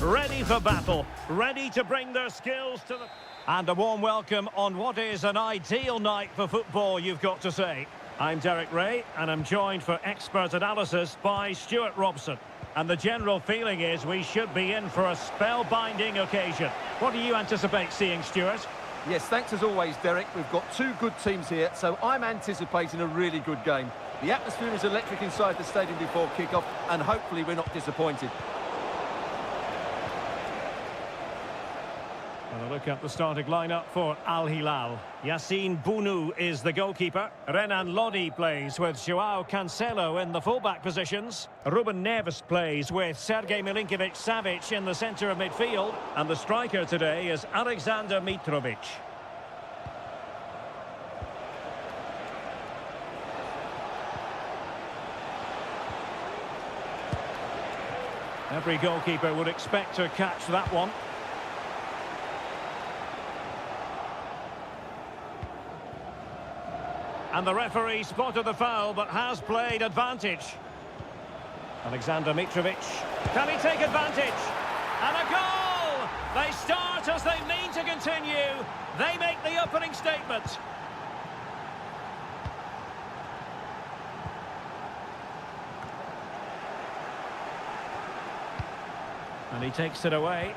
ready for battle, ready to bring their skills to the... And a warm welcome on what is an ideal night for football, you've got to say. I'm Derek Ray, and I'm joined for expert analysis by Stuart Robson. And the general feeling is we should be in for a spellbinding occasion. What do you anticipate seeing, Stuart? Yes, thanks as always, Derek. We've got two good teams here, so I'm anticipating a really good game. The atmosphere is electric inside the stadium before kick-off, and hopefully we're not disappointed. And a look at the starting lineup for Al Hilal. Yassine Bounou is the goalkeeper. Renan Lodi plays with Joao Cancelo in the fullback positions. Ruben Neves plays with Sergej Milinkovic-Savic in the centre of midfield. And the striker today is Alexander Mitrovic. Every goalkeeper would expect to catch that one. And the referee spotted the foul, but has played advantage. Alexander Mitrovic. Can he take advantage? And a goal! They start as they mean to continue. They make the opening statement. And he takes it away.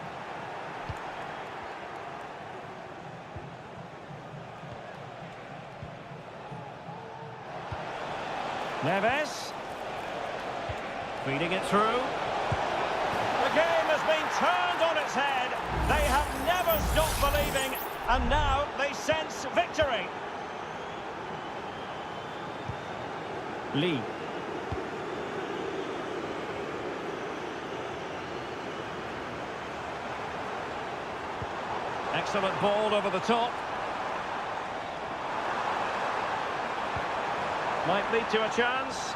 Neves. Feeding it through. The game has been turned on its head. They have never stopped believing, and now they sense victory. Lee. Excellent ball over the top. Might lead to a chance.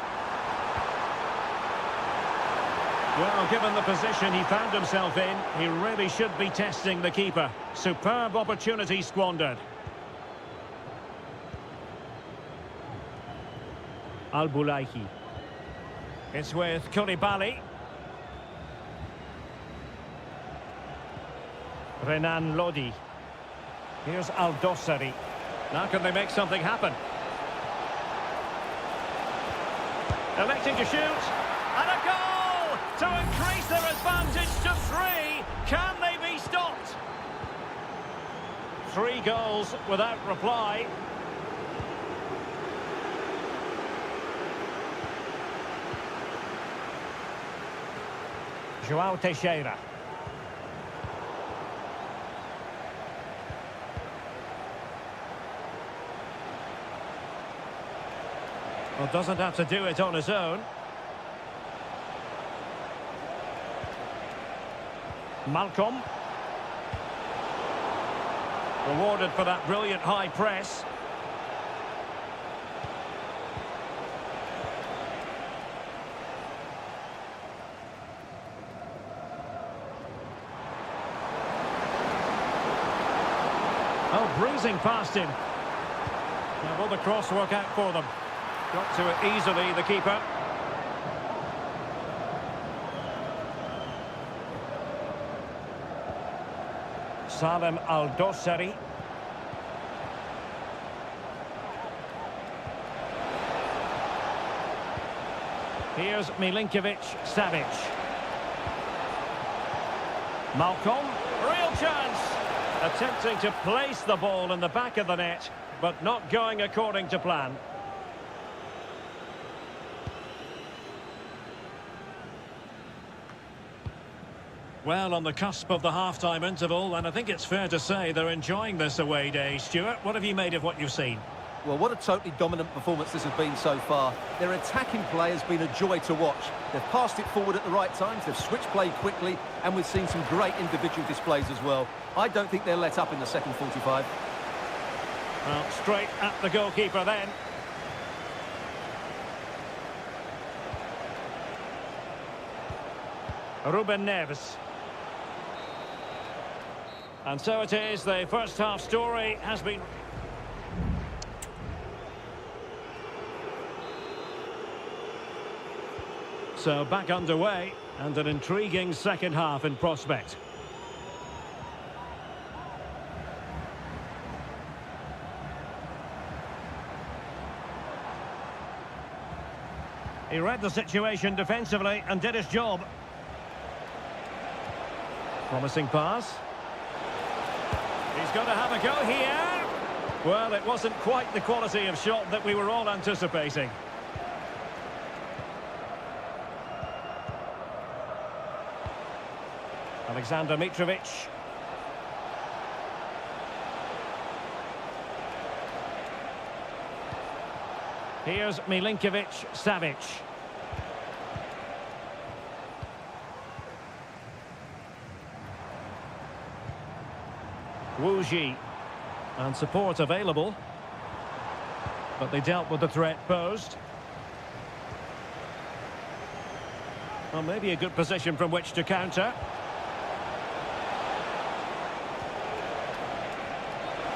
Well, given the position he found himself in, he really should be testing the keeper. Superb opportunity squandered. Al-Bulaihi. It's with Koulibaly. Renan Lodi. Here's Al-Dossari. Now can they make something happen? Electing to shoot, and a goal to increase their advantage to 3. Can they be stopped? 3 goals without reply. Joao Teixeira. Well, doesn't have to do it on his own. Malcolm. Rewarded for that brilliant high press. Oh, breezing past him. Now will the cross work out for them? Got to it easily, the keeper. Salem Al-Dossari. Here's Milinkovic-Savic. Malcolm, real chance. Attempting to place the ball in the back of the net, but not going according to plan. Well, on the cusp of the half-time interval, and I think it's fair to say they're enjoying this away day. Stuart, what have you made of what you've seen? Well, what a totally dominant performance this has been so far. Their attacking play has been a joy to watch. They've passed it forward at the right times, they've switched play quickly, and we've seen some great individual displays as well. I don't think they'll let up in the second 45. Well, straight at the goalkeeper then. Ruben Neves. And so it is, the first half story has been... So back underway, And an intriguing second half in prospect. He read the situation defensively and did his job. Promising pass. He's going to have a go here. Well, it wasn't quite the quality of shot that we were all anticipating. Alexander Mitrovic. Here's Milinkovic-Savic. Wuji. And support available. But they dealt with the threat posed. Well, maybe a good position from which to counter.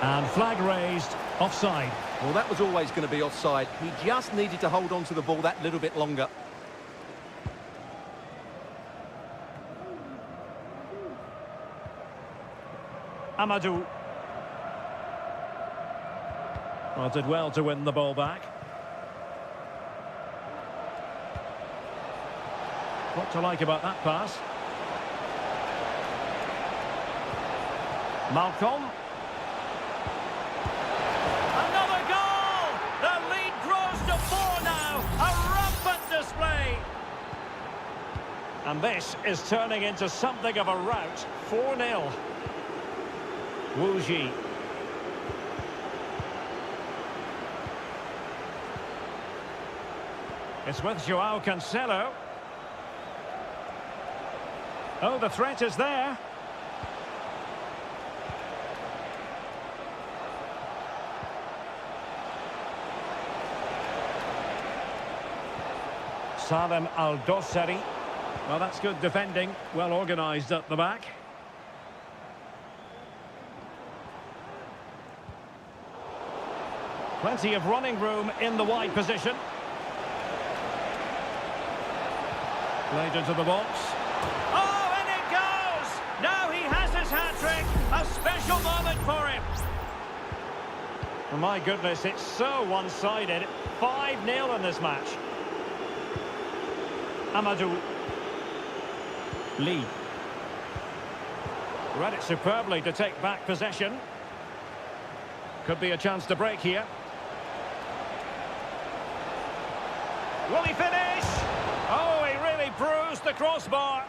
And flag raised, offside. Well, that was always going to be offside. He just needed to hold on to the ball that little bit longer. Amadou. Well, did well to win the ball back. What to like about that pass? Malcolm. Another goal! The lead grows to 4 now. A rampant display. And this is turning into something of a rout. 4-0. Wuji. It's with João Cancelo. Oh, the threat is there. Salem Al-Dossari. Well, that's good defending. Well organised at the back. Plenty of running room in the wide position. Played into the box. Oh, and it goes! Now he has his hat-trick. A special moment for him. Oh, my goodness, it's so one-sided. 5-0 in this match. Amadou. Lee. Read it superbly to take back possession. Could be a chance to break here. Will he finish? Oh, he really bruised the crossbar.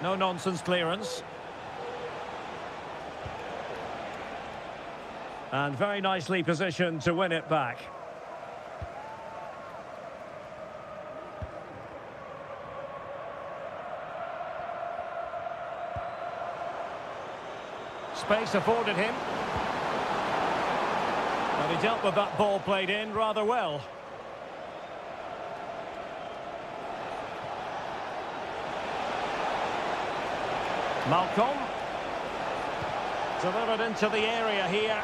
No nonsense clearance. And very nicely positioned to win it back. Space afforded him. And he dealt with that ball played in rather well. Malcolm. Delivered into the area here.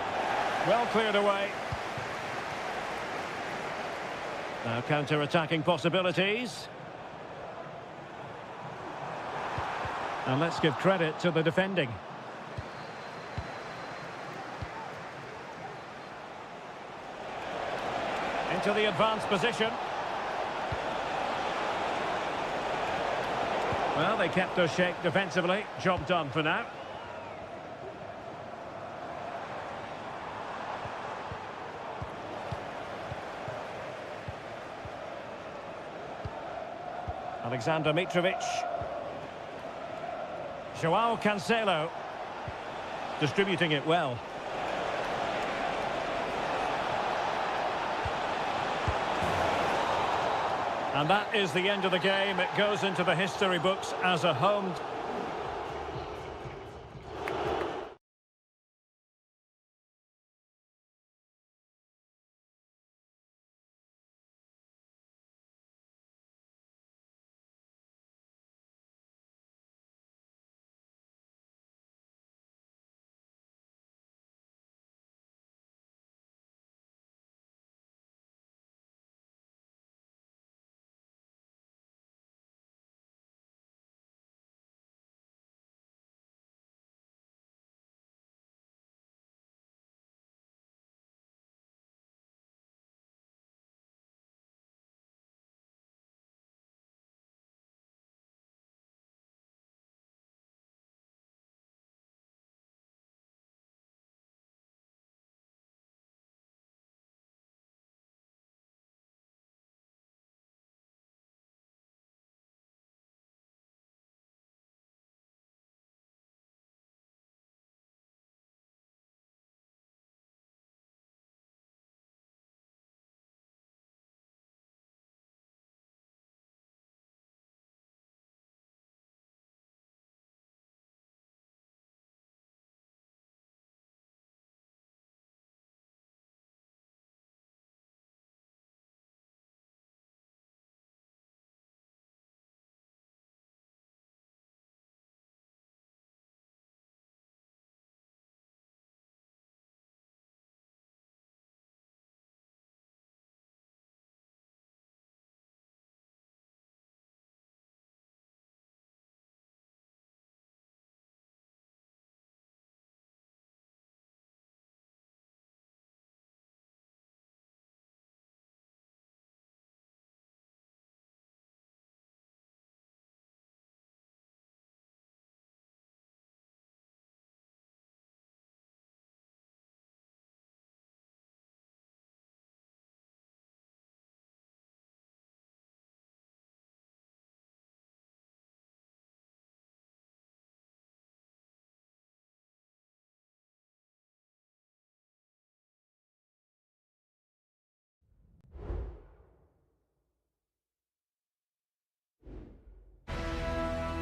Well cleared away. Now counter-attacking possibilities. And let's give credit to the defending. Into the advanced position. Well, they kept their shape defensively. Job done for now. Alexander Mitrovic. João Cancelo. Distributing it well. And that is the end of the game. It goes into the history books as a home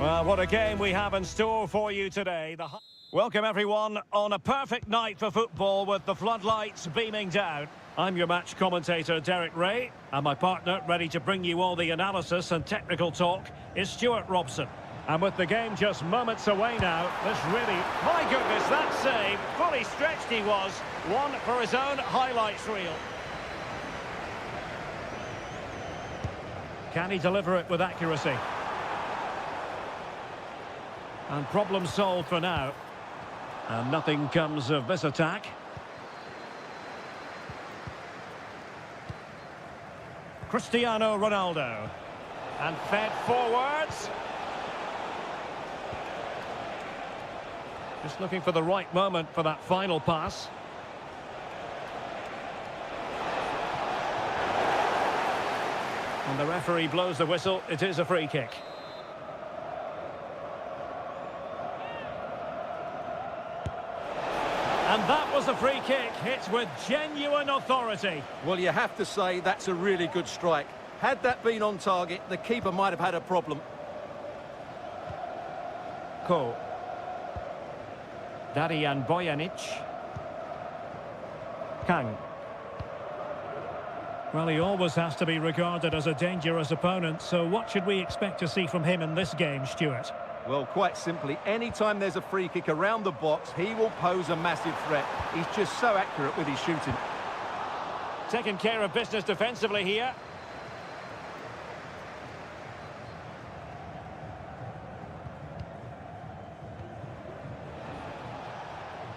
Well, what a game we have in store for you today. Welcome, everyone, on a perfect night for football with the floodlights beaming down. I'm your match commentator, Derek Ray, and my partner, ready to bring you all the analysis and technical talk, is Stuart Robson. And with the game just moments away now, this really... My goodness, that save! Fully stretched he was. One for his own highlights reel. Can he deliver it with accuracy? And problem solved for now. And nothing comes of this attack. Cristiano Ronaldo. And fed forwards. Just looking for the right moment for that final pass. And the referee blows the whistle. It is a free kick. And that was a free kick, hit with genuine authority. Well, you have to say that's a really good strike. Had that been on target, the keeper might have had a problem. Ko. Darijan Bojanic. Kang. Well, he always has to be regarded as a dangerous opponent, so what should we expect to see from him in this game, Stuart? Well, quite simply, anytime there's a free kick around the box, he will pose a massive threat. He's just so accurate with his shooting. Taking care of business defensively here.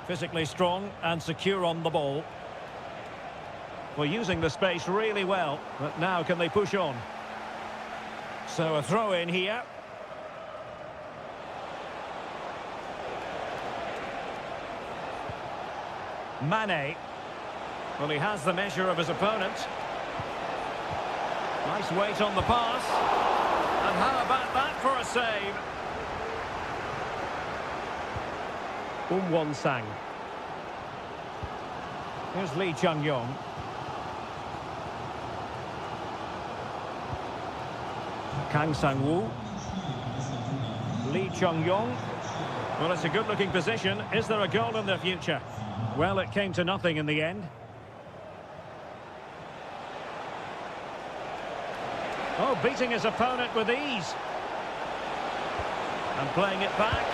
Physically strong and secure on the ball. Well, using the space really well, but now can they push on? So a throw in here. Mane. Well, he has the measure of his opponent. Nice weight on the pass. And how about that for a save? Sang. Here's Lee Chung-yong. Kang Sang-woo. Lee Chung-yong. Well, it's a good-looking position. Is there a goal in the future? Well, it came to nothing in the end. Oh, beating his opponent with ease. And playing it back.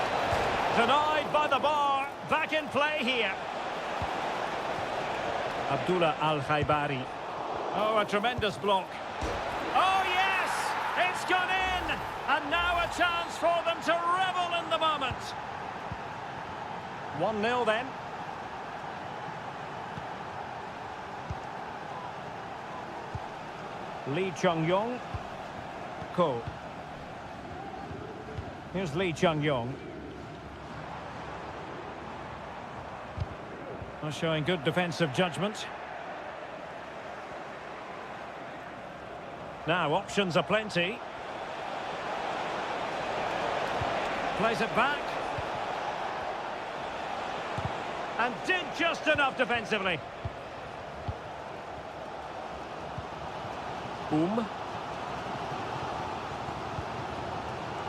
Denied by the bar. Back in play here. Abdullah Al-Khaibari. Oh, a tremendous block. Oh, yes! It's gone in! And now a chance for them to revel in the moment. 1-0 then. Lee Chung-yong. Ko. Here's Lee Chung-yong. Showing good defensive judgment. Now, options are plenty. Plays it back. And did just enough defensively.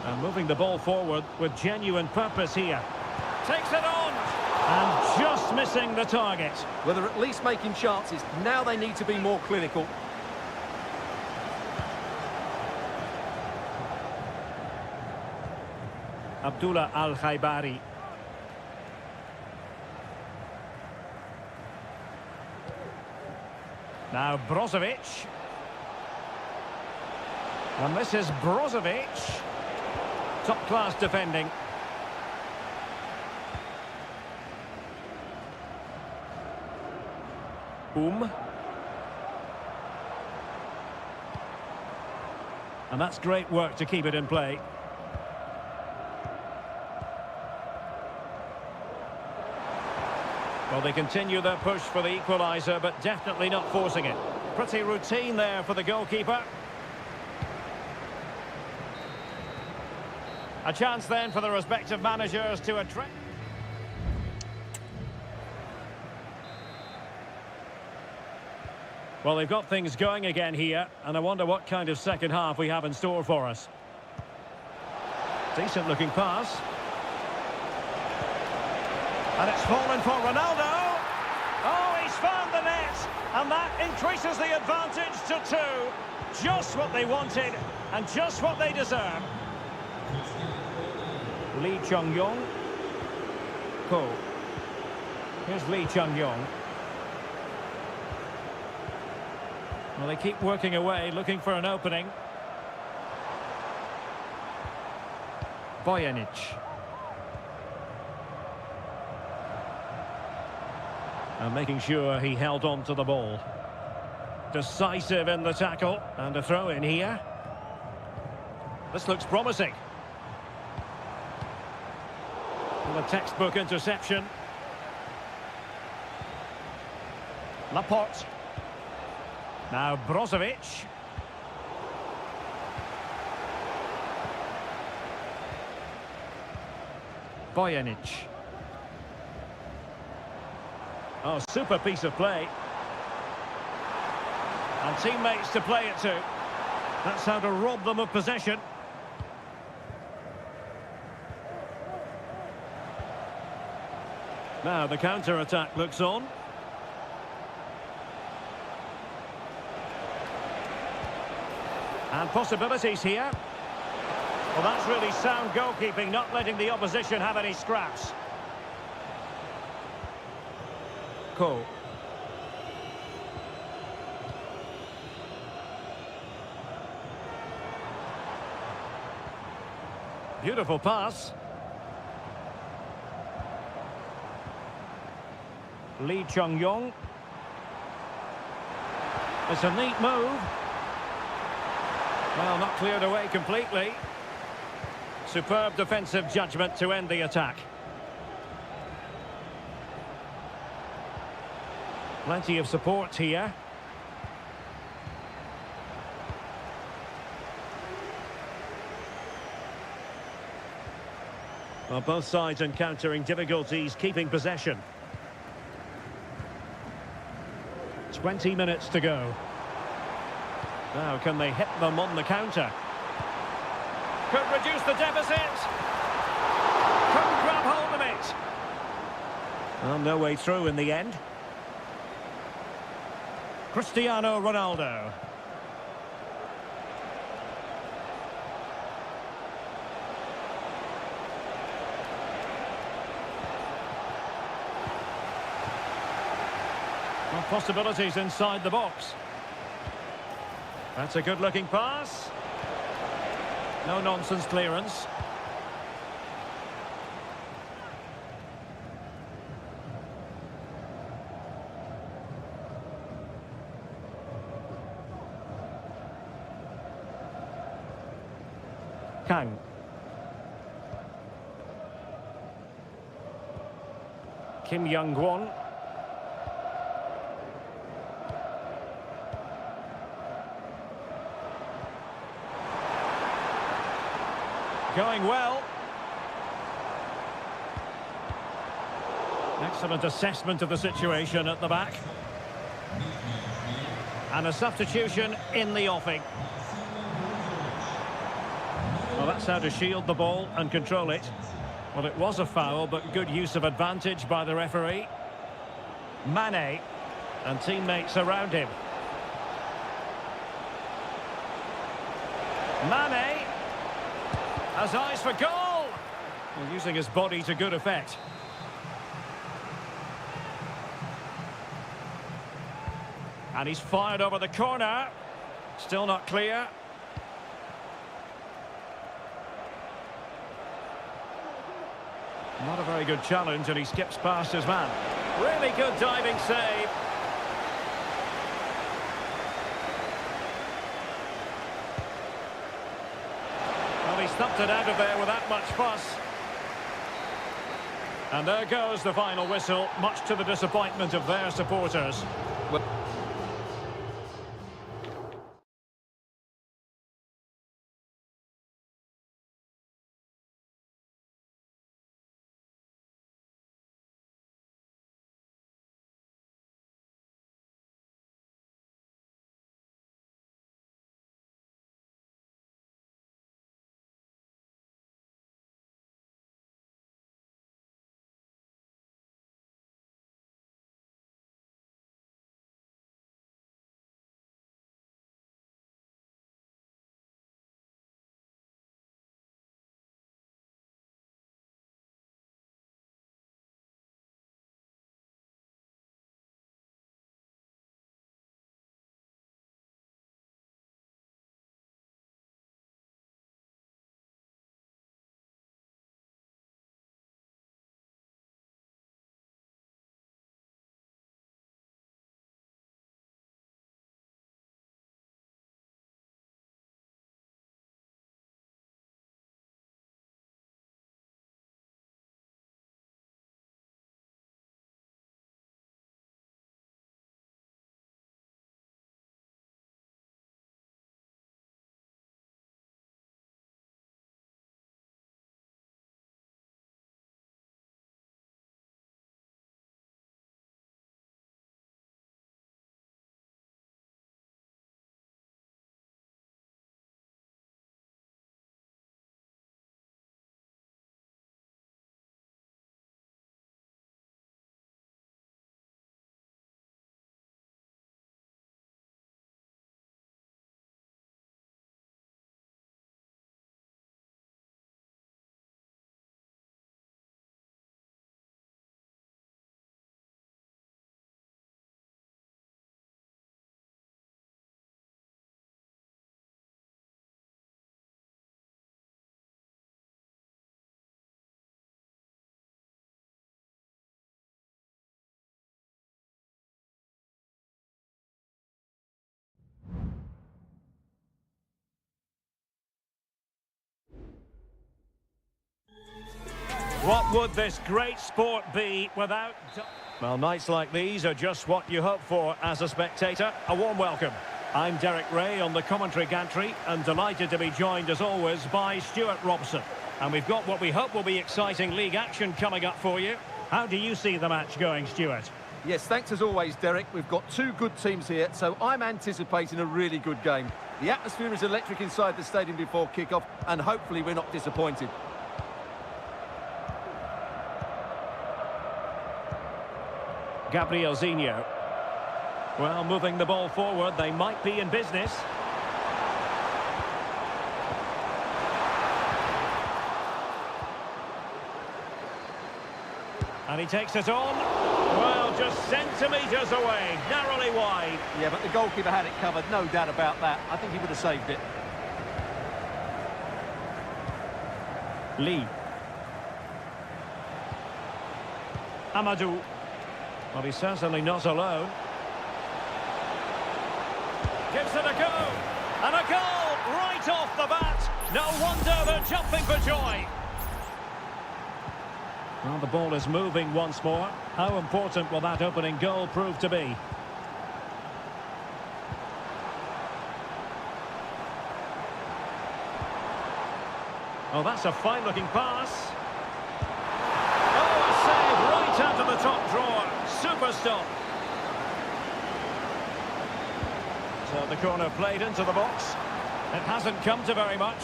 And moving the ball forward with genuine purpose here. Takes it on. And just missing the target. Well, they're at least making chances. Now they need to be more clinical. Abdullah Al-Khaibari. Now Brozovic. And this is Brozovic. Top-class defending. And that's great work to keep it in play. Well, they continue their push for the equaliser, but definitely not forcing it. Pretty routine there for the goalkeeper. A chance then for the respective managers to attract. Well, they've got things going again here, and I wonder what kind of second half we have in store for us. Decent looking pass. And it's fallen for Ronaldo. Oh, he's found the net. And that increases the advantage to 2. Just what they wanted and just what they deserve. Lee Chung-yong. Ko. Here's Lee Chung-yong. Well, they keep working away, looking for an opening. Bojanic. And making sure he held on to the ball. Decisive in the tackle. And a throw in here. This looks promising. And a textbook interception. Laporte. Now Brozovic. Bojanic. Oh, super piece of play. And teammates to play it to. That's how to rob them of possession. Now the counter-attack looks on. And possibilities here. Well, that's really sound goalkeeping, not letting the opposition have any scraps. Ko. Beautiful pass. Lee Chung-yong. It's a neat move. Well, not cleared away completely. Superb defensive judgment to end the attack. Plenty of support here. Well, both sides encountering difficulties keeping possession. 20 minutes to go. Now, can they hit them on the counter? Could reduce the deficit. Couldn't grab hold of it. Well, no way through in the end. Cristiano Ronaldo. Well, possibilities inside the box. That's a good-looking pass. No-nonsense clearance. Kang. Kim Young-won. Going well. Excellent assessment of the situation at the back. And a substitution in the offing. Well, that's how to shield the ball and control it. Well, it was a foul, but good use of advantage by the referee. Mane and teammates around him. Mane has eyes for goal. Well, using his body to good effect. And he's fired over the corner. Still not clear. Not a very good challenge, and he skips past his man. Really good diving save. Well, he stumped it out of there without much fuss. And there goes the final whistle, much to the disappointment of their supporters. Well What would this great sport be without... Well, nights like these are just what you hope for as a spectator. A warm welcome. I'm Derek Ray on the commentary gantry and delighted to be joined as always by Stuart Robson. And we've got what we hope will be exciting league action coming up for you. How do you see the match going, Stuart? Yes, thanks as always, Derek. We've got two good teams here, so I'm anticipating a really good game. The atmosphere is electric inside the stadium before kick-off, and hopefully we're not disappointed. Gabriel Zinho. Well, moving the ball forward, they might be in business. And he takes it on. Well, just centimetres away, narrowly wide. Yeah, but the goalkeeper had it covered, no doubt about that. I think he would have saved it. Lee. Amadou. Well, he's certainly not alone. Gives it a go. And a goal right off the bat. No wonder they're jumping for joy. Well, the ball is moving once more. How important will that opening goal prove to be? Oh, that's a fine-looking pass. Oh, a save right out of the top drawer. Super stop. So the corner played into the box. It hasn't come to very much.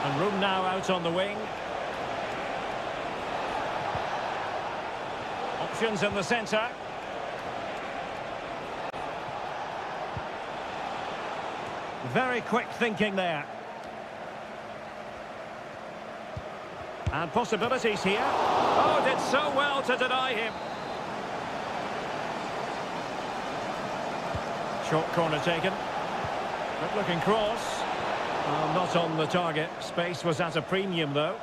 And room now out on the wing. Options in the centre. Very quick thinking there. And possibilities here. Oh, did so well to deny him. Short corner taken. Good looking cross. Not on the target. Space was at a premium, though.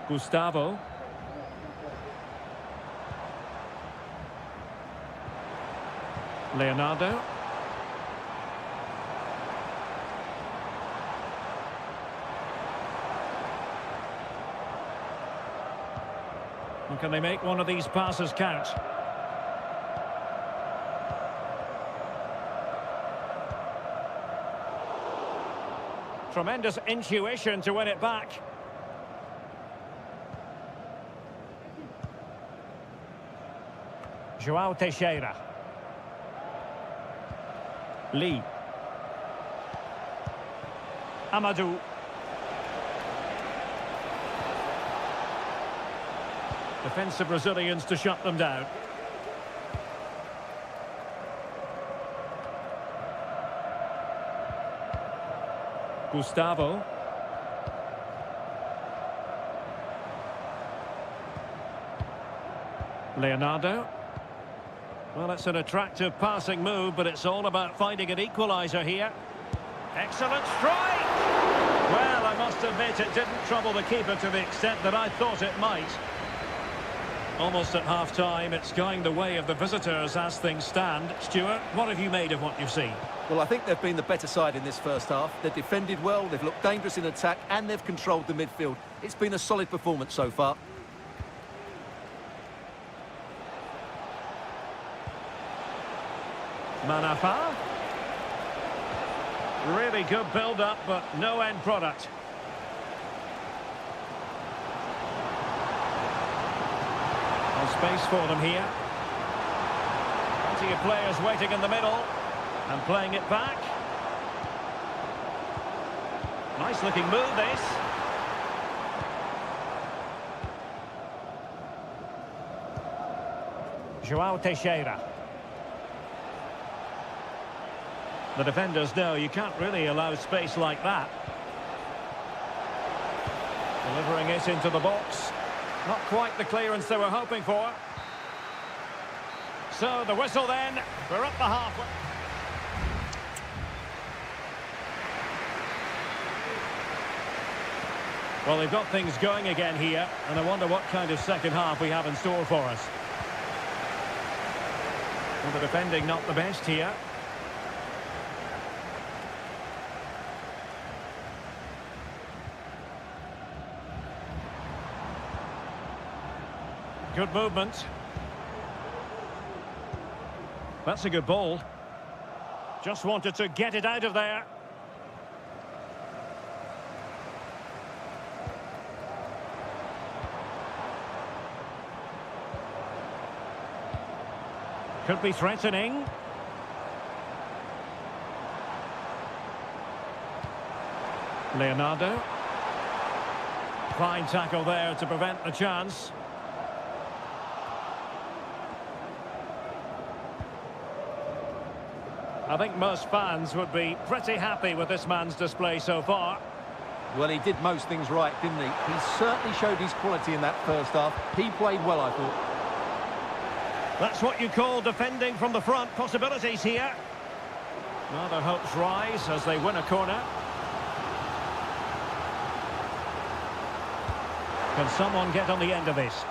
Gustavo. Leonardo. And can they make one of these passes count? Tremendous intuition to win it back. João Teixeira. Lee. Amadou. Defensive Brazilians to shut them down. Gustavo. Leonardo. Well, it's an attractive passing move, but it's all about finding an equaliser here. Excellent strike! Well, I must admit it didn't trouble the keeper to the extent that I thought it might. Almost at half-time, it's going the way of the visitors as things stand. Stuart, what have you made of what you've seen? Well, I think they've been the better side in this first half. They've defended well, they've looked dangerous in attack, and they've controlled the midfield. It's been a solid performance so far. Manafa. Really good build-up, but no end product. No space for them here. Plenty of players waiting in the middle. And playing it back. Nice looking move, this. João Teixeira. The defenders know you can't really allow space like that. Delivering it into the box. Not quite the clearance they were hoping for. So the whistle then. We're up the halfway. Well, they've got things going again here, and I wonder what kind of second half we have in store for us. Well, the defending not the best here. Good movement. That's a good ball. Just wanted to get it out of there. Could be threatening. Leonardo. Fine tackle there to prevent the chance. I think most fans would be pretty happy with this man's display so far. Well, he did most things right, didn't he? He certainly showed his quality in that first half. He played well, I thought. That's what you call defending from the front. Possibilities here. Well, their hopes rise as they win a corner. Can someone get on the end of this?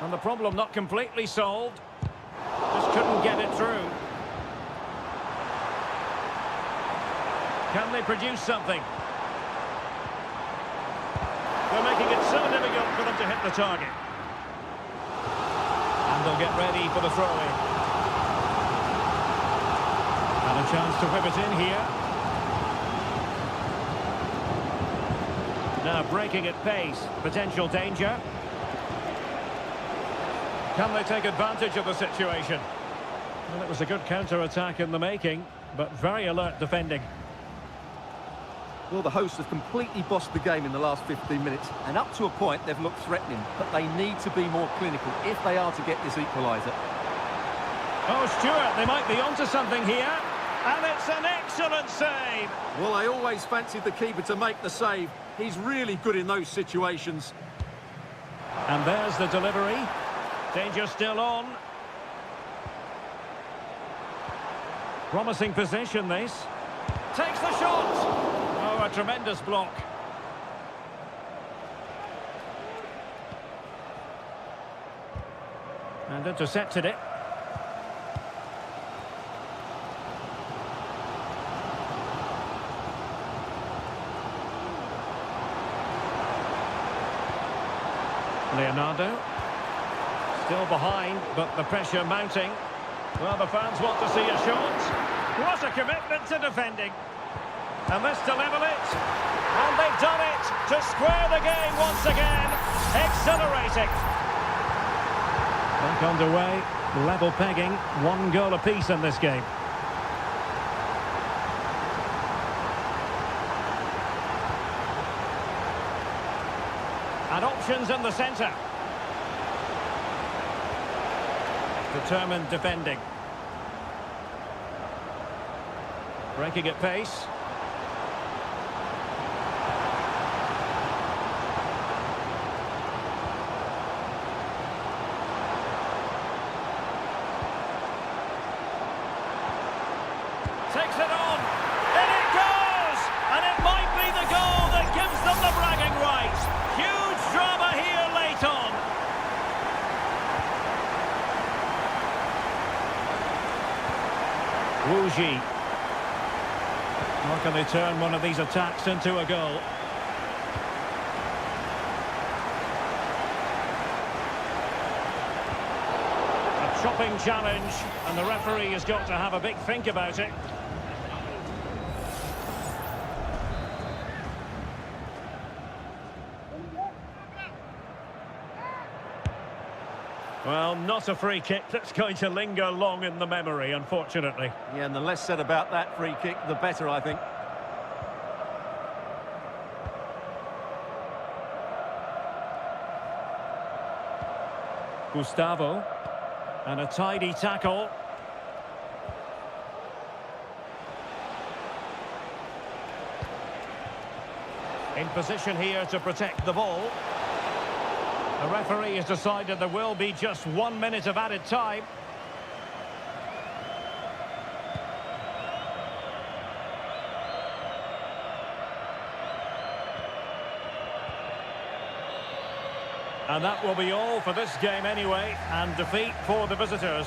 And the problem not completely solved. Just couldn't get it through. Can they produce something? They're making it so difficult for them to hit the target. And they'll get ready for the throw-in. And a chance to whip it in here. Now breaking at pace. Potential danger. Can they take advantage of the situation? Well, it was a good counter-attack in the making, but very alert defending. Well, the hosts have completely bossed the game in the last 15 minutes, and up to a point they've looked threatening, but they need to be more clinical if they are to get this equaliser. Oh, Stuart, they might be onto something here, and it's an excellent save. Well, I always fancied the keeper to make the save. He's really good in those situations. And there's the delivery. Danger still on. Promising position, this. Takes the shot. Oh, a tremendous block. And intercepted it. Leonardo. Still behind, but the pressure mounting. Well, the fans want to see a shot. What a commitment to defending. And this to level it. And they've done it to square the game once again. Exhilarating. Back underway. Level pegging. 1 goal apiece in this game. And options in the centre. Determined defending. Breaking at pace. Takes it on. In it goes! And it might be the goal that gives them the bragging rights. Huge drama here late on. Wuji. How can they turn one of these attacks into a goal? A chopping challenge, and the referee has got to have a big think about it. Well, not a free kick that's going to linger long in the memory, unfortunately. Yeah, and the less said about that free kick, the better, I think. Gustavo. And a tidy tackle. In position here to protect the ball. The referee has decided there will be just 1 minute of added time. And that will be all for this game anyway, and defeat for the visitors.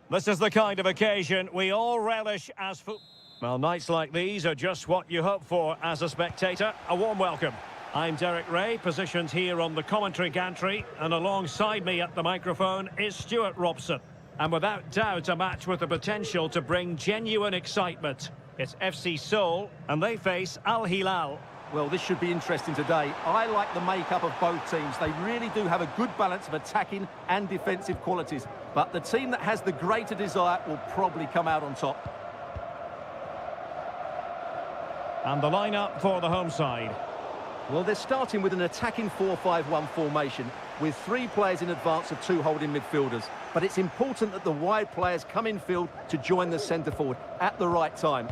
This is the kind of occasion we all relish as football. Well, nights like these are just what you hope for as a spectator. A warm welcome. I'm Derek Ray, positioned here on the commentary gantry, and alongside me at the microphone is Stuart Robson. And without doubt, a match with the potential to bring genuine excitement. It's FC Seoul, and they face Al Hilal. Well, this should be interesting today. I like the makeup of both teams. They really do have a good balance of attacking and defensive qualities. But the team that has the greater desire will probably come out on top. And the lineup for the home side. Well, they're starting with an attacking 4-5-1 formation with 3 players in advance of 2 holding midfielders. But it's important that the wide players come in field to join the centre forward at the right time.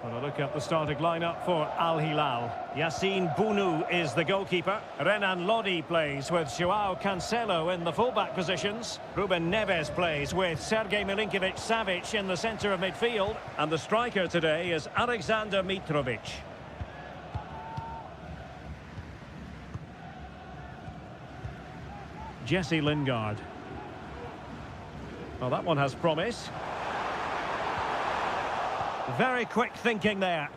Well, a look at the starting lineup for Al Hilal. Yassine Bounou is the goalkeeper. Renan Lodi plays with Joao Cancelo in the fullback positions. Ruben Neves plays with Sergej Milinkovic-Savic in the centre of midfield. And the striker today is Alexander Mitrovic. Jesse Lingard. Well, that one has promise. Very quick thinking there.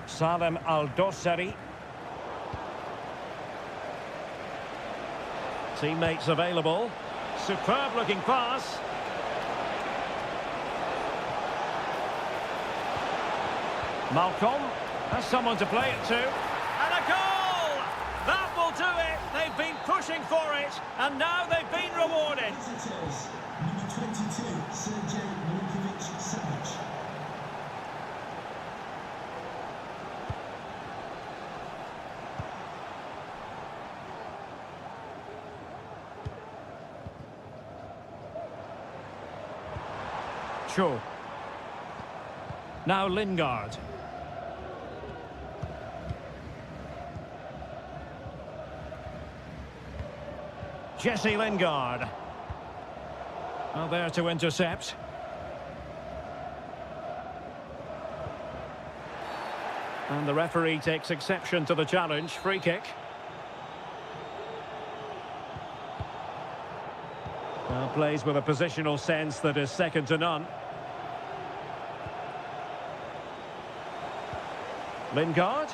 Salem Al-Dossari. Teammates available. Superb looking pass. Malcolm has someone to play it to. And a goal! That will do it. They've been pushing for it, and now they've been rewarded. Number 22, Sergej Milinkovic-Savic. Cho. Now Lingard. Jesse Lingard. Well, there to intercept. And the referee takes exception to the challenge. Free kick. Well, plays with a positional sense that is second to none. Lingard.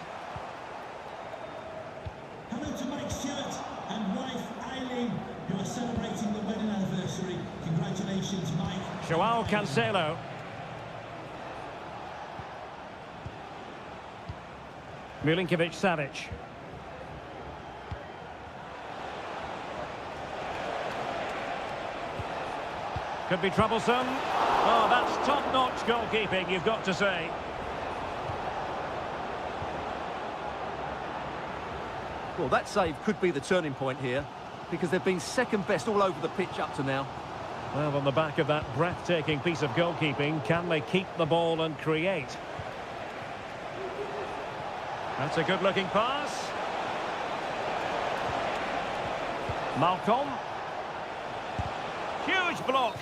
Hello to Mike Stewart and wife Eileen, who are celebrating the wedding anniversary. Congratulations, Mike. Joao Cancelo. Milinkovic-Savic. Could be troublesome. Oh, that's top-notch goalkeeping, you've got to say. Well, that save could be the turning point here, because they've been second best all over the pitch up to now. Well, on the back of that breathtaking piece of goalkeeping, can they keep the ball and create? That's a good-looking pass. Malcolm. Huge block.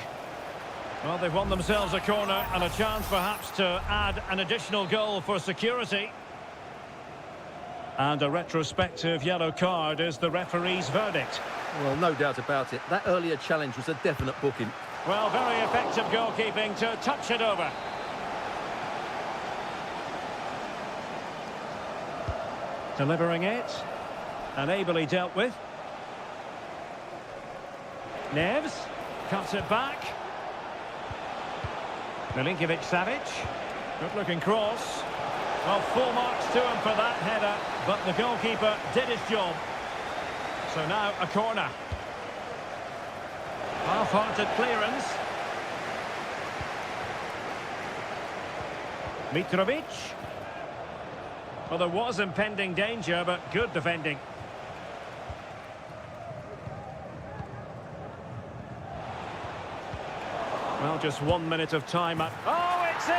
Well, they've won themselves a corner and a chance perhaps to add an additional goal for security. And a retrospective yellow card is the referee's verdict. Well, no doubt about it. That earlier challenge was a definite booking. Well, very effective goalkeeping to touch it over. Delivering it. And ably dealt with. Neves cuts it back. Milinkovic-Savic. Good-looking cross. Well, full marks to him for that header, but the goalkeeper did his job. So now a corner. Half-hearted clearance. Mitrovic. Well, there was impending danger, but good defending. Well, just 1 minute of time. Oh, it's in!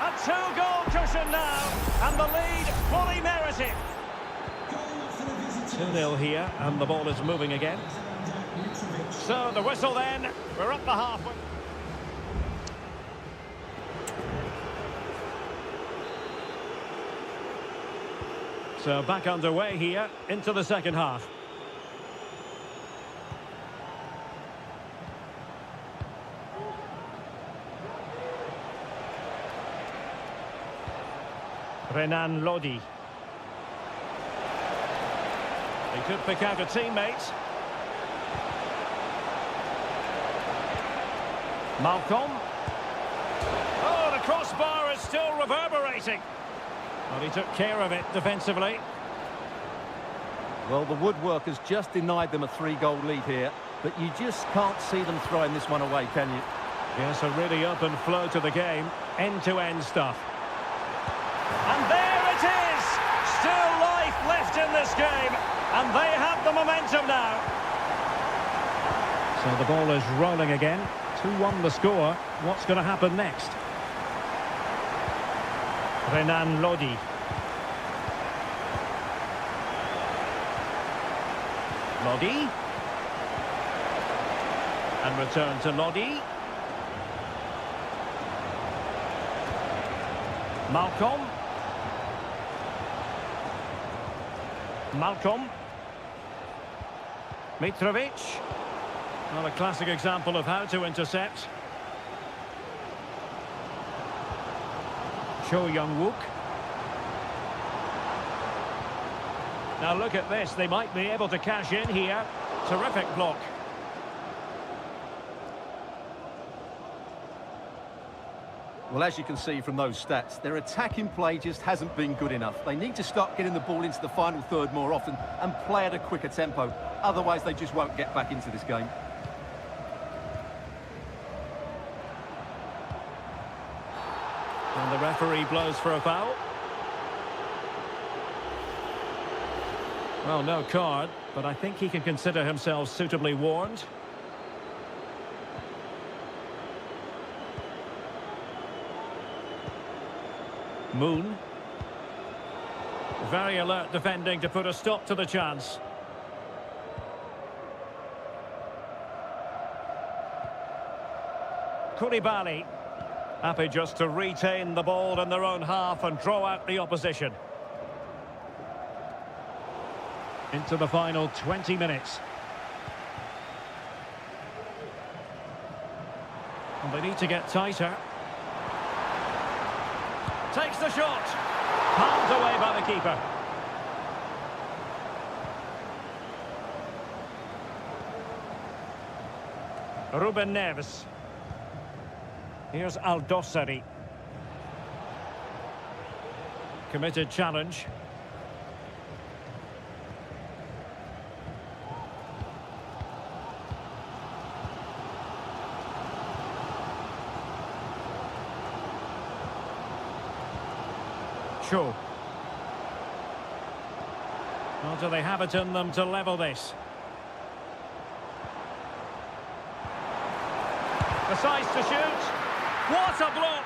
A two-goal cushion now, and the lead fully merited. 2-0 here, and the ball is moving again. So the whistle then, we're up the halfway. So back underway here, into the second half. Renan Lodi. He could pick out a teammate. Malcolm. Oh, the crossbar is still reverberating. Well, he took care of it defensively. Well, the woodwork has just denied them a 3-goal lead here, but you just can't see them throwing this one away, can you? Yes, a really open flow to the game. End-to-end stuff. And there it is! Still life left in this game, and they have the momentum now. So the ball is rolling again. 2-1 the score. What's going to happen next? Renan Lodi. Lodi. And return to Lodi. Malcolm. Malcolm. Mitrovic. Well, a classic example of how to intercept. Cho Young-wook. Now look at this, they might be able to cash in here. Terrific block. Well, as you can see from those stats, their attacking play just hasn't been good enough. They need to start getting the ball into the final third more often and play at a quicker tempo. Otherwise, they just won't get back into this game. And the referee blows for a foul. Well, no card, but I think he can consider himself suitably warned. Moon. Very alert defending to put a stop to the chance. Koulibaly. Happy just to retain the ball in their own half and draw out the opposition. Into the final 20 minutes. And they need to get tighter. Takes the shot. Palmed away by the keeper. Ruben Neves. Here's Al. Committed challenge. Cho. Well, do they have it in them to level this? Decides to shoot. What a block!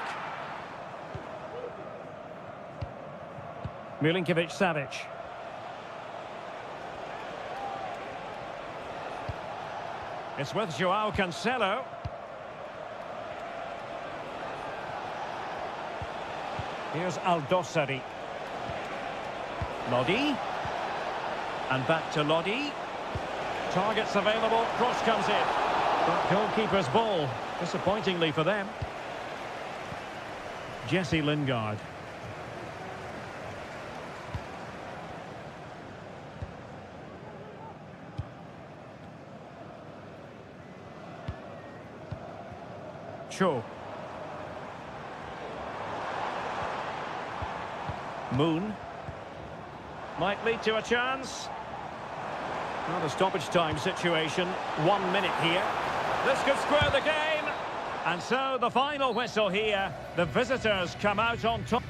Milinkovic-Savic. It's with Joao Cancelo. Here's Aldosari. Lodi. And back to Lodi. Targets available. Cross comes in. But goalkeeper's ball. Disappointingly for them. Jesse Lingard. Cho. Moon. Might lead to a chance. Not a stoppage time situation. 1 minute here. This could square the game. And so the final whistle here. The visitors come out on top.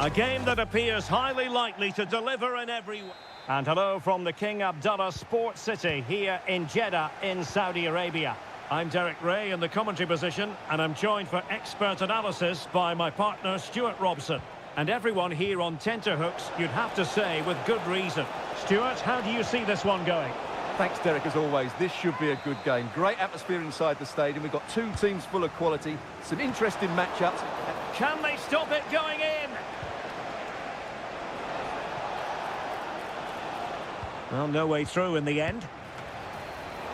A game that appears highly likely to deliver in every way. And hello from the King Abdullah Sports City here in Jeddah in Saudi Arabia. I'm Derek Ray in the commentary position, and I'm joined for expert analysis by my partner Stuart Robson. And everyone here on tenterhooks, you'd have to say, with good reason. Stuart, how do you see this one going? Thanks, Derek, as always. This should be a good game. Great atmosphere inside the stadium. We've got two teams full of quality, some interesting matchups. Can they stop it going in? Well, no way through in the end.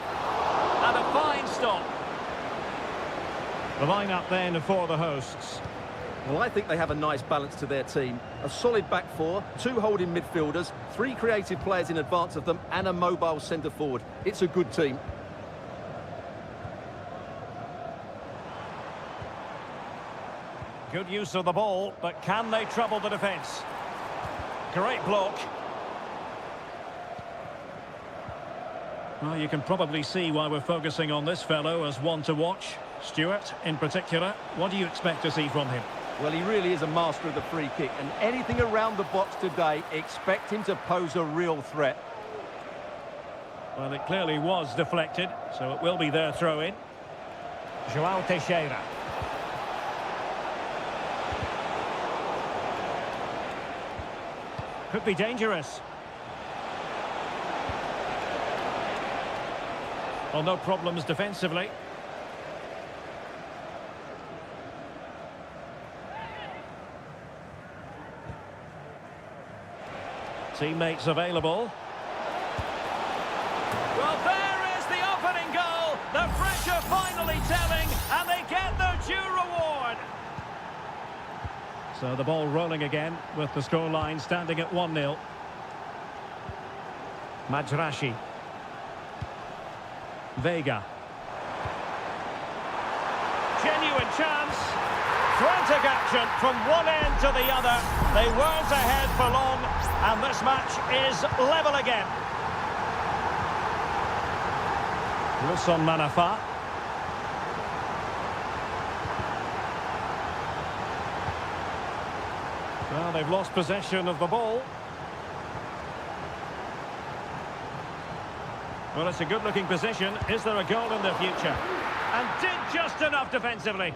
And a fine stop. The line-up then for the hosts. Well, I think they have a nice balance to their team. A solid back four, two holding midfielders, three creative players in advance of them, and a mobile centre-forward. It's a good team. Good use of the ball, but can they trouble the defence? Great block. Well, you can probably see why we're focusing on this fellow as one to watch. Stuart, in particular, what do you expect to see from him? Well, he really is a master of the free kick, and anything around the box today, expect him to pose a real threat. Well, it clearly was deflected, so it will be their throw-in. João Teixeira. Could be dangerous. Well, no problems defensively. Teammates available. Well, there is the opening goal. The pressure finally telling, and they get their due reward. So the ball rolling again with the scoreline standing at 1-0. Majrashi. Vega. Genuine chance. Frantic action from one end to the other. They weren't ahead for long, and this match is level again. Wilson Manafa. Well, they've lost possession of the ball. Well, it's a good-looking position. Is there a goal in the future? And did just enough defensively.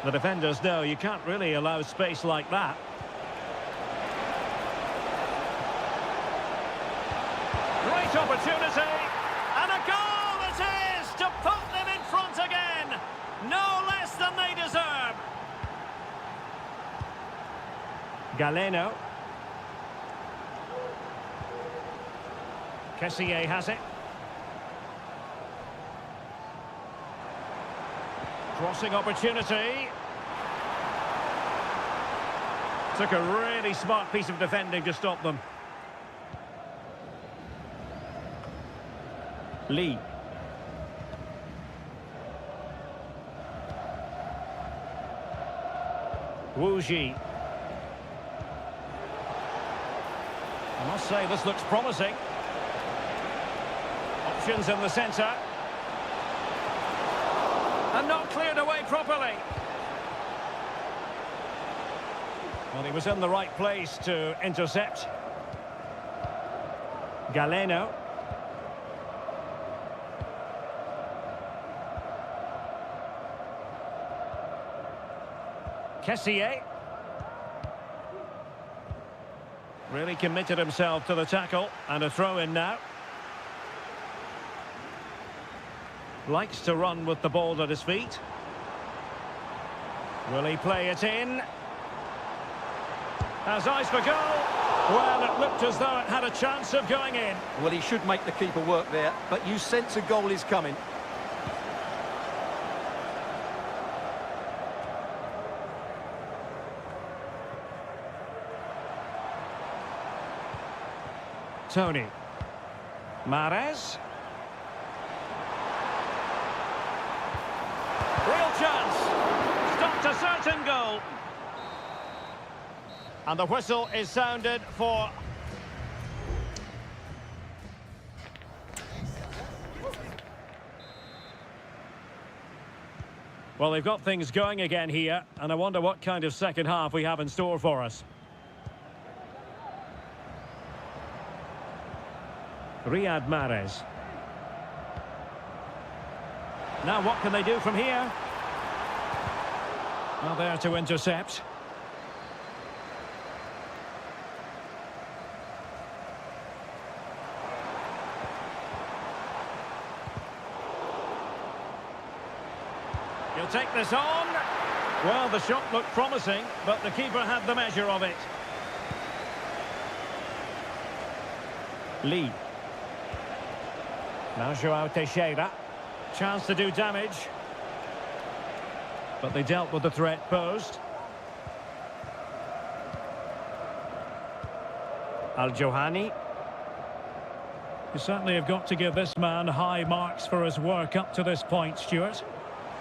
The defenders know you can't really allow space like that. Great opportunity, and a goal it is to put them in front again. No less than they deserve. Galeno. Kessié has it. Crossing opportunity. Took a really smart piece of defending to stop them. Lee. Wu Ji. I must say this looks promising. Options in the centre. And not cleared away properly. Well, he was in the right place to intercept. Galeno. Kessié. Really committed himself to the tackle, and a throw-in now. Likes to run with the ball at his feet. Will he play it in? Has eyes for goal. Well, it looked as though it had a chance of going in. Well, he should make the keeper work there, but you sense a goal is coming. Tony. Mahrez. Real chance. Stopped a certain goal. And the whistle is sounded for... Well, they've got things going again here, and I wonder what kind of second half we have in store for us. Riyad Mahrez. Now what can they do from here? Well, there to intercept. He'll take this on. Well, the shot looked promising, but the keeper had the measure of it. Lee. Now João Teixeira. Chance to do damage. But they dealt with the threat posed. Al-Johani. You certainly have got to give this man high marks for his work up to this point, Stuart.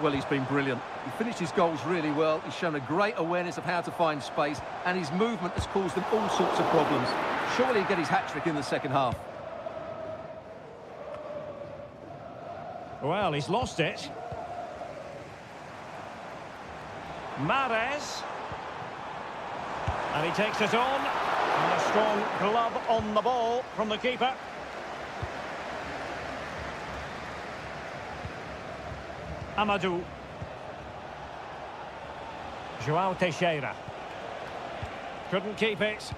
Well, he's been brilliant. He finished his goals really well. He's shown a great awareness of how to find space, and his movement has caused them all sorts of problems. Surely he'll get his hat-trick in the second half. Well, he's lost it. Mahrez. And he takes it on. And a strong glove on the ball from the keeper. Amadou. João Teixeira. Couldn't keep it.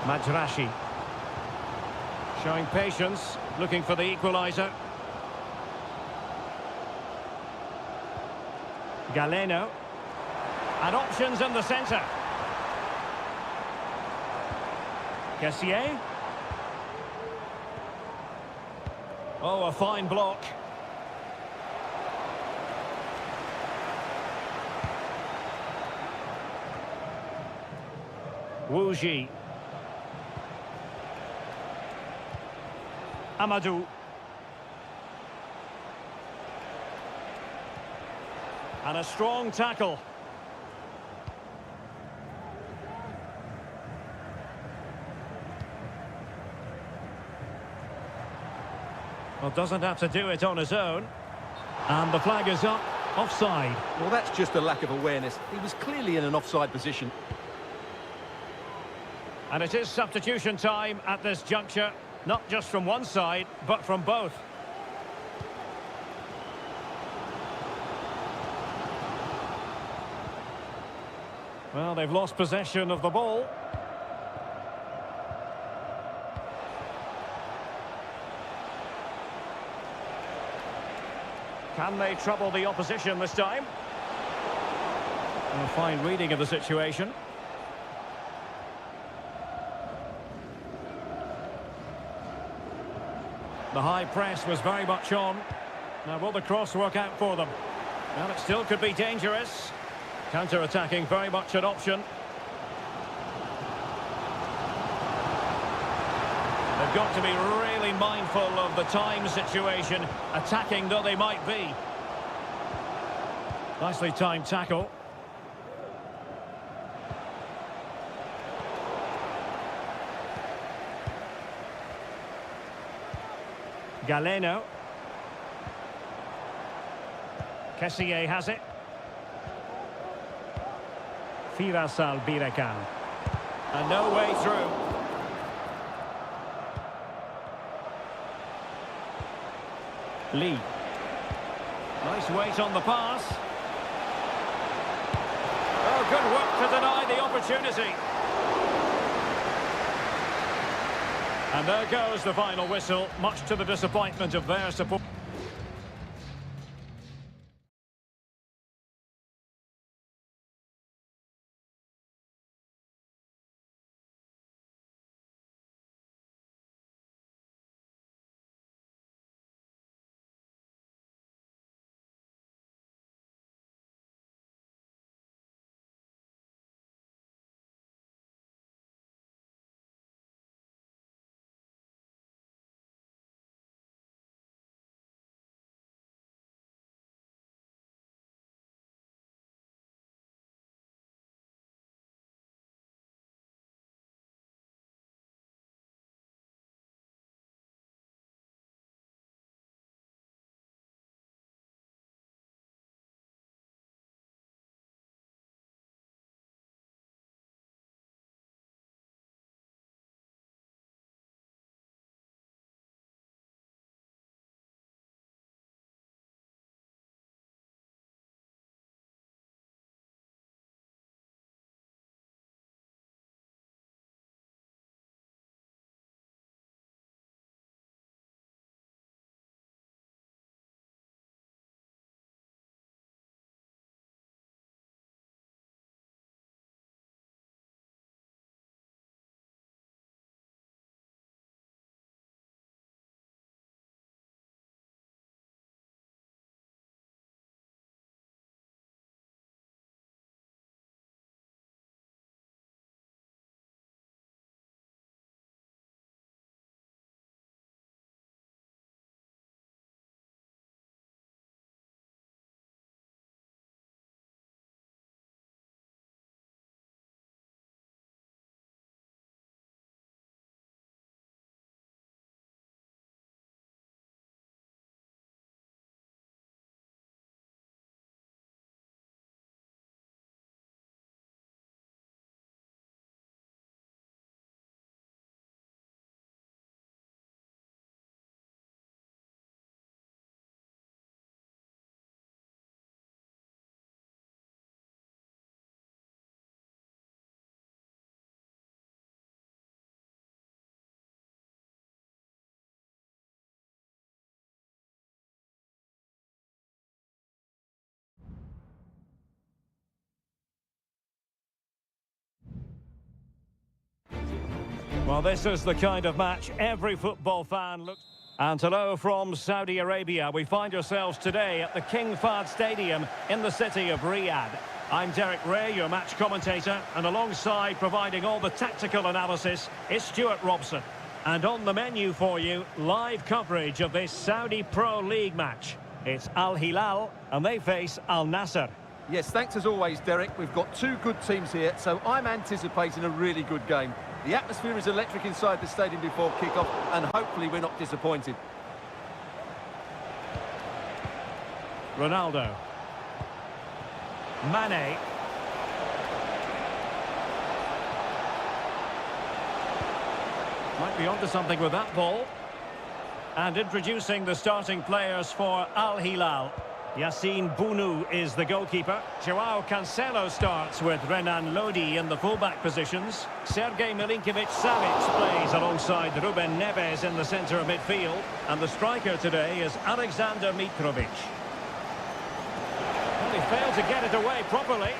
Madrashi. Showing patience, looking for the equaliser. Galeno. And options in the centre. Kessié. Oh, a fine block. Wu Ji. Amadou. And a strong tackle. Well, doesn't have to do it on his own. And the flag is up, offside. Well, that's just a lack of awareness. He was clearly in an offside position. And it is substitution time at this juncture, not just from one side, but from both. Well, they've lost possession of the ball. Can they trouble the opposition this time? A fine reading of the situation. The high press was very much on. Now, will the cross work out for them? Well, it still could be dangerous. Counter-attacking, very much an option. They've got to be really mindful of the time situation, attacking though they might be. Nicely timed tackle. Galeno. Kessié has it. Firasal Birakan. And no way through. Lee. Nice weight on the pass. Oh, good work to deny the opportunity. And there goes the final whistle, much to the disappointment of their support. Well, this is the kind of match every football fan looks... And hello from Saudi Arabia. We find ourselves today at the King Fahd Stadium in the city of Riyadh. I'm Derek Ray, your match commentator, and alongside providing all the tactical analysis is Stuart Robson. And on the menu for you, live coverage of this Saudi Pro League match. It's Al Hilal, and they face Al Nassr. Yes, thanks as always, Derek. We've got two good teams here, so I'm anticipating a really good game. The atmosphere is electric inside the stadium before kick-off, and hopefully we're not disappointed. Ronaldo. Mane. Might be onto something with that ball. And introducing the starting players for Al Hilal. Yassine Bounou is the goalkeeper. Joao Cancelo starts with Renan Lodi in the fullback positions. Sergej Milinkovic-Savic plays alongside Ruben Neves in the centre of midfield. And the striker today is Alexander Mitrovic. Well, he failed to get it away properly.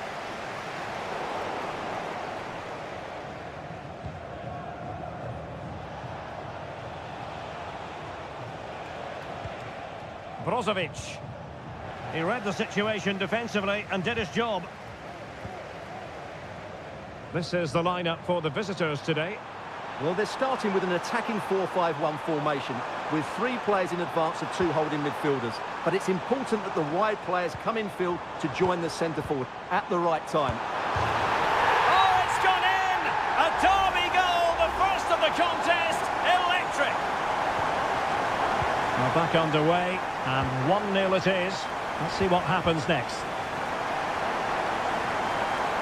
Brozovic. He read the situation defensively and did his job. This is the lineup for the visitors today. Well, they're starting with an attacking 4-5-1 formation with three players in advance of two holding midfielders. But it's important that the wide players come in field to join the centre forward at the right time. Oh, it's gone in! A derby goal, the first of the contest, electric! Now back underway, and 1-0 it is. Let's see what happens next.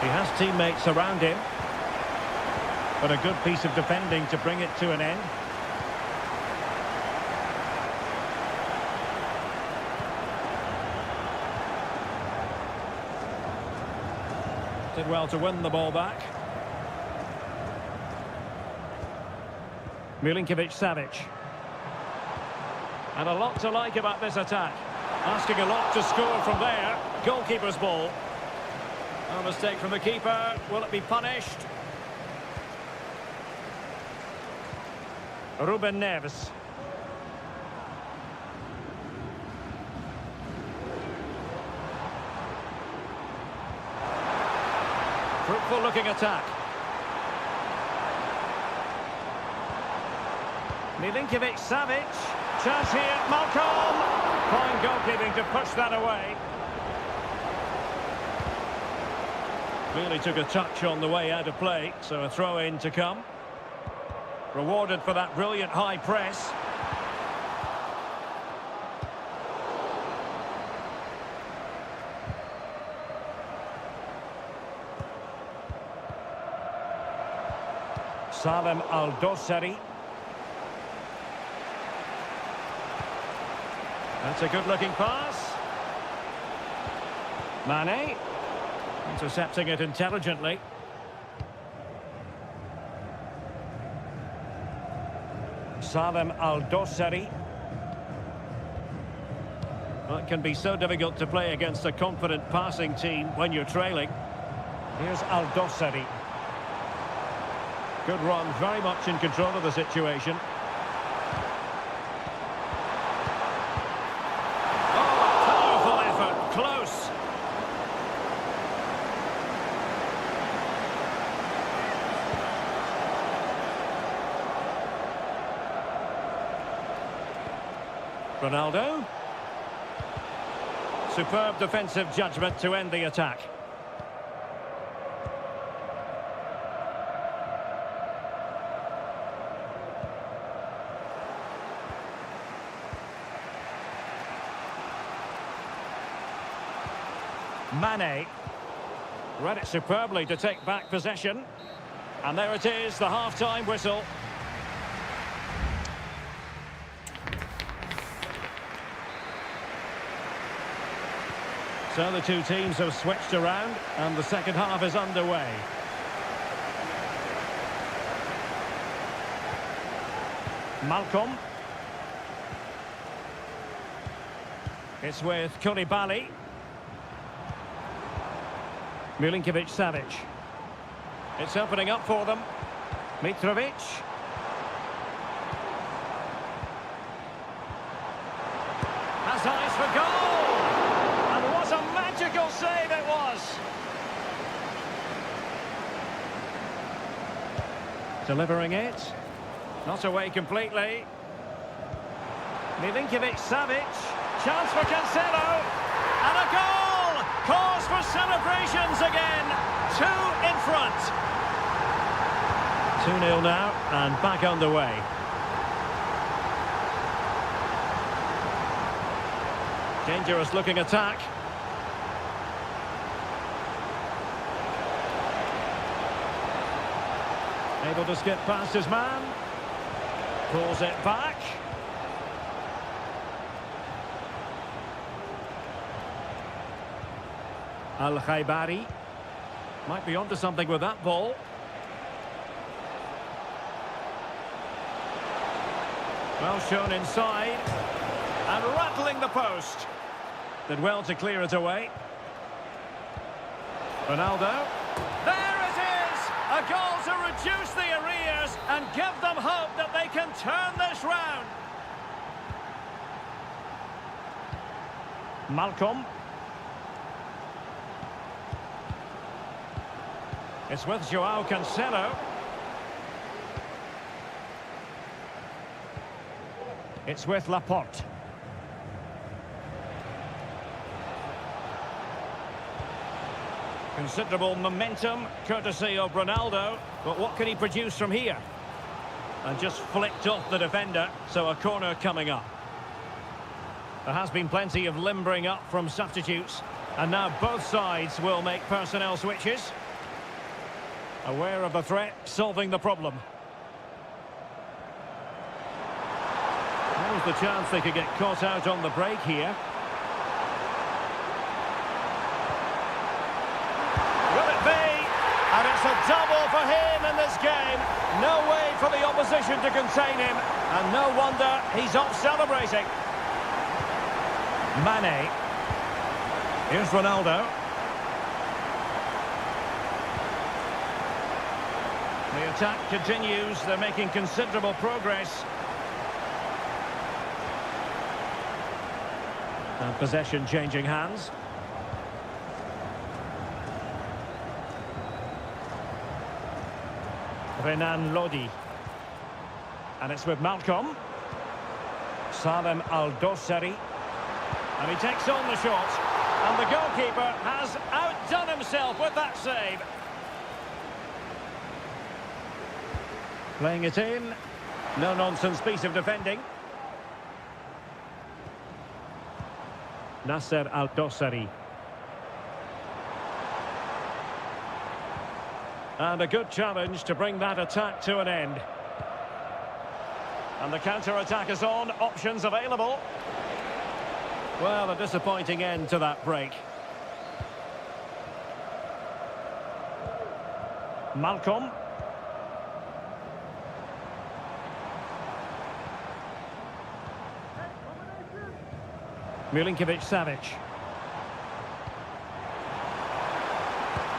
He has teammates around him. But a good piece of defending to bring it to an end. Did well to win the ball back. Milinkovic-Savic. And a lot to like about this attack. Asking a lot to score from there. Goalkeeper's ball. A mistake from the keeper. Will it be punished? Ruben Neves. Fruitful looking attack. Milinkovic-Savic. Chance here, Malcolm. Fine goalkeeping to push that away. Really took a touch on the way out of play, so a throw-in to come. Rewarded for that brilliant high press. Salem Al-Dossari. That's a good-looking pass. Mane. Intercepting it intelligently. Salem Al-Dossari. Well, it can be so difficult to play against a confident passing team when you're trailing. Here's Al-Dossari. Good run, very much in control of the situation. Close. Ronaldo. Superb defensive judgment to end the attack. Mane read it superbly to take back possession. And there it is, the half-time whistle. So the two teams have switched around and the second half is underway. Malcolm. It's with Koulibaly. Milinkovic-Savic. It's opening up for them. Mitrovic. His eyes for goal! And what a magical save it was! Delivering it. Not away completely. Milinkovic-Savic. Chance for Cancelo. And a goal! Cause for celebrations again. 2 in front. 2-0 now and back underway. Dangerous looking attack. Able to skip past his man. Pulls it back. Al-Khaibari might be onto something with that ball. Well shown inside. And rattling the post. Did well to clear it away. Ronaldo. There it is! A goal to reduce the arrears and give them hope that they can turn this round. Malcolm. It's with Joao Cancelo. It's with Laporte. Considerable momentum, courtesy of Ronaldo. But what can he produce from here? And just flicked off the defender, so a corner coming up. There has been plenty of limbering up from substitutes. And now both sides will make personnel switches. Aware of the threat, solving the problem. There was the chance they could get caught out on the break here. Will it be? And it's a double for him in this game. No way for the opposition to contain him. And no wonder he's off celebrating. Mane. Here's Ronaldo. The attack continues. They're making considerable progress. And possession changing hands. Renan Lodi. And it's with Malcolm. Salem Al-Dossari. And he takes on the shot. And the goalkeeper has outdone himself with that save. Playing it in. No-nonsense piece of defending. Nasser Al-Dossari. And a good challenge to bring that attack to an end. And the counter-attack is on. Options available. Well, a disappointing end to that break. Malcolm. Milinkovic-Savic.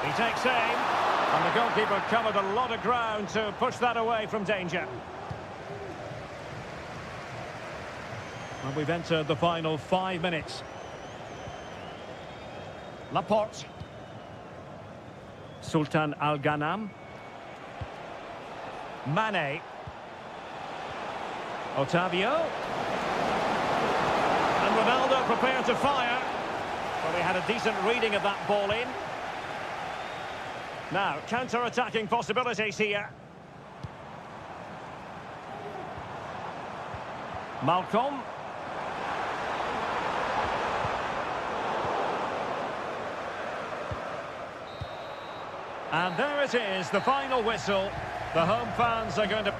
He takes aim, and the goalkeeper covered a lot of ground to push that away from danger. And we've entered the final 5 minutes. Laporte. Sultan Al-Ghanam. Mane. Otavio. And Ronaldo prepared to fire. Well, he had a decent reading of that ball in. Now, counter-attacking possibilities here. Malcolm. And there it is, the final whistle. The home fans are going to...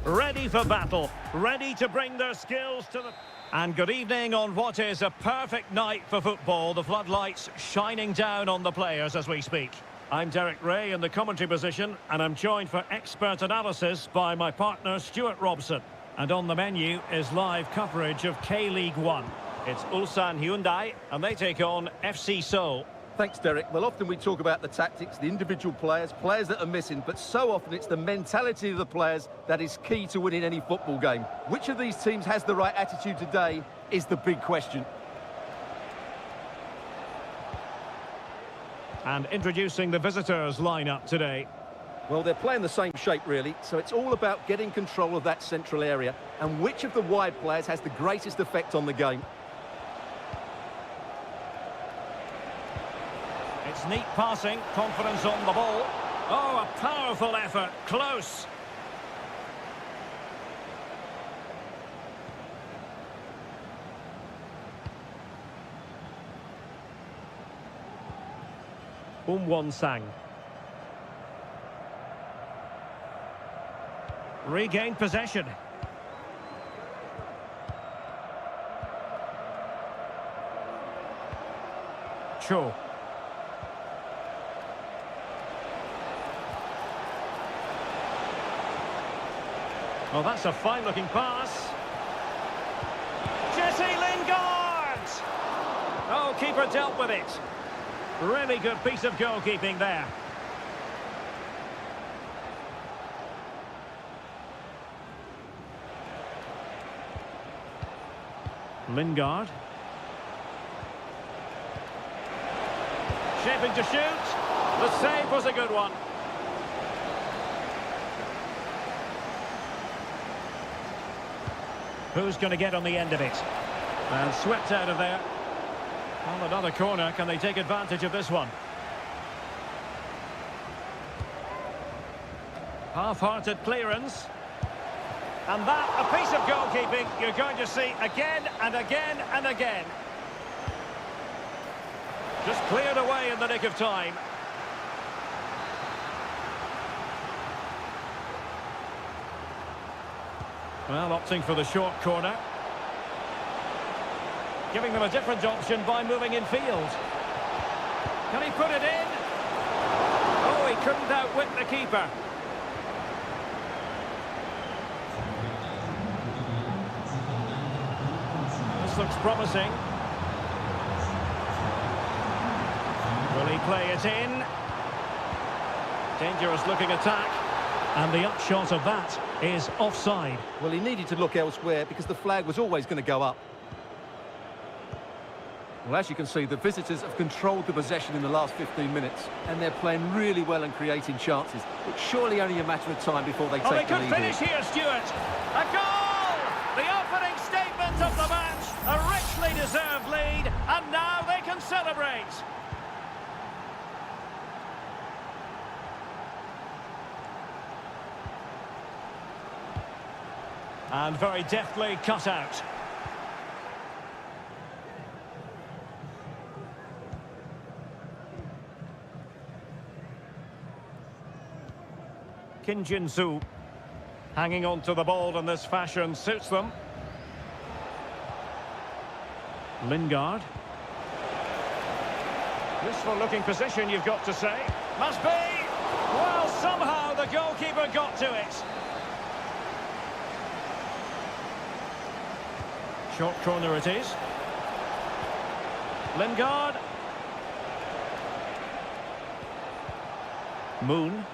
ready for battle, ready to bring their skills to the... And good evening on what is a perfect night for football. The floodlights shining down on the players as we speak. I'm Derek Ray in the commentary position, and I'm joined for expert analysis by my partner Stuart Robson. And on the menu is live coverage of K-League 1. It's Ulsan Hyundai, and they take on FC Seoul. Thanks, Derek. Well, often we talk about the tactics, the individual players that are missing, but so often it's the mentality of the players that is key to winning any football game. Which of these teams has the right attitude today is the big question. And introducing the visitors' lineup today. Well, they're playing the same shape, really, so it's all about getting control of that central area and which of the wide players has the greatest effect on the game. It's neat passing, confidence on the ball. Oh, a powerful effort, close. Won-sang. Regained possession. Cho. Well, that's a fine-looking pass. Jesse Lingard! Oh, keeper dealt with it. Really good piece of goalkeeping there. Lingard. Shaping to shoot. The save was a good one. Who's going to get on the end of it? And swept out of there. Well, another corner. Can they take advantage of this one? Half-hearted clearance. And that, a piece of goalkeeping you're going to see again and again and again. Just cleared away in the nick of time. Well, opting for the short corner. Giving them a different option by moving in field. Can he put it in? Oh, he couldn't outwit the keeper. This looks promising. Will he play it in? Dangerous looking attack. And the upshot of that is offside. Well, he needed to look elsewhere because the flag was always going to go up. Well, as you can see, the visitors have controlled the possession in the last 15 minutes, and they're playing really well and creating chances. It's surely only a matter of time before they take the lead. Oh, they could finish here, Stuart. A goal! The opening statement of the match. A richly deserved lead, and now they can celebrate. And very deftly cut out. Kim Jin-soo hanging on to the ball in this fashion suits them. Lingard. Useful looking position, you've got to say. Must be! Well, somehow the goalkeeper got to it. Short corner it is. Lingard. Moon.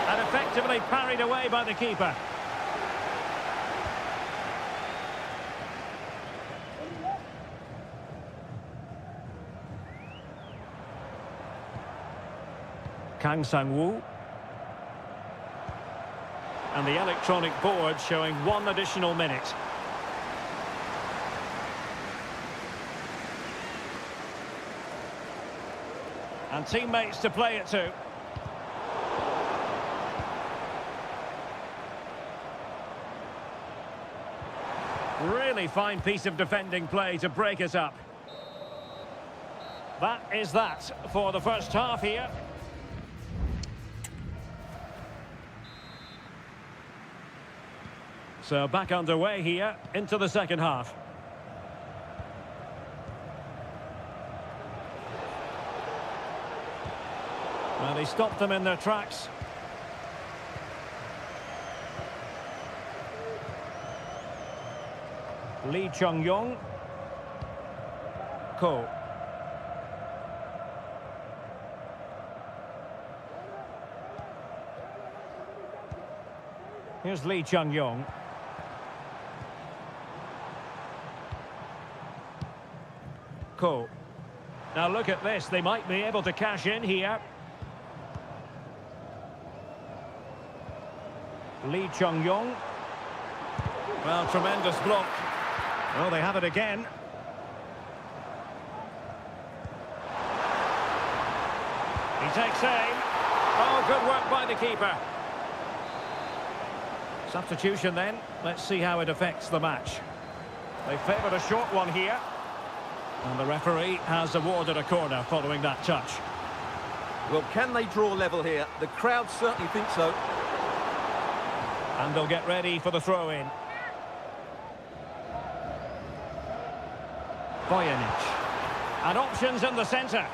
And effectively parried away by the keeper. Kang Sang-woo. And the electronic board showing 1 additional minute. And teammates to play it to. Really fine piece of defending play to break us up. That is that for the first half here. So back underway here into the second half. And he stopped them in their tracks. Lee Chung-yong. Ko. Here's Lee Chung-yong. Ko. Now look at this, they might be able to cash in here. Lee Chung-yong. Well, tremendous block. Well, they have it again. He takes aim. Oh, good work by the keeper. Substitution then. Let's see how it affects the match. They favoured a short one here. And the referee has awarded a corner following that touch. Well, can they draw level here? The crowd certainly think so. And they'll get ready for the throw-in. Vojanic. And options in the centre.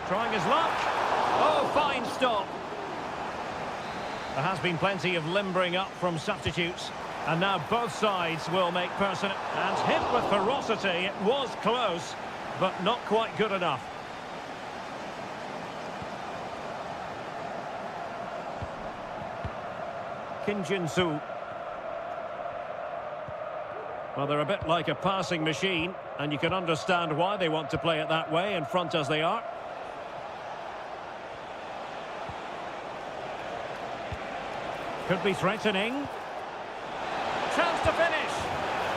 Trying his luck. Oh, fine stop. There has been plenty of limbering up from substitutes. And now both sides will make personal. And hit with ferocity. It was close, but not quite good enough. Kim Jin-soo. Well, they're a bit like a passing machine, and you can understand why they want to play it that way, in front as they are. Could be threatening. Chance to finish.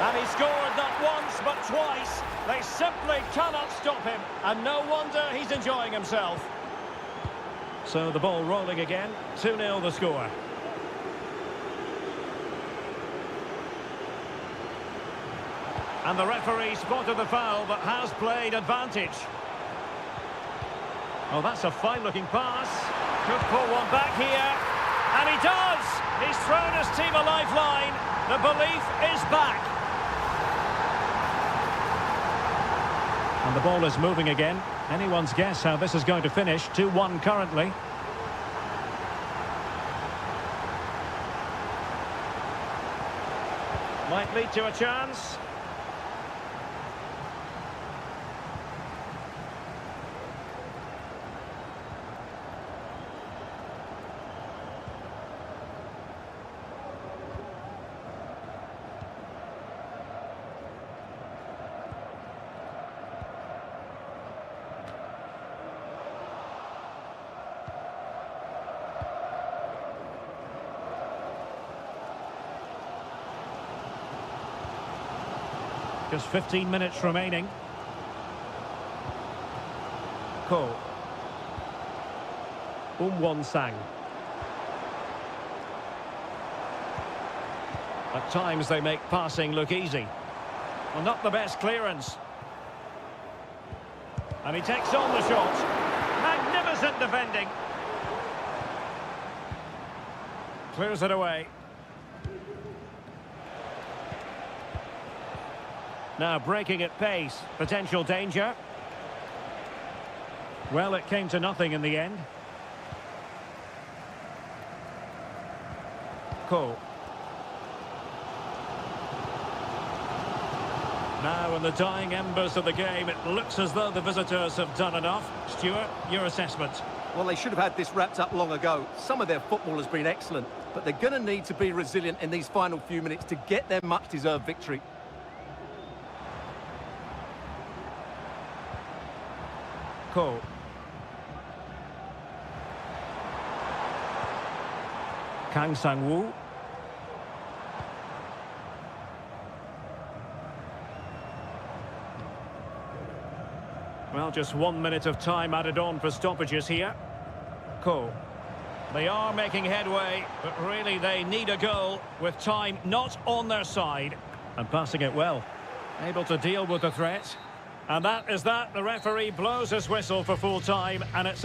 And he scored not once, but twice. They simply cannot stop him, and no wonder he's enjoying himself. So the ball rolling again. 2-0 the score. And the referee spotted the foul, but has played advantage. Oh, that's a fine-looking pass. Could pull one back here. And he does! He's thrown his team a lifeline. The belief is back. And the ball is moving again. Anyone's guess how this is going to finish. 2-1 currently. Might lead to a chance. Just 15 minutes remaining. Ko. Won-sang. At times they make passing look easy. Well, not the best clearance. And he takes on the shot. Magnificent defending. Clears it away. Now breaking at pace, potential danger. Well, it came to nothing in the end. Ko. Now in the dying embers of the game, it looks as though the visitors have done enough. Stuart, your assessment? Well, they should have had this wrapped up long ago. Some of their football has been excellent, but they're going to need to be resilient in these final few minutes to get their much-deserved victory. Ko. Kang Sang-woo. Well, just 1 minute of time added on for stoppages here. Ko. They are making headway, but really they need a goal with time not on their side. And passing it well. Able to deal with the threat. And that is that. The referee blows his whistle for full time, and it's...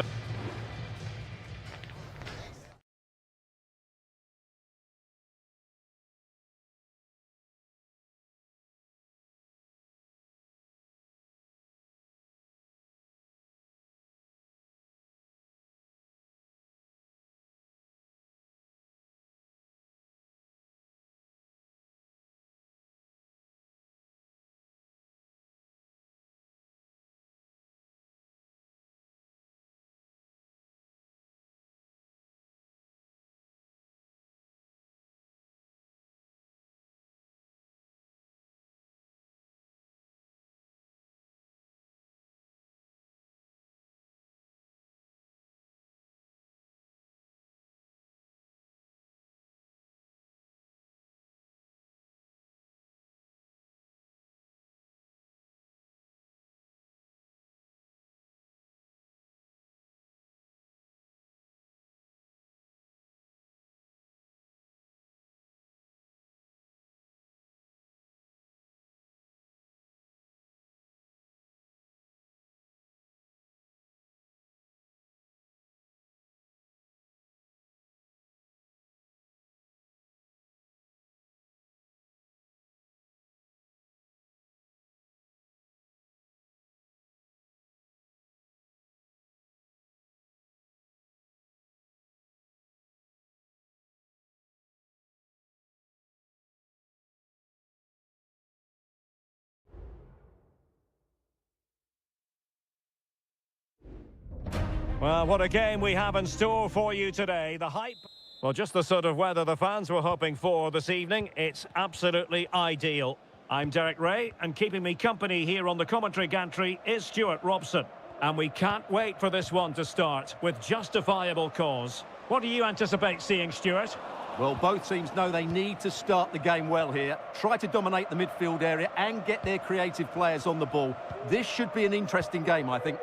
Well, what a game we have in store for you today. The hype... Well, just the sort of weather the fans were hoping for this evening. It's absolutely ideal. I'm Derek Ray, and keeping me company here on the commentary gantry is Stuart Robson. And we can't wait for this one to start, with justifiable cause. What do you anticipate seeing, Stuart? Well, both teams know they need to start the game well here. Try to dominate the midfield area and get their creative players on the ball. This should be an interesting game, I think.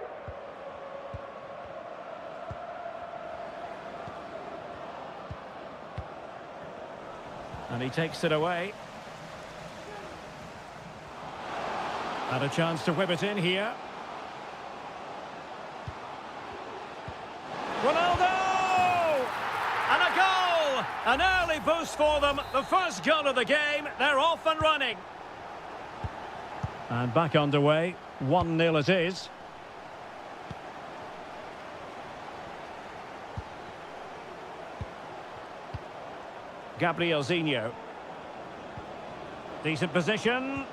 And he takes it away. Had a chance to whip it in here. Ronaldo! And a goal! An early boost for them. The first goal of the game. They're off and running. And back underway. 1-0 it is. Gabrielzinho. Decent position.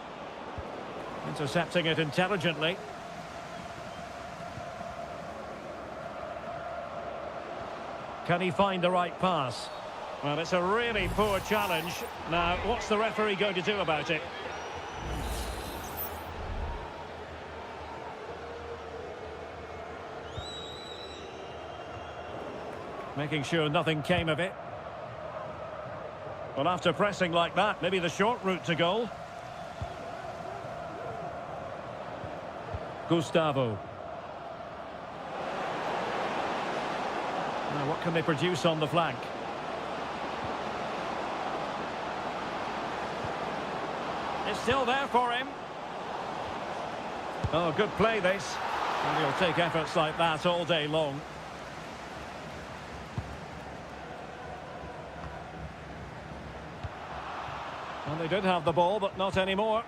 Intercepting it intelligently. Can he find the right pass? Well, it's a really poor challenge. Now, what's the referee going to do about it? Making sure nothing came of it. Well, after pressing like that, maybe the short route to goal. Gustavo. Now, what can they produce on the flank? It's still there for him. Oh, good play this. And he'll take efforts like that all day long. And they did have the ball, but not anymore.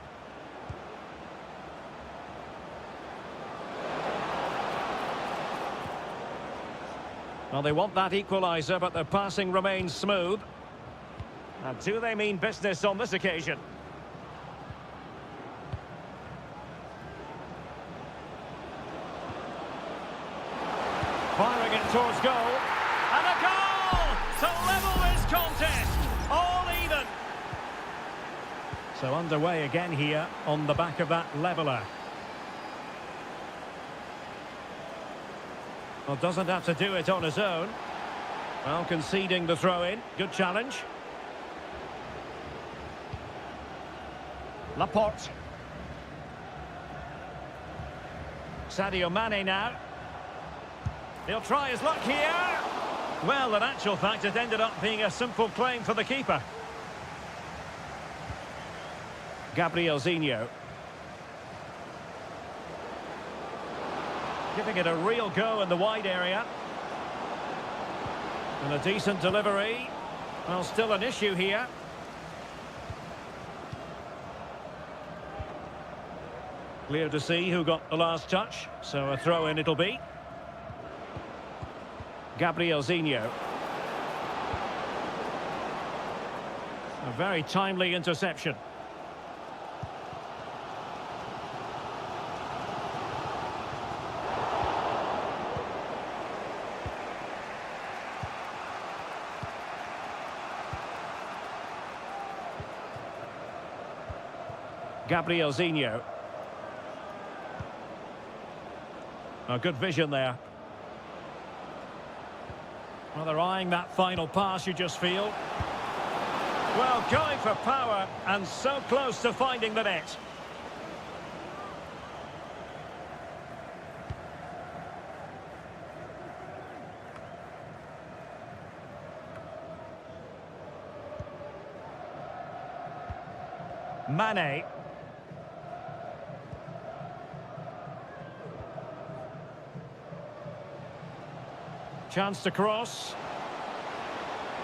Well, they want that equaliser, but their passing remains smooth. And do they mean business on this occasion? Firing it towards goal. And a goal to level this contest. All even. So underway again here on the back of that leveller. Well, doesn't have to do it on his own. Well, conceding the throw-in. Good challenge. Laporte. Sadio Mane now. He'll try his luck here. Well, in actual fact, it ended up being a simple claim for the keeper. Gabrielzinho. Giving it a real go in the wide area. And a decent delivery. Well, still an issue here. Clear to see who got the last touch, so a throw-in it'll be. Gabrielzinho. A very timely interception. Gabrielzinho. A good vision there. Well, they're eyeing that final pass, you just feel. Well, going for power and so close to finding the net. Mane. Chance to cross.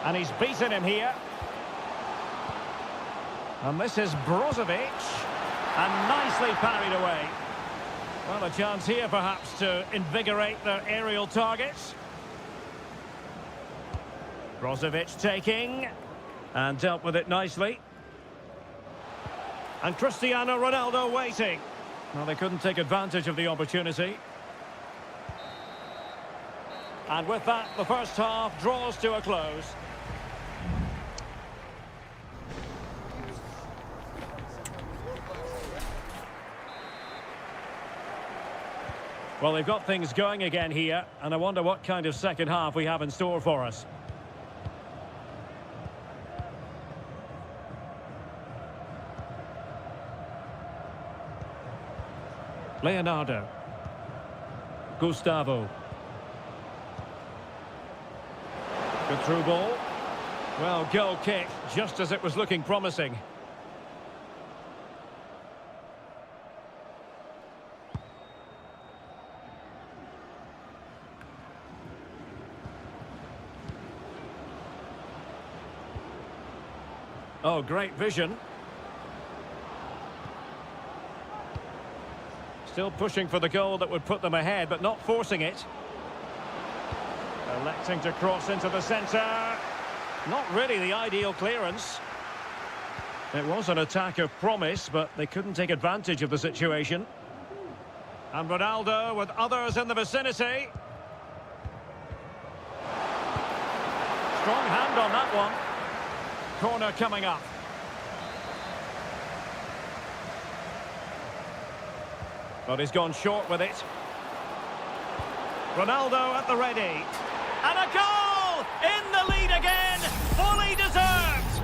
And he's beaten him here. And this is Brozovic. And nicely parried away. Well, a chance here perhaps to invigorate their aerial targets. Brozovic taking. And dealt with it nicely. And Cristiano Ronaldo waiting. Well, they couldn't take advantage of the opportunity. And with that, the first half draws to a close. Well, they've got things going again here, and I wonder what kind of second half we have in store for us. Leonardo. Gustavo. Good through ball. Well, goal kick, just as it was looking promising. Oh, great vision. Still pushing for the goal that would put them ahead, but not forcing it. Electing to cross into the centre. Not really the ideal clearance. It was an attack of promise, but they couldn't take advantage of the situation. And Ronaldo with others in the vicinity. Strong hand on that one. Corner coming up. But he's gone short with it. Ronaldo at the ready. And a goal! In the lead again! Fully deserved!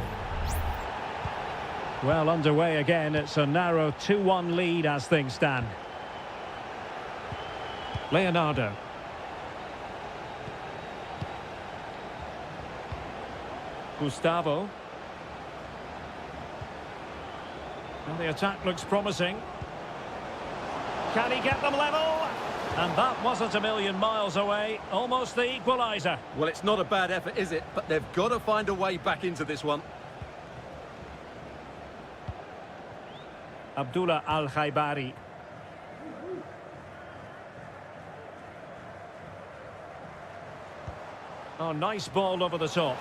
Well, underway again. It's a narrow 2-1 lead as things stand. Leonardo. Gustavo. And the attack looks promising. Can he get them level? And that wasn't a million miles away. Almost the equaliser. Well, it's not a bad effort, is it? But they've got to find a way back into this one. Abdullah Al-Khaibari. Oh, nice ball over the top.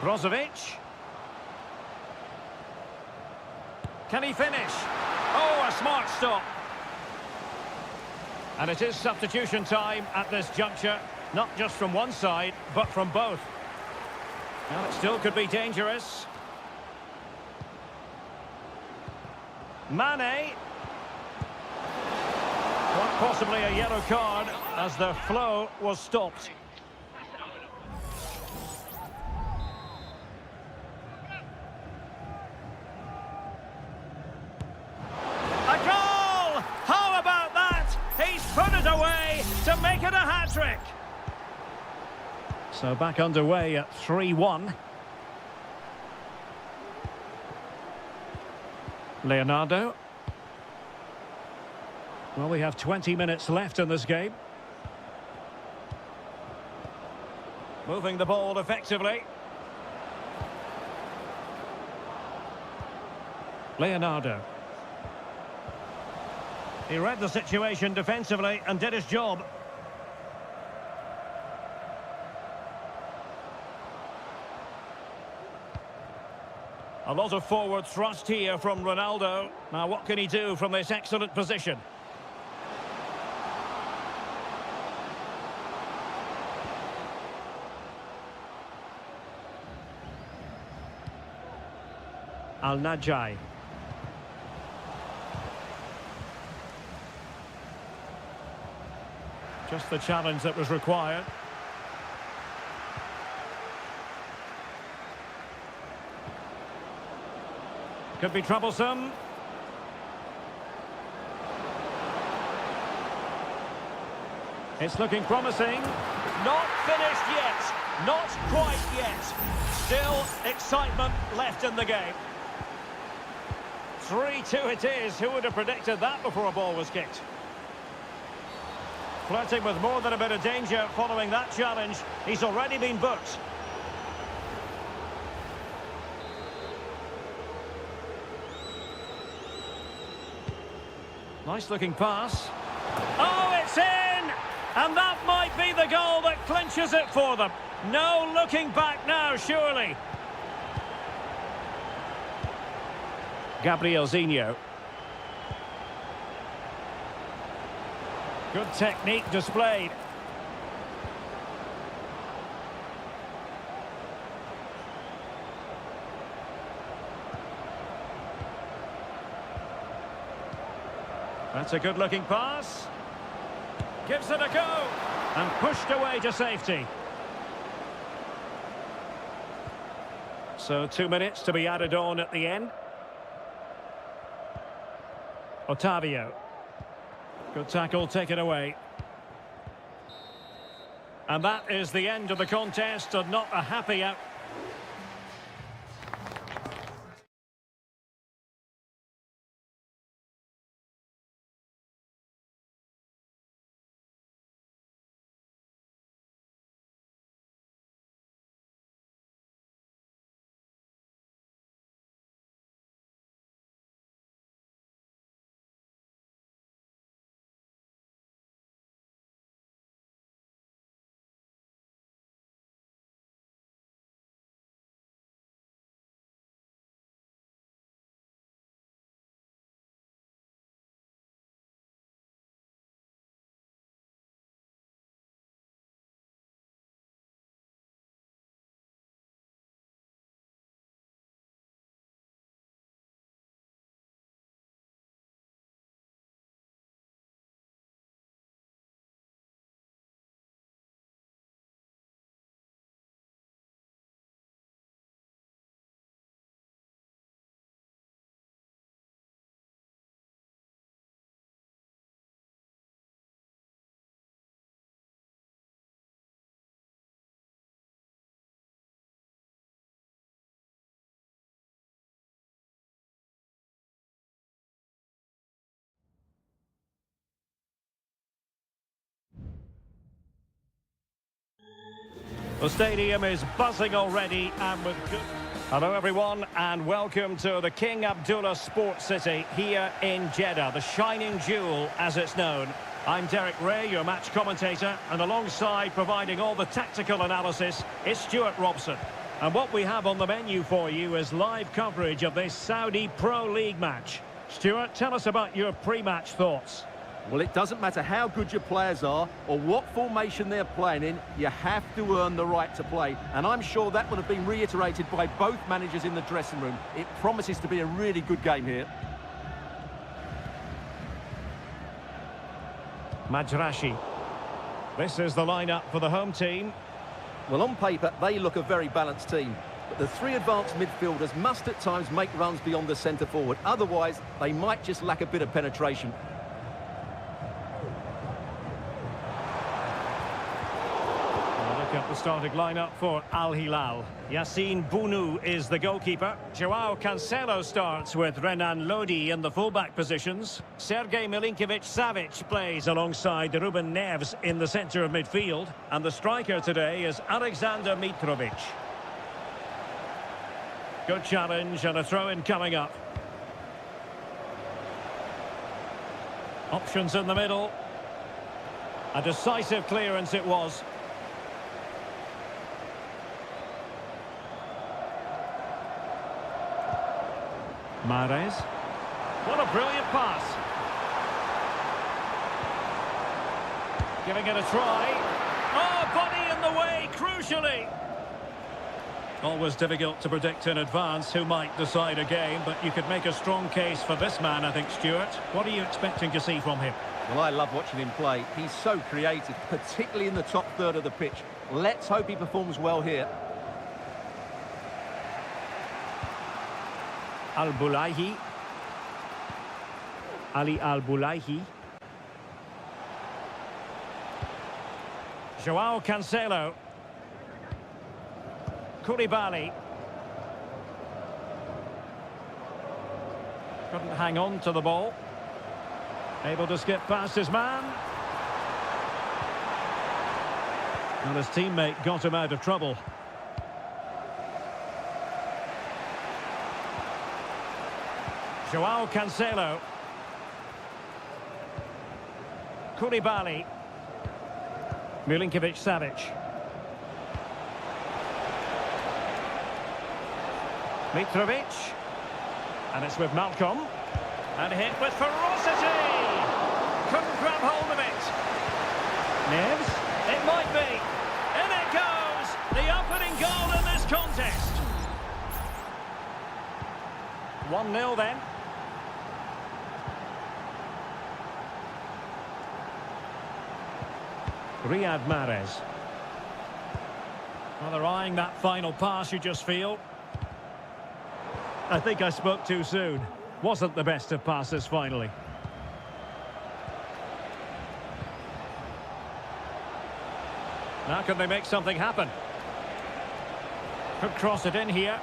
Brozovic. Can he finish? Oh, a smart stop. And it is substitution time at this juncture. Not just from one side, but from both. Well, it still could be dangerous. Mane. Quite possibly a yellow card as the flow was stopped. A goal! How about that? He's put it away to make it a hat-trick. So back underway at 3-1. Leonardo. Well, we have 20 minutes left in this game. Moving the ball effectively. Leonardo. He read the situation defensively and did his job. A lot of forward thrust here from Ronaldo. Now, what can he do from this excellent position? Al-Najai. Just the challenge that was required. Could be troublesome. It's looking promising. Not finished yet. Not quite yet. Still excitement left in the game. 3-2 it is. Who would have predicted that before a ball was kicked? Flirting with more than a bit of danger following that challenge. He's already been booked. Nice looking pass. Oh, it's in! And that might be the goal that clinches it for them. No looking back now, surely. Gabriel Zinho. Good technique displayed. That's a good-looking pass. Gives it a go. And pushed away to safety. So 2 minutes to be added on at the end. Otavio. Good tackle taken away. And that is the end of the contest, and not a happy out. The stadium is buzzing already and with good... Hello everyone and welcome to the King Abdullah Sports City here in Jeddah, the shining jewel as it's known. I'm Derek Ray, your match commentator, and alongside providing all the tactical analysis is Stuart Robson. And what we have on the menu for you is live coverage of this Saudi Pro League match. Stuart, tell us about your pre-match thoughts. Well, it doesn't matter how good your players are or what formation they're playing in, you have to earn the right to play. And I'm sure that would have been reiterated by both managers in the dressing room. It promises to be a really good game here. Majrashi. This is the lineup for the home team. Well, on paper, they look a very balanced team. But the three advanced midfielders must at times make runs beyond the centre forward. Otherwise, they might just lack a bit of penetration. Look at the starting lineup for Al Hilal. Yassine Bounou is the goalkeeper. Joao Cancelo starts with Renan Lodi in the fullback positions. Sergej Milinkovic-Savic plays alongside Ruben Neves in the centre of midfield. And the striker today is Alexander Mitrovic. Good challenge and a throw-in coming up. Options in the middle. A decisive clearance it was. Mahrez. What a brilliant pass. Giving it a try. Oh, body in the way, crucially. Always difficult to predict in advance who might decide a game, but you could make a strong case for this man, I think, Stuart. What are you expecting to see from him? Well, I love watching him play. He's so creative, particularly in the top third of the pitch. Let's hope he performs well here. Al-Boulahi. Ali Al-Boulahi. Joao Cancelo. Koulibaly. Couldn't hang on to the ball. Able to skip past his man. And his teammate got him out of trouble. Joao Cancelo. Koulibaly. Milinkovic-Savic. Mitrovic. And it's with Malcolm. And hit with ferocity. Couldn't grab hold of it. Neves. It might be. In it goes. The opening goal in this contest. 1-0 then. Riyad Mahrez. Well, they're eyeing that final pass, you just feel. I think I spoke too soon. Wasn't the best of passes, finally. Now can they make something happen? Could cross it in here.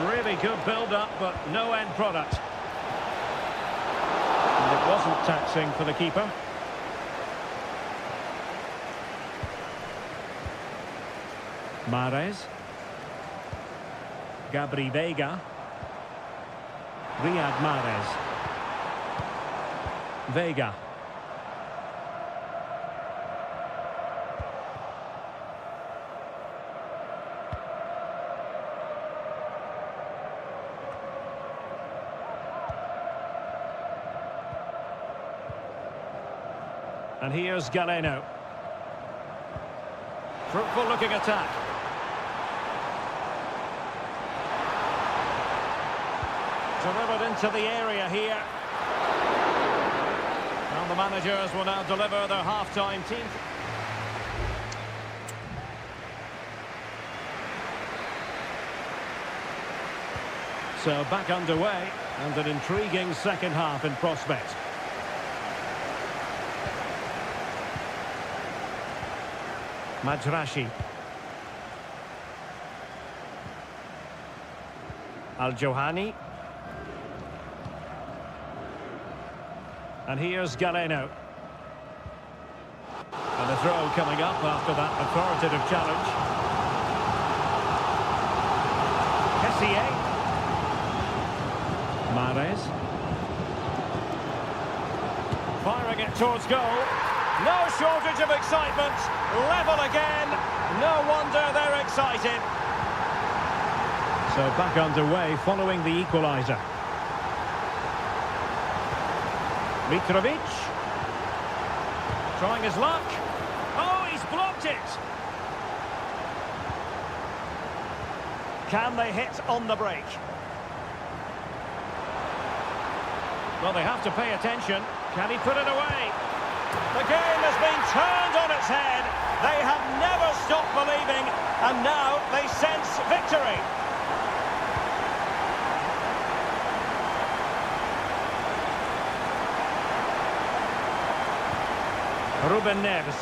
Really good build-up, but no end product. And it wasn't taxing for the keeper. Mahrez. Gabri Veiga. Riyad Mahrez. Veiga. And here's Galeno. Fruitful looking attack. Delivered into the area here. And the managers will now deliver their half-time team. So back underway and an intriguing second half in prospect. Majrashi. Al-Johani. And here's Galeno. And the throw coming up after that authoritative challenge. Kessié. Mahrez. Firing it towards goal. No shortage of excitement. Level again. No wonder they're excited. So back underway following the equaliser. Mitrovic. Trying his luck. Oh, he's blocked it. Can they hit on the break? Well, they have to pay attention. Can he put it away? The game has been turned on its head. They have never stopped believing, and now they sense victory. Ruben Neves.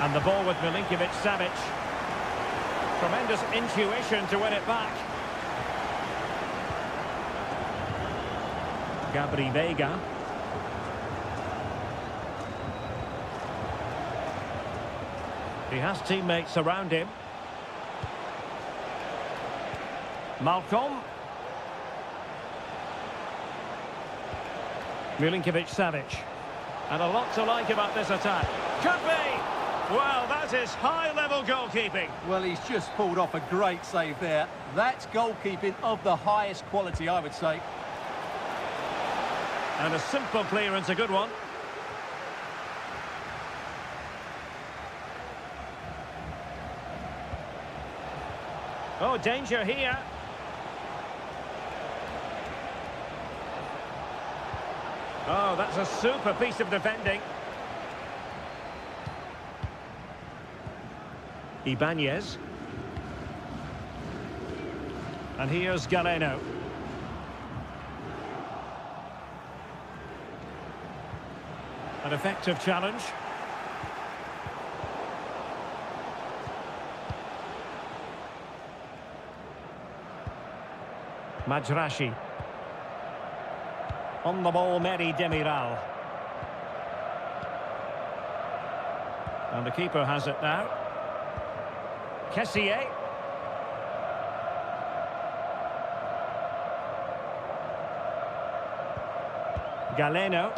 And the ball with Milinkovic-Savic. Tremendous intuition to win it back. Gabri Veiga. He has teammates around him. Malcolm. Milinkovic-Savic. And a lot to like about this attack. Could be! Well, that is high-level goalkeeping. Well, he's just pulled off a great save there. That's goalkeeping of the highest quality, I would say. And a simple clearance, a good one. Oh, danger here. Oh, that's a super piece of defending. Ibanez. And here's Galeno. An effective challenge. Majrashi. On the ball, Meri Demiral. And the keeper has it now. Kessié. Galeno.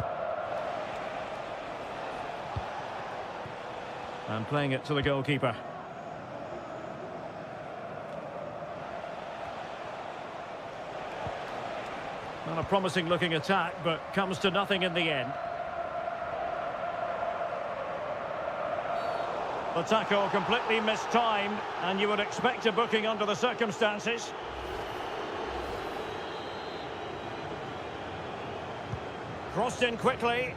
And playing it to the goalkeeper. Not a promising looking attack, but comes to nothing in the end. The tackle completely mistimed, and you would expect a booking under the circumstances. Crossed in quickly.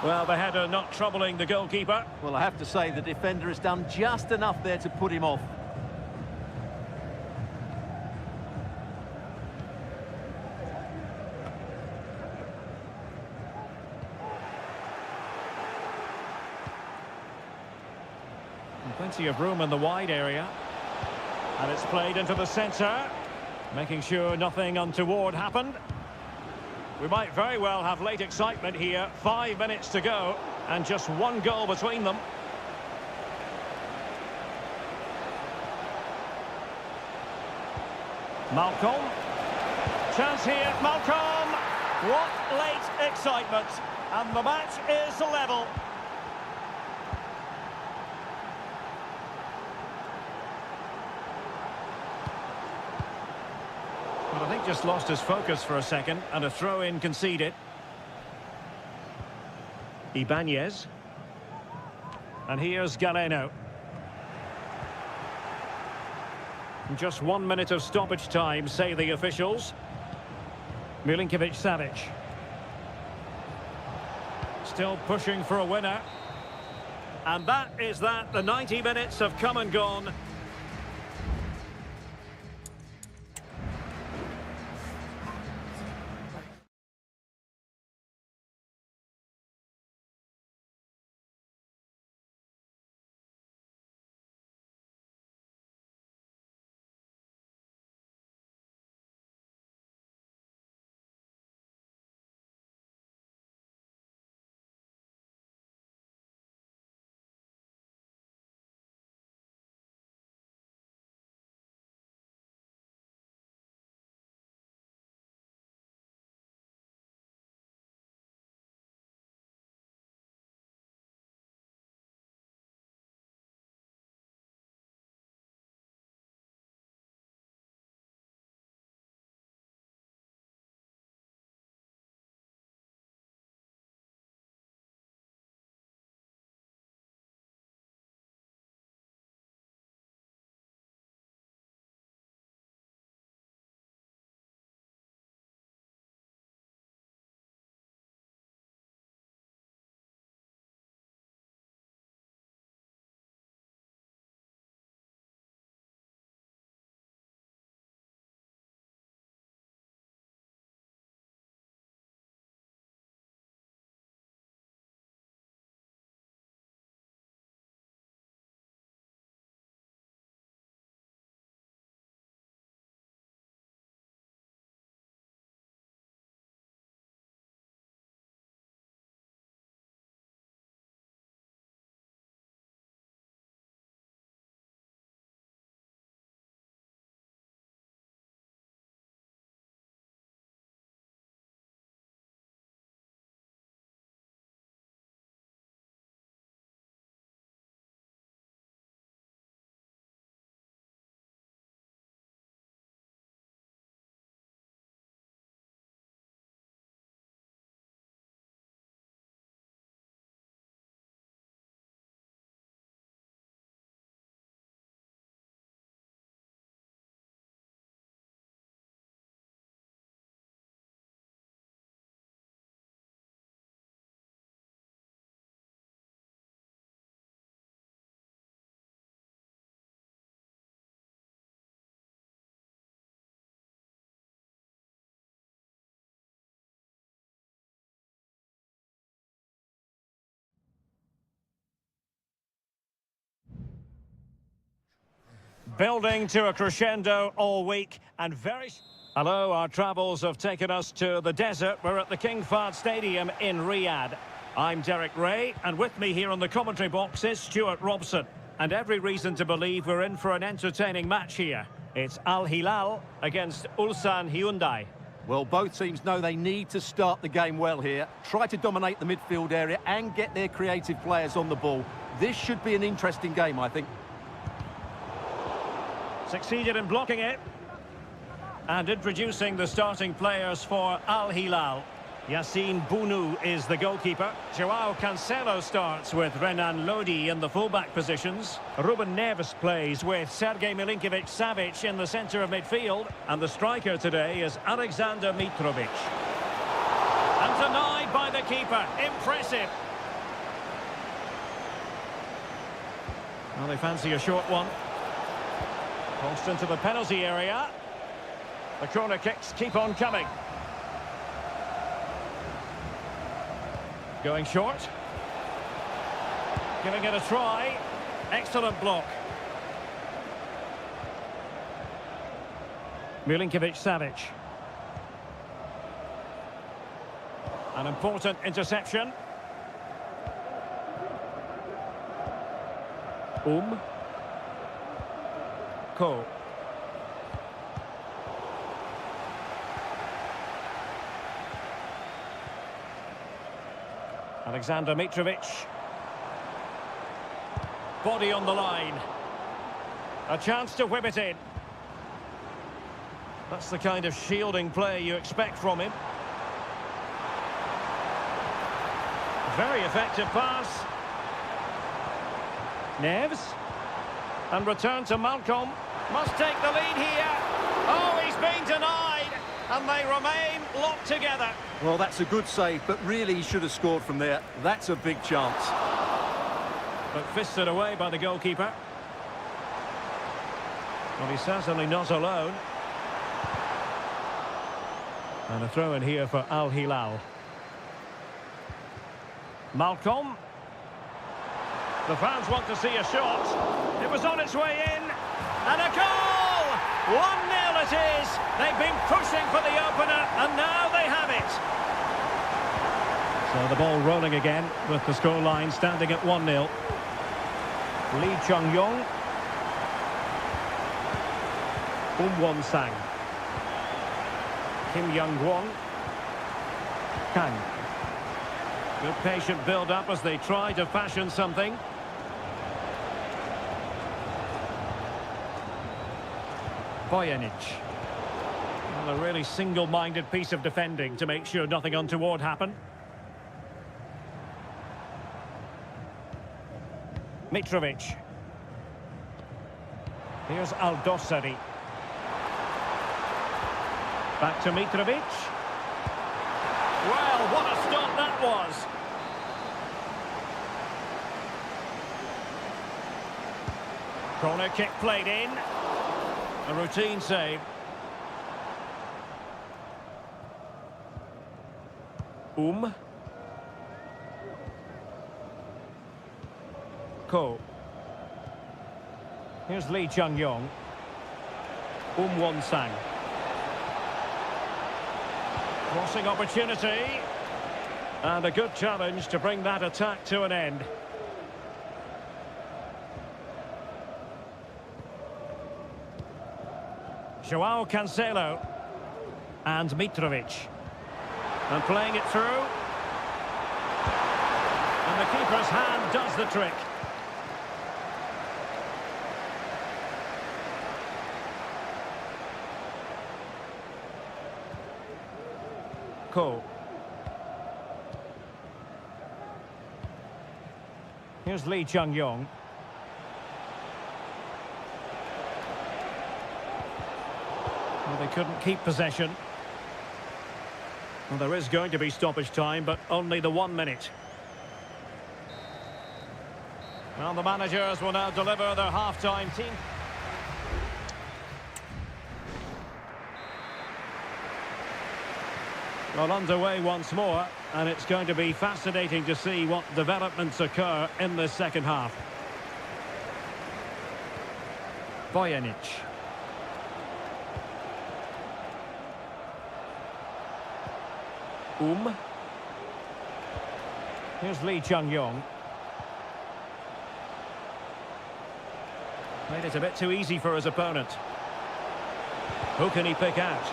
Well, the header not troubling the goalkeeper. Well, I have to say the defender has done just enough there to put him off. And plenty of room in the wide area. And it's played into the centre, making sure nothing untoward happened. We might very well have late excitement here. 5 minutes to go, and just one goal between them. Malcolm. Chance here, Malcolm! What late excitement. And the match is level. But I think just lost his focus for a second, and a throw-in conceded. Ibanez. And here's Galeno. Just 1 minute of stoppage time, say the officials. Milinkovic-Savic. Still pushing for a winner. And that is that. The 90 minutes have come and gone. Building to a crescendo all week and very... Hello, our travels have taken us to the desert. We're at the King Fahd Stadium in Riyadh. I'm Derek Ray, and with me here on the commentary box is Stuart Robson. And every reason to believe we're in for an entertaining match here. It's Al Hilal against Ulsan Hyundai. Well, both teams know they need to start the game well here. Try to dominate the midfield area and get their creative players on the ball. This should be an interesting game, I think. Succeeded in blocking it. And introducing the starting players for Al Hilal. Yassine Bounou is the goalkeeper. Joao Cancelo starts with Renan Lodi in the fullback positions. Ruben Neves plays with Sergei Milinkovic-Savic in the centre of midfield. And the striker today is Alexander Mitrovic. And denied by the keeper. Impressive. Well, they fancy a short one. Crossed into the penalty area. The corner kicks keep on coming. Going short. Giving it a try. Excellent block. Milinkovic-Savic. An important interception. Ko. Alexander Mitrovic. Body on the line. A chance to whip it in. That's the kind of shielding play you expect from him. Very effective pass. Neves. And return to Malcolm. Must take the lead here. Oh, he's been denied. And they remain locked together. Well, that's a good save, but really he should have scored from there. That's a big chance. But fisted away by the goalkeeper. Well, he's certainly not alone. And a throw in here for Al Hilal. Malcolm. The fans want to see a shot. It was on its way in. And a goal! 1-0 it is. They've been pushing for the opener, and now they have it. So the ball rolling again, with the scoreline standing at 1-0. Lee Chung-yong. Won-sang. Kim Young-won. Kang. Good patient build-up as they try to fashion something. Bojanic. Well, a really single-minded piece of defending to make sure nothing untoward happened. Mitrovic. Here's Al-Dossari. Back to Mitrovic. Well, what a stop that was. Corner kick played in. A routine save. Ko. Here's Lee Chung-yong. Won-sang. Crossing opportunity. And a good challenge to bring that attack to an end. Joao Cancelo. And Mitrovic. And playing it through. And the keeper's hand does the trick. Ko. Here's Lee Chung-yong. Well, they couldn't keep possession. Well, there is going to be stoppage time, but only the 1 minute. Well, the managers will now deliver their half-time team. Well, underway once more, and it's going to be fascinating to see what developments occur in the second half. Bojanic. Here's Lee Chung-yong. Made it a bit too easy for his opponent. Who can he pick out?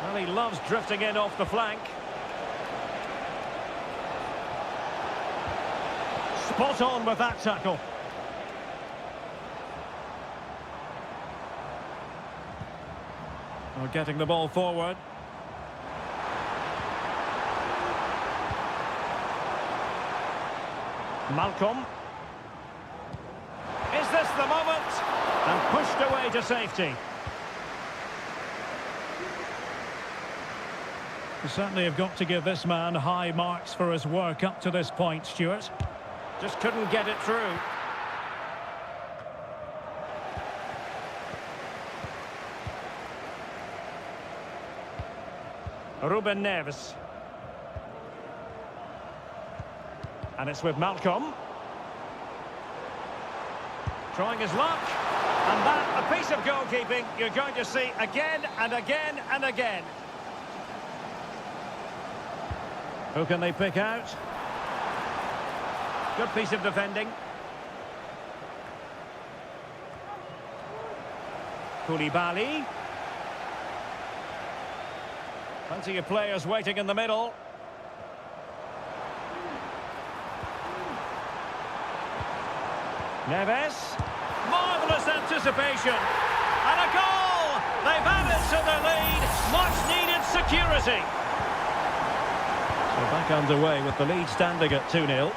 Well, he loves drifting in off the flank. Spot on with that tackle. We're getting the ball forward. Malcolm. Is this the moment? And pushed away to safety. You certainly have got to give this man high marks for his work up to this point, Stuart. Just couldn't get it through. Ruben Neves. And it's with Malcolm. Trying his luck. And that, a piece of goalkeeping you're going to see again and again and again. Who can they pick out? Good piece of defending. Koulibaly. Plenty of players waiting in the middle. Neves. Marvellous anticipation. And a goal! They've added to their lead. Much needed security. So back underway with the lead standing at 2-0.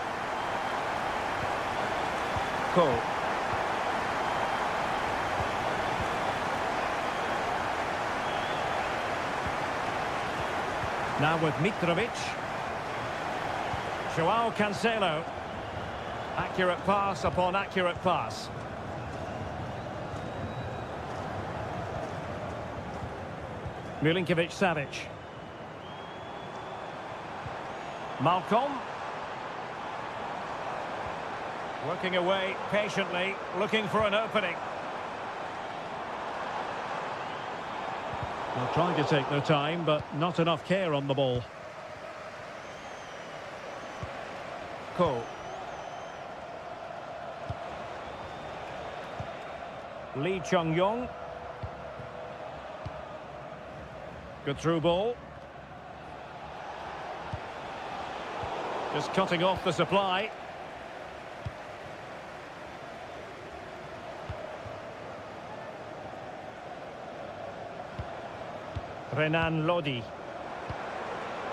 Cole. Now with Mitrovic. Joao Cancelo. Accurate pass upon accurate pass. Milinkovic-Savic. Malcolm. Working away patiently, looking for an opening. They're trying to take their time, but not enough care on the ball. Cole. Lee Chung-yong. Good through ball. Just cutting off the supply. Renan Lodi.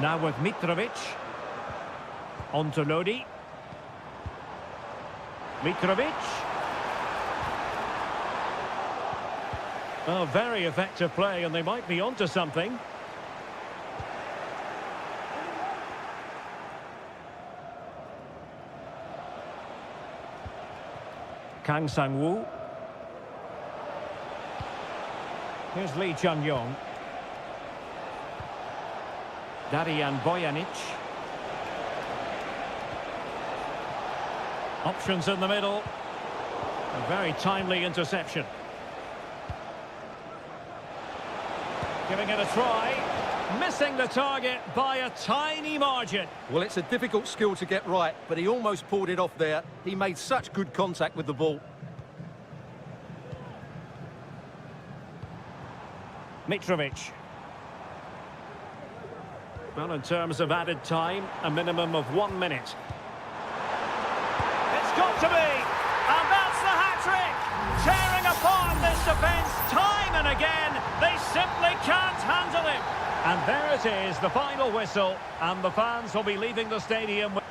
Now with Mitrovic. On to Lodi. Mitrovic. Oh, very effective play, and they might be onto something. Kang Sang-woo. Here's Lee Chung-yong. Darian Bojanic. Options in the middle. A very timely interception. Giving it a try. Missing the target by a tiny margin. Well, it's a difficult skill to get right, but he almost pulled it off there. He made such good contact with the ball. Mitrovic. Well, in terms of added time, a minimum of 1 minute. It's got to be! And that's the hat-trick! Tearing apart this defence time and again. They simply can't handle him. And there it is, the final whistle. And the fans will be leaving the stadium with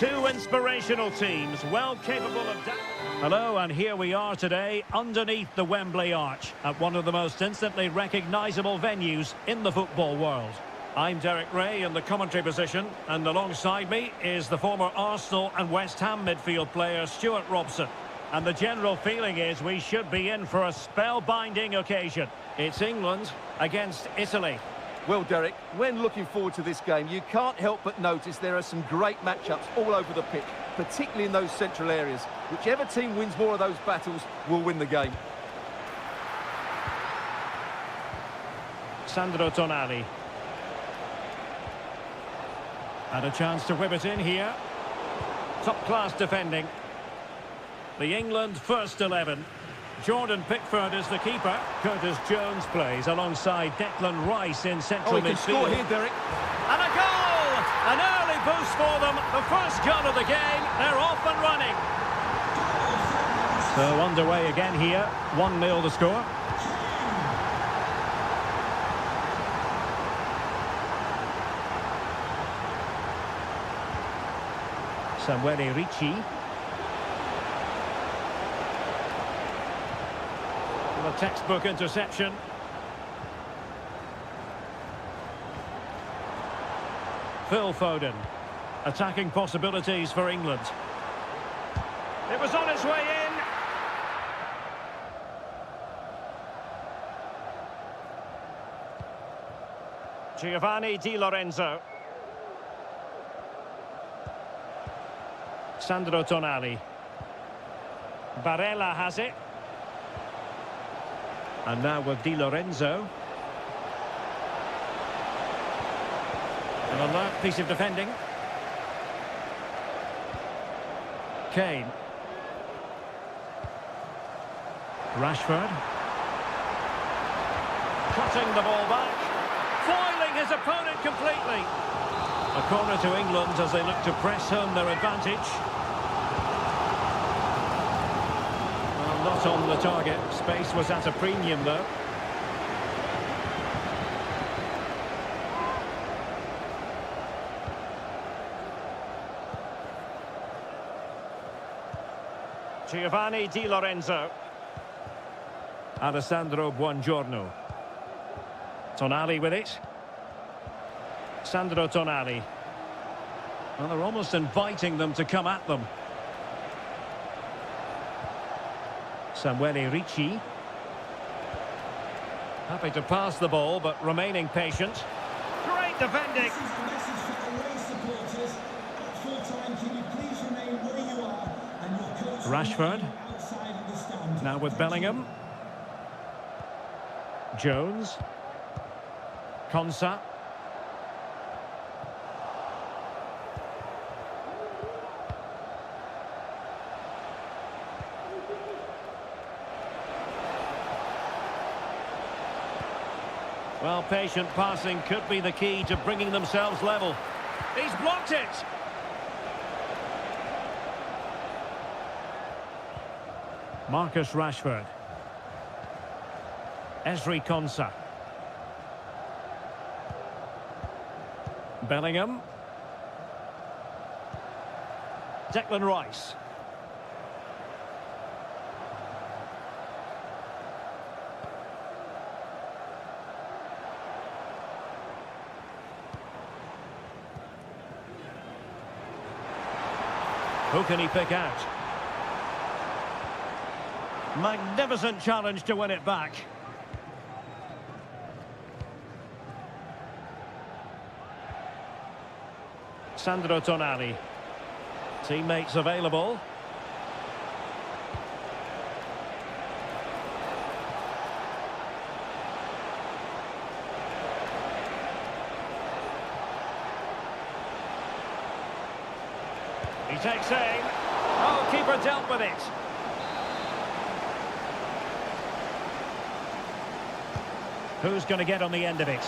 Two inspirational teams, well capable of... Hello, and here we are today, underneath the Wembley Arch, at one of the most instantly recognisable venues in the football world. I'm Derek Ray in the commentary position, and alongside me is the former Arsenal and West Ham midfield player Stuart Robson. And the general feeling is we should be in for a spellbinding occasion. It's England against Italy. Well, Derek, when looking forward to this game, you can't help but notice there are some great matchups all over the pitch, particularly in those central areas. Whichever team wins more of those battles will win the game. Sandro Tonali. Had a chance to whip it in here. Top-class defending. The England first 11. Jordan Pickford is the keeper. Curtis Jones plays alongside Declan Rice in central midfield. He can score here, Derek. And a goal! An early boost for them. The first goal of the game. They're off and running. So underway again here. 1-0 the score. Samuele Ricci. A textbook interception. Phil Foden. Attacking possibilities for England. It was on its way in. Giovanni Di Lorenzo. Sandro Tonali. Barella has it. And now with Di Lorenzo. An alert piece of defending. Kane. Rashford. Cutting the ball back. Foiling his opponent completely. A corner to England as they look to press home their advantage. Not on the target. Space was at a premium, though. Giovanni Di Lorenzo. Alessandro Buongiorno. Tonali with it. Sandro Tonali. Well, they're almost inviting them to come at them. Samuele Ricci. Happy to pass the ball, but remaining patient. Great defending. This is the message for away supporters. At full time, can you please remain where you are and your coach Rashford. outside of the stand. Now with Bellingham. Jones. Konsa. Well, patient passing could be the key to bringing themselves level. He's blocked it! Marcus Rashford. Ezri Konsa. Bellingham. Declan Rice. Who can he pick out? Magnificent challenge to win it back. Sandro Tonali. Teammates available. He takes aim. Oh, keeper dealt with it. Who's going to get on the end of it?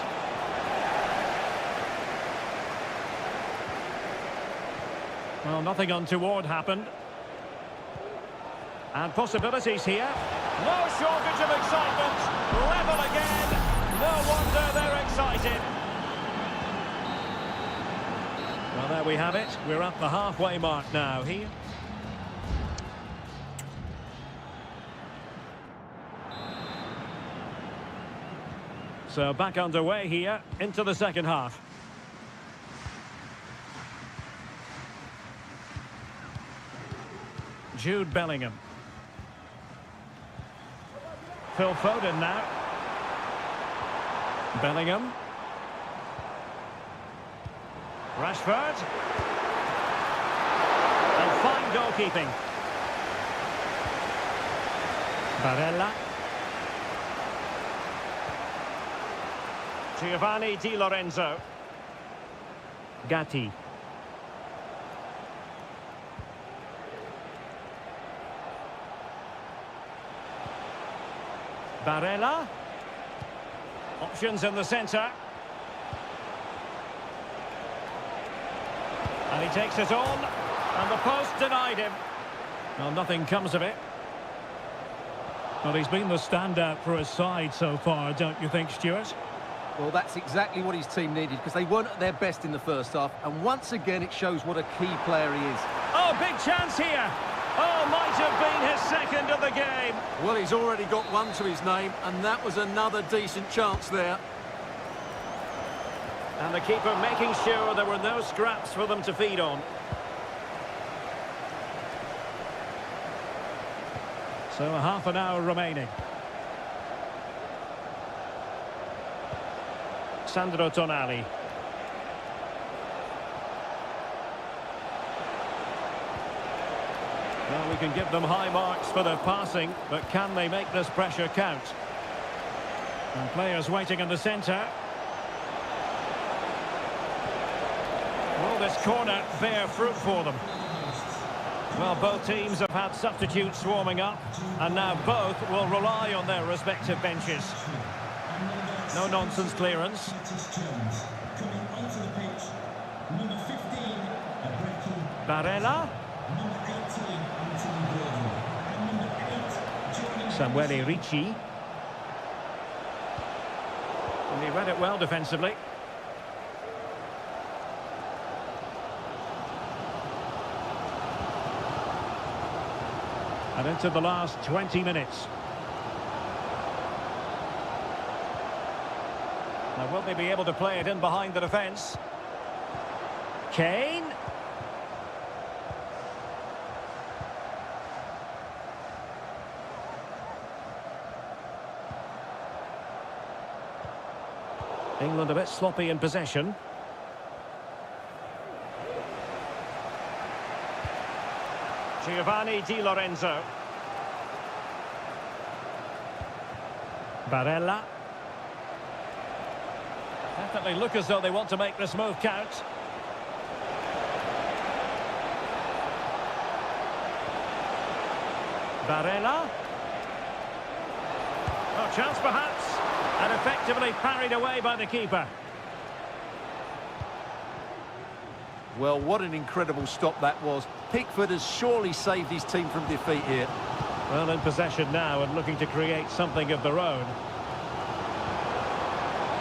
Well, nothing untoward happened. And possibilities here. No shortage of excitement. Level again. No wonder they're excited. Well, there we have it. We're at the halfway mark now here. So back underway here into the second half. Jude Bellingham. Phil Foden now. Bellingham. Rashford. And fine goalkeeping. Barella. Giovanni Di Lorenzo. Gatti. Barella. Options in the centre. And he takes it on. And the post denied him. Well, nothing comes of it. Well, he's been the standout for his side so far, don't you think, Stuart? Well, that's exactly what his team needed, because they weren't at their best in the first half. And once again, it shows what a key player he is. Oh, big chance here. Oh, might have been his second of the game. Well, he's already got one to his name, and that was another decent chance there. And the keeper making sure there were no scraps for them to feed on. So a half an hour remaining. Sandro Tonali. Well, we can give them high marks for their passing, but can they make this pressure count? And players waiting in the centre. Will this corner bear fruit for them? Well, both teams have had substitutes warming up, and now both will rely on their respective benches. No-nonsense clearance. Barella. Samuele Ricci. And he read it well defensively. And into the last 20 minutes. Now, will they be able to play it in behind the defence? Kane. England a bit sloppy in possession. Giovanni Di Lorenzo. Barella. Definitely look as though they want to make this move count. Barella. Oh, chance perhaps. And effectively parried away by the keeper. Well, what an incredible stop that was. Pickford has surely saved his team from defeat here. Well, in possession now and looking to create something of their own.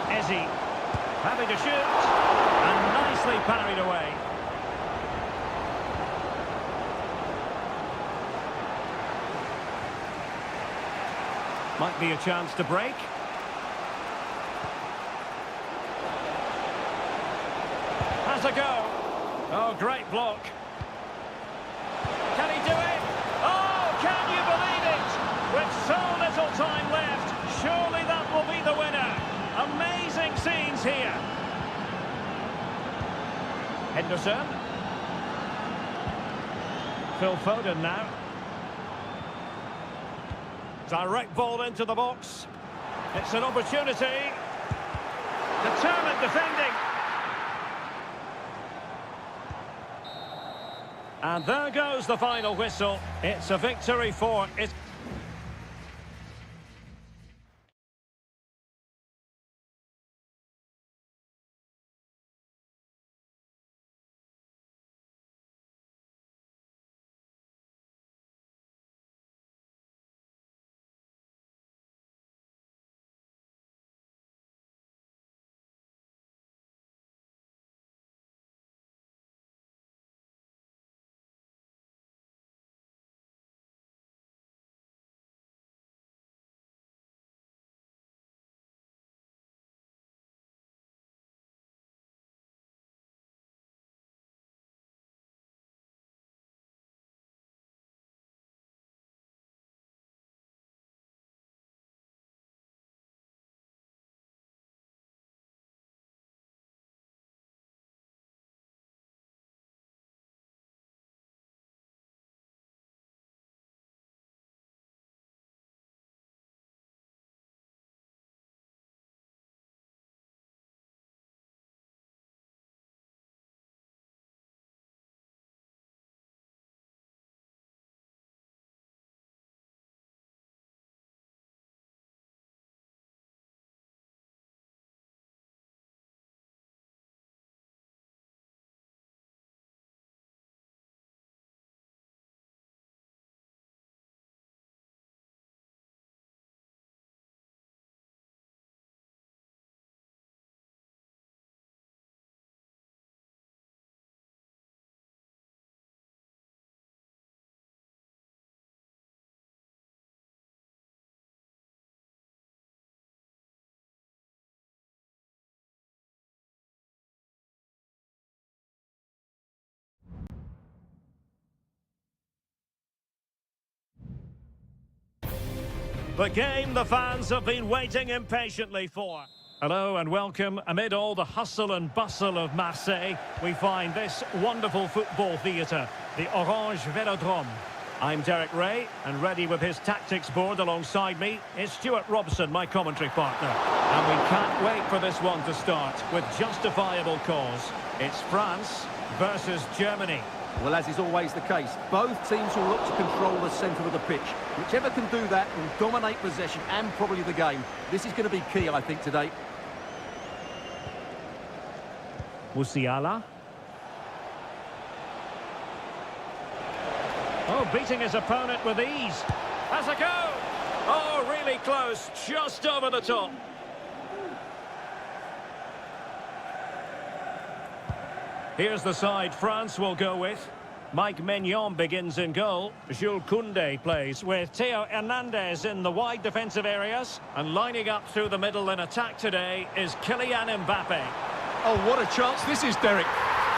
Ezzy having to shoot and nicely parried away. Might be a chance to break. Has a go. Oh, great block. Can he do it? Oh, can you believe it? With so little time left, surely that will be the winner. Amazing scenes here. Henderson. Phil Foden now. Direct ball into the box. It's an opportunity. Determined defending. And there goes the final whistle. It's a victory for it. The game the fans have been waiting impatiently for. Hello and welcome. Amid all the hustle and bustle of Marseille, we find this wonderful football theatre, the Orange Velodrome. I'm Derek Ray, and ready with his tactics board alongside me is Stuart Robson, my commentary partner. And we can't wait for this one to start with justifiable cause. It's France versus Germany. Well, as is always the case, both teams will look to control the centre of the pitch. Whichever can do that will dominate possession and probably the game. This is going to be key, I think, today. Musiala. Oh, beating his opponent with ease. Has a go! Oh, really close, just over the top. Here's the side France will go with. Mike Maignan begins in goal. Jules Koundé plays with Theo Hernandez in the wide defensive areas. And lining up through the middle in attack today is Kylian Mbappe. Oh, what a chance this is, Derek.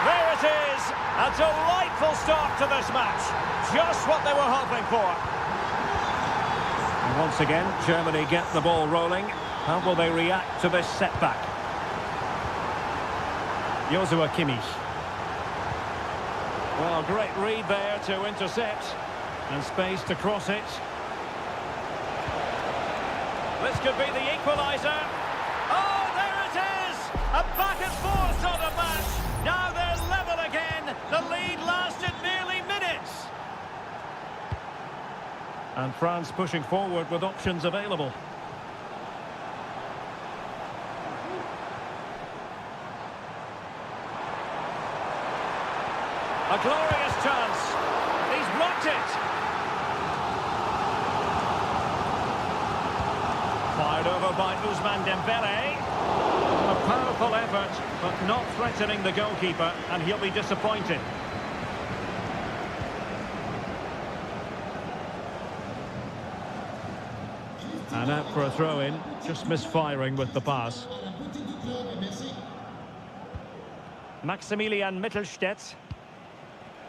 There it is! A delightful start to this match. Just what they were hoping for. And once again, Germany get the ball rolling. How will they react to this setback? Joshua Kimmich. Well, great read there to intercept. And space to cross it. This could be the equaliser. Oh, there it is! A back and forth sort of match. Now they're level again. The lead lasted nearly minutes. And France pushing forward with options available. A glorious chance. He's blocked it. Fired over by Ousmane Dembele. A powerful effort, but not threatening the goalkeeper, and he'll be disappointed. And out for a throw-in, just misfiring with the pass. Maximilian Mittelstädt.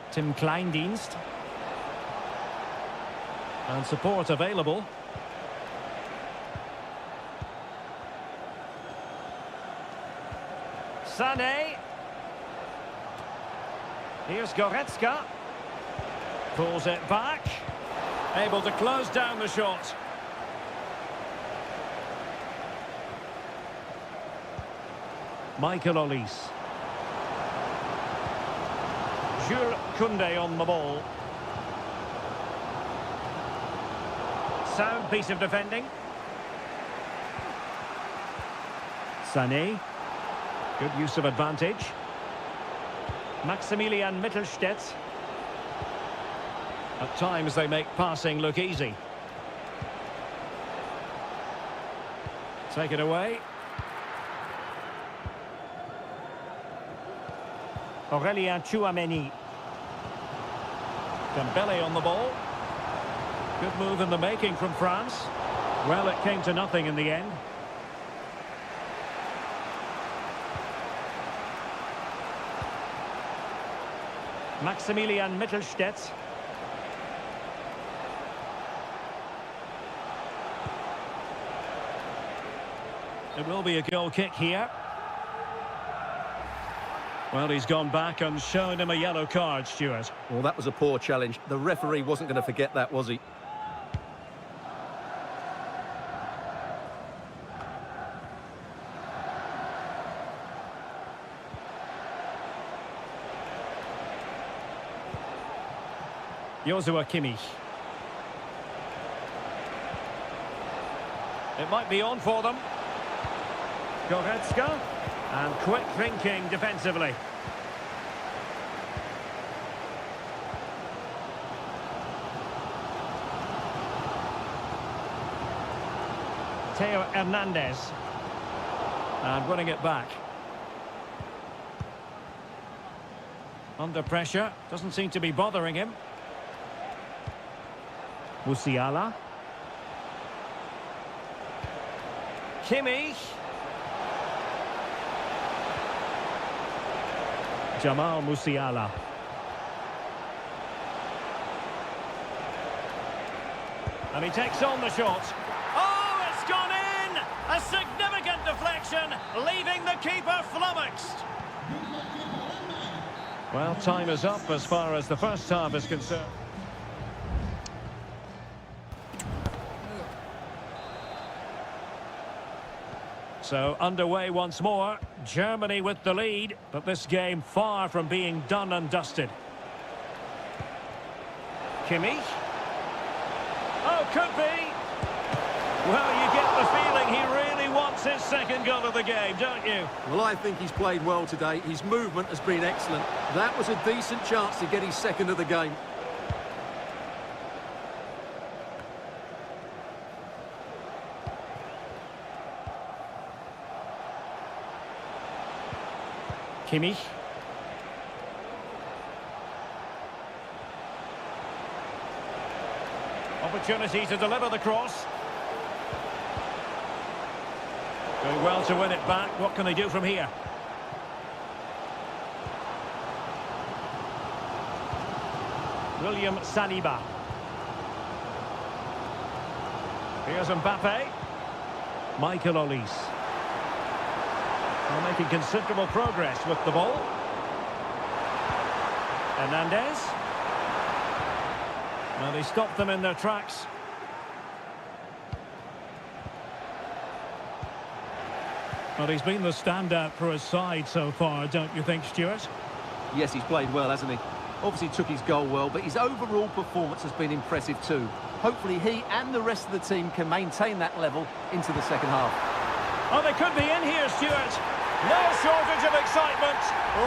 Tim Kleindienst. And support available. Sané. Here's Goretzka. Pulls it back. Able to close down the shot. Michael Olise. Jules Koundé on the ball. Sound piece of defending. Sané. Good use of advantage. Maximilian Mittelstädt. At times they make passing look easy. Take it away. Aurélien Tchouameni. Dembele on the ball. Good move in the making from France. Well, it came to nothing in the end. Maximilian Mittelstädt. It will be a goal kick here. Well, he's gone back and shown him a yellow card, Stuart. Well, that was a poor challenge. The referee wasn't going to forget that, was he? Joshua Kimmich. It might be on for them. Goretzka. And quick thinking defensively. Theo Hernandez. And winning it back. Under pressure. Doesn't seem to be bothering him. Musiala. Kimmich. Jamal Musiala. And he takes on the shot. Oh, it's gone in! A significant deflection, leaving the keeper flummoxed. Well, time is up as far as the first half is concerned. So, underway once more. Germany with the lead, but this game far from being done and dusted. Kimmich. Oh, could be. Well, you get the feeling he really wants his second goal of the game, don't you? Well, I think he's played well today. His movement has been excellent. That was a decent chance to get his second of the game. Kimmich. Opportunity to deliver the cross. Doing well to win it back. What can they do from here? William Saliba. Here's Mbappe. Michael Olise. They're making considerable progress with the ball. Hernandez. Well, they stopped them in their tracks. Well, he's been the standout for his side so far, don't you think, Stuart? Yes, he's played well, hasn't he? Obviously took his goal well, but his overall performance has been impressive too. Hopefully he and the rest of the team can maintain that level into the second half. Oh, they could be in here, Stuart. No shortage of excitement.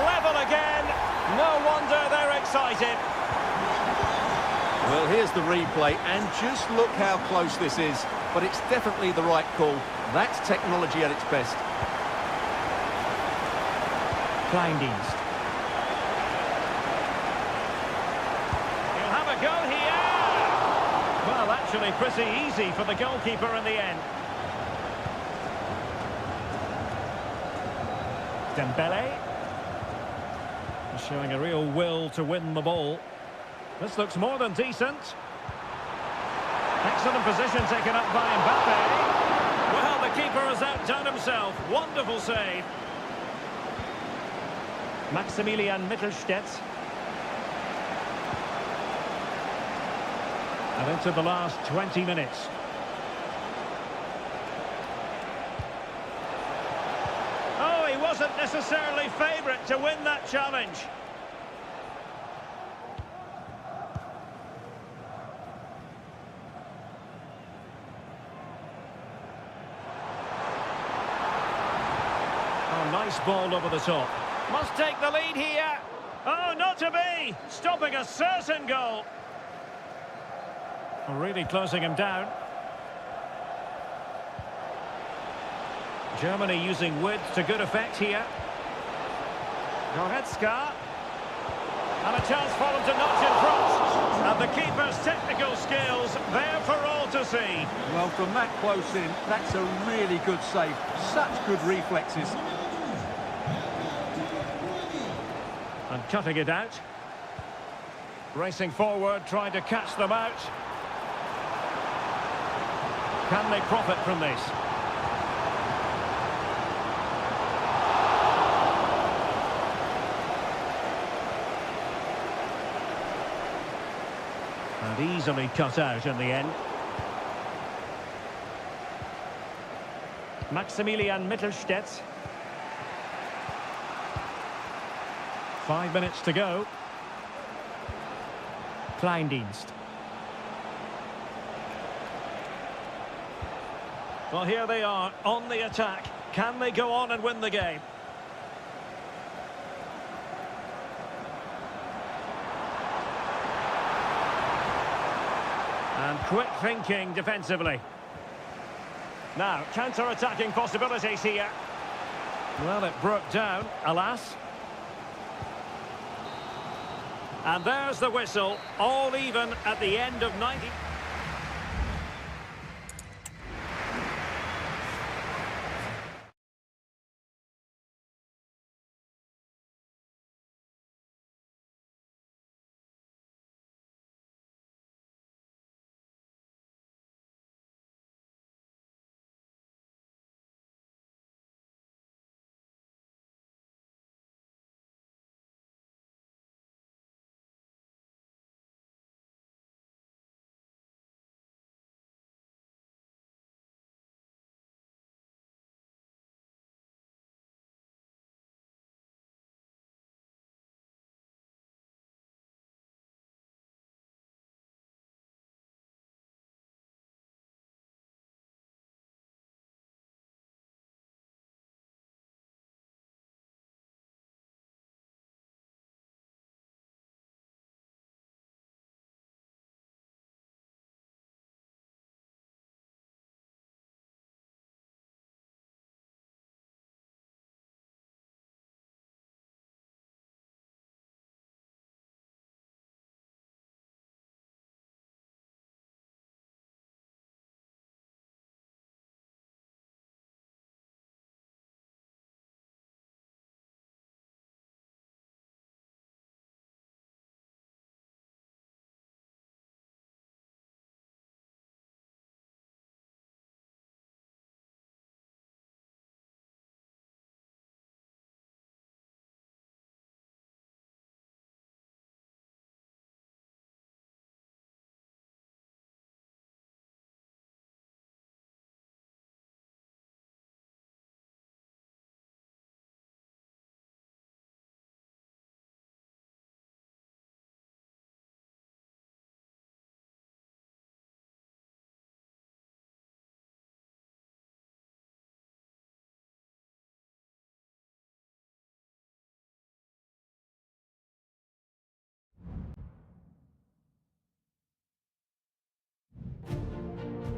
Level again. No wonder they're excited. Well, here's the replay, and just look how close this is. But it's definitely the right call. That's technology at its best. Kleindienst. He'll have a go here. Well, actually pretty easy for the goalkeeper in the end. Dembele. Showing a real will to win the ball. This looks more than decent. Excellent position taken up by Mbappe. Well, the keeper has outdone himself. Wonderful save. Maximilian Mittelstädt. And into the last 20 minutes. Oh, he wasn't necessarily favourite to win that challenge. Oh, nice ball over the top. Must take the lead here. Oh, not to be. Stopping a certain goal. Really closing him down. Germany using width to good effect here. Goretzka. And a chance for them to notch in front. And the keeper's technical skills there for all to see. Well, from that close in, that's a really good save. Such good reflexes. And cutting it out. Racing forward, trying to catch them out. Can they profit from this? And easily cut out in the end. Maximilian Mittelstädt. 5 minutes to go. Kleindienst. Well, here they are on the attack. Can they go on and win the game? And quick thinking defensively. Now, counter-attacking possibilities here. Well, it broke down, alas. And there's the whistle, all even at the end of 90.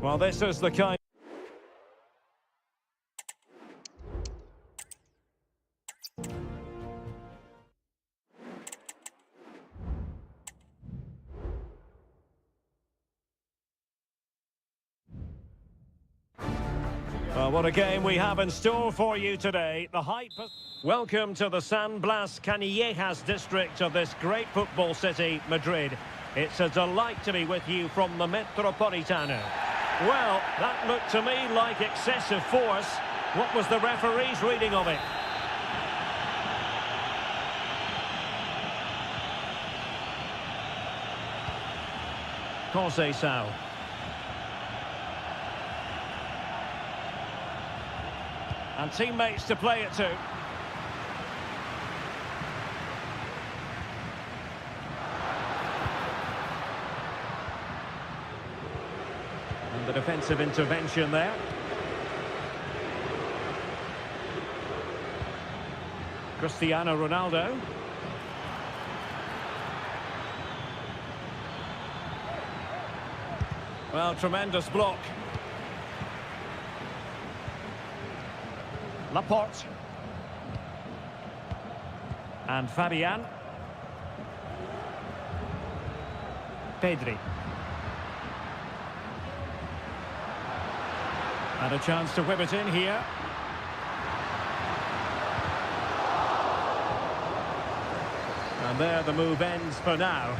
Well, this is the kind... Well, what a game we have in store for you today. The hype... Welcome to the San Blas Canillejas district of this great football city, Madrid. It's a delight to be with you from the Metropolitano. Well, that looked to me like excessive force. What was the referee's reading of it? Conceição. And teammates to play it to. And the defensive intervention there. Cristiano Ronaldo. Well, tremendous block. Laporte. And Fabian. Pedri. And a chance to whip it in here. And there the move ends for now.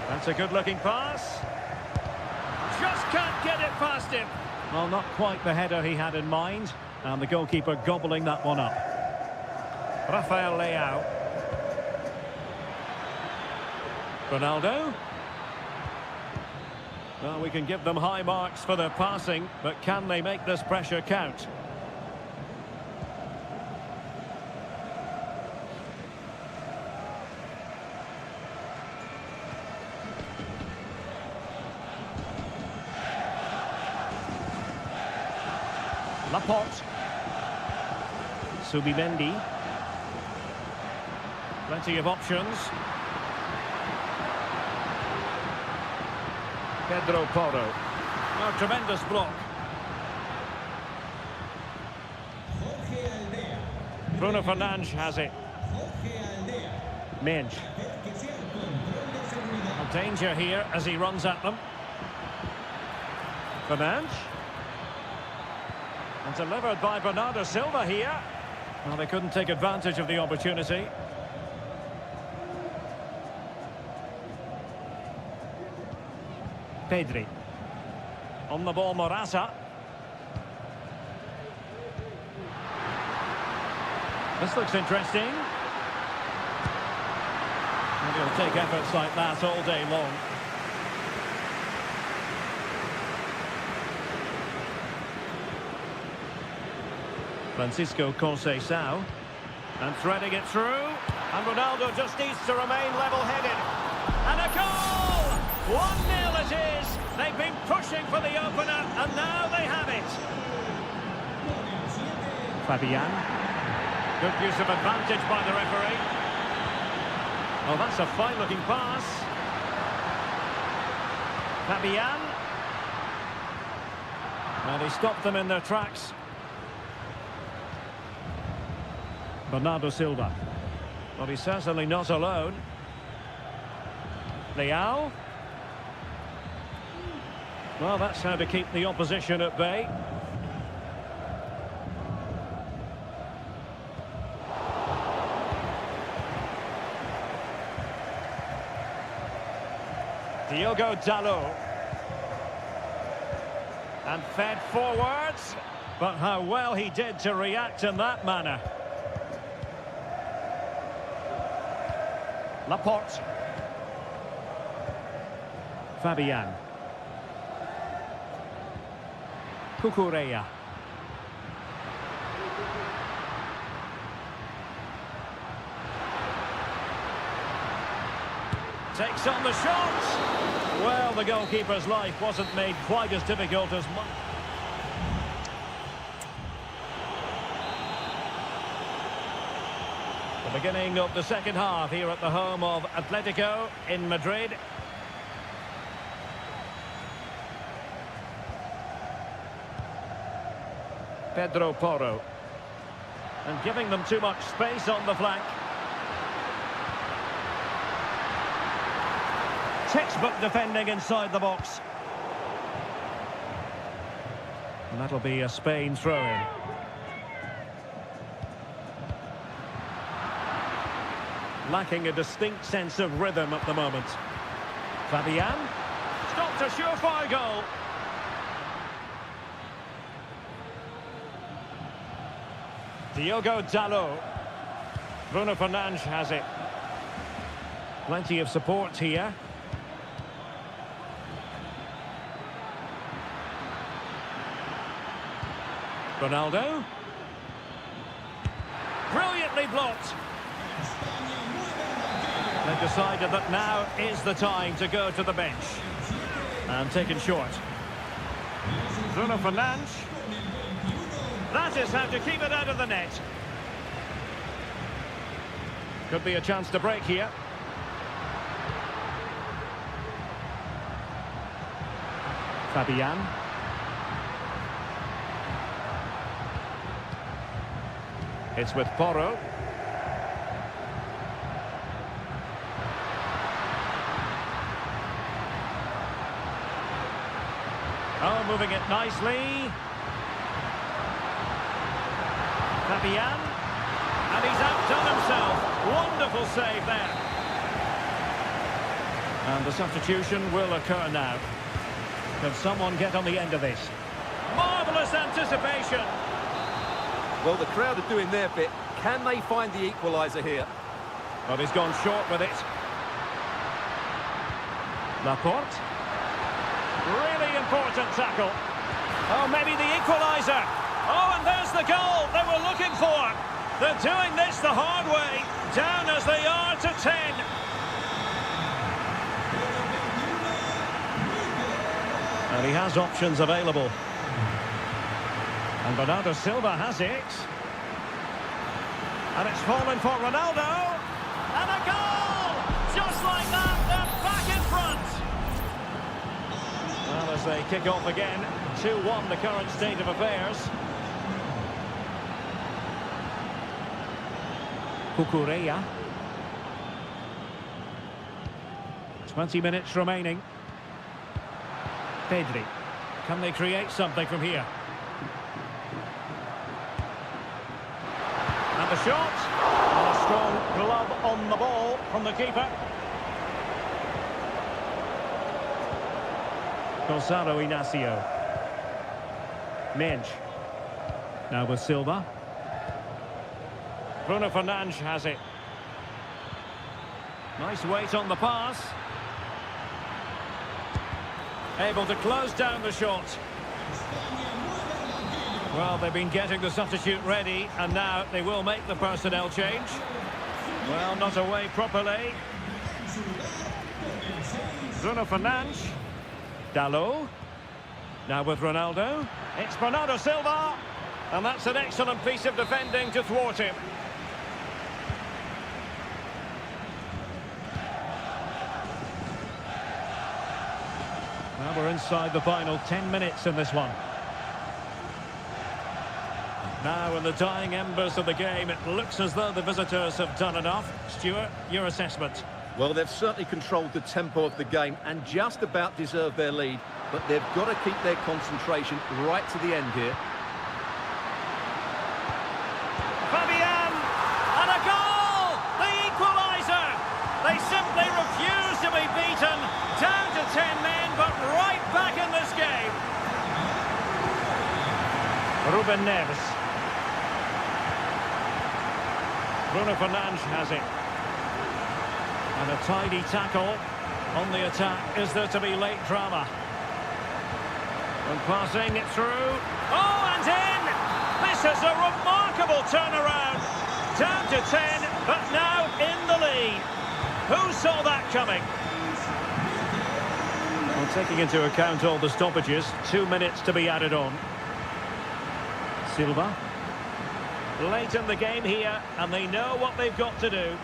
That's a good-looking pass. Just can't get it past him. Well, not quite the header he had in mind. And the goalkeeper gobbling that one up. Rafael Leao. Ronaldo. Well, we can give them high marks for their passing, but can they make this pressure count? Laporte. Subimendi. Plenty of options. Pedro Porro. Oh, tremendous block. Bruno Fernandes has it. Minge. A danger here as he runs at them. Fernandes. And delivered by Bernardo Silva here. Well, they couldn't take advantage of the opportunity. Pedri. On the ball, Morata. This looks interesting. And he'll take efforts like that all day long. Francisco Conceição. And threading it through. And Ronaldo just needs to remain level-headed. And a goal! 1-0 it is. They've been pushing for the opener, and now they have it. Fabian. Good use of advantage by the referee. Oh, that's a fine-looking pass. Fabian. And he stopped them in their tracks. Bernardo Silva. Well, he's certainly not alone. Leao. Well, that's how to keep the opposition at bay. Diogo Dalot. And fed forwards. But how well he did to react in that manner. Laporte. Fabian. Cucurella. Takes on the shot. Well, the goalkeeper's life wasn't made quite as difficult as much. The beginning of the second half here at the home of Atletico in Madrid. Pedro Porro. And giving them too much space on the flank. Textbook defending inside the box. And that'll be a Spain throw-in. Lacking a distinct sense of rhythm at the moment. Fabian. Stopped a surefire goal. Diogo Dalot. Bruno Fernandes has it. Plenty of support here. Ronaldo. Brilliantly blocked. They've decided that now is the time to go to the bench. And taken short. Bruno Fernandes. That is how to keep it out of the net. Could be a chance to break here. Fabian. It's with Porro. Oh, moving it nicely. Fabian. And he's outdone himself. Wonderful save there. And the substitution will occur now. Can someone get on the end of this? Marvellous anticipation. Well, the crowd are doing their bit. Can they find the equaliser here? But he's gone short with it. Laporte. Really important tackle. Oh, maybe the equaliser. Oh, and there's the goal they were looking for. They're doing this the hard way. Down as they are to 10. And he has options available. And Bernardo Silva has it. And it's fallen for Ronaldo. And a goal! Just like that, they're back in front. Well, as they kick off again, 2-1 the current state of affairs. Cucurella. 20 minutes remaining. Pedri. Can they create something from here? And the shot. And a strong glove on the ball from the keeper. Gonzalo Inacio. Mensch. Now with Silva. Bruno Fernandes has it. Nice weight on the pass. Able to close down the shot. Well, they've been getting the substitute ready, and now they will make the personnel change. Well, not away properly. Bruno Fernandes. Dalot. Now with Ronaldo. It's Bernardo Silva. And that's an excellent piece of defending to thwart him. Now we're inside the final 10 minutes in this one. Now in the dying embers of the game, it looks as though the visitors have done enough. Stuart, your assessment? Well, they've certainly controlled the tempo of the game and just about deserved their lead, but they've got to keep their concentration right to the end here. Fabian! And a goal! The equaliser! They simply refuse to be beaten. Down to 10 men, but right back in this game. Ruben Neves. Bruno Fernandes has it. And a tidy tackle on the attack. Is there to be late drama? And passing it through. Oh, and in! This is a remarkable turnaround. Down to 10, but now in the lead. Who saw that coming? Well, taking into account all the stoppages, 2 minutes to be added on. Silva. Late in the game here, and they know what they've got to do.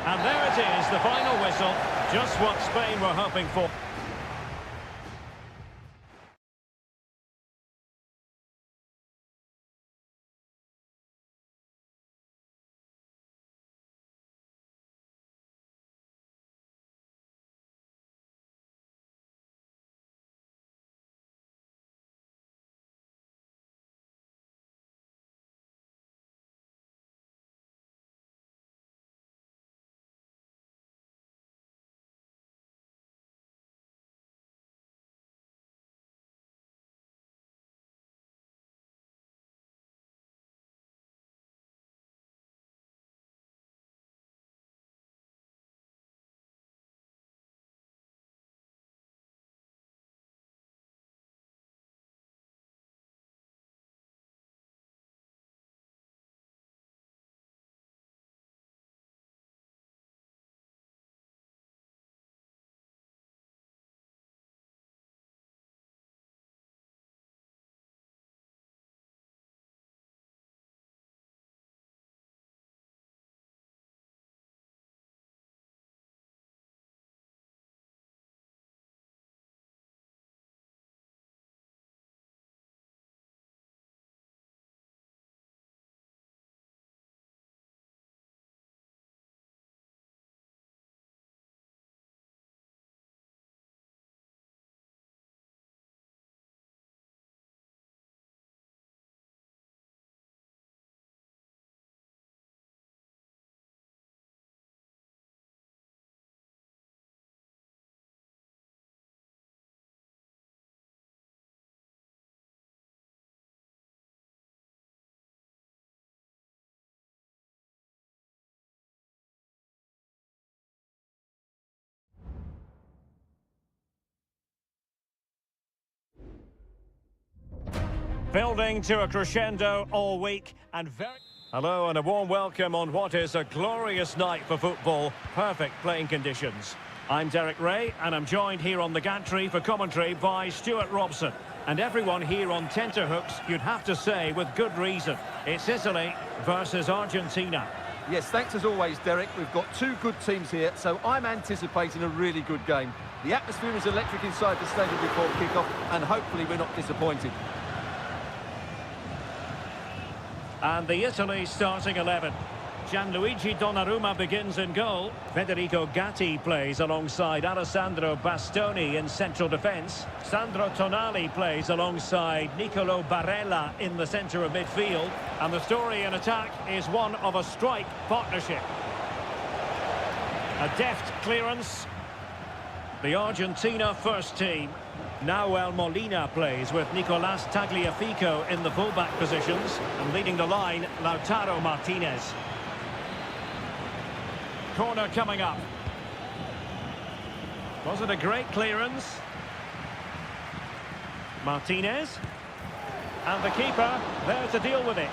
And there it is, the final whistle. Just what Spain were hoping for. Building to a crescendo all week and very... Hello and a warm welcome on what is a glorious night for football. Perfect playing conditions. I'm Derek Ray and I'm joined here on the gantry for commentary by Stuart Robson. And everyone here on tenterhooks, you'd have to say with good reason. It's Italy versus Argentina. Yes, thanks as always, Derek. We've got two good teams here, so I'm anticipating a really good game. The atmosphere is electric inside the stadium before kick-off, and hopefully we're not disappointed. And the Italy starting 11. Gianluigi Donnarumma begins in goal. Federico Gatti plays alongside Alessandro Bastoni in central defence. Sandro Tonali plays alongside Nicolo Barella in the centre of midfield. And the story in attack is one of a strike partnership. A deft clearance. The Argentina first team. Nahuel Molina plays with Nicolas Tagliafico in the fullback positions. And leading the line, Lautaro Martinez. Corner coming up. Was it a great clearance? Martinez. And the keeper there to deal with it.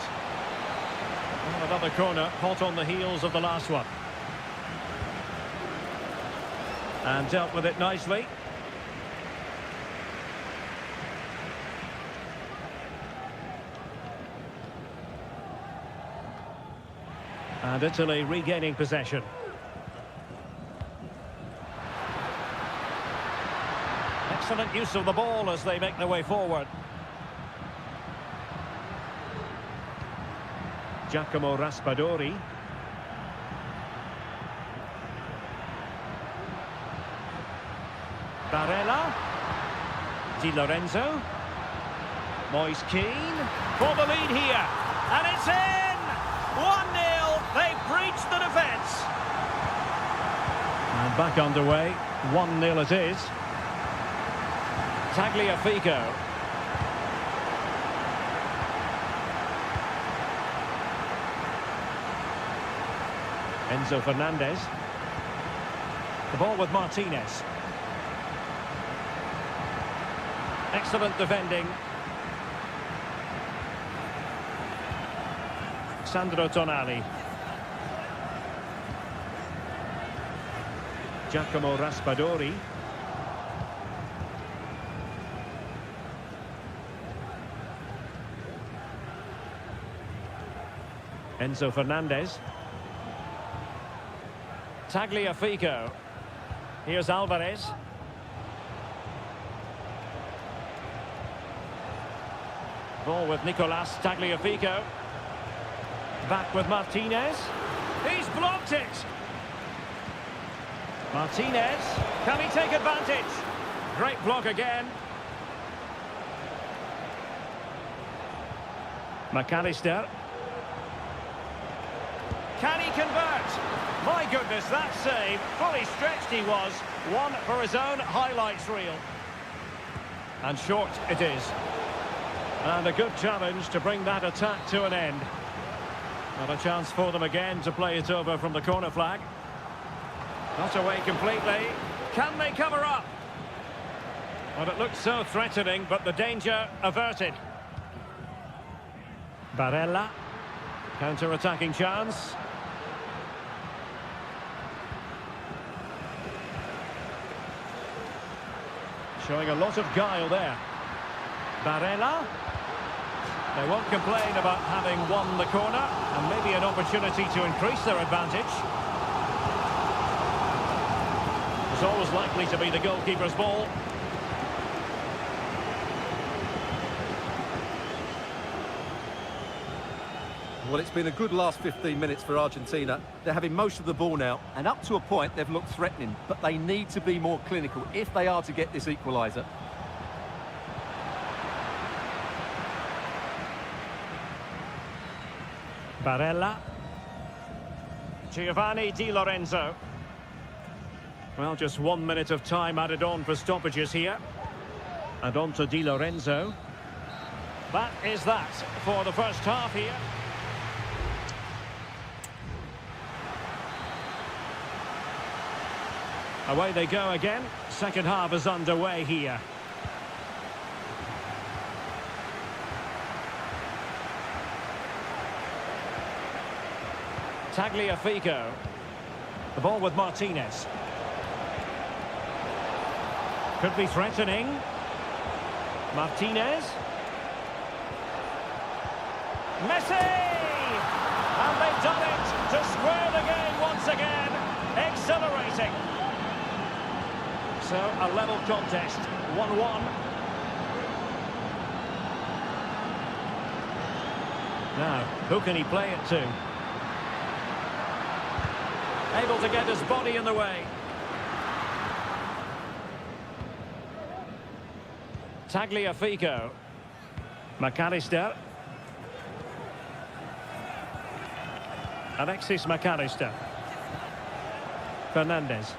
And another corner, hot on the heels of the last one. And dealt with it nicely. And Italy regaining possession. Excellent use of the ball as they make their way forward. Giacomo Raspadori. Barella. Di Lorenzo. Moise Keane. For the lead here. And it's in! 1-0. They've breached the defence. And back underway. 1-0 it is. Tagliafico. Enzo Fernandez. The ball with Martinez. Excellent defending. Sandro Tonali. Giacomo Raspadori. Enzo Fernandez. Tagliafico. Here's Alvarez. Ball with Nicolas Tagliafico. Back with Martinez. He's blocked it. Martinez. Can he take advantage? Great block again. McAllister. Can he convert? My goodness, that save. Fully stretched he was. One for his own highlights reel. And short it is. And a good challenge to bring that attack to an end. Not a chance for them again to play it over from the corner flag. Not away completely. Can they cover up? Well, it looked so threatening, but the danger averted. Barella. Counter-attacking chance. Showing a lot of guile there. Barella. They won't complain about having won the corner, and maybe an opportunity to increase their advantage. It's always likely to be the goalkeeper's ball. Well, it's been a good last 15 minutes for Argentina. They're having most of the ball now, and up to a point they've looked threatening, but they need to be more clinical if they are to get this equaliser. Barella. Giovanni Di Lorenzo. Well, just 1 minute of time added on for stoppages here. And on to Di Lorenzo. That is that for the first half here. Away they go again. Second half is underway here. Tagliafico. The ball with Martinez. Could be threatening. Martinez. Messi! And they've done it to square the game once again. Exhilarating. So, a level contest. 1-1. Now, who can he play it to? Able to get his body in the way. Tagliafico. McAllister. Alexis McAllister. Fernandez.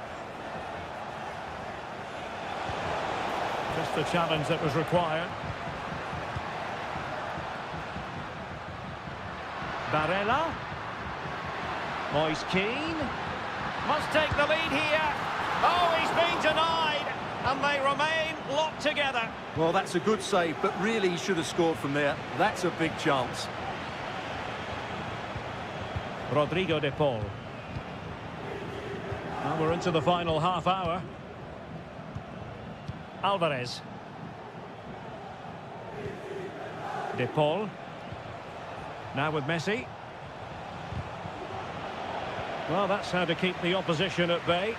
Just the challenge that was required. Barella. Moise Keane. Must take the lead here. Oh, he's been denied. And they remain locked together. Well, that's a good save, but really he should have scored from there. That's a big chance. Rodrigo de Paul. Well, we're into the final half hour. Alvarez. De Paul. Now with Messi. Well, that's how to keep the opposition at bay.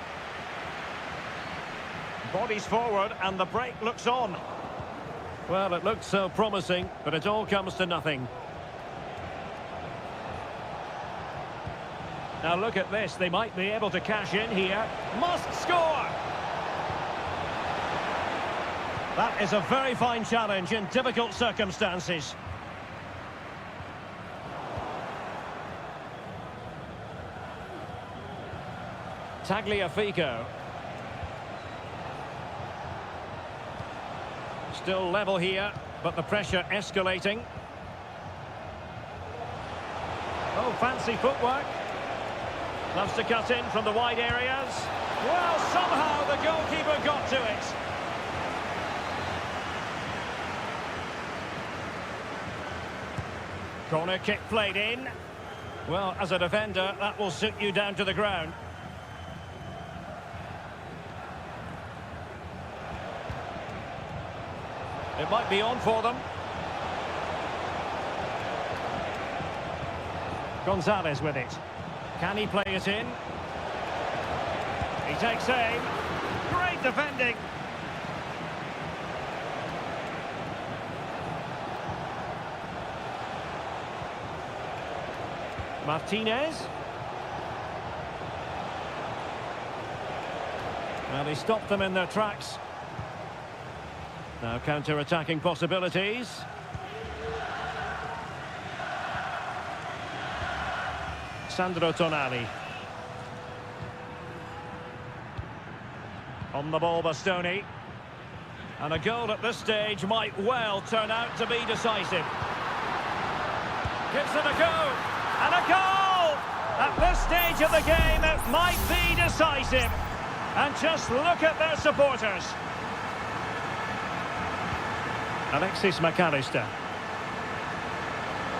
Bodies forward and the break looks on. Well, it looked so promising, but it all comes to nothing. Now look at this, they might be able to cash in here. Must score! That is a very fine challenge in difficult circumstances. Tagliafico. Still level here, but the pressure escalating. Oh, fancy footwork. Loves to cut in from the wide areas. Well, somehow the goalkeeper got to it. Corner kick played in. Well, as a defender, that will suit you down to the ground. It might be on for them. Gonzalez with it. Can he play it in? He takes aim. Great defending. Martinez. Well, he stopped them in their tracks. Now counter-attacking possibilities. Sandro Tonali. On the ball, Bastoni. And a goal at this stage might well turn out to be decisive. Gives it a go. And a goal! At this stage of the game, it might be decisive. And just look at their supporters. Alexis McAllister.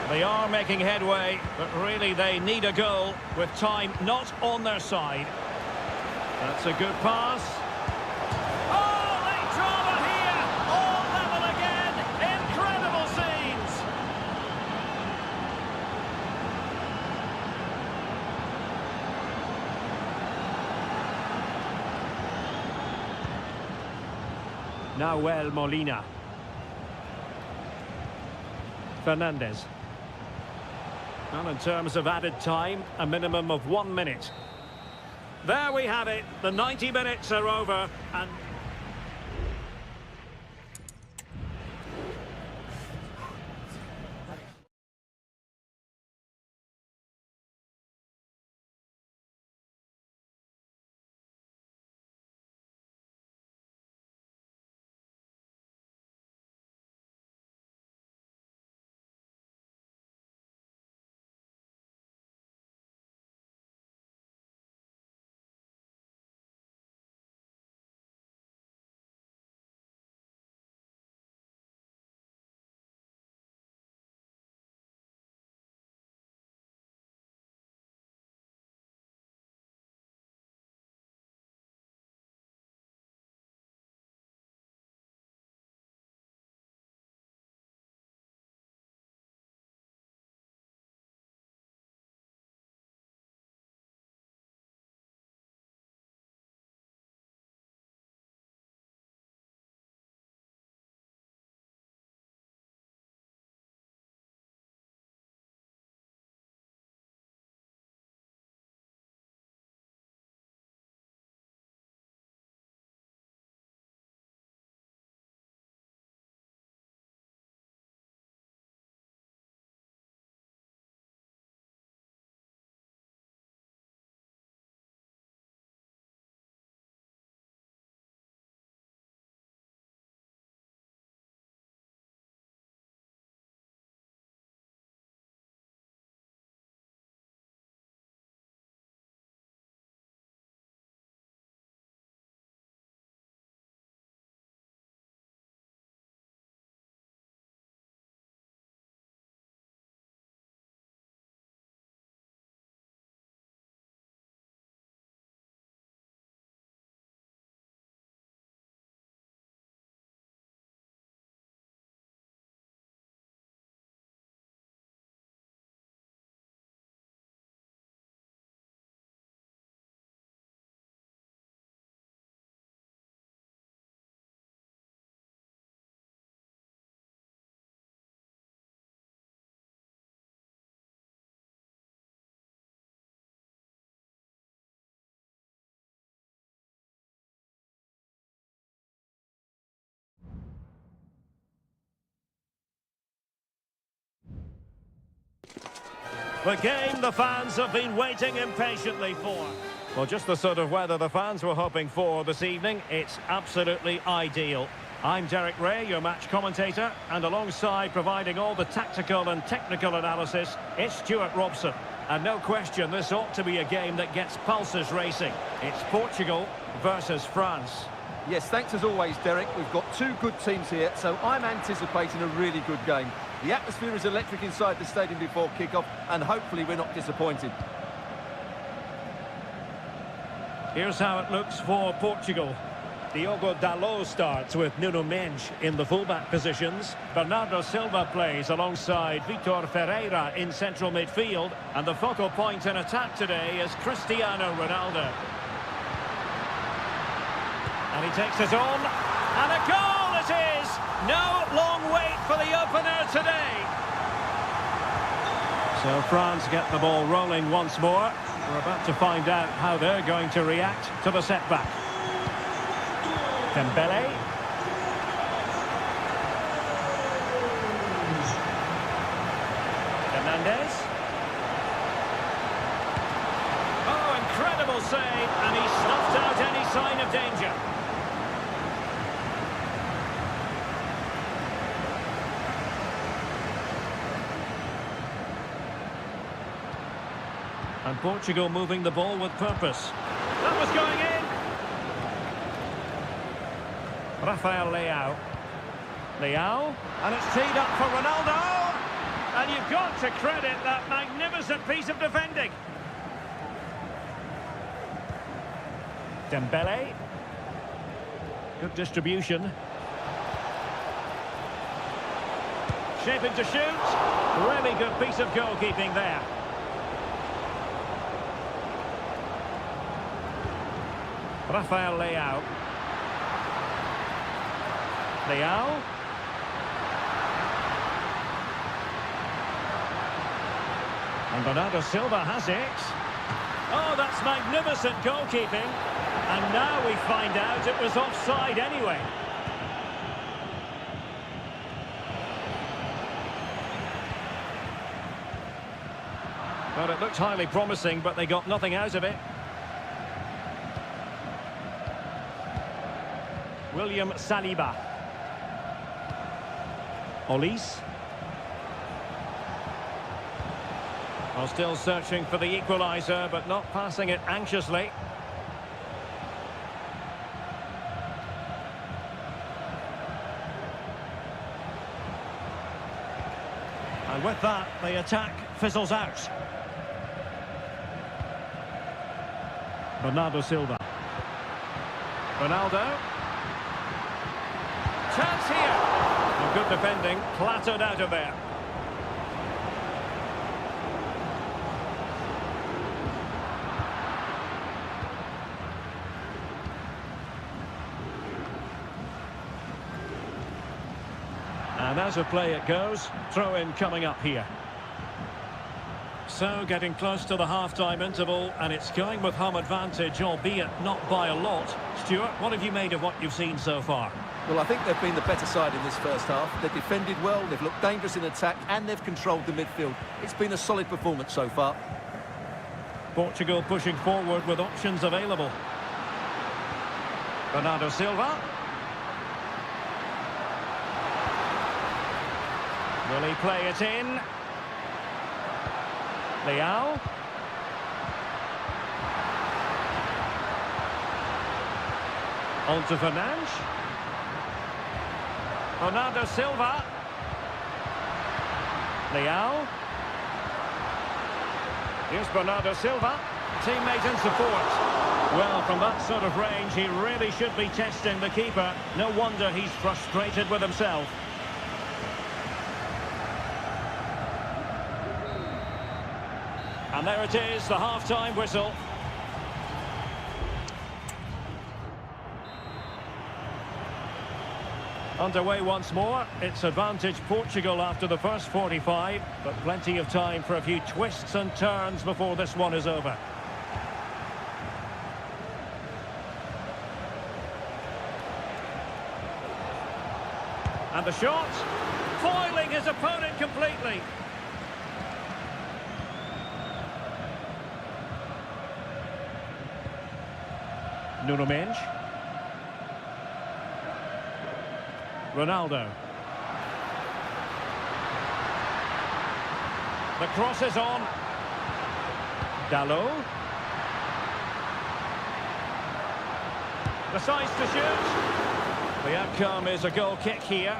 They are making headway, but really they need a goal with time not on their side. That's a good pass. Oh, they drama here! All level again! Incredible scenes! Nahuel Molina. Fernandez. Well, in terms of added time, a minimum of 1 minute. There we have it. The 90 minutes are over and The game the fans have been waiting impatiently for. Well, just the sort of weather the fans were hoping for this evening. It's absolutely ideal. I'm Derek Ray, your match commentator, and alongside providing all the tactical and technical analysis, it's Stuart Robson. And no question, this ought to be a game that gets pulses racing. It's Portugal versus France. Yes, thanks as always, Derek. We've got two good teams here, so I'm anticipating a really good game. The atmosphere is electric inside the stadium before kick-off, and hopefully we're not disappointed. Here's how it looks for Portugal. Diogo Dalot starts with Nuno Mendes in the fullback positions. Bernardo Silva plays alongside Vitor Ferreira in central midfield. And the focal point in attack today is Cristiano Ronaldo. And he takes it on. And a goal it is! No long wait for the opener today. So France get the ball rolling once more. We're about to find out how they're going to react to the setback. Dembele. Fernandez. Oh, incredible save, and he snuffed out any sign of danger. And Portugal moving the ball with purpose. That was going in. Rafael Leao. Leao. And it's teed up for Ronaldo. And you've got to credit that magnificent piece of defending. Dembele. Good distribution. Shaping to shoot. Really good piece of goalkeeping there. Rafael Leao. Leao. And Bernardo Silva has it. Oh, that's magnificent goalkeeping. And now we find out it was offside anyway. Well, it looked highly promising, but they got nothing out of it. William Saliba. Olise. Well, still searching for the equaliser, but not passing it anxiously. And with that, the attack fizzles out. Bernardo Silva. Ronaldo. Chance here. And good defending, clattered out of there. And as a play it goes, throw-in coming up here. So getting close to the half-time interval, and it's going with home advantage, albeit not by a lot. Stuart, what have you made of what you've seen so far? Well, I think they've been the better side in this first half. They've defended well, they've looked dangerous in attack, and they've controlled the midfield. It's been a solid performance so far. Portugal pushing forward with options available. Bernardo Silva. Will he play it in? Leao. On to Fernandes. Bernardo Silva. Leao. Here's Bernardo Silva. Teammate and support. Well, from that sort of range, he really should be testing the keeper. No wonder he's frustrated with himself. And there it is, the half-time whistle. Underway once more. It's advantage Portugal after the first 45, but plenty of time for a few twists and turns before this one is over. And the shot, foiling his opponent completely. Nuno Mendes. Ronaldo. The cross is on. Dalot. Decides to shoot. The outcome is a goal kick here.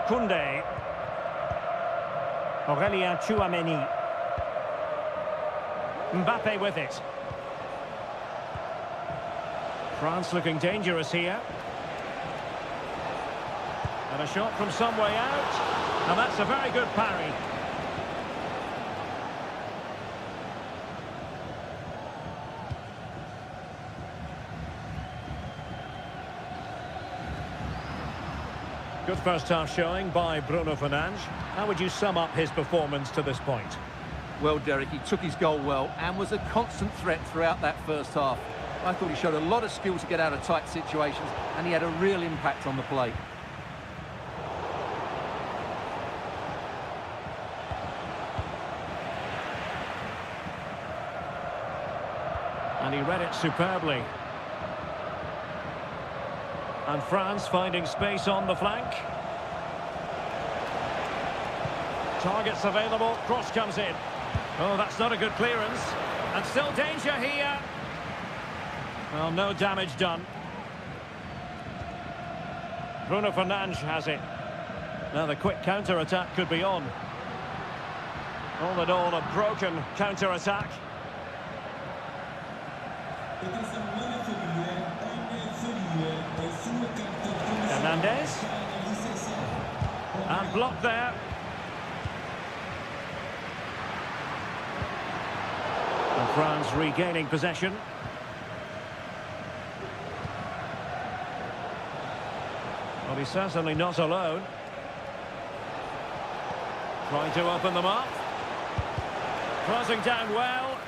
Koundé. Aurélien Tchouameni. Mbappe with it. France looking dangerous here. And a shot from some way out. And that's a very good parry. Good first half showing by Bruno Fernandes. How would you sum up his performance to this point? Well, Derek, he took his goal well and was a constant threat throughout that first half. I thought he showed a lot of skill to get out of tight situations, and he had a real impact on the play. And he read it superbly. And France finding space on the flank. Targets available, cross comes in. Oh, that's not a good clearance. And still danger here. Well, no damage done. Bruno Fernandes has it. Now the quick counter-attack could be on. All in all, a broken counter-attack. Hernandez. And blocked there. And France regaining possession. Well, he's certainly not alone. Trying to open them up. Crossing down well.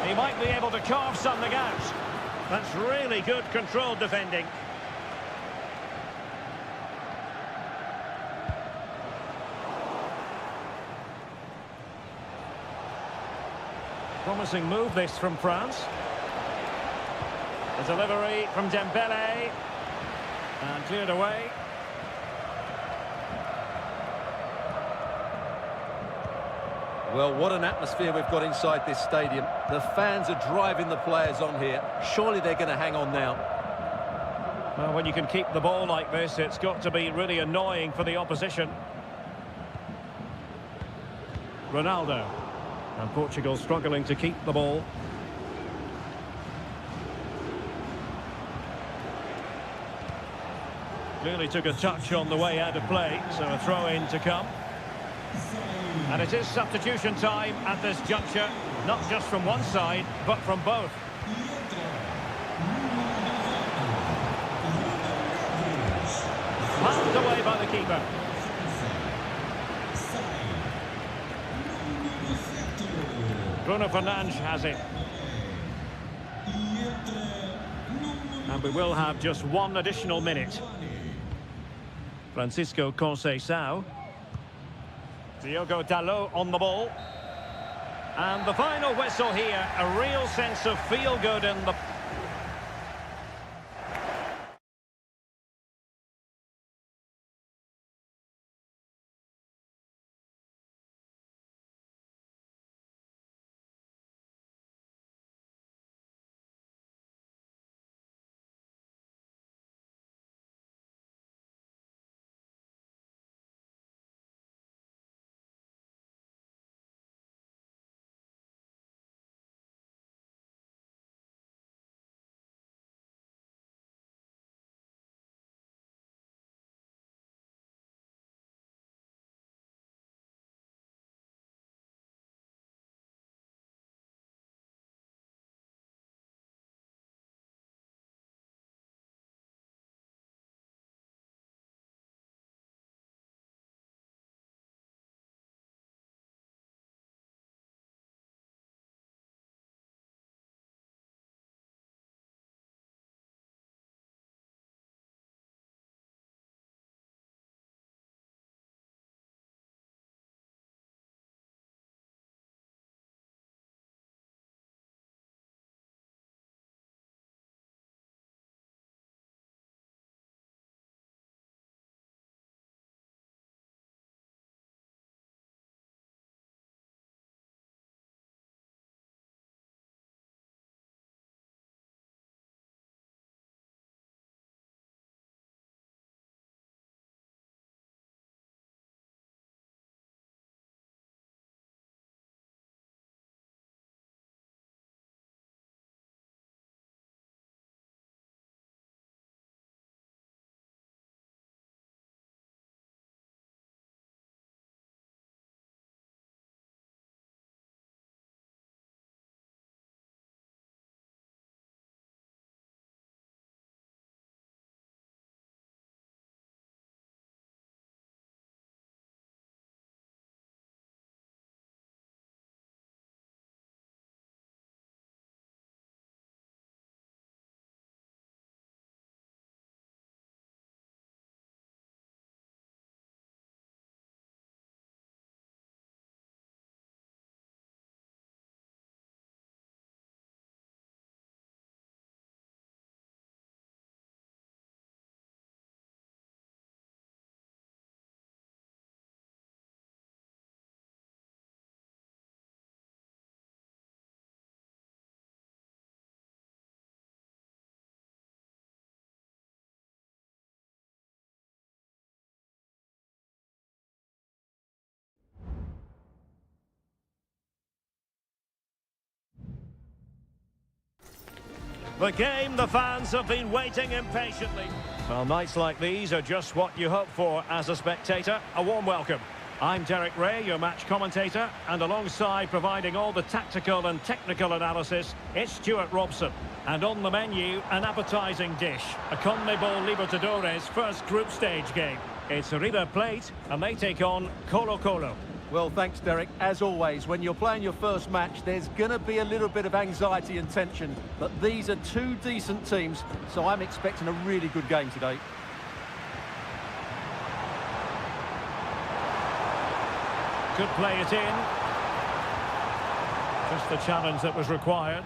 He might be able to carve something out. That's really good controlled defending. Promising move this from France. The delivery from Dembele. And cleared away. Well, what an atmosphere we've got inside this stadium. The fans are driving the players on here. Surely they're going to hang on now. Well, when you can keep the ball like this, it's got to be really annoying for the opposition. Ronaldo. And Portugal struggling to keep the ball. Clearly took a touch on the way out of play, so a throw-in to come. And it is substitution time at this juncture, not just from one side, but from both. Passed away by the keeper. Bruno Fernandes has it. And we will have just one additional minute. Francisco Conceição. Diogo Dalot on the ball. And the final whistle here, a real sense of feel-good in the... The game the fans have been waiting impatiently. Well, nights like these are just what you hope for as a spectator. A warm welcome. I'm Derek Ray, your match commentator, and alongside providing all the tactical and technical analysis, it's Stuart Robson. And on the menu, an appetising dish, a CONMEBOL Libertadores first group stage game. It's River Plate, and they take on Colo-Colo. Well, thanks, Derek. As always, when you're playing your first match, there's going to be a little bit of anxiety and tension. But these are two decent teams, so I'm expecting a really good game today. Could play it in. Just the challenge that was required.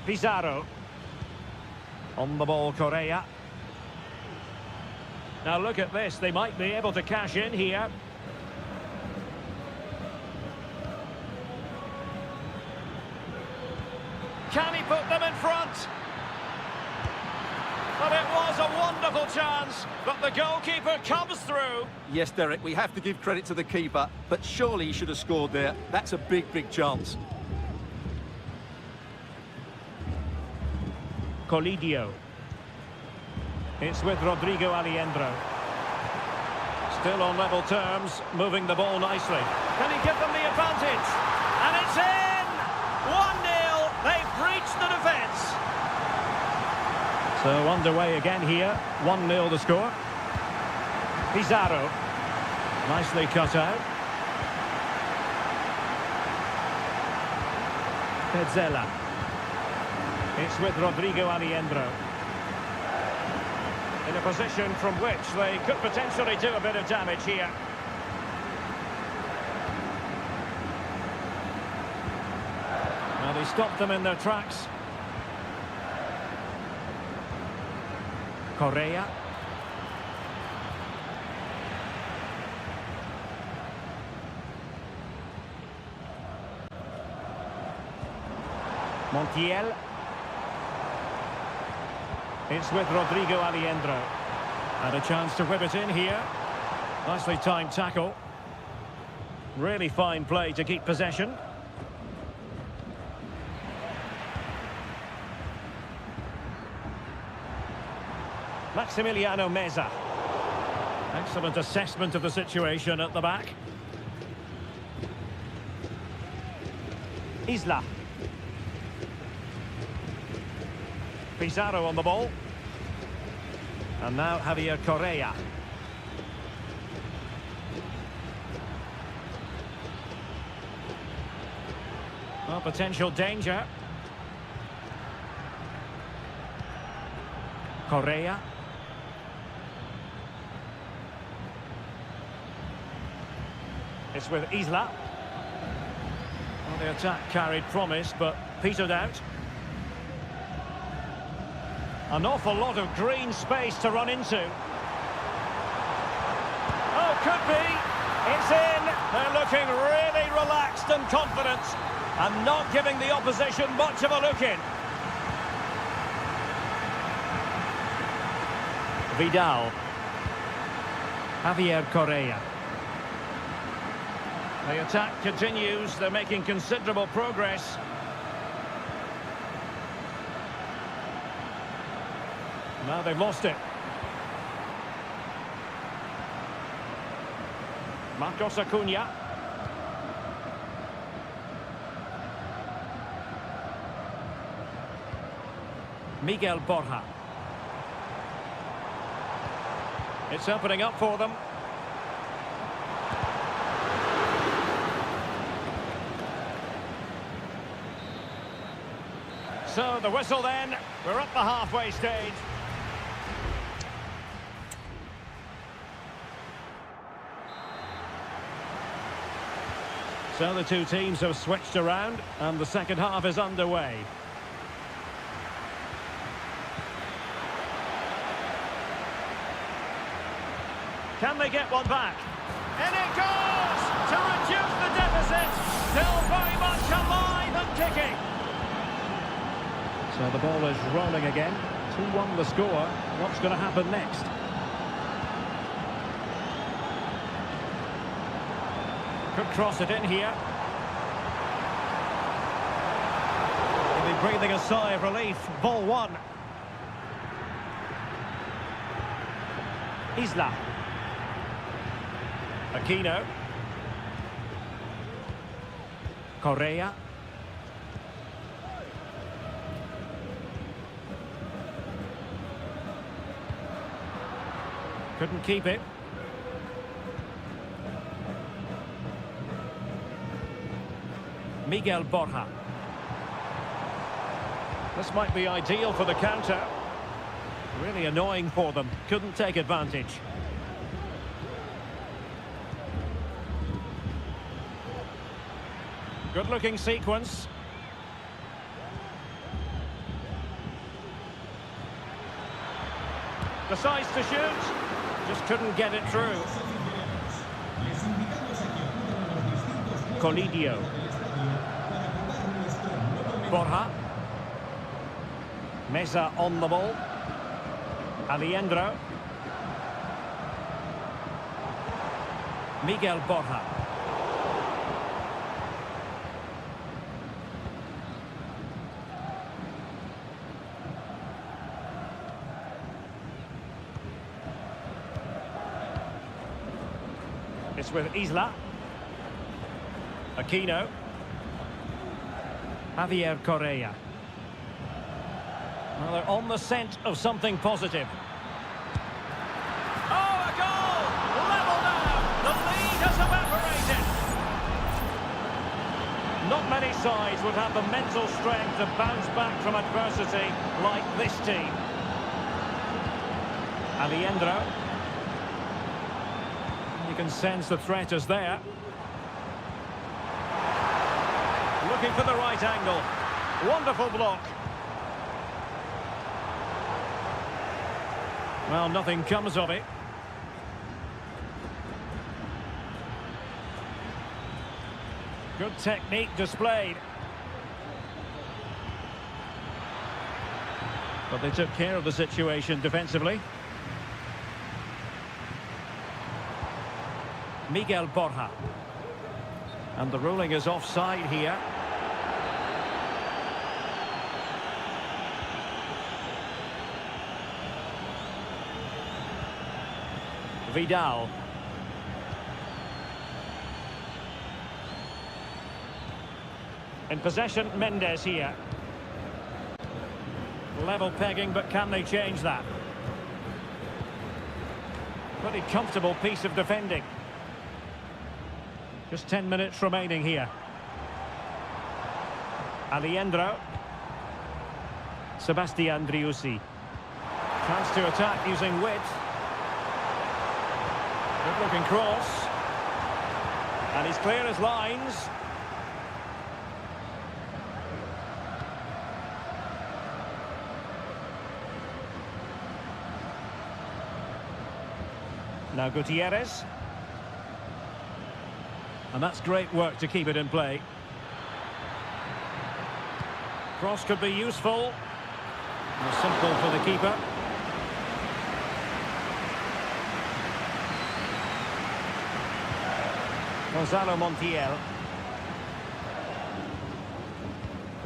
Pizarro. On the ball, Correa. Now look at this, they might be able to cash in here. Can he put them in front? But it was a wonderful chance, but the goalkeeper comes through. Yes, Derek, we have to give credit to the keeper, but surely he should have scored there. That's a big, big chance. Colidio. It's with Rodrigo Aliendro. Still on level terms, moving the ball nicely. Can he give them the advantage? And it's in! 1-0, they've breached the defence. So underway again here, 1-0 the score. Pizarro. Nicely cut out. Petzela. It's with Rodrigo Aliendro. In a position from which they could potentially do a bit of damage here. Well, they stopped them in their tracks. Correa. Montiel. It's with Rodrigo Aliendro. And a chance to whip it in here. Nicely timed tackle. Really fine play to keep possession. Maximiliano Meza. Excellent assessment of the situation at the back. Isla. Pizarro on the ball. And now Javier Correa. Well, potential danger. Correa. It's with Isla. Well, the attack carried promise, but petered out. An awful lot of green space to run into. Oh, could be. It's in. They're looking really relaxed and confident and not giving the opposition much of a look in. Vidal. Javier Correa. The attack continues. They're making considerable progress. Now they've lost it. Marcos Acuna. Miguel Borja. It's opening up for them. So the whistle then. We're at the halfway stage. So the two teams have switched around and the second half is underway. Can they get one back? And it goes to reduce the deficit. Still very much alive and kicking. So the ball is rolling again. 2-1 the score. What's going to happen next? Could cross it in here. He'll be breathing a sigh of relief. Ball one. Isla. Aquino. Correa. Couldn't keep it. Miguel Borja. This might be ideal for the counter. Really annoying for them. Couldn't take advantage. Good-looking sequence. Decides to shoot. Just couldn't get it through. Colidio. Borja. Mesa on the ball. Alejandro. Miguel Borja. It's with Isla. Aquino. Javier Correa. Well, they're on the scent of something positive. Oh, a goal! Level now! The lead has evaporated! Not many sides would have the mental strength to bounce back from adversity like this team. Alejandro. You can sense the threat is there. Looking for the right angle. Wonderful block. Well, nothing comes of it. Good technique displayed. But they took care of the situation defensively. Miguel Borja. And the ruling is offside here. Vidal. In possession, Mendes here. Level pegging, but can they change that? Pretty comfortable piece of defending. Just 10 minutes remaining here. Alejandro. Sebastian Driussi. Chance to attack using width. Good looking cross. And he's clear as lines. Now Gutierrez. And that's great work to keep it in play. Cross could be useful. And simple for the keeper. Gonzalo Montiel.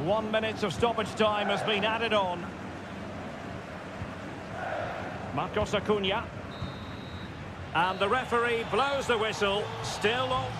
1 minute of stoppage time has been added on. Marcos Acuna. And the referee blows the whistle. Still on.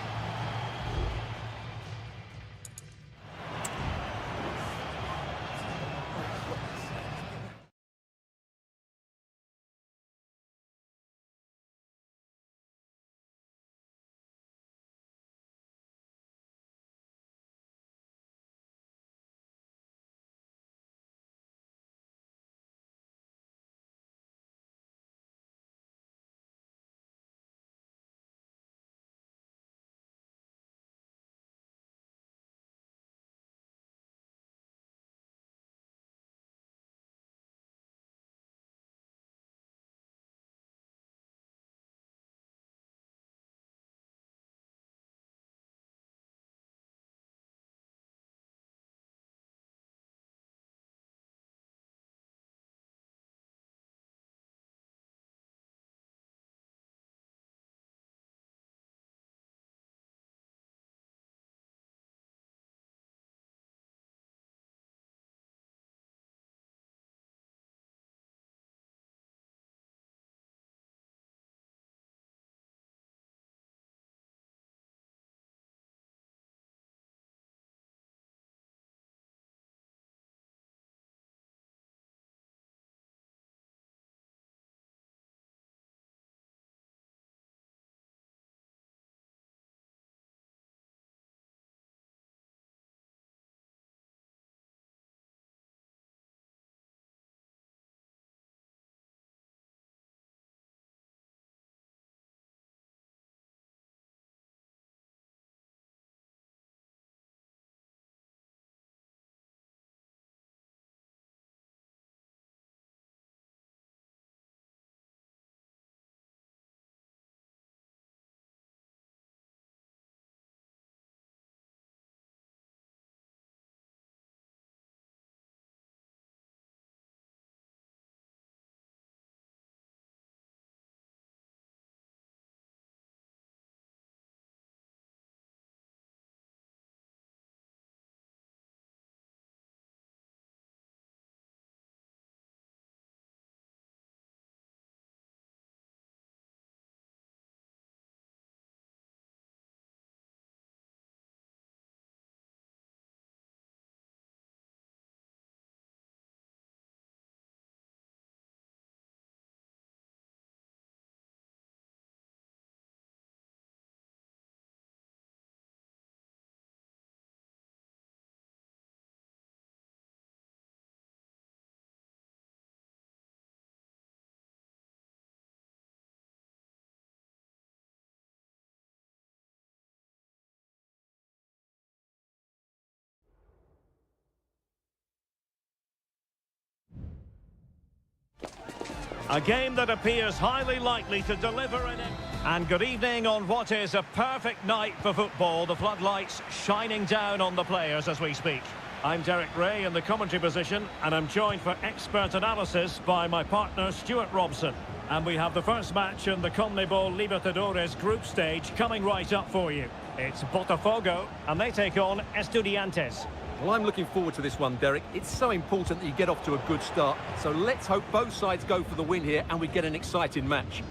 A game that appears highly likely to deliver in it. And good evening on what is a perfect night for football. The floodlights shining down on the players as we speak. I'm Derek Ray in the commentary position, and I'm joined for expert analysis by my partner Stuart Robson. And we have the first match in the CONMEBOL Libertadores group stage coming right up for you. It's Botafogo, and they take on Estudiantes. Well, I'm looking forward to this one, Derek. It's so important that you get off to a good start. So let's hope both sides go for the win here and we get an exciting match.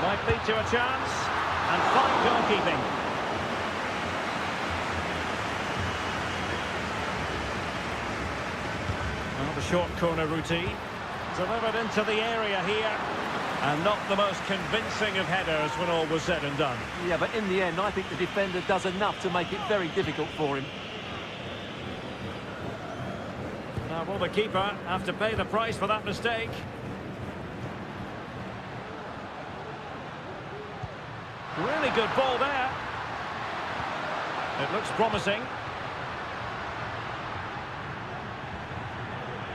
Might lead to a chance, and fine goalkeeping. Well, the short corner routine. Delivered into the area here. And not the most convincing of headers when all was said and done. Yeah, but in the end, I think the defender does enough to make it very difficult for him. Now, will the keeper have to pay the price for that mistake? Really good ball there. It looks promising.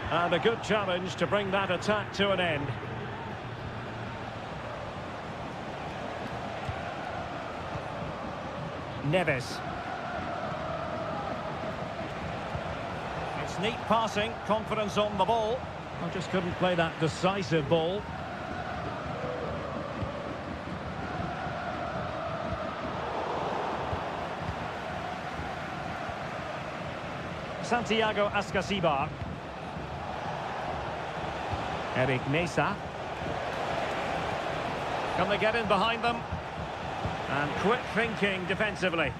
And a good challenge to bring that attack to an end. Neves. It's neat passing, confidence on the ball. I just couldn't play that decisive ball. Santiago Ascasibar. Eric Mesa. Can they get in behind them? And quick thinking defensively.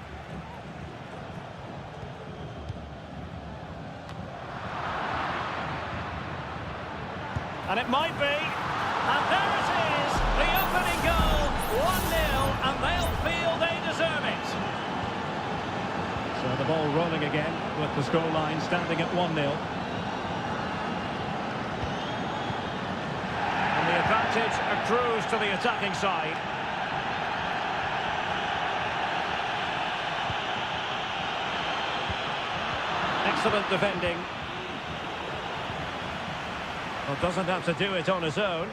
And it might be. And there it is. The opening goal. 1-0. And they'll feel they deserve it. So the ball rolling again with the scoreline standing at 1-0. And the advantage accrues to the attacking side. Excellent defending. Well, doesn't have to do it on his own.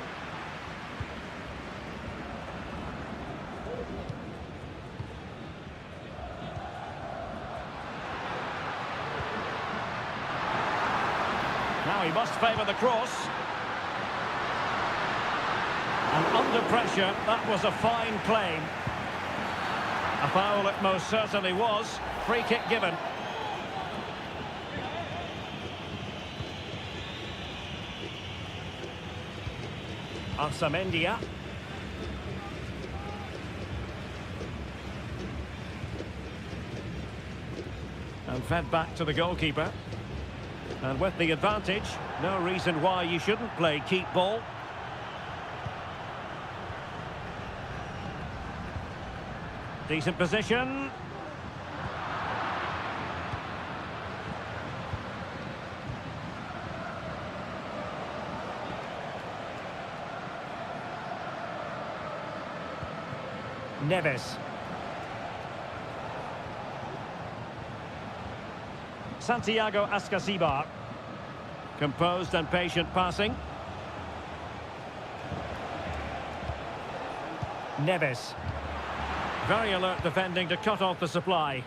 Now he must favour the cross. And under pressure, that was a fine claim. A foul it most certainly was. Free kick given. Ansamendia. And fed back to the goalkeeper. And with the advantage, no reason why you shouldn't play keep ball. Decent position. Neves. Santiago Ascasibar. Composed and patient passing. Neves. Very alert defending to cut off the supply.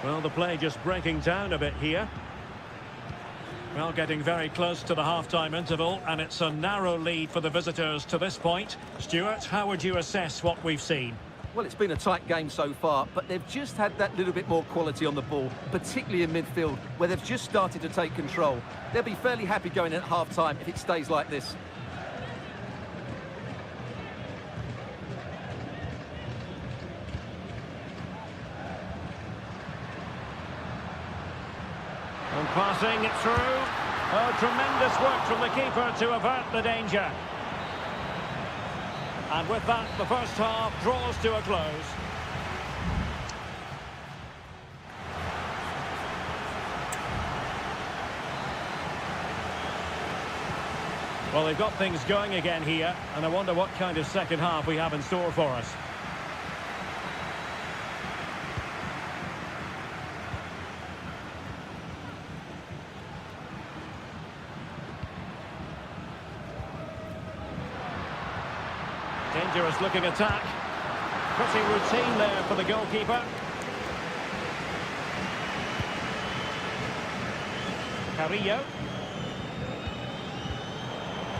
Well, the play just breaking down a bit here. Well, getting very close to the half-time interval, and it's a narrow lead for the visitors to this point. Stuart, how would you assess what we've seen? Well, it's been a tight game so far, but they've just had that little bit more quality on the ball, particularly in midfield, where they've just started to take control. They'll be fairly happy going in at half-time if it stays like this. And passing it through. Oh, tremendous work from the keeper to avert the danger. And with that, the first half draws to a close. Well, they've got things going again here, and I wonder what kind of second half we have in store for us. dangerous-looking attack. Pretty routine there for the goalkeeper. Carrillo.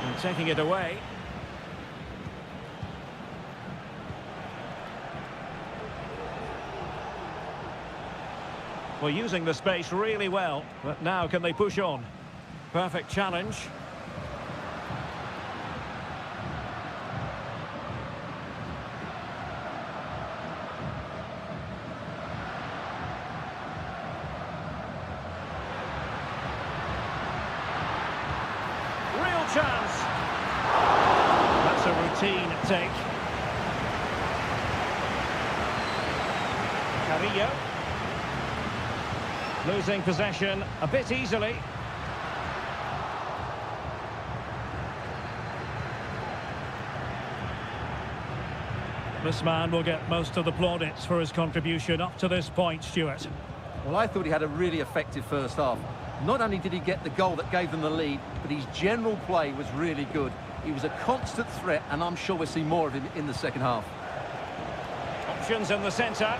And taking it away. Well, using the space really well, but now can they push on? Perfect challenge. Real chance. That's a routine take. Carrillo. Losing possession a bit easily. This man will get most of the plaudits for his contribution up to this point, Stuart. Well, I thought he had a really effective first half. Not only did he get the goal that gave them the lead, but his general play was really good. He was a constant threat, and I'm sure we'll see more of him in the second half. Options in the centre.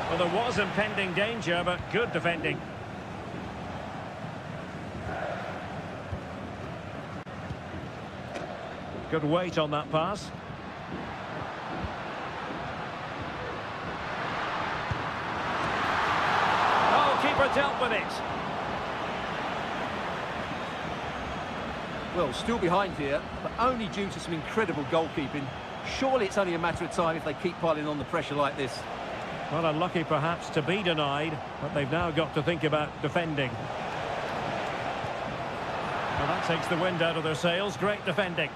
Well, there was impending danger, but good defending. Good weight on that pass. Oh, keeper dealt with it. Well, still behind here, but only due to some incredible goalkeeping. Surely it's only a matter of time if they keep piling on the pressure like this. Well, unlucky perhaps to be denied, but they've now got to think about defending. Well, that takes the wind out of their sails. Great defending.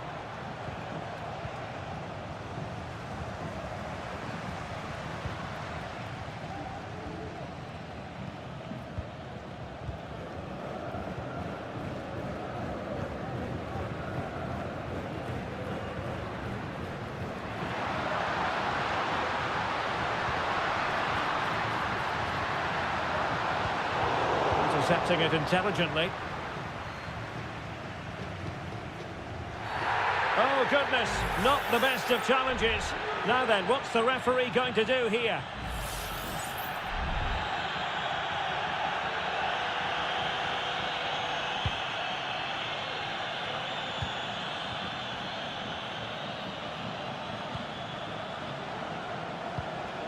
Intercepting it intelligently. Oh, goodness, not the best of challenges. Now then, what's the referee going to do here?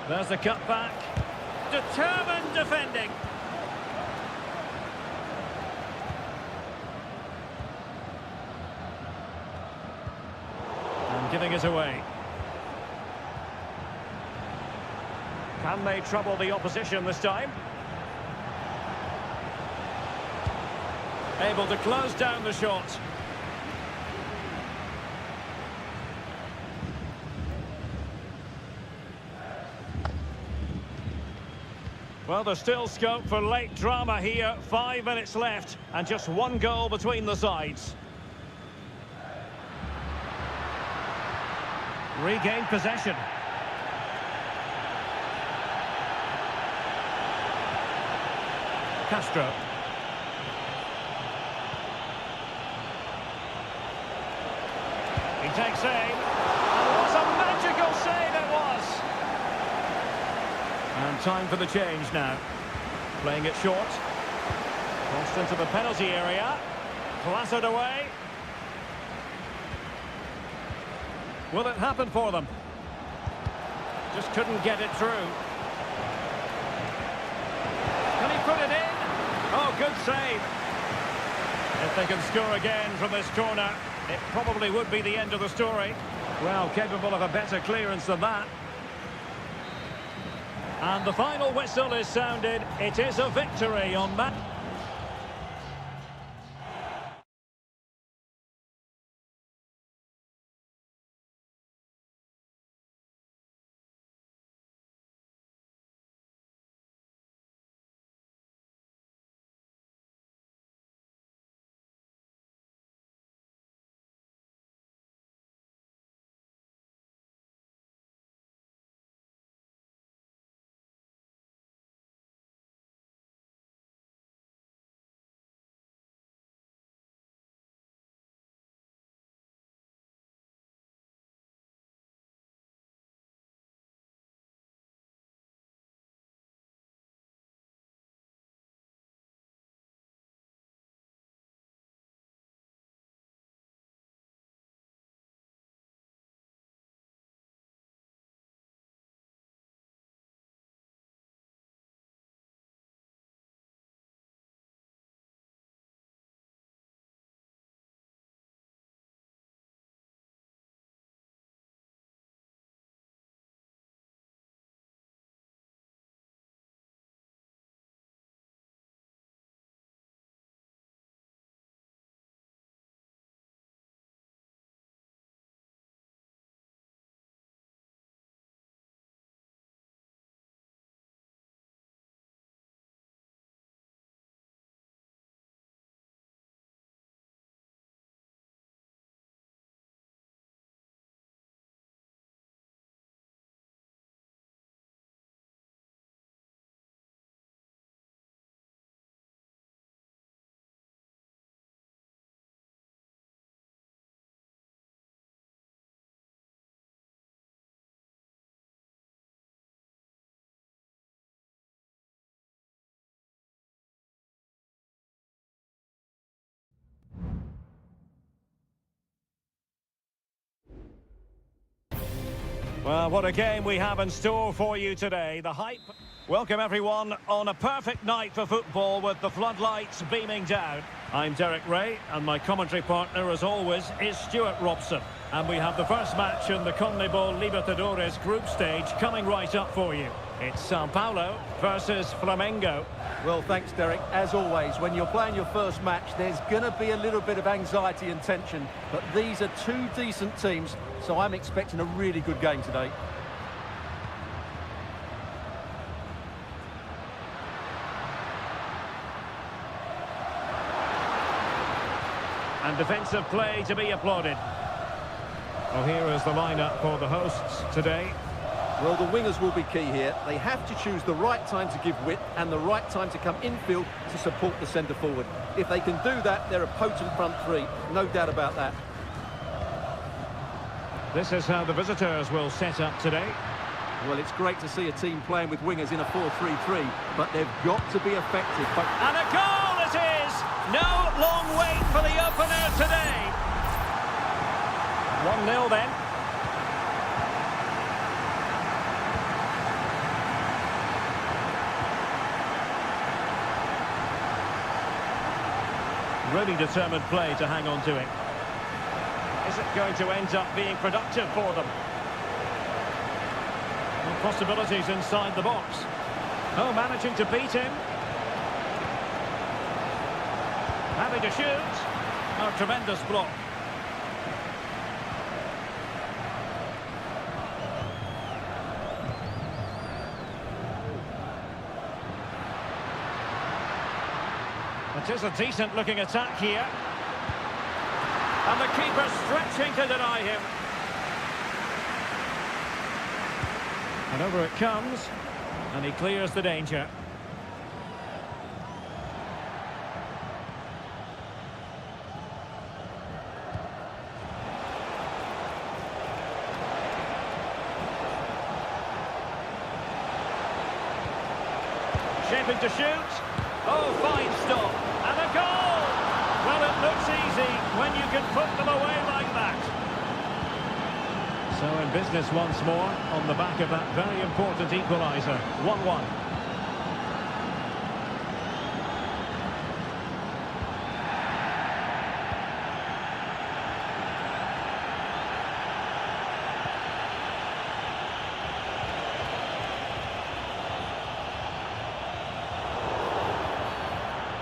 There's the cutback. Determined defending. Giving it away. Can they trouble the opposition this time? Able to close down the shot. Well, there's still scope for late drama here. 5 minutes left and just one goal between the sides. Regained possession. Castro. He takes aim. And what a magical save it was! And time for the change now. Playing it short. Crossed into the penalty area. Clattered away. Will it happen for them? Just couldn't get it through. Can he put it in? Oh, good save. If they can score again from this corner, it probably would be the end of the story. Well, capable of a better clearance than that. And the final whistle is sounded. It is a victory on match. Well, what a game we have in store for you today. The hype. Welcome everyone on a perfect night for football with the floodlights beaming down. I'm Derek Ray and my commentary partner as always is Stuart Robson. And we have the first match in the CONMEBOL Libertadores group stage coming right up for you. It's Sao Paulo versus Flamengo. Well, thanks, Derek. As always, when you're playing your first match, there's going to be a little bit of anxiety and tension. But these are two decent teams, so I'm expecting a really good game today. And defensive play to be applauded. Well, here is the lineup for the hosts today. Well, the wingers will be key here. They have to choose the right time to give width and the right time to come infield to support the centre forward. If they can do that, they're a potent front three. No doubt about that. This is how the visitors will set up today. Well, it's great to see a team playing with wingers in a 4-3-3, but they've got to be effective. And a goal it is! No long wait for the opener today. 1-0 then. Really determined play to hang on to it. Is it going to end up being productive for them? And possibilities inside the box. Oh, managing to beat him. Having to shoot. Oh, tremendous block. It is a decent-looking attack here. And the keeper stretching to deny him. And over it comes. And he clears the danger. Shaping to shoot. Oh, fine stop. And a goal! Well, it looks easy when you can put them away like that. So in business once more on the back of that very important equaliser. 1-1.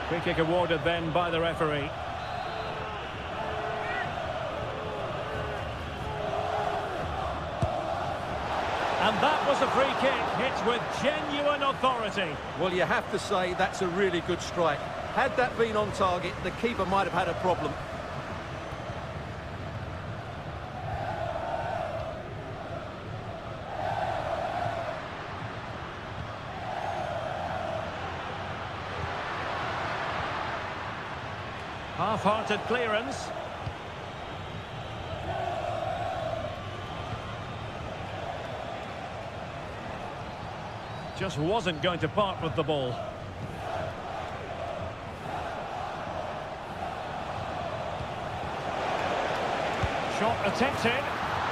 Free kick awarded then by the referee. And that was a free kick hit with genuine authority. Well, you have to say that's a really good strike. Had that been on target, the keeper might have had a problem. Half-hearted clearance. Just wasn't going to part with the ball. Shot attempted.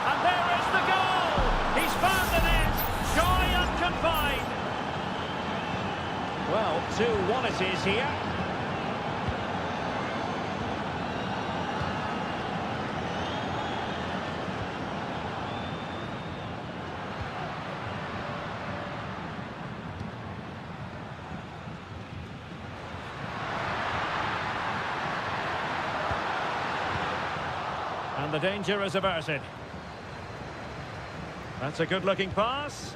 And there is the goal! He's found the net! Joy unconfined! Well, 2-1 it is here. And the danger is averted. That's a good-looking pass.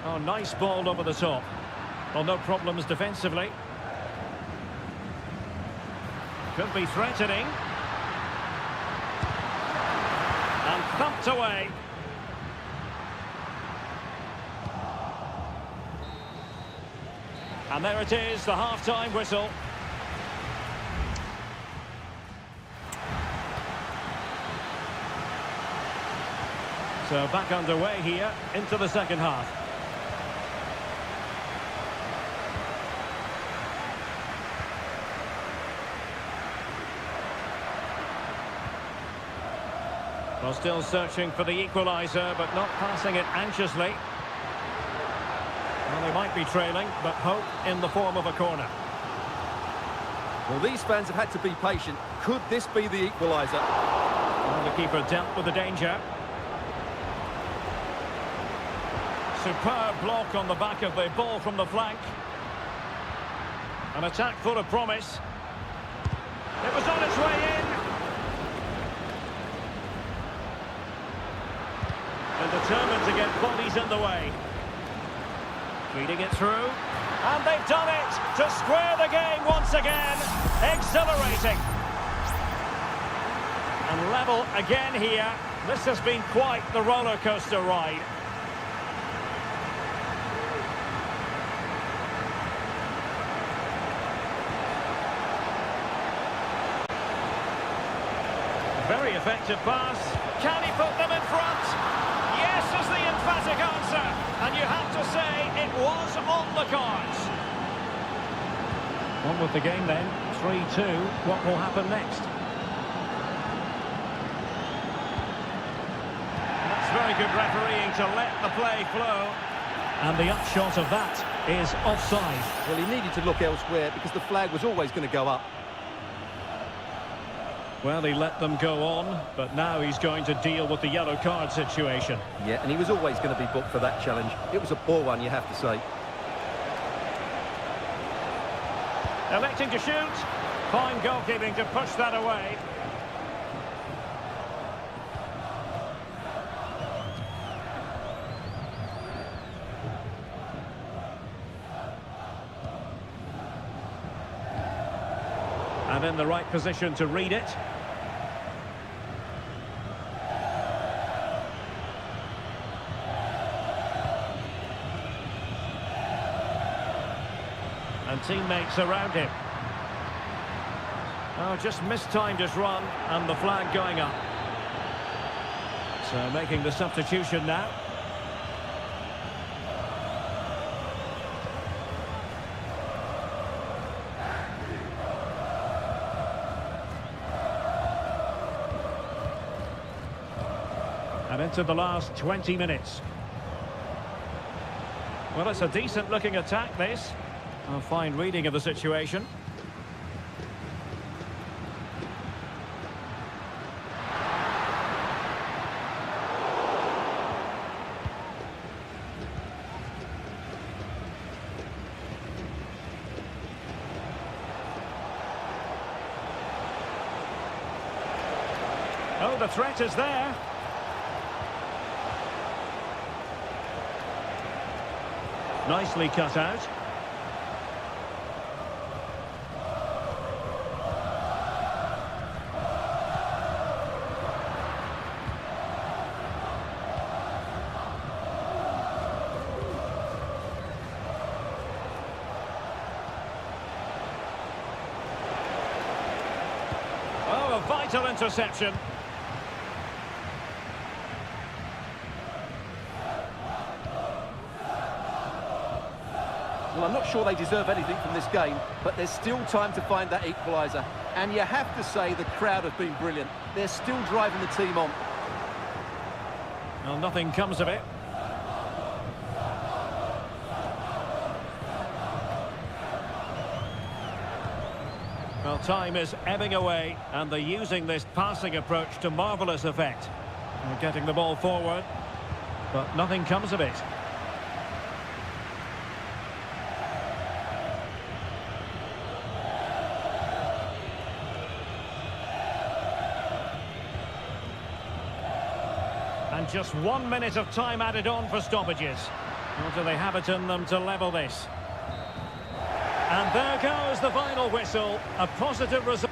Oh, nice ball over the top. Well, no problems defensively. Could be threatening. And thumped away. And there it is, the half-time whistle. So back underway here into the second half. Well, still searching for the equaliser, but not passing it anxiously. Well, they might be trailing, but hope in the form of a corner. Well, these fans have had to be patient. Could this be the equaliser? Well, the keeper dealt with the danger. Superb block on the back of the ball from the flank. An attack full of promise. It was on its way in. And determined to get bodies in the way. Feeding it through. And they've done it to square the game once again. Exhilarating. And level again here. This has been quite the roller coaster ride. Very effective pass. Can he put them in front? Yes is the emphatic answer. And you have to say it was on the cards. On with the game then. 3-2. What will happen next? That's very good refereeing to let the play flow. And the upshot of that is offside. Well, he needed to look elsewhere because the flag was always going to go up. Well, he let them go on, but now he's going to deal with the yellow card situation. Yeah, and he was always going to be booked for that challenge. It was a poor one, you have to say. Electing to shoot. Fine goalkeeping to push that away. And in the right position to read it. And teammates around him. Oh, just mistimed his run and the flag going up. So making the substitution now. And into the last 20 minutes. Well, it's a decent-looking attack, this. A fine reading of the situation. Oh, the threat is there. Nicely cut out. Oh, a vital interception. Well, I'm not sure they deserve anything from this game, but there's still time to find that equaliser. And you have to say the crowd have been brilliant. They're still driving the team on. Well, nothing comes of it. Well, time is ebbing away, and they're using this passing approach to marvellous effect. They're getting the ball forward, but nothing comes of it. And just 1 minute of time added on for stoppages. Or do they have it in them to level this? And there goes the final whistle. A positive result.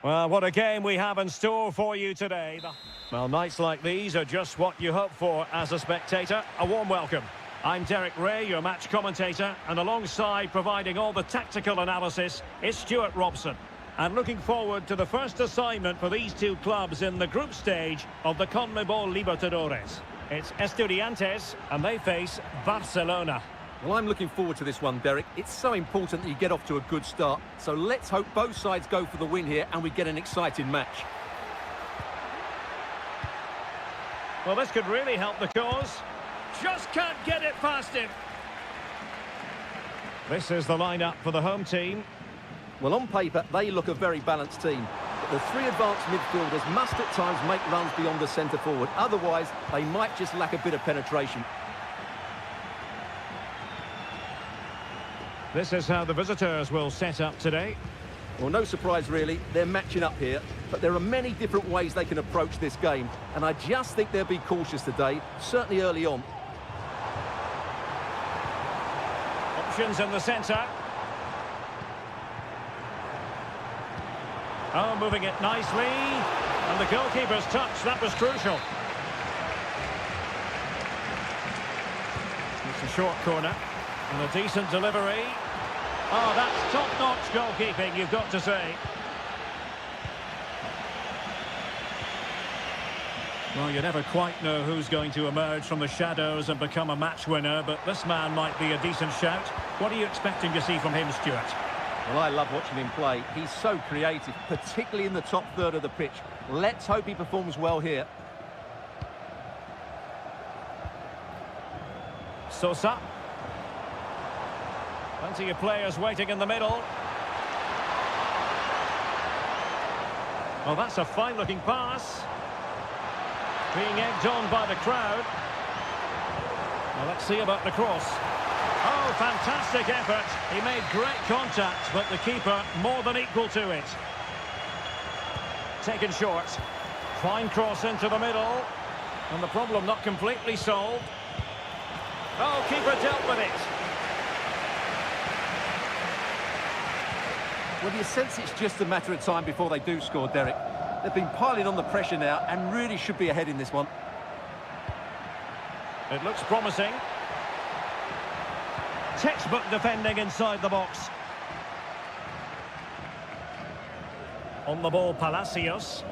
Well, what a game we have in store for you today. Well, nights like these are just what you hope for as a spectator. A warm welcome. I'm Derek Ray, your match commentator, and alongside providing all the tactical analysis is Stuart Robson. And looking forward to the first assignment for these two clubs in the group stage of the CONMEBOL Libertadores. It's Estudiantes, and they face Barcelona. Well, I'm looking forward to this one, Derek. It's so important that you get off to a good start. So let's hope both sides go for the win here and we get an exciting match. Well, this could really help the cause. Just can't get it past him. This is the lineup for the home team. Well, on paper, they look a very balanced team. But the three advanced midfielders must at times make runs beyond the centre forward. Otherwise, they might just lack a bit of penetration. This is how the visitors will set up today. Well, no surprise really, they're matching up here, but there are many different ways they can approach this game, and I just think they'll be cautious today, certainly early on. Options in the centre. Oh, moving it nicely, and the goalkeeper's touch, that was crucial. It's a short corner. And a decent delivery. Oh, that's top-notch goalkeeping, you've got to say. Well, you never quite know who's going to emerge from the shadows and become a match winner, but this man might be a decent shout. What are you expecting to see from him, Stuart? Well, I love watching him play. He's so creative, particularly in the top third of the pitch. Let's hope he performs well here. Sosa. Plenty of players waiting in the middle. Well, that's a fine-looking pass. Being egged on by the crowd. Well, let's see about the cross. Oh, fantastic effort. He made great contact, but the keeper more than equal to it. Taken short. Fine cross into the middle. And the problem not completely solved. Oh, keeper dealt with it. Well, you sense it's just a matter of time before they do score, Derek. They've been piling on the pressure now and really should be ahead in this one. It looks promising. Textbook defending inside the box. On the ball, Palacios.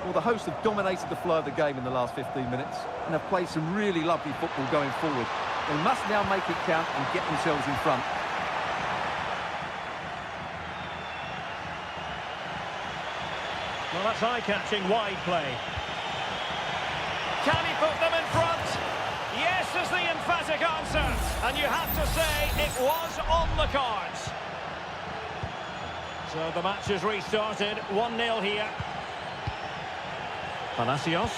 Well, the hosts have dominated the flow of the game in the last 15 minutes and have played some really lovely football going forward. They must now make it count and get themselves in front. Well, that's eye-catching wide play. Can he put them in front? Yes is the emphatic answer. And you have to say it was on the cards. So the match is restarted. 1-0 here. Palacios.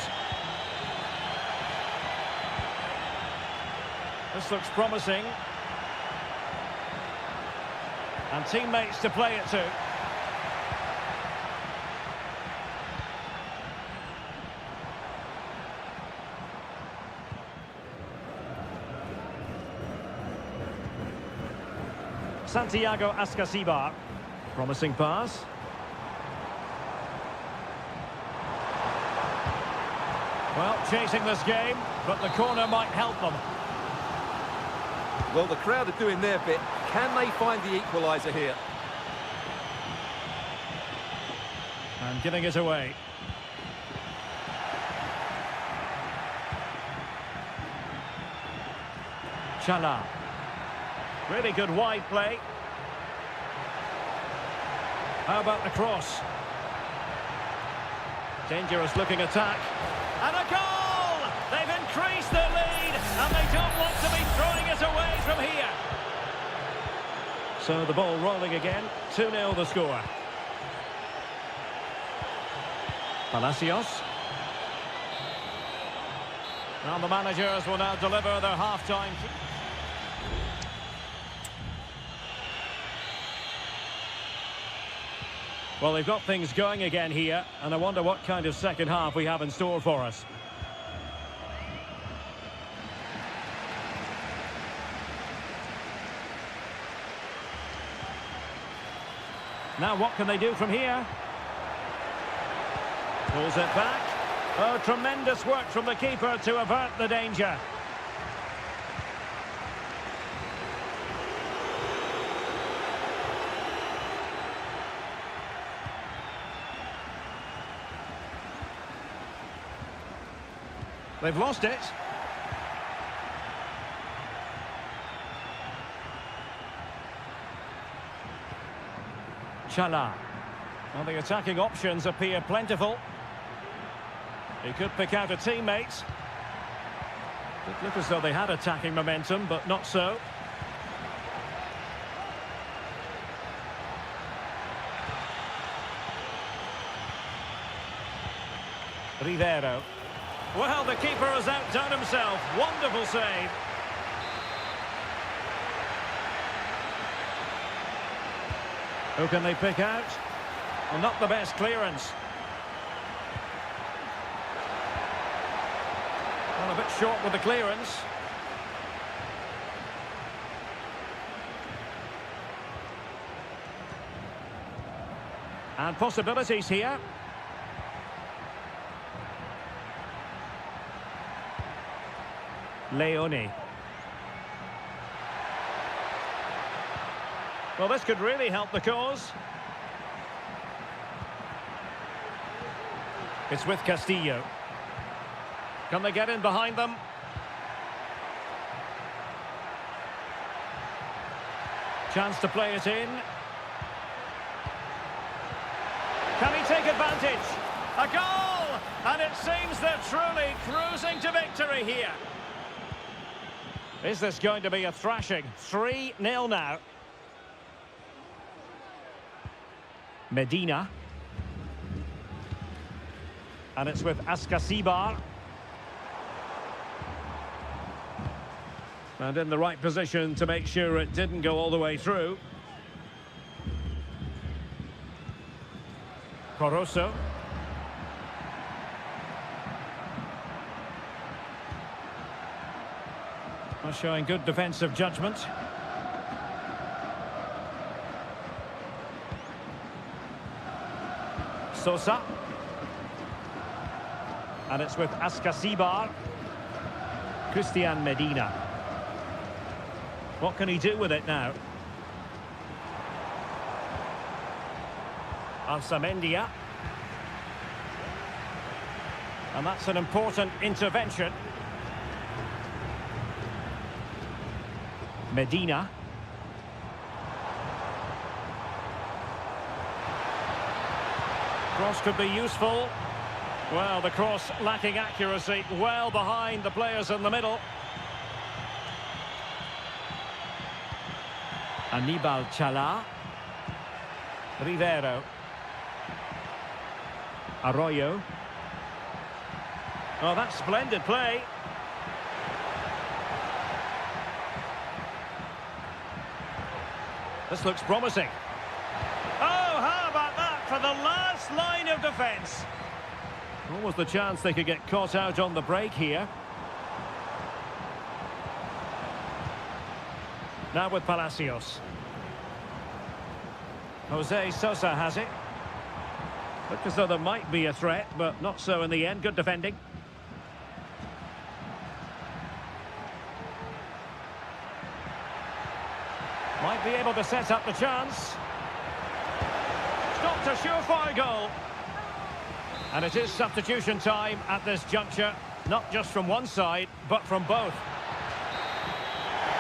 This looks promising. And teammates to play it to. Santiago Ascasibar. Promising pass. Well, chasing this game, but the corner might help them. Well, the crowd are doing their bit. Can they find the equaliser here? And giving it away. Chala. Really good wide play. How about the cross? Dangerous looking attack. And a goal! They've increased their lead and they don't want to be throwing it away from here. So the ball rolling again. 2-0 the score. Palacios. And the managers will now deliver their half-time. Well, they've got things going again here, and I wonder what kind of second half we have in store for us. Now what can they do from here? Pulls it back. Oh, tremendous work from the keeper to avert the danger. They've lost it. Chala. Well, the attacking options appear plentiful. He could pick out a teammate. It looked as though they had attacking momentum, but not so. Rivero. Well, the keeper has outdone himself. Wonderful save. Who can they pick out? Well, not the best clearance. Well, a bit short with the clearance. And possibilities here. Leone. Well, this could really help the cause. It's with Castillo. Can they get in behind them? Chance to play it in. Can he take advantage? A goal! And it seems they're truly cruising to victory here. Is this going to be a thrashing? 3-0 now. Medina. And it's with Askasibar. And in the right position to make sure it didn't go all the way through. Corosso. Showing good defensive judgment. Sosa. And it's with Askasibar. Christian Medina. What can he do with it now? Ansamendia. And that's an important intervention. Medina. Cross could be useful. Well, the cross lacking accuracy, well behind the players in the middle. Anibal Chala. Rivero. Arroyo. Oh, that's splendid play. This looks promising. Oh, how about that for the last line of defence? What was the chance they could get caught out on the break here? Now with Palacios. Jose Sosa has it. Looked as though there might be a threat, but not so in the end. Good defending. Might be able to set up the chance. Stopped a surefire goal. And it is substitution time at this juncture. Not just from one side, but from both.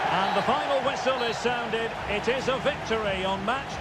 And the final whistle is sounded. It is a victory on match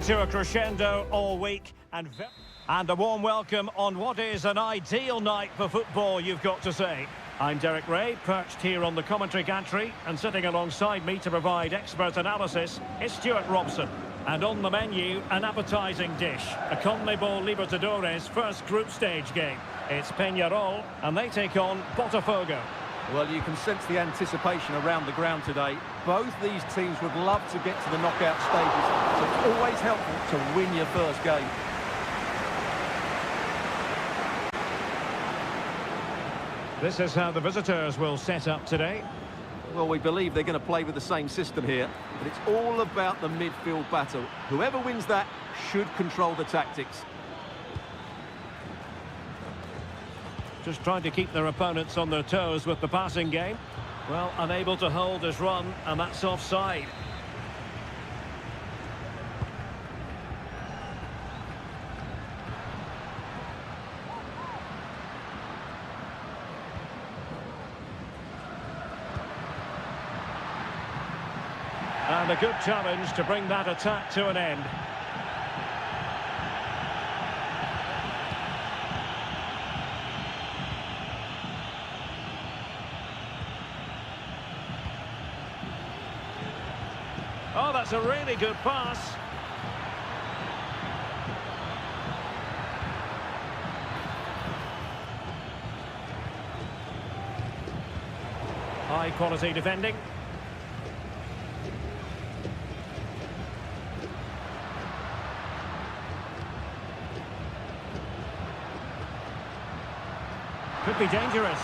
building to a crescendo all week and a warm welcome on what is an ideal night for football, you've got to say. I'm Derek Ray, perched here on the commentary gantry, and sitting alongside me to provide expert analysis is Stuart Robson. And on the menu, an appetising dish, a CONMEBOL Libertadores first group stage game. It's Peñarol, and they take on Botafogo. Well, you can sense the anticipation around the ground today. Both these teams would love to get to the knockout stages, so it's always helpful to win your first game. This is how the visitors will set up today. Well, we believe they're going to play with the same system here, but it's all about the midfield battle. Whoever wins that should control the tactics. Just trying to keep their opponents on their toes with the passing game. Well, unable to hold his run, and that's offside. And a good challenge to bring that attack to an end. Oh, that's a really good pass. High quality defending. Could be dangerous.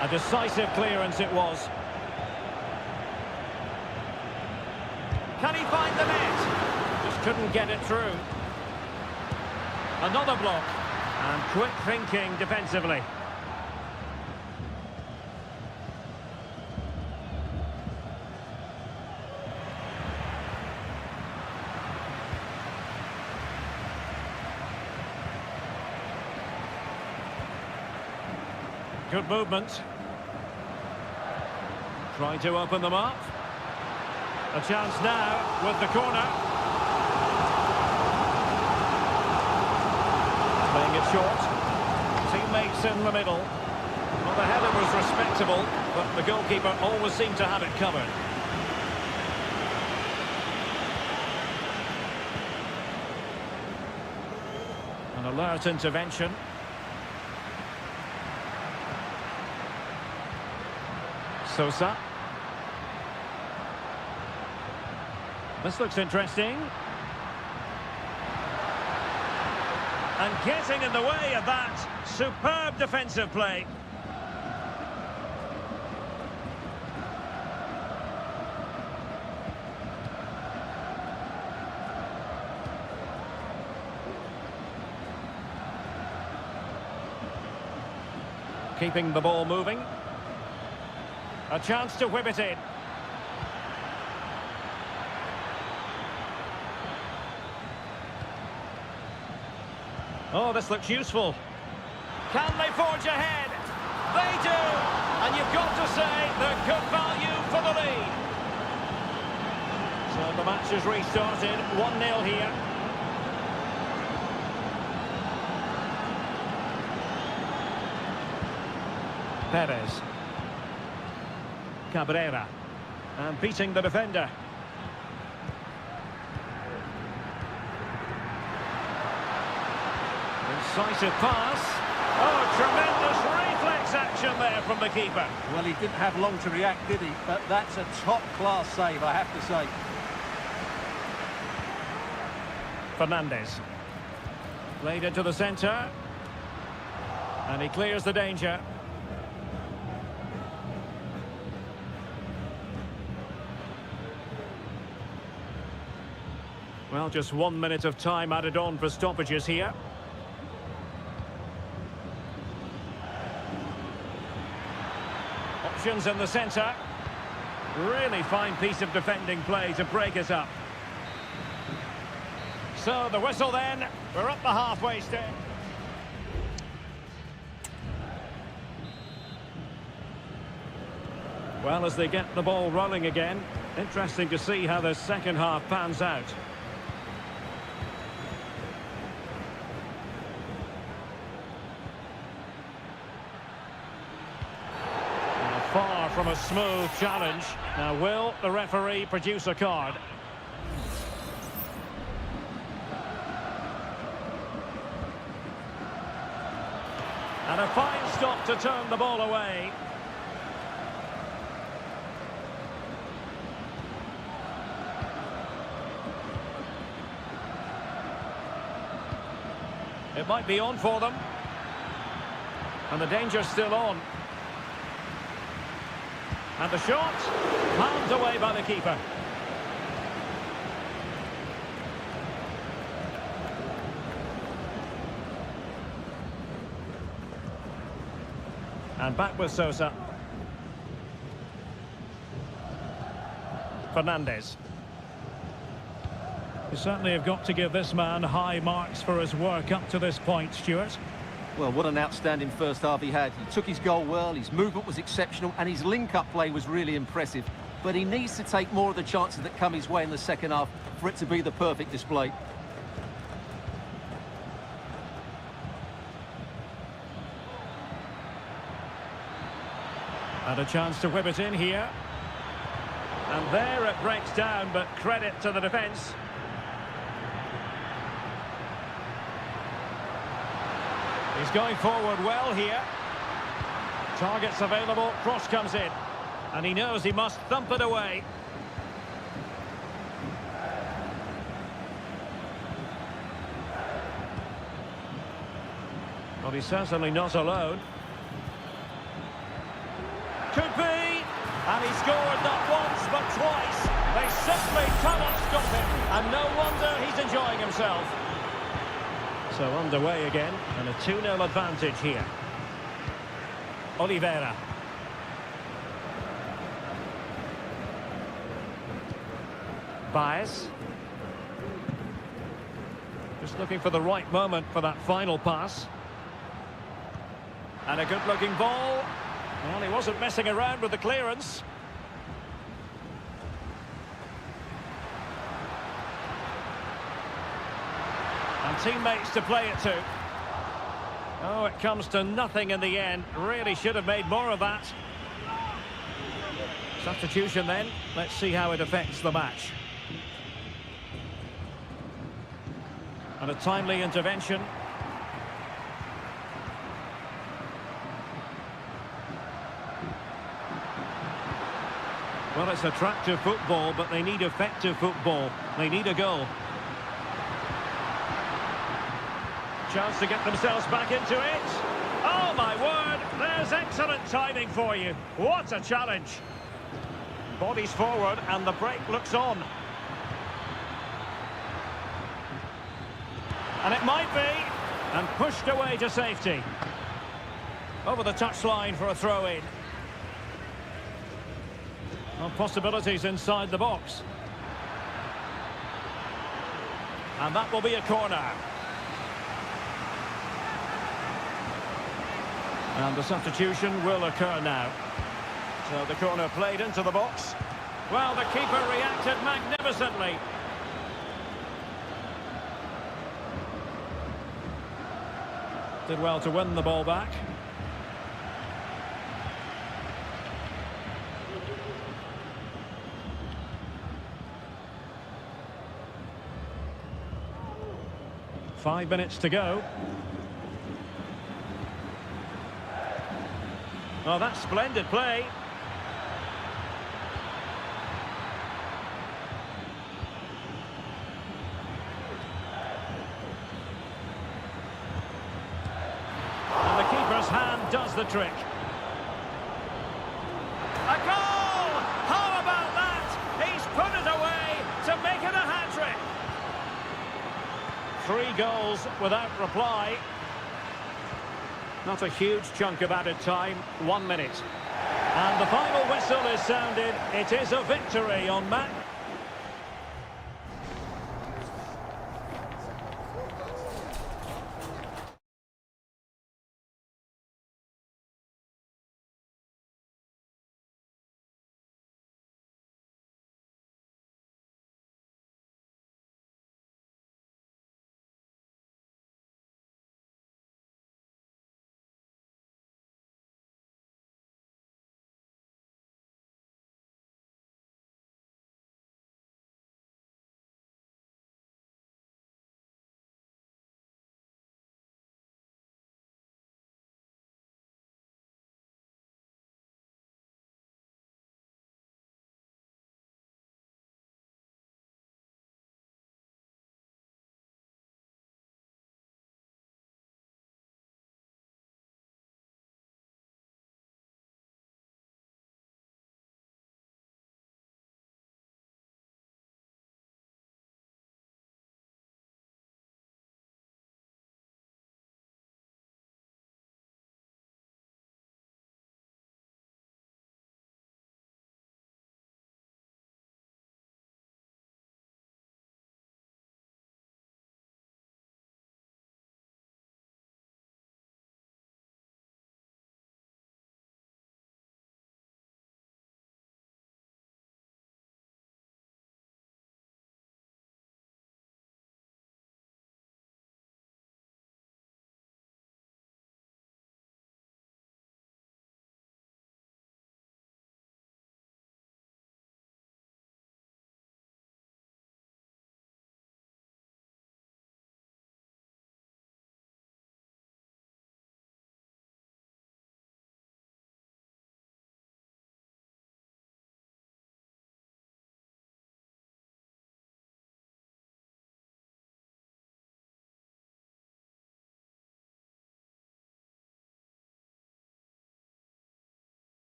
A decisive clearance it was. Can he find the net? Just couldn't get it through. Another block. And quick thinking defensively. Good movement. Trying to open them up. A chance now with the corner. Playing it short. Teammates in the middle. Well, the header was respectable, but the goalkeeper always seemed to have it covered. An alert intervention. Sosa. This looks interesting. And getting in the way of that. Superb defensive play. Keeping the ball moving. A chance to whip it in. Oh, this looks useful. Can they forge ahead? They do! And you've got to say they're good value for the lead. So the match has restarted. 1-0 here. Perez. Cabrera. And beating the defender. Incisive pass. Oh, tremendous reflex action there from the keeper. Well, he didn't have long to react, did he? But that's a top-class save, I have to say. Fernandez. Played into the centre. And he clears the danger. Well, just 1 minute of time added on for stoppages here. Options in the centre. Really fine piece of defending play to break it up. So the whistle then. We're up the halfway stage. Well, as they get the ball rolling again, interesting to see how the second half pans out. Far from a smooth challenge. Now, will the referee produce a card? And a fine stop to turn the ball away. It might be on for them. And the danger's still on. And the shot, palmed away by the keeper. And back with Sosa. Fernandez. You certainly have got to give this man high marks for his work up to this point, Stuart. Well, what an outstanding first half he had. He took his goal well, his movement was exceptional, and his link-up play was really impressive. But he needs to take more of the chances that come his way in the second half for it to be the perfect display. And a chance to whip it in here. And there it breaks down, but credit to the defence. He's going forward well here. Targets available, cross comes in. And he knows he must thump it away. Well, he's certainly not alone. Could be. And he scored not once, but twice. They simply cannot stop him. And no wonder he's enjoying himself. So underway again, and a 2-0 advantage here. Oliveira. Baez. Just looking for the right moment for that final pass. And a good-looking ball. Well, he wasn't messing around with the clearance. And teammates to play it to. Oh, it comes to nothing in the end. Really should have made more of that. Substitution then. Let's see how it affects the match. And a timely intervention. Well, it's attractive football, but they need effective football. They need a goal. Chance to get themselves back into it. Oh, my word. There's excellent timing for you. What a challenge. Bodies forward and the break looks on. And it might be. And pushed away to safety. Over the touchline for a throw-in. Well, possibilities inside the box. And that will be a corner. And the substitution will occur now. So the corner played into the box. Well, the keeper reacted magnificently. Did well to win the ball back. Five minutes to go. Oh, that's splendid play. And the keeper's hand does the trick. A goal! How about that? He's put it away to make it a hat-trick. 3 goals without reply. Not a huge chunk of added time, 1 minute. And the final whistle is sounded. It is a victory on match.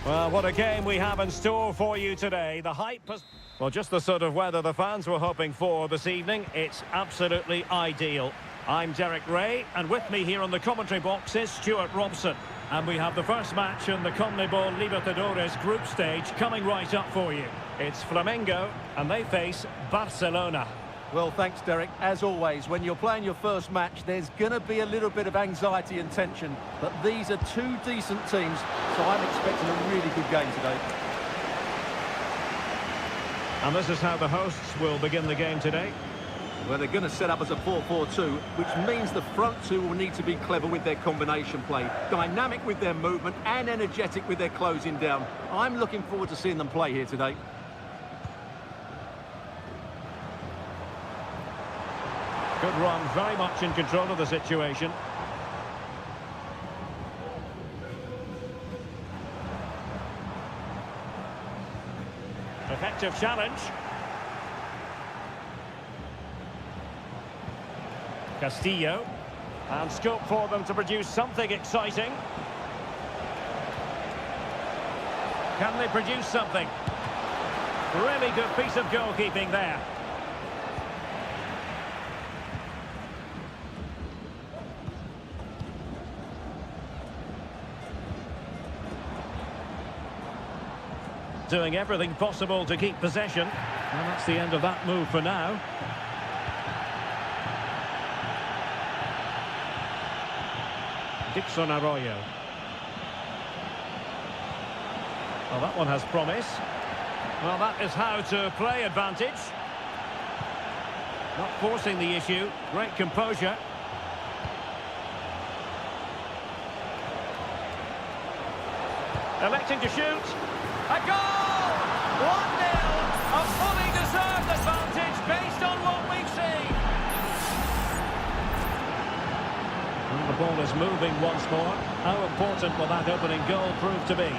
Well, what a game we have in store for you today. The hype has... Well, just the sort of weather the fans were hoping for this evening. It's absolutely ideal. I'm Derek Ray, and with me here on the commentary box is Stuart Robson. And we have the first match in the CONMEBOL Libertadores group stage coming right up for you. It's Flamengo, and they face Barcelona. Well, thanks, Derek. As always, when you're playing your first match, there's going to be a little bit of anxiety and tension. But these are two decent teams, so I'm expecting a really good game today. And this is how the hosts will begin the game today. Well, they're going to set up as a 4-4-2, which means the front two will need to be clever with their combination play, dynamic with their movement and energetic with their closing down. I'm looking forward to seeing them play here today. Good run, very much in control of the situation. Effective challenge. Castillo. And scope for them to produce something exciting. Can they produce something? Really good piece of goalkeeping there. Doing everything possible to keep possession. And that's the end of that move for now. Dixon Arroyo. Well, that one has promise. Well, that is how to play advantage. Not forcing the issue. Great composure. Electing to shoot. A goal! 1-0! A fully deserved advantage based on what we've seen. And the ball is moving once more. How important will that opening goal prove to be?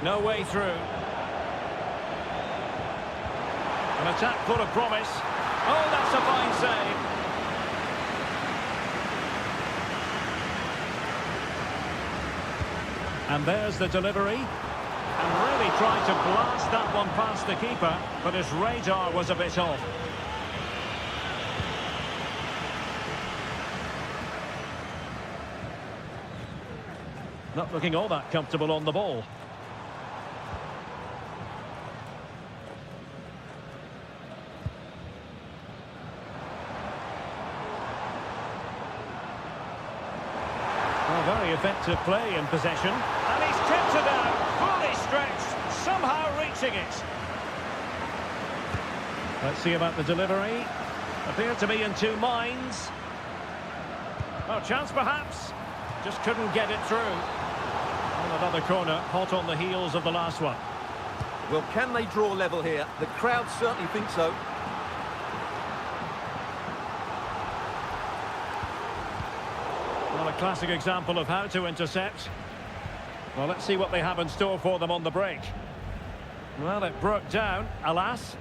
No way through. An attack full of promise. Oh, that's a fine save. And there's the delivery. And really tried to blast that one past the keeper, but his radar was a bit off. Not looking all that comfortable on the ball. Very effective play in possession. And he's tipped it out, fully stretched, somehow reaching it. Let's see about the delivery. Appeared to be in two minds. Oh, chance perhaps. Just couldn't get it through. And another corner, hot on the heels of the last one. Well, can they draw level here? The crowd certainly think so. Well, a classic example of how to intercept. Well, let's see what they have in store for them on the break. Well, it broke down, alas.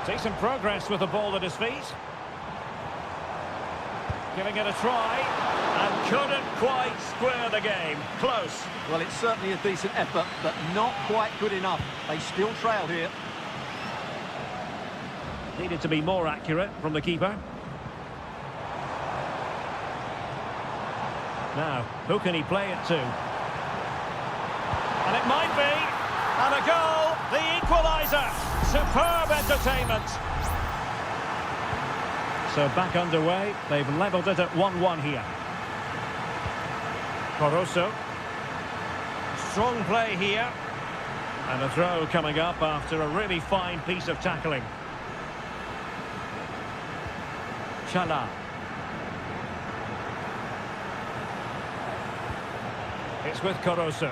Decent progress with the ball at his feet. Giving it a try, and couldn't quite square the game. Close. Well, it's certainly a decent effort, but not quite good enough. They still trail here. Needed to be more accurate from the keeper. Now, who can he play it to? And it might be. And a goal, the equaliser. Superb entertainment. So back underway. They've levelled it at 1-1 here. Corozo. Strong play here. And a throw coming up after a really fine piece of tackling. Chala. It's with Corozo.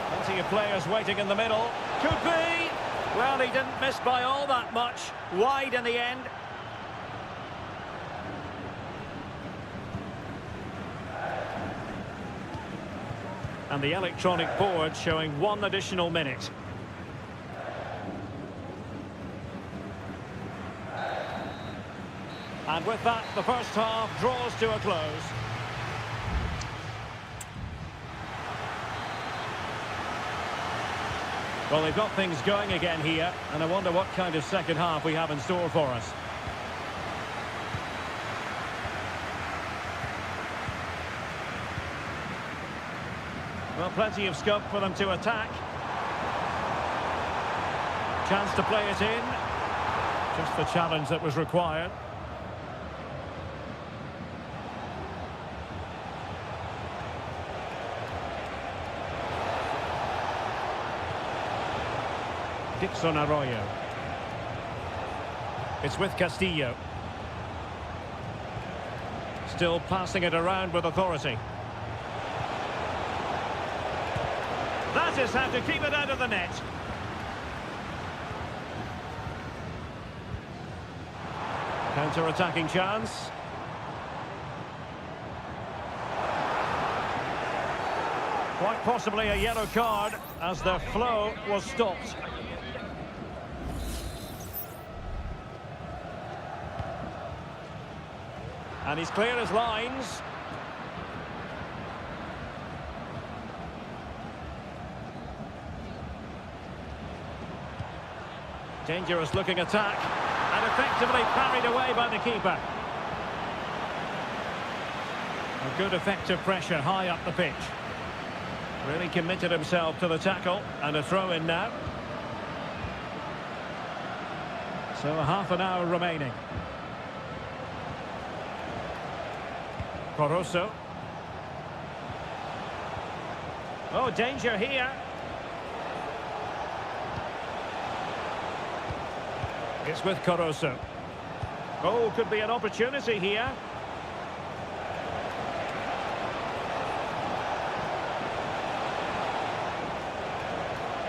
Plenty of players waiting in the middle. Could be. Well, he didn't miss by all that much. Wide in the end. And the electronic board showing one additional minute. And with that, the first half draws to a close. Well, they've got things going again here, and I wonder what kind of second half we have in store for us. Well, plenty of scope for them to attack. Chance to play it in. Just the challenge that was required. Dixon Arroyo. It's with Castillo. Still passing it around with authority. That is how to keep it out of the net. Counter-attacking chance. Quite possibly a yellow card as the flow was stopped. And he's clear as lines. Dangerous looking attack. And effectively parried away by the keeper. A good effective pressure high up the pitch. Really committed himself to the tackle. And a throw in now. So half an hour remaining. Corozo. Oh, danger here. It's with Corozo. Oh, could be an opportunity here.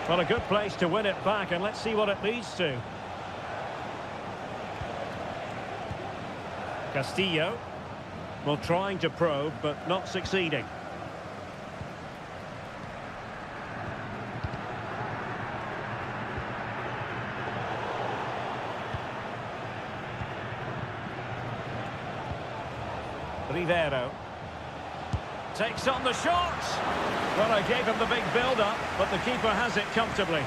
Well, a good place to win it back, and let's see what it leads to. Castillo. Well, trying to probe, but not succeeding. Rivero. Takes on the shot. Well, I gave him the big build-up, but the keeper has it comfortably.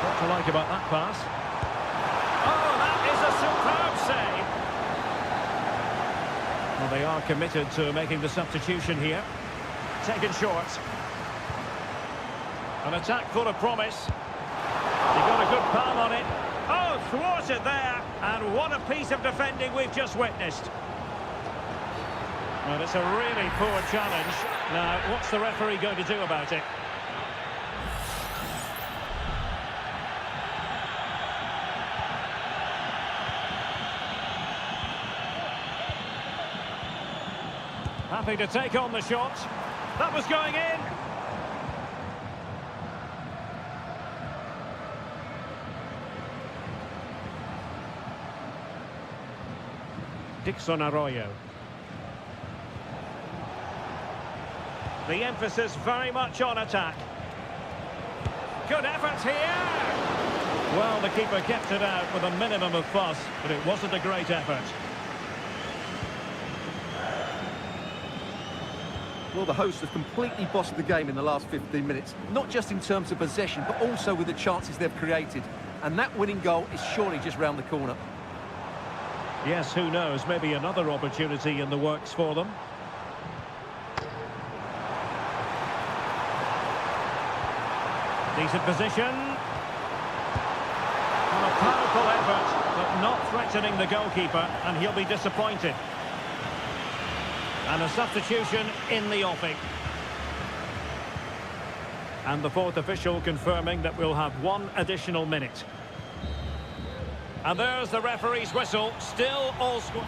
What to like about that pass? Oh, that is a superb save. Well, they are committed to making the substitution here. Taken short. An attack full of promise. He got a good palm on it. Oh, thwarted there. And what a piece of defending we've just witnessed. Well, it's a really poor challenge. Now, what's the referee going to do about it? Happy to take on the shot. That was going in. Dixon Arroyo. The emphasis very much on attack. Good effort here. Well, the keeper kept it out with a minimum of fuss, but it wasn't a great effort. Well, the hosts have completely bossed the game in the last 15 minutes, not just in terms of possession, but also with the chances they've created. And that winning goal is surely just round the corner. Yes, who knows, maybe another opportunity in the works for them. Decent position. And a powerful effort, but not threatening the goalkeeper, and he'll be disappointed. And a substitution in the offing. And the fourth official confirming that we'll have one additional minute. And there's the referee's whistle, still all square.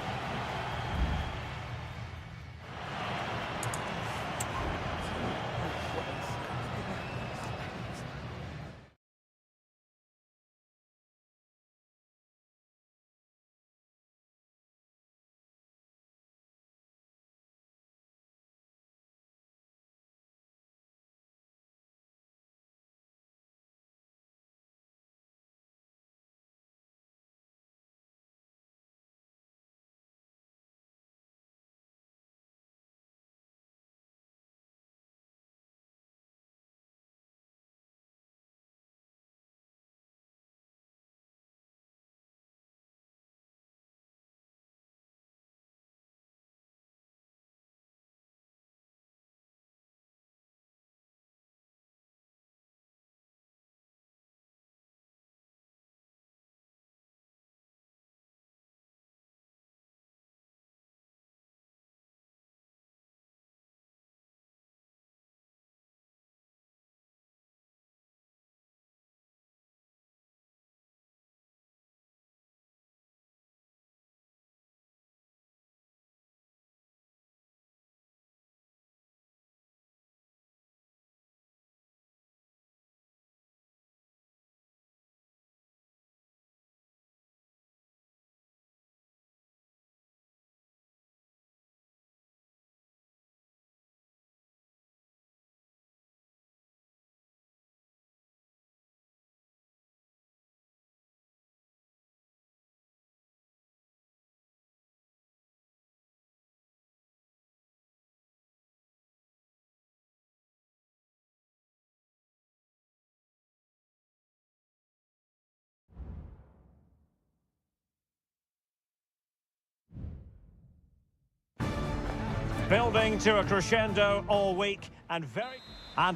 Building to a crescendo all week and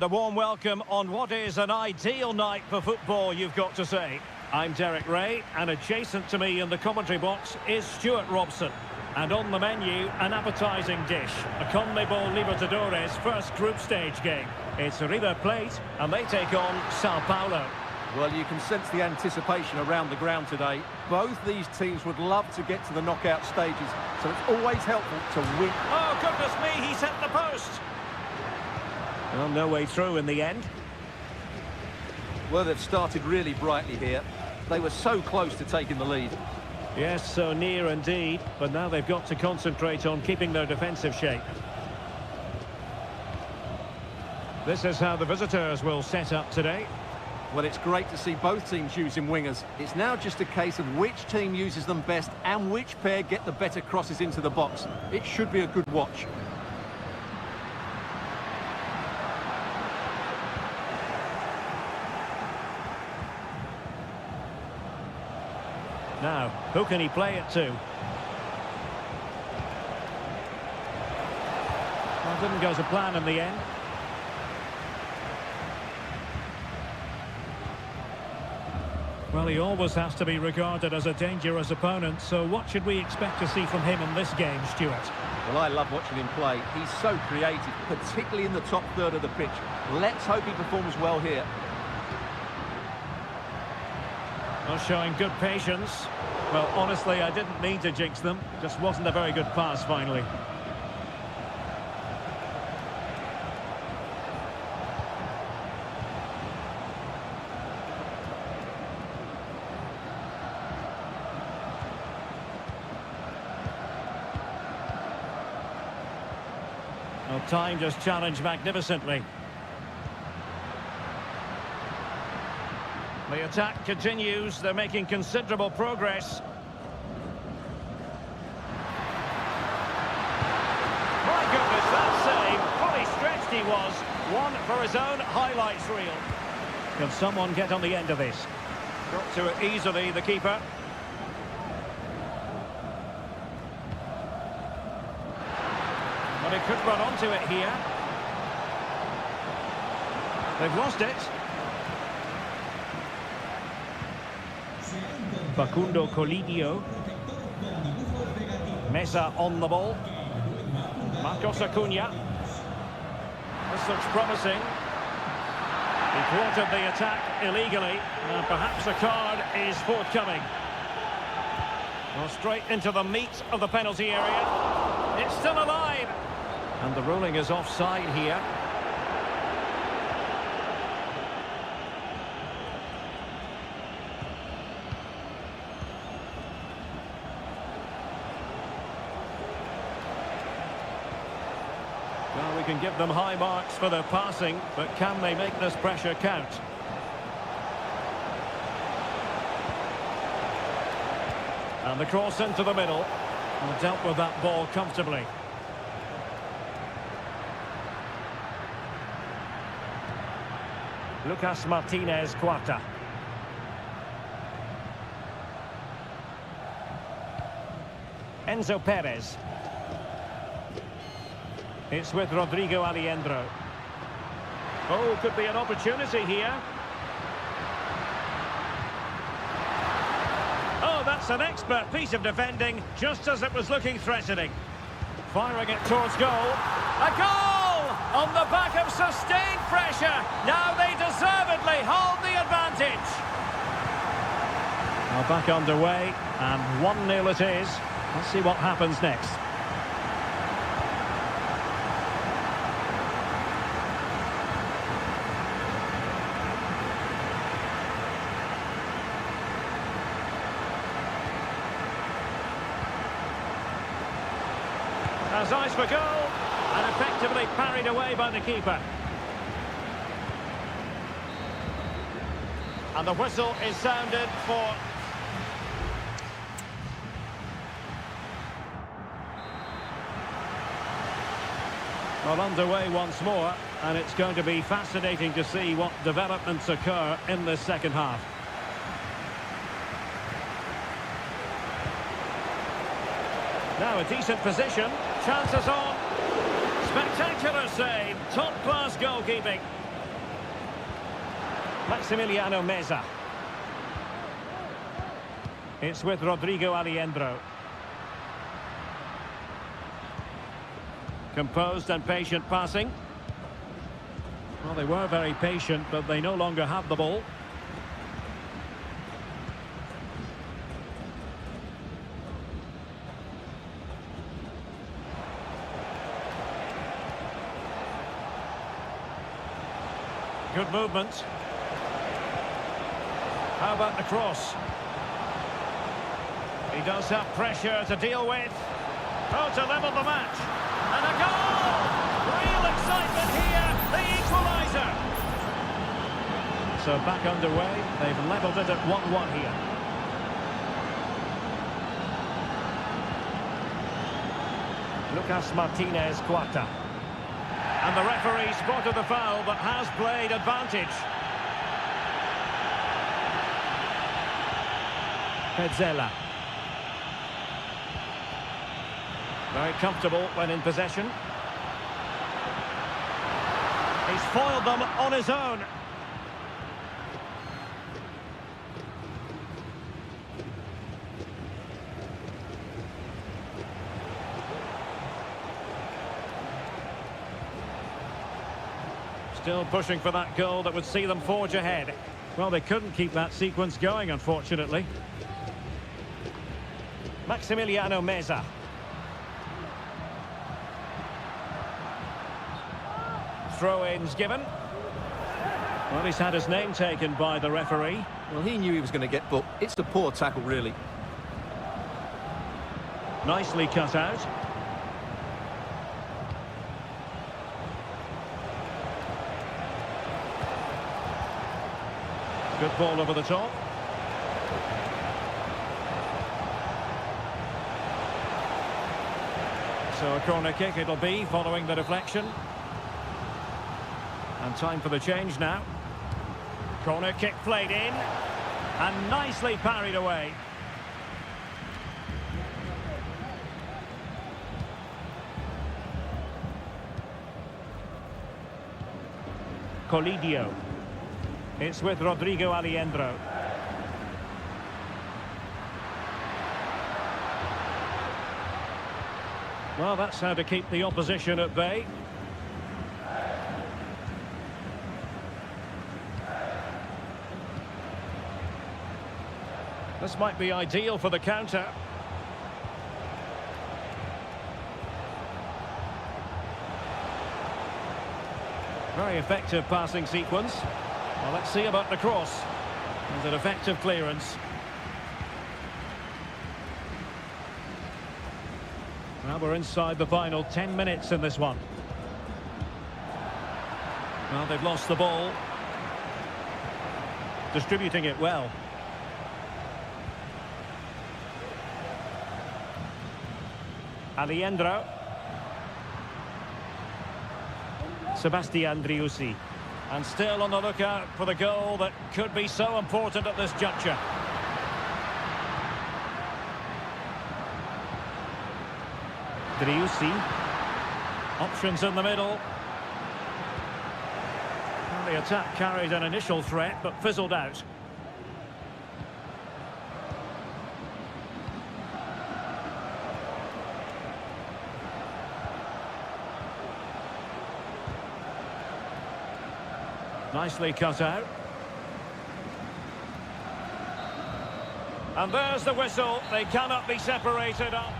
a warm welcome on what is an ideal night for football, you've got to say. I'm Derek Ray, and adjacent to me in the commentary box is Stuart Robson. And on the menu, an appetising dish, a CONMEBOL Libertadores first group stage game. It's River Plate, and they take on Sao Paulo. Well, you can sense the anticipation around the ground today. Both these teams would love to get to the knockout stages, so it's always helpful to win. Oh, goodness me, he's hit the post! Well, no way through in the end. Well, they've started really brightly here. They were so close to taking the lead. Yes, so near indeed, but now they've got to concentrate on keeping their defensive shape. This is how the visitors will set up today. Well, it's great to see both teams using wingers. It's now just a case of which team uses them best and which pair get the better crosses into the box. It should be a good watch. Now, who can he play it to? Well, didn't go to plan in the end. Well, he always has to be regarded as a dangerous opponent, so what should we expect to see from him in this game, Stuart? Well, I love watching him play. He's so creative, particularly in the top third of the pitch. Let's hope he performs well here. Well, showing good patience. Well, honestly, I didn't mean to jinx them. Just wasn't a very good pass, finally. Well, time just challenged magnificently. The attack continues. They're making considerable progress. My goodness, that save. Fully stretched he was. One for his own highlights reel. Can someone get on the end of this? Got to it easily, the keeper. But he could run onto it here. They've lost it. Facundo Colidio. Mesa on the ball. Marcos Acuna. This looks promising. He thwarted the attack illegally. And perhaps a card is forthcoming. Well, straight into the meat of the penalty area. It's still alive. And the ruling is offside here. Well, we can give them high marks for their passing, but can they make this pressure count? And the cross into the middle. And dealt with that ball comfortably. Lucas Martinez Cuarta. Enzo Perez. It's with Rodrigo Aliendro. Oh, could be an opportunity here. Oh, that's an expert piece of defending, just as it was looking threatening. Firing it towards goal. A goal! On the back of sustained pressure. Now they deservedly hold the advantage. Now back underway, and 1-0 it is. Let's see what happens next. Has eyes for goal, and effectively parried away by the keeper. And the whistle is sounded for... Well, underway once more, and it's going to be fascinating to see what developments occur in this second half. Now a decent position, chances on. Spectacular save, top-class goalkeeping. Maximiliano Meza. It's with Rodrigo Aliendro. Composed and patient passing. Well, they were very patient, but they no longer have the ball. Good movement. How about the cross? He does have pressure to deal with. Oh, to level the match. And a goal! Real excitement here, the equaliser. So back underway, they've levelled it at 1-1 here. Lucas Martinez Cuarta. And the referee spotted the foul, but has played advantage. Petzela. Very comfortable when in possession. He's foiled them on his own. Still pushing for that goal that would see them forge ahead. Well, they couldn't keep that sequence going, unfortunately. Maximiliano Meza. Throw-ins given. Well, he's had his name taken by the referee. Well, he knew he was going to get booked. It's a poor tackle, really. Nicely cut out. Good ball over the top. So a corner kick it'll be following the deflection. And time for the change now. Corner kick played in. And nicely parried away. Colidio. It's with Rodrigo Aliendro. Well, that's how to keep the opposition at bay. This might be ideal for the counter. Very effective passing sequence. Well, let's see about the cross. It's an effective clearance. Well, we're inside the final 10 minutes in this one. Well, they've lost the ball. Distributing it well. Aliendro. Sebastian Driussi. And still on the lookout for the goal that could be so important at this juncture. Driussi. Options in the middle. Well, the attack carried an initial threat but fizzled out. Nicely cut out. And there's the whistle. They cannot be separated up.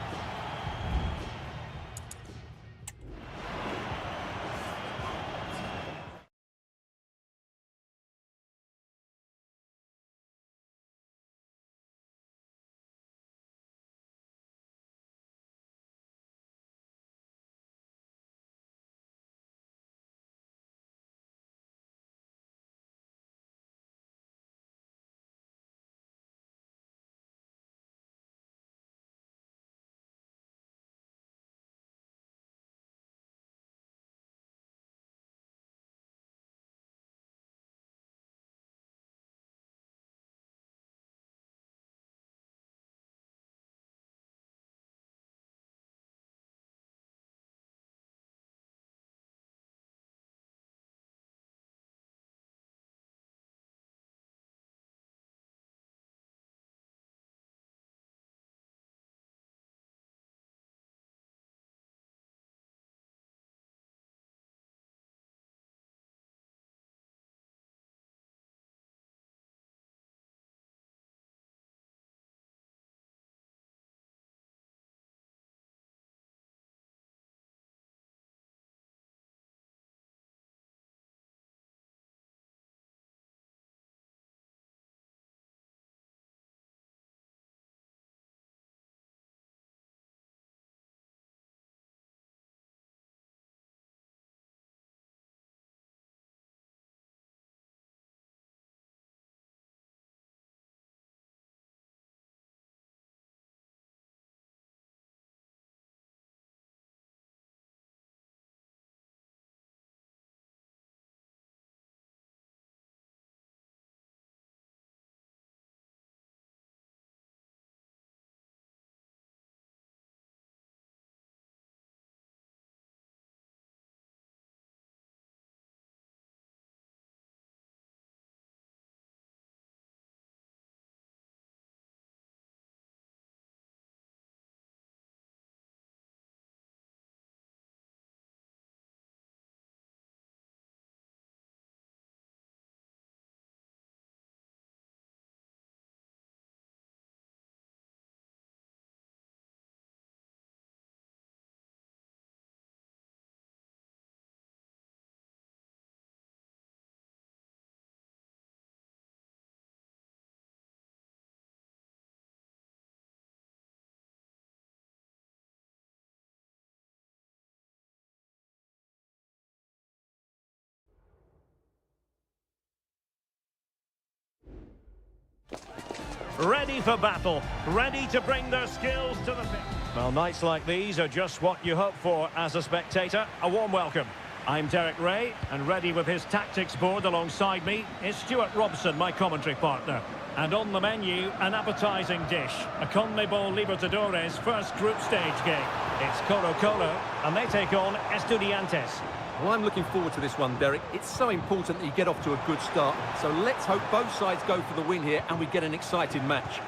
ready for battle, ready to bring their skills to the pitch. Well, nights like these are just what you hope for as a spectator. A warm welcome. I'm Derek Ray, and ready with his tactics board alongside me is Stuart Robson, my commentary partner. And on the menu, an appetising dish, a CONMEBOL Libertadores first group stage game. It's Colo-Colo, and they take on Estudiantes. Well, I'm looking forward to this one, Derek. It's so important that you get off to a good start. So let's hope both sides go for the win here and we get an exciting match.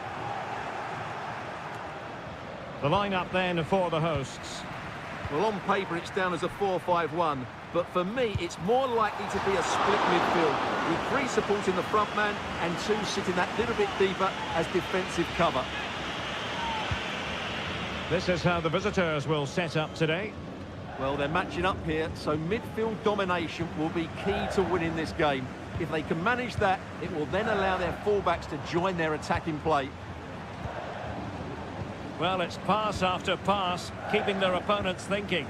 The lineup then for the hosts. Well, on paper it's down as a 4-5-1, but for me it's more likely to be a split midfield, with 3 supporting the front man and 2 sitting that little bit deeper as defensive cover. This is how the visitors will set up today. Well, they're matching up here, so midfield domination will be key to winning this game. If they can manage that, it will then allow their fullbacks to join their attacking play. Well, it's pass after pass, keeping their opponents thinking.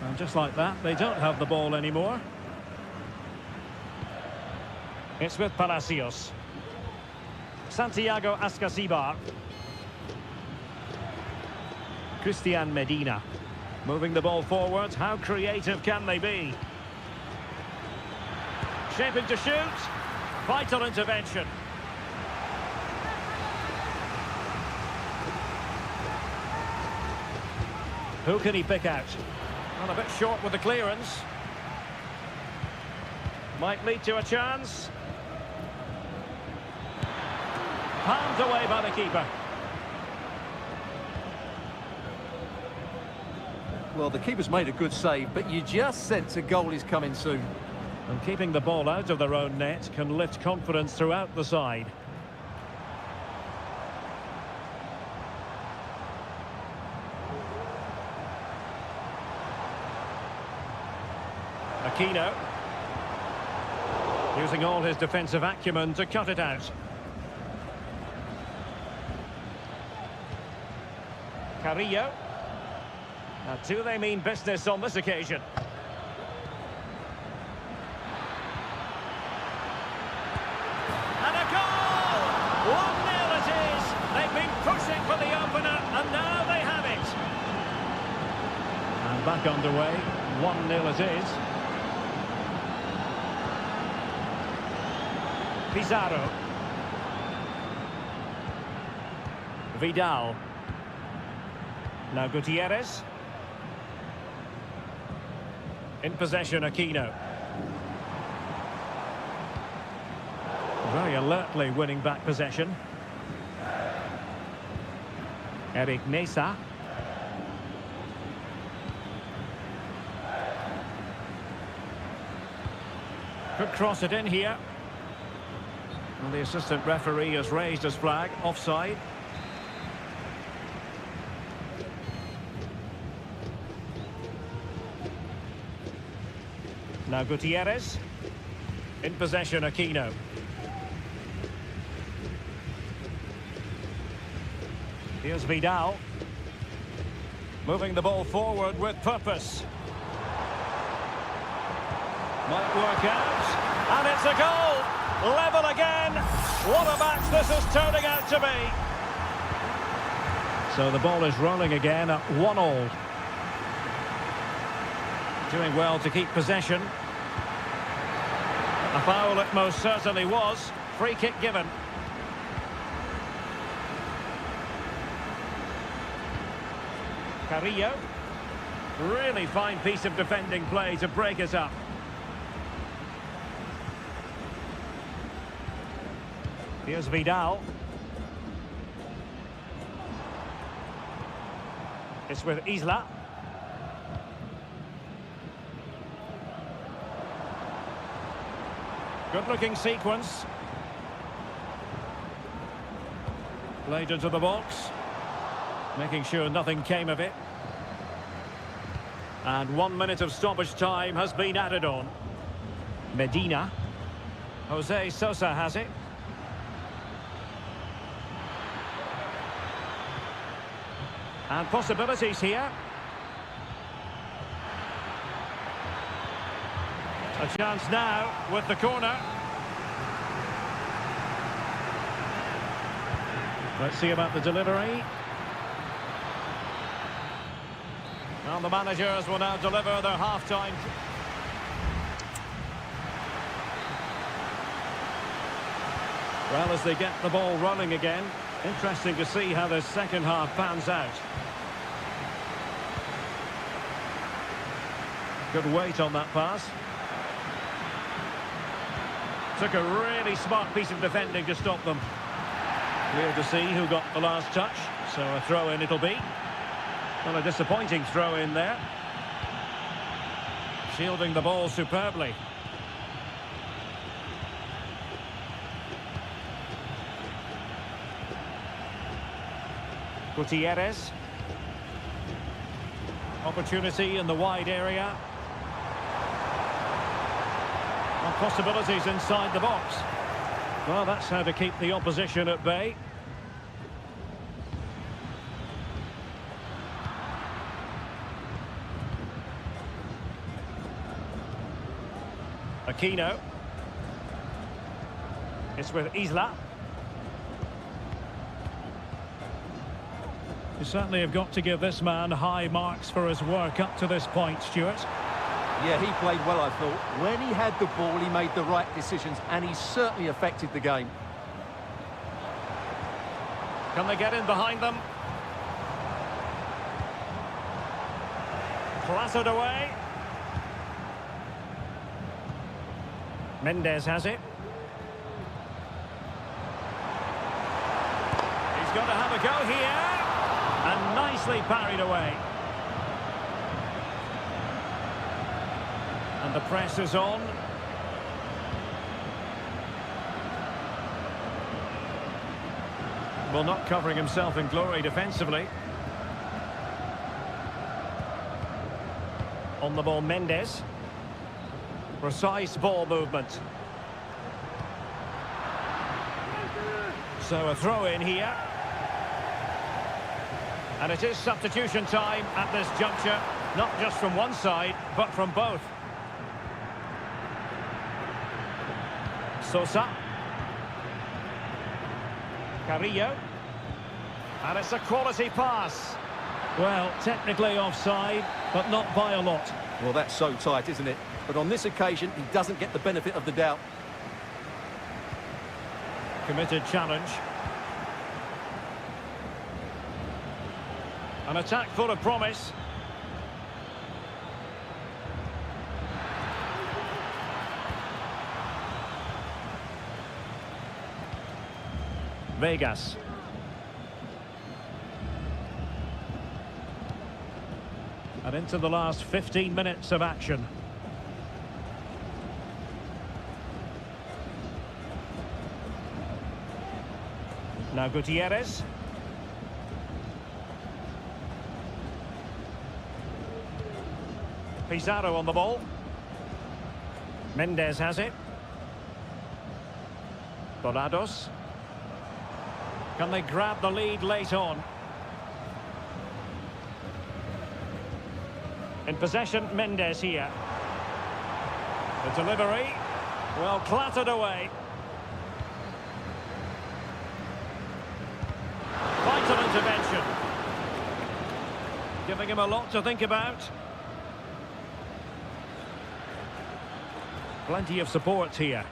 And just like that, they don't have the ball anymore. It's with Palacios. Santiago Ascasibar. Christian Medina. Moving the ball forward, how creative can they be? Shaping to shoot. Vital intervention. Who can he pick out? Well, a bit short with the clearance. Might lead to a chance. Palmed away by the keeper. Well, the keeper's made a good save, but you just sense a goal is coming soon. And keeping the ball out of their own net can lift confidence throughout the side. Aquino. Using all his defensive acumen to cut it out. Carrillo. Now, do they mean business on this occasion? And a goal! 1-0 it is! They've been pushing for the opener, and now they have it! And back underway, 1-0 it is. Pizarro. Vidal. Now Gutierrez. In possession, Aquino. Very alertly winning back possession. Eric Mesa. Could cross it in here. And the assistant referee has raised his flag, offside. Now Gutierrez. In possession, Aquino. Here's Vidal. Moving the ball forward with purpose. Might work out. And it's a goal! Level again. What a match this is turning out to be. So the ball is rolling again at 1-1. Doing well to keep possession. A foul it most certainly was. Free kick given. Carrillo. Really fine piece of defending play to break it up. Here's Vidal. It's with Isla. Good-looking sequence. Played into the box. Making sure nothing came of it. And 1 minute of stoppage time has been added on. Medina. Jose Sosa has it. And possibilities here. A chance now with the corner. Let's see about the delivery. And the managers will now deliver their half-time. Well, as they get the ball running again, interesting to see how the second half pans out. Good weight on that pass. Took a really smart piece of defending to stop them. Clear to see who got the last touch, so a throw-in it'll be. Well, a disappointing throw-in there. Shielding the ball superbly. Gutierrez. Opportunity in the wide area. And possibilities inside the box. Well, that's how to keep the opposition at bay. Aquino. It's with Isla. You certainly have got to give this man high marks for his work up to this point, Stuart. Yeah, he played well, I thought. When he had the ball, he made the right decisions, and he certainly affected the game. Can they get in behind them? Clattered away. Mendes has it. He's got to have a go here. And nicely parried away. And the press is on. Well, not covering himself in glory defensively. On the ball, Mendes. Precise ball movement. So a throw in here. And it is substitution time at this juncture, not just from one side, but from both. Sosa. Carrillo. And it's a quality pass. Well, technically offside, but not by a lot. Well, that's so tight, isn't it? But on this occasion, he doesn't get the benefit of the doubt. Committed challenge. An attack full of promise. Vegas. And into the last 15 minutes of action. Now Gutierrez. Pizarro on the ball. Mendes has it. Dorados. Can they grab the lead late on? In possession, Mendes here. The delivery. Well, clattered away. Vital intervention. Giving him a lot to think about. Plenty of support here.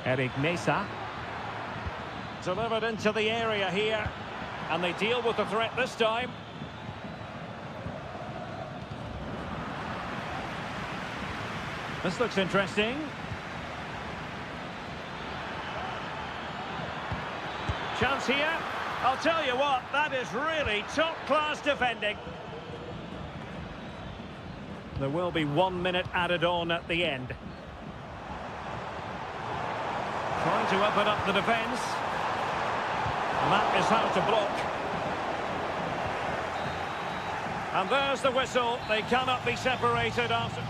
Eric Mesa. Delivered into the area here. And they deal with the threat this time. This looks interesting. Chance here. I'll tell you what, that is really top-class defending. There will be 1 minute added on at the end. Trying to open up the defence. And that is how to block. And there's the whistle. They cannot be separated after...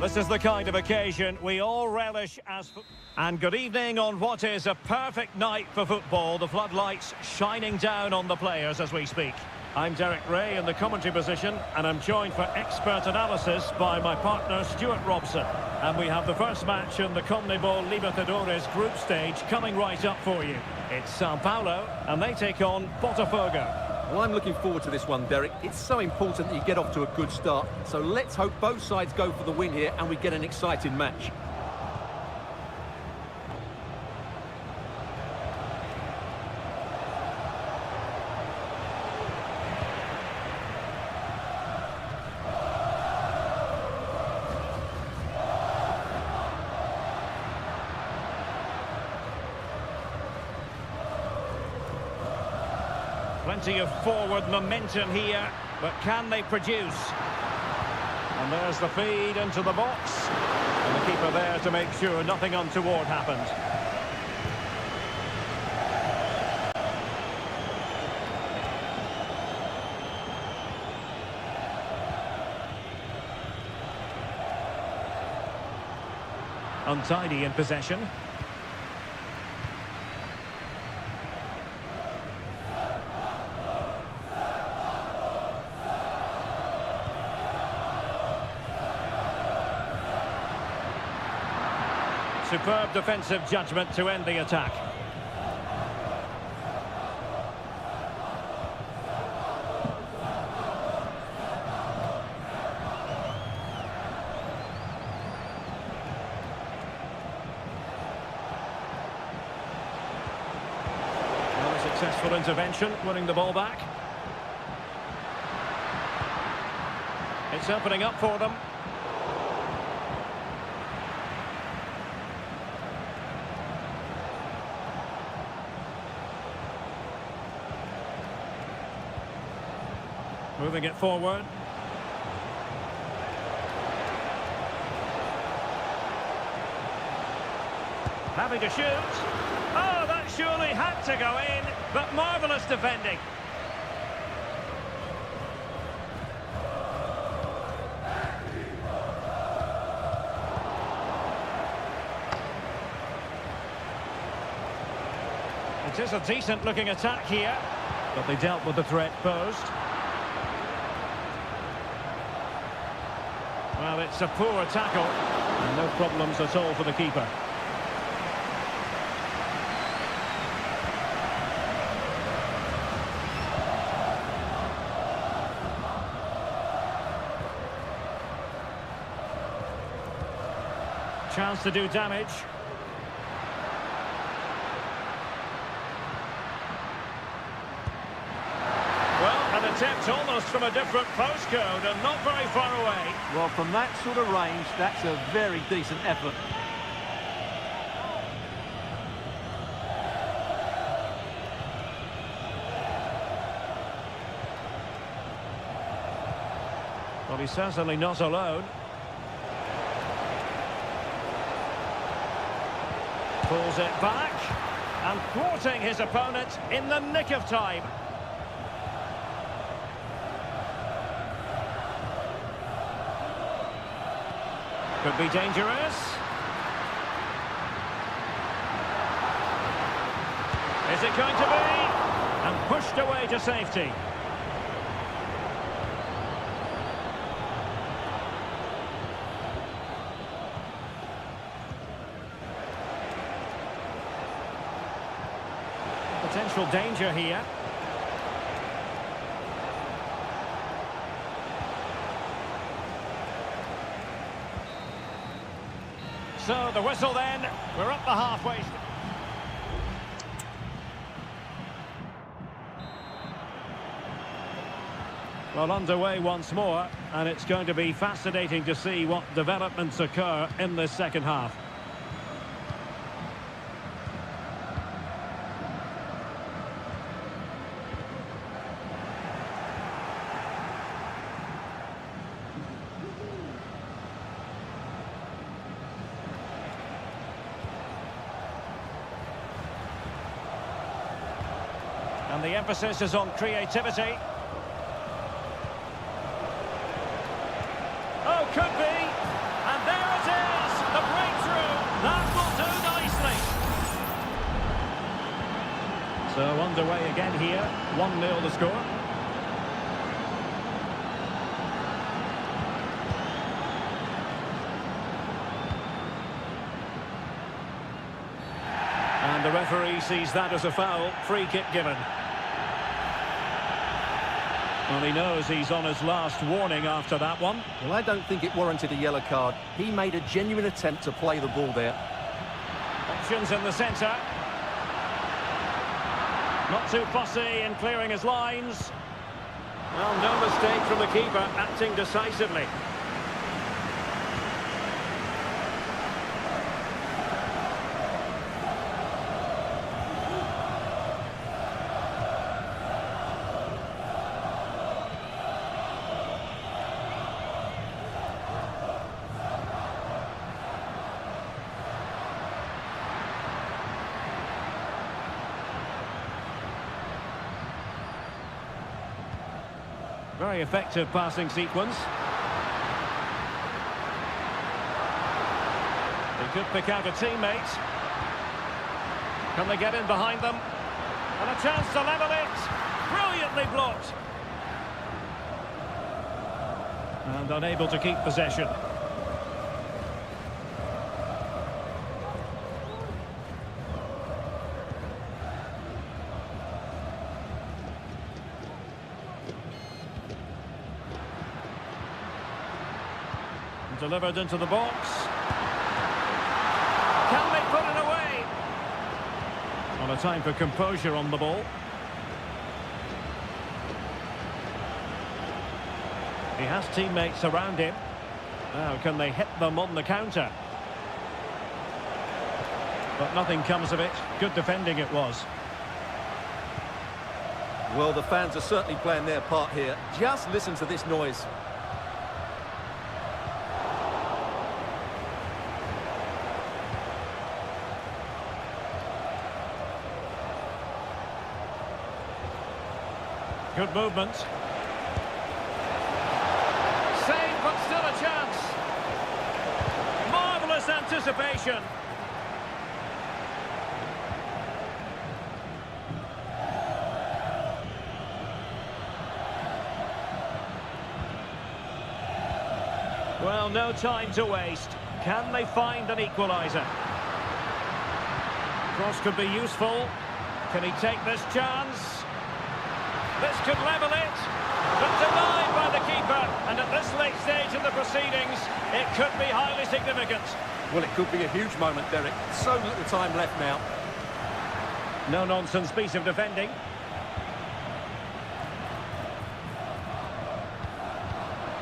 This is the kind of occasion we all relish as... And good evening on what is a perfect night for football. The floodlights shining down on the players as we speak. I'm Derek Ray in the commentary position, and I'm joined for expert analysis by my partner Stuart Robson. And we have the first match in the CONMEBOL Libertadores group stage coming right up for you. It's Sao Paulo, and they take on Botafogo. Well, I'm looking forward to this one, Derek. It's so important that you get off to a good start. So let's hope both sides go for the win here and we get an exciting match. Plenty of forward momentum here, but can they produce? And there's the feed into the box. And the keeper there to make sure nothing untoward happened. Untidy in possession. Superb defensive judgment to end the attack. Another successful intervention, winning the ball back. It's opening up for them. Moving it forward. Having to shoot. Oh, that surely had to go in, but marvellous defending. It is a decent-looking attack here, but they dealt with the threat posed. Well, it's a poor tackle, and no problems at all for the keeper. Chance to do damage. An attempt almost from a different postcode and not very far away. Well, from that sort of range, that's a very decent effort. Well, he's certainly not alone. Pulls it back and thwarting his opponent in the nick of time. Could be dangerous. Is it going to be? And pushed away to safety. Potential danger here. So the whistle then, we're up the halfway. Well, underway once more, and it's going to be fascinating to see what developments occur in this second half. And the emphasis is on creativity. Oh, could be. And there So underway again here. 1-0 the score. And the referee sees that as a foul. Free kick given. Well, he knows he's on his last warning after that one. Well, I don't think it warranted a yellow card. He made a genuine attempt to play the ball there. Options in the centre. Not too fussy in clearing his lines. Well, no mistake from the keeper, acting decisively. Very effective passing sequence. He could pick out a teammate. Can they get in behind them? And a chance to level it. Brilliantly blocked. And unable to keep possession. Delivered into the box. Can they put it away? On a time for composure on the ball. He has teammates around him. Now, can they hit them on the counter? But nothing comes of it. Good defending it was. Well, the fans are certainly playing their part here. Just listen to this noise. Good movement. Save, but still a chance. Marvellous anticipation. Well, no time to waste. Can they find an equaliser? Cross could be useful. Can he take this chance? This could level it, but denied by the keeper. And at this late stage in the proceedings, it could be highly significant. Well, it could be a huge moment, Derek. So little time left now. No-nonsense piece of defending.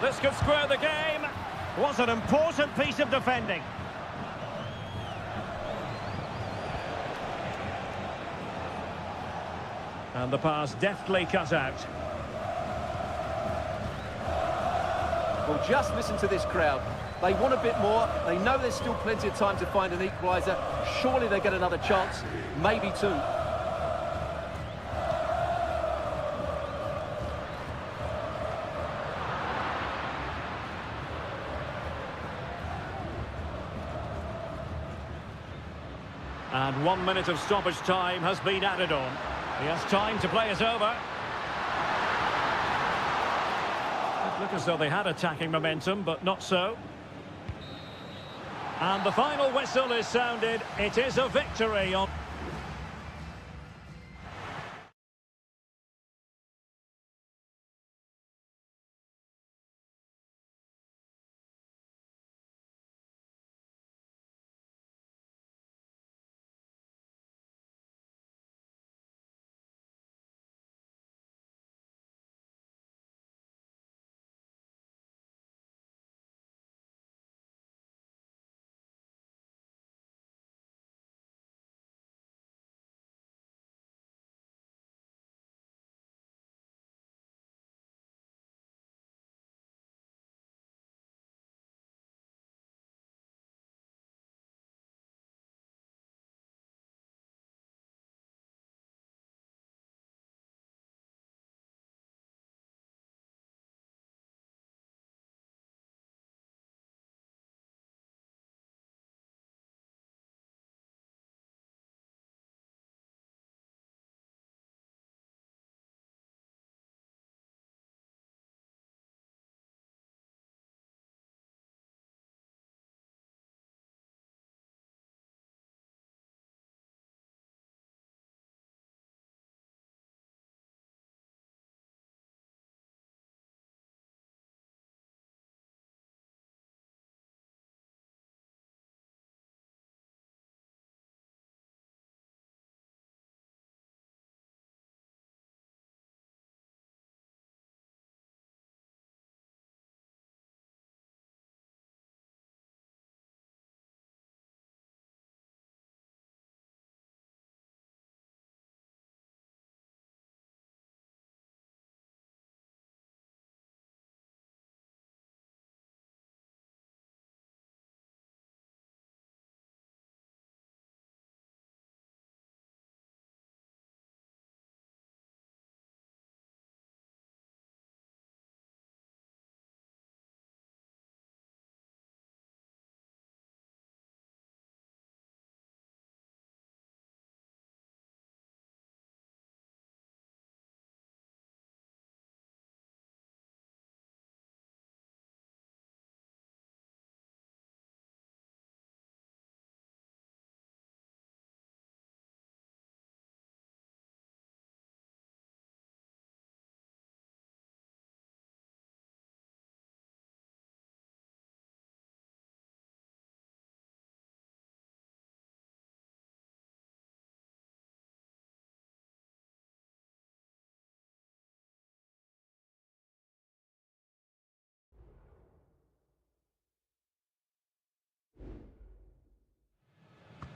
This could square the game. Was an important piece of defending. And the pass deftly cut out. Well, just listen to this crowd. They want a bit more. They know there's still plenty of time to find an equaliser. Surely they get another chance, maybe two. And 1 minute of stoppage time has been added on. He has time to play it over. It looked as though they had attacking momentum, but not so. And the final whistle is sounded. It is a victory on...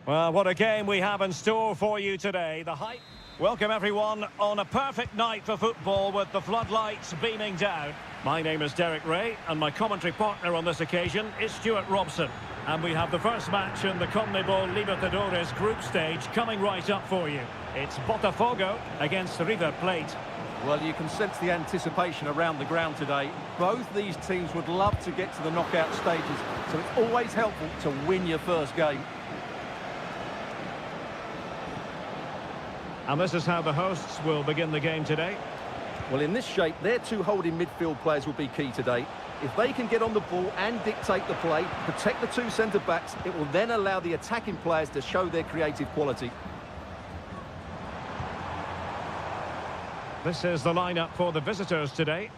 Well, what a game we have in store for you today. The hype. Welcome everyone on a perfect night for football with the floodlights beaming down. My name is Derek Ray and my commentary partner on this occasion is Stuart Robson. And we have the first match in the CONMEBOL Libertadores group stage coming right up for you. It's Botafogo against River Plate. Well, you can sense the anticipation around the ground today. Both these teams would love to get to the knockout stages, so it's always helpful to win your first game. And this is how the hosts will begin the game today. Well, in this shape, their two holding midfield players will be key today. If they can get on the ball and dictate the play, protect the two centre-backs, it will then allow the attacking players to show their creative quality. This is the lineup for the visitors today.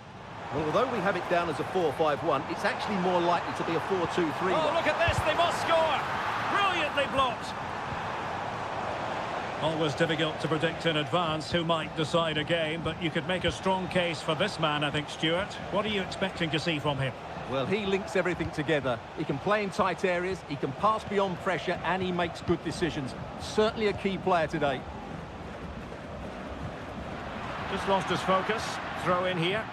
Well, although we have it down as a 4-5-1, it's actually more likely to be a 4-2-3. Oh, look at this, they must score! Brilliantly blocked! Always difficult to predict in advance who might decide a game, but you could make a strong case for this man, I think, Stuart. What are you expecting to see from him? Well, he links everything together. He can play in tight areas, he can pass beyond pressure, and he makes good decisions. Certainly a key player today. Just lost his focus. Throw in here.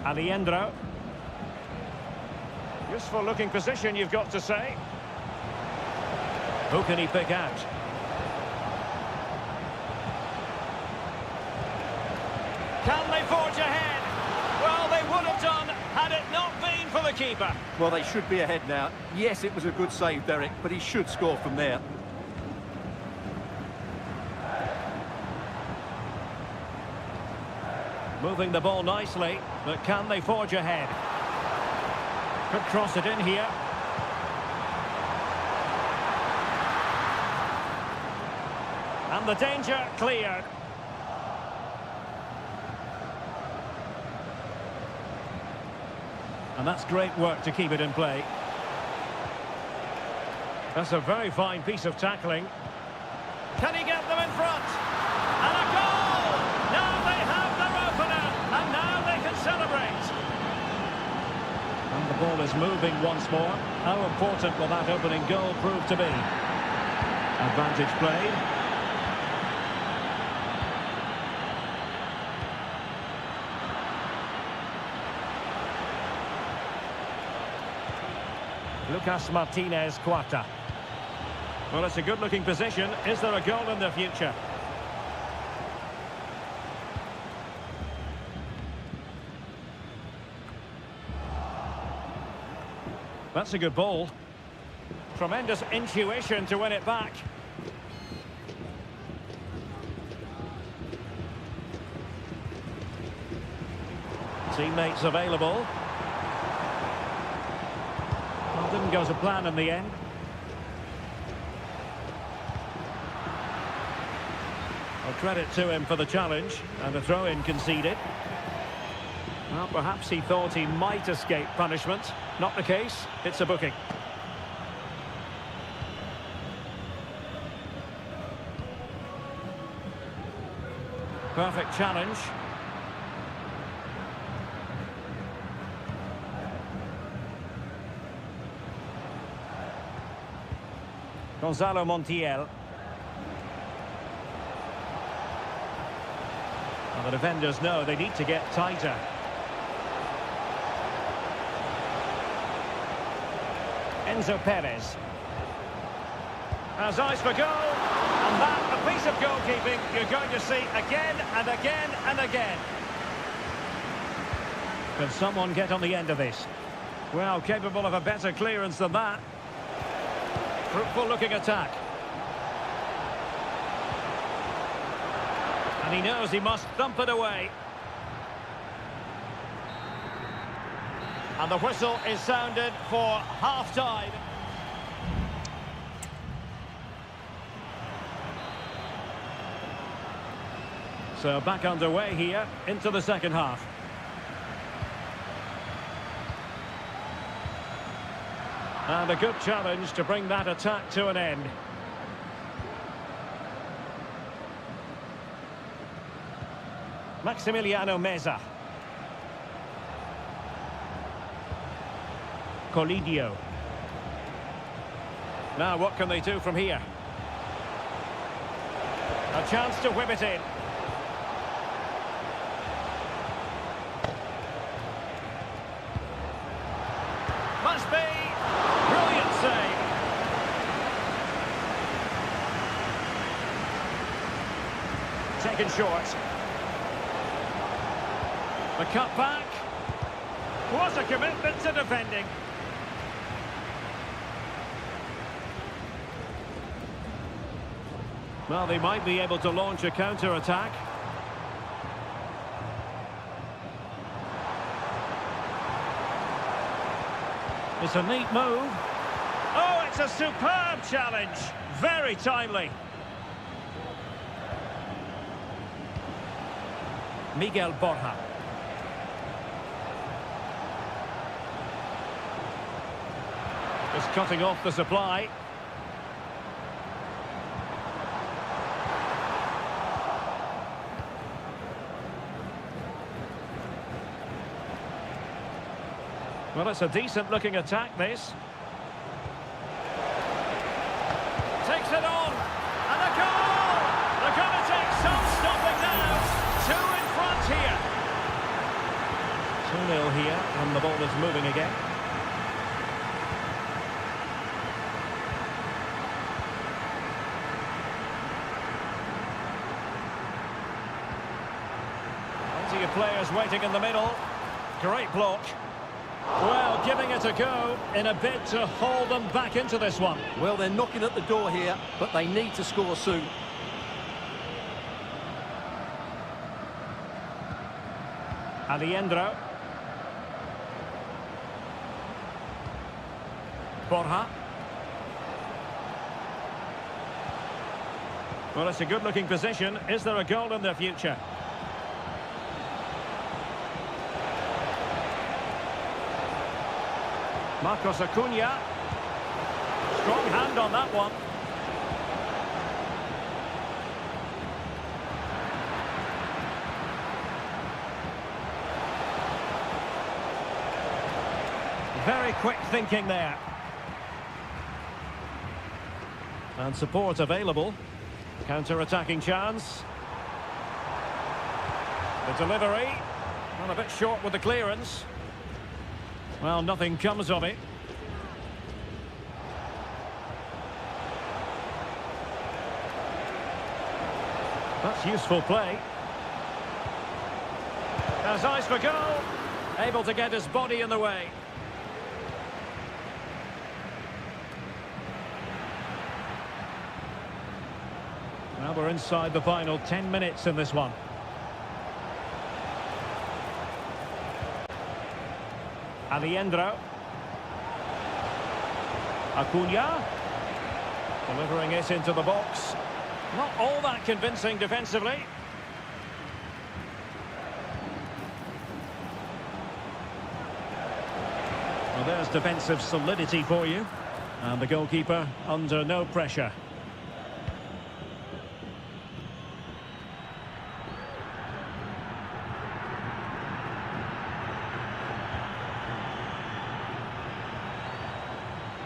Aliendro. Useful looking position, you've got to say. Who can he pick out? Can they forge ahead? Well, they would have done had it not been for the keeper. Well, they should be ahead now. Yes, it was a good save, Derek, but he should score from there. Moving the ball nicely, but can they forge ahead? Could cross it in here. And the danger cleared. And that's great work to keep it in play. That's a very fine piece of tackling. Can he get them in front? And a goal! Now they have their opener, and now they can celebrate. And the ball is moving once more. How important will that opening goal prove to be? Advantage played. Lucas Martinez Quarta. Well, it's a good-looking position. Is there a goal in the future? That's a good ball. Tremendous intuition to win it back. Teammates available. Well, didn't go to plan in the end. Well, credit to him for the challenge and a throw-in conceded. Well, perhaps he thought he might escape punishment. Not the case. It's a booking. Perfect challenge. Gonzalo Montiel. Well, the defenders know they need to get tighter. Enzo Perez. Has eyes for goal. And that, a piece of goalkeeping you're going to see again and again and again. Can someone get on the end of this? Well, capable of a better clearance than that. Fruitful looking attack. And he knows he must thump it away. And the whistle is sounded for half-time. So back underway here into the second half. And a good challenge to bring that attack to an end. Maximiliano Meza. Colidio. Now what can they do from here? A chance to whip it in. Must be. Brilliant save. Taken short. The cut back. What a commitment to defending. Well, they might be able to launch a counter-attack. It's a neat move. Oh, it's a superb challenge. Very timely. Miguel Borja. Just cutting off the supply. Well, it's a decent-looking attack, this. Takes it on. And a goal! They're going to take some stopping now. Two in front here. 2-0 here, and the ball is moving again. Plenty of players waiting in the middle. Great block. Well, giving it a go in a bid to haul them back into this one. Well, they're knocking at the door here, but they need to score soon. Aliendro. Borja. Well, it's a good-looking position. Is there a goal in the future? Marcos Acuna. Strong hand on that one. Very quick thinking there. And support available. Counter-attacking chance. The delivery. Not a bit short with the clearance. Well, nothing comes of it. That's useful play. Has eyes for goal. Able to get his body in the way. Now we're inside the final 10 minutes in this one. Aliendro. Acuna. Delivering it into the box. Not all that convincing defensively. Well, there's defensive solidity for you. And the goalkeeper under no pressure.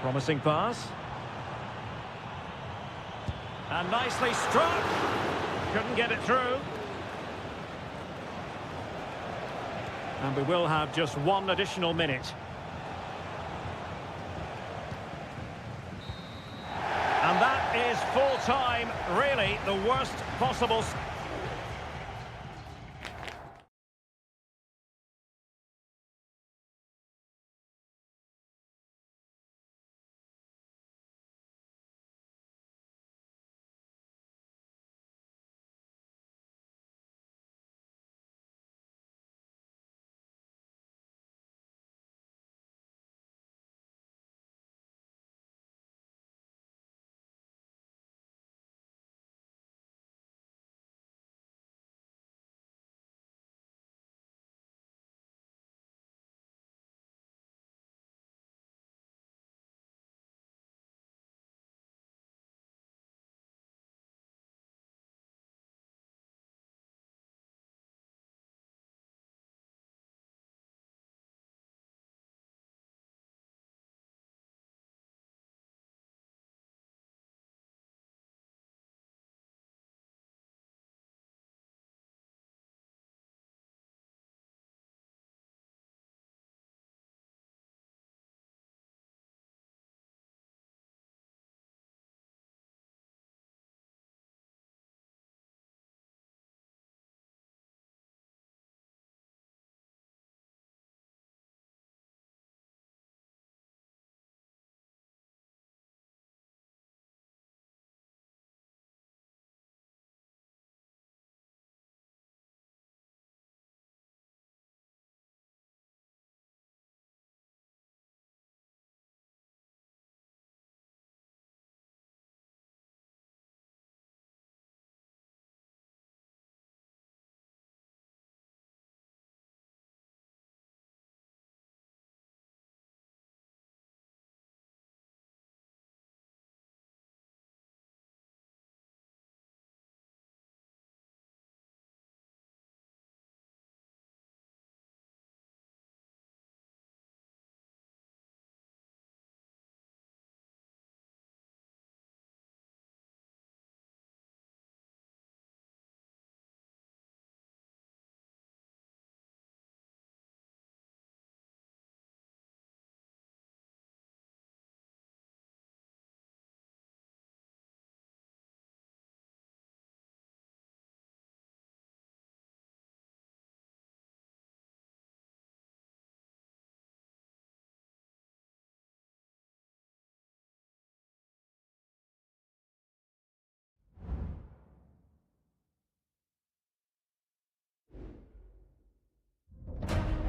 Promising pass. And nicely struck. Couldn't get it through. And we will have just one additional minute. And that is full time. Really the worst possible...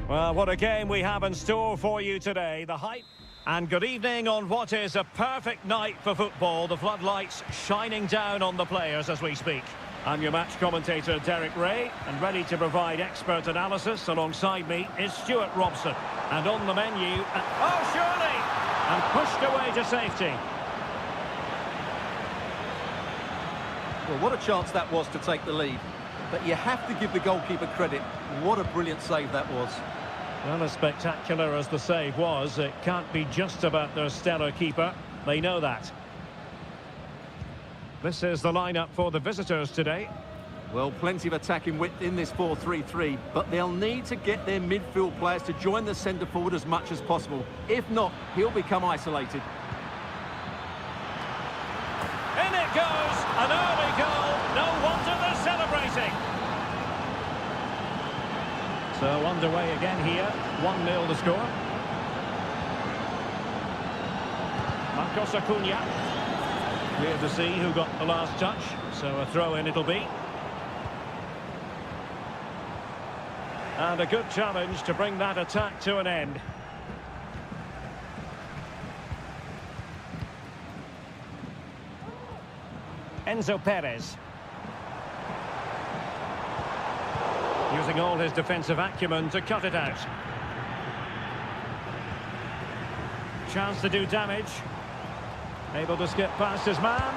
Well, what a game we have in store for you today. The hype. And good evening on what is a perfect night for football. The floodlights shining down on the players as we speak. I'm your match commentator, Derek Ray, and ready to provide expert analysis. Alongside me is Stuart Robson. And on the menu... oh, surely! And pushed away to safety. Well, what a chance that was to take the lead. But you have to give the goalkeeper credit. What a brilliant save that was. Well, as spectacular as the save was, it can't be just about their stellar keeper. They know that. This is the lineup for the visitors today. Well, plenty of attacking width in this 4-3-3, but they'll need to get their midfield players to join the centre forward as much as possible. If not, he'll become isolated. In it goes! An early goal! No wonder they're celebrating! So underway again here. 1-0 the score. Marcos Acuna. Clear to see who got the last touch. So a throw-in it'll be. And a good challenge to bring that attack to an end. Enzo Perez. Using all his defensive acumen to cut it out. Chance to do damage. Able to skip past his man.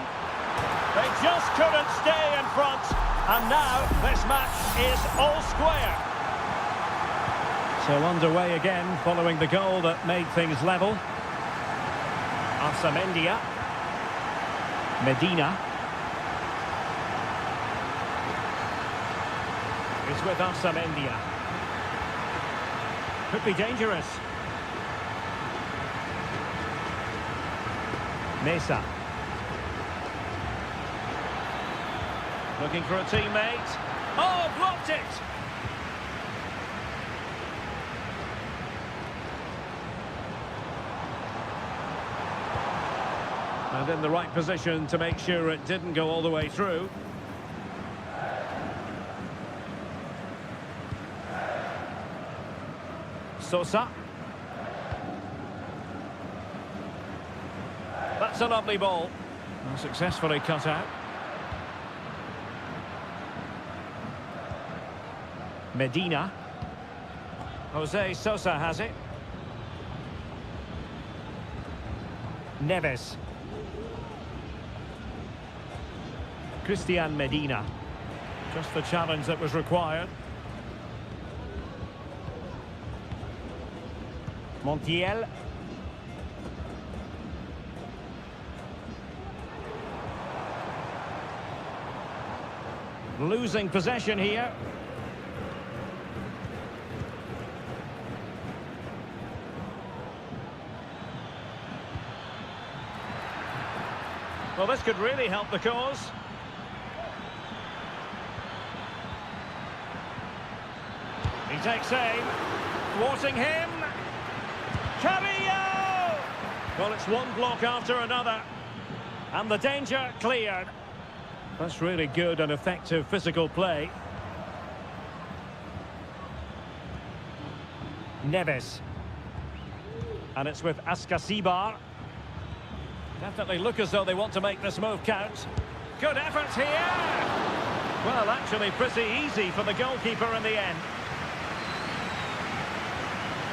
They just couldn't stay in front. And now this match is all square. So underway again following the goal that made things level. Arsamendia. Medina. It's with Arsamendia. Could be dangerous. Mesa. Looking for a teammate. Oh, blocked it! And in the right position to make sure it didn't go all the way through. Sosa. That's a lovely ball. And successfully cut out. Medina. Jose Sosa has it. Neves. Christian Medina. Just the challenge that was required. Montiel. Losing possession here. Well, this could really help the cause. He takes aim. Thwarting him. Carrillo! Well, it's one block after another. And the danger cleared. That's really good and effective physical play. Neves. And it's with Ascasibar. Definitely look as though they want to make this move count. Good effort here! Well, actually pretty easy for the goalkeeper in the end.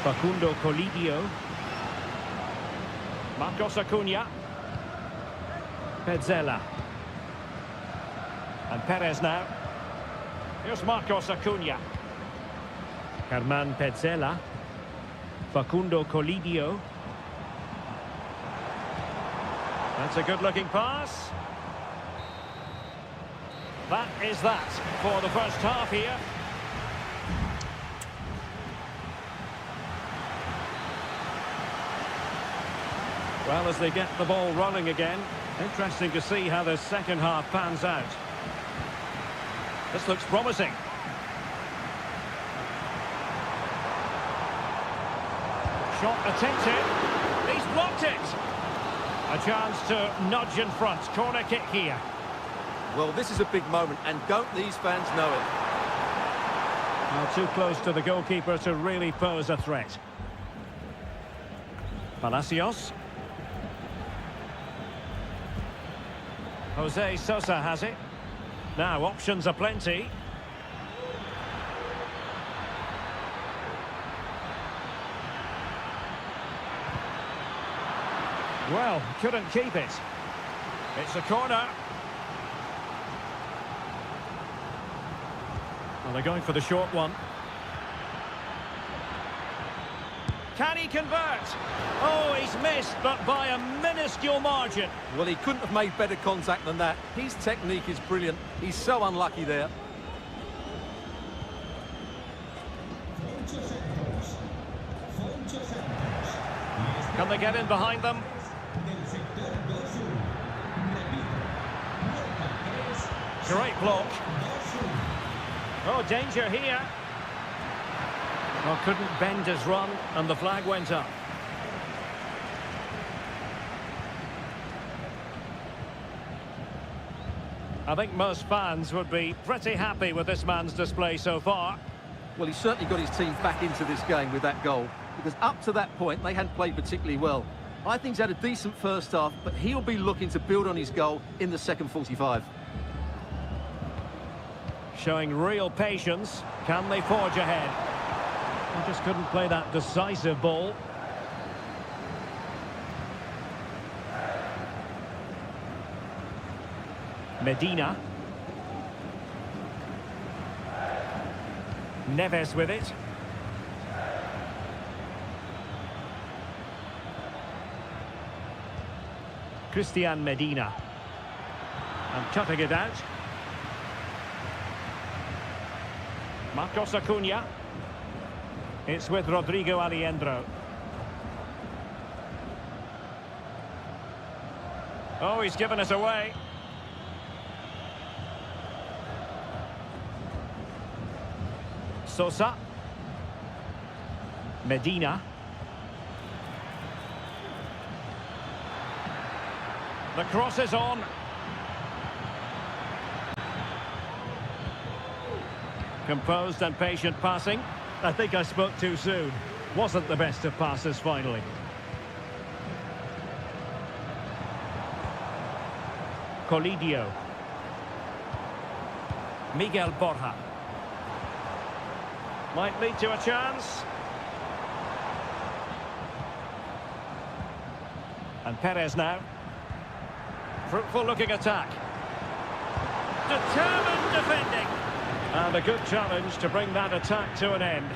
Facundo Colidio. Marcos Acuna. Petzela. And Perez now. Here's Marcos Acuna. Germán Petzela. Facundo Colidio. That's a good-looking pass. That is that for the first half here. Well, as they get the ball rolling again, interesting to see how the second half pans out. This looks promising. Shot attempted. He's blocked it. A chance to nudge in front. Corner kick here. Well, this is a big moment, and don't these fans know it? Well, too close to the goalkeeper to really pose a threat. Palacios. Jose Sosa has it. Now, options are plenty. Well, couldn't keep it. It's a corner. Well, they're going for the short one. Can he convert? Oh, he's missed, but by a minuscule margin. Well, he couldn't have made better contact than that. His technique is brilliant. He's so unlucky there. Can they get in behind them? Great block. Oh, danger here. Well, couldn't bend his run, and the flag went up. I think most fans would be pretty happy with this man's display so far. Well, he's certainly got his team back into this game with that goal, because up to that point, they hadn't played particularly well. I think he's had a decent first half, but he'll be looking to build on his goal in the second 45. Showing real patience. Can they forge ahead? They just couldn't play that decisive ball. Medina. Neves with it. Christian Medina. And cutting it out. Marcos Acuna. It's with Rodrigo Aliendro. Oh, he's given us away. Sosa. Medina. The cross is on. Composed and patient passing. I think I spoke too soon. Wasn't the best of passes finally. Colidio. Miguel Borja. Might lead to a chance. And Perez now. Fruitful looking attack. Determined defending. And a good challenge to bring that attack to an end.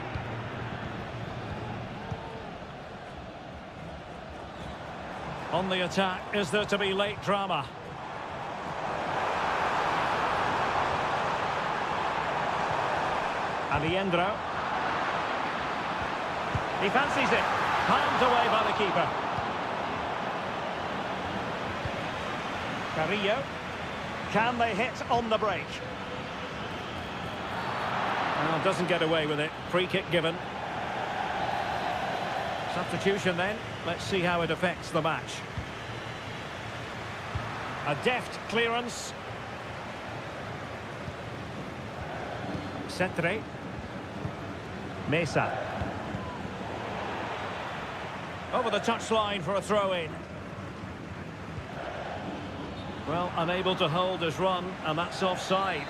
On the attack, is there to be late drama? Aliendro. He fancies it. Palmed away by the keeper. Carrillo. Can they hit on the break? Well, doesn't get away with it. Free kick given. Substitution then. Let's see how it affects the match. A deft clearance. Centre. Mesa. Over the touchline for a throw-in. Well, unable to hold his run, and that's offside.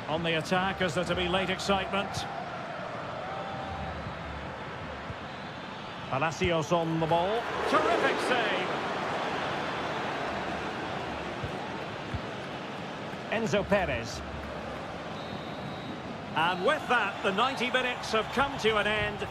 On the attack, is there to be late excitement? Palacios on the ball. Terrific save. Enzo Perez. And with that, the 90 minutes have come to an end.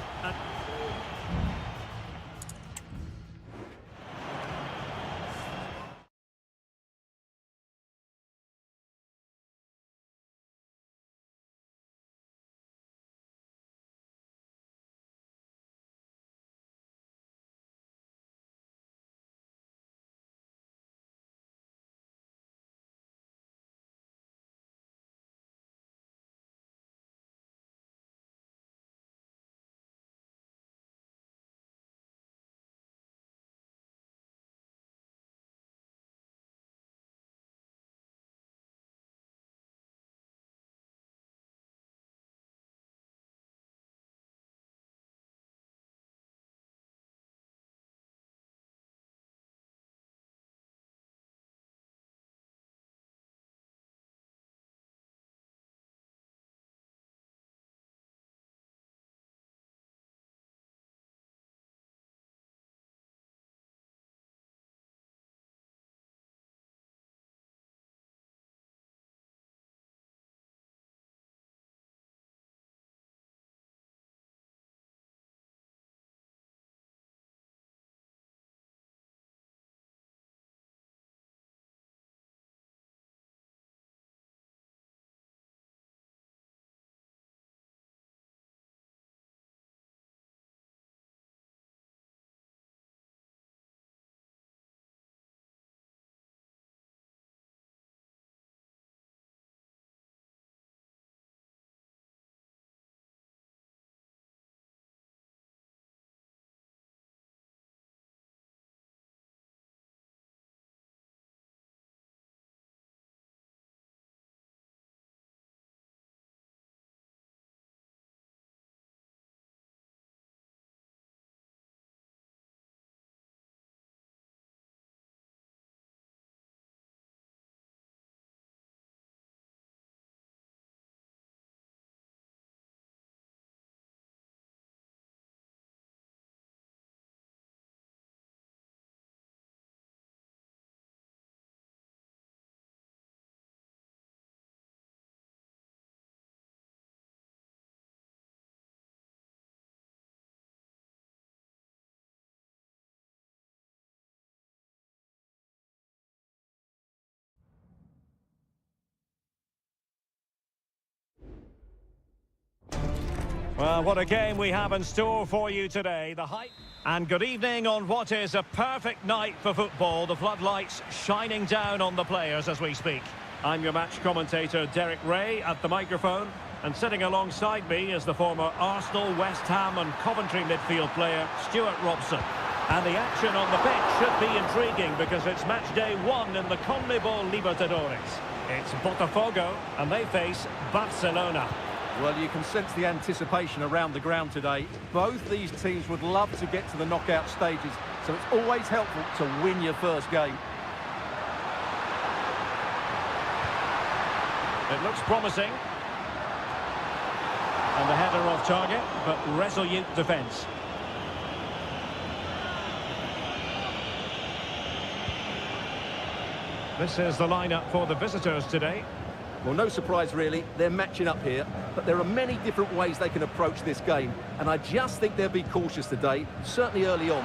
Well, what a game we have in store for you today. The hype. And good evening on what is a perfect night for football. The floodlights shining down on the players as we speak. I'm your match commentator, Derek Ray, at the microphone. And sitting alongside me is the former Arsenal, West Ham and Coventry midfield player, Stuart Robson. And the action on the pitch should be intriguing because it's match day 1 in the CONMEBOL Libertadores. It's Botafogo and they face Barcelona. Well, you can sense the anticipation around the ground today. Both these teams would love to get to the knockout stages, so it's always helpful to win your first game. It looks promising. And the header off target, but resolute defence. This is the lineup for the visitors today. Well, no surprise really, they're matching up here, but there are many different ways they can approach this game, and I just think they'll be cautious today, certainly early on.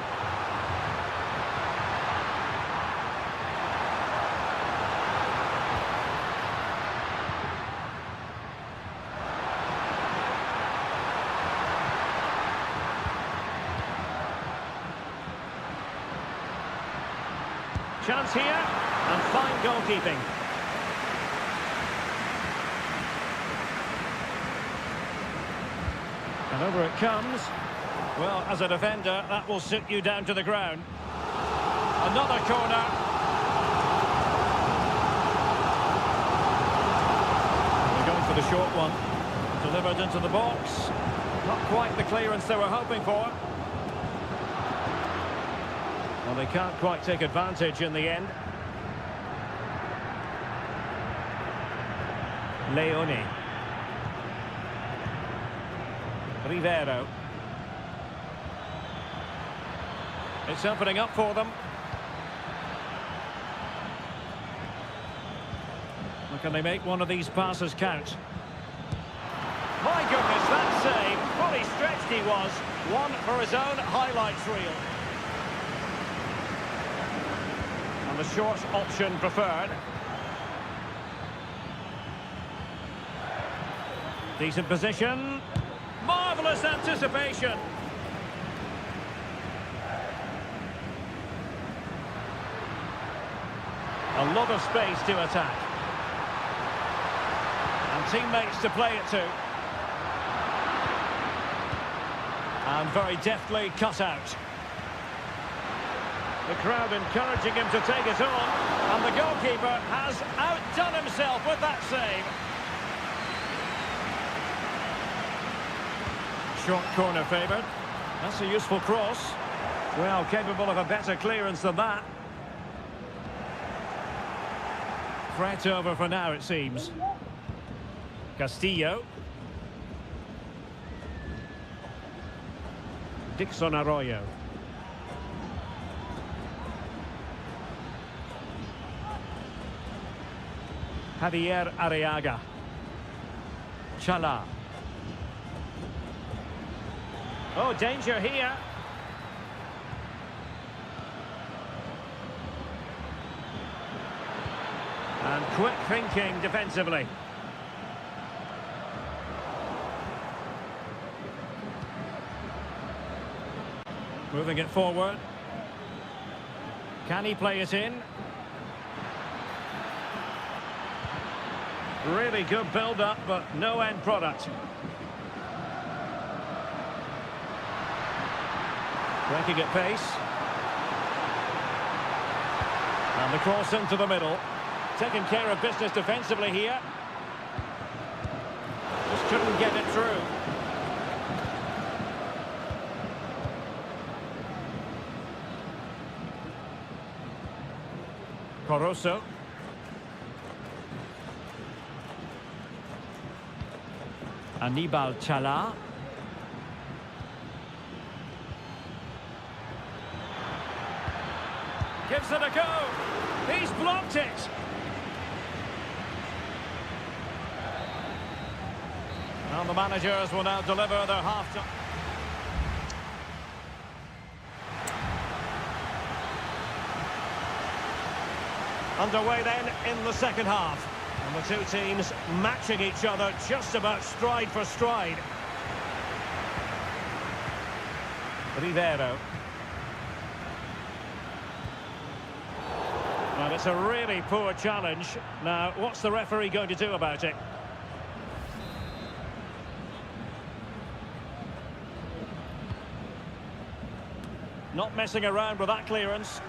Chance here, and fine goalkeeping. And over it comes. Well, as a defender, that will sit you down to the ground. Another corner. They're going for the short one. Delivered into the box. Not quite the clearance they were hoping for. Well, they can't quite take advantage in the end. Leone. Rivero. It's opening up for them. Well, can they make one of these passes count? My goodness, that save. Fully stretched he was. One for his own highlights reel. And the short option preferred. Decent position. Marvellous anticipation. A lot of space to attack. And teammates to play it to. And very deftly cut out. The crowd encouraging him to take it on. And the goalkeeper has outdone himself with that save. Short corner favoured. That's a useful cross. Well, capable of a better clearance than that. Threat over for now, it seems. Castillo. Dixon Arroyo. Javier Arriaga. Chala. Oh, danger here. And quick thinking defensively. Moving it forward. Can he play it in? Really good build-up, but no end product. Breaking at pace. And the cross into the middle. Taking care of business defensively here. Just couldn't get it through. Coroso. Anibal Chala. Gives it a go. He's blocked it. And the managers will now deliver their half-time. Underway then in the second half. And the two teams matching each other just about stride for stride. Rivero. And it's a really poor challenge. Now, what's the referee going to do about it? Not messing around with that clearance.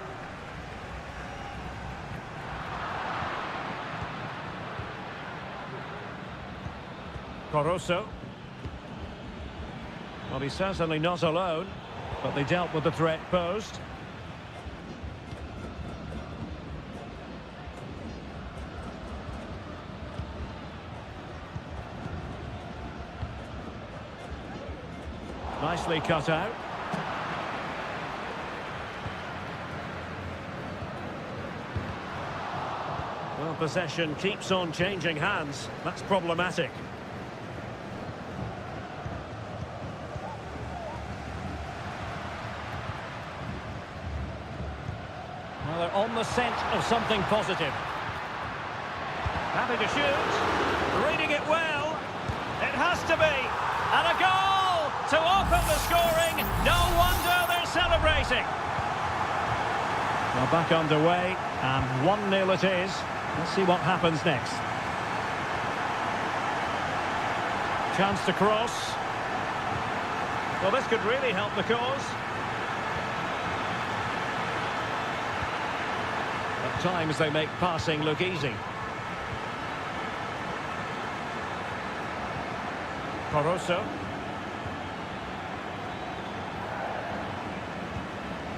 Caruso. Well, he's certainly not alone, but they dealt with the threat posed. Nicely cut out. Well, possession keeps on changing hands. That's problematic. Well, they're on the scent of something positive. Happy to shoot. Reading it well. It has to be. And a goal to open the scoring. No wonder they're celebrating. Well, back underway, and 1-0 it is. Let's see what happens next. Chance to cross. Well, this could really help the cause. At times they make passing look easy. Caruso.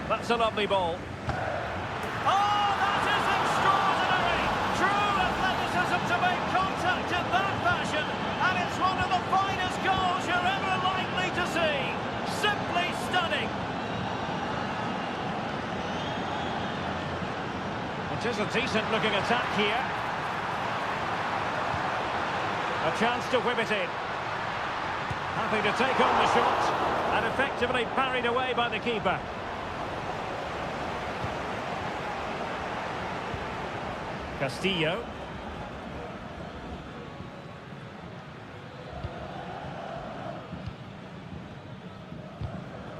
That's a lovely ball. Oh, that is extraordinary! True athleticism to make contact in that fashion, and it's one of the finest goals you're ever likely to see. Simply stunning. It is a decent-looking attack here. A chance to whip it in. Happy to take on the shot, and effectively parried away by the keeper. Castillo.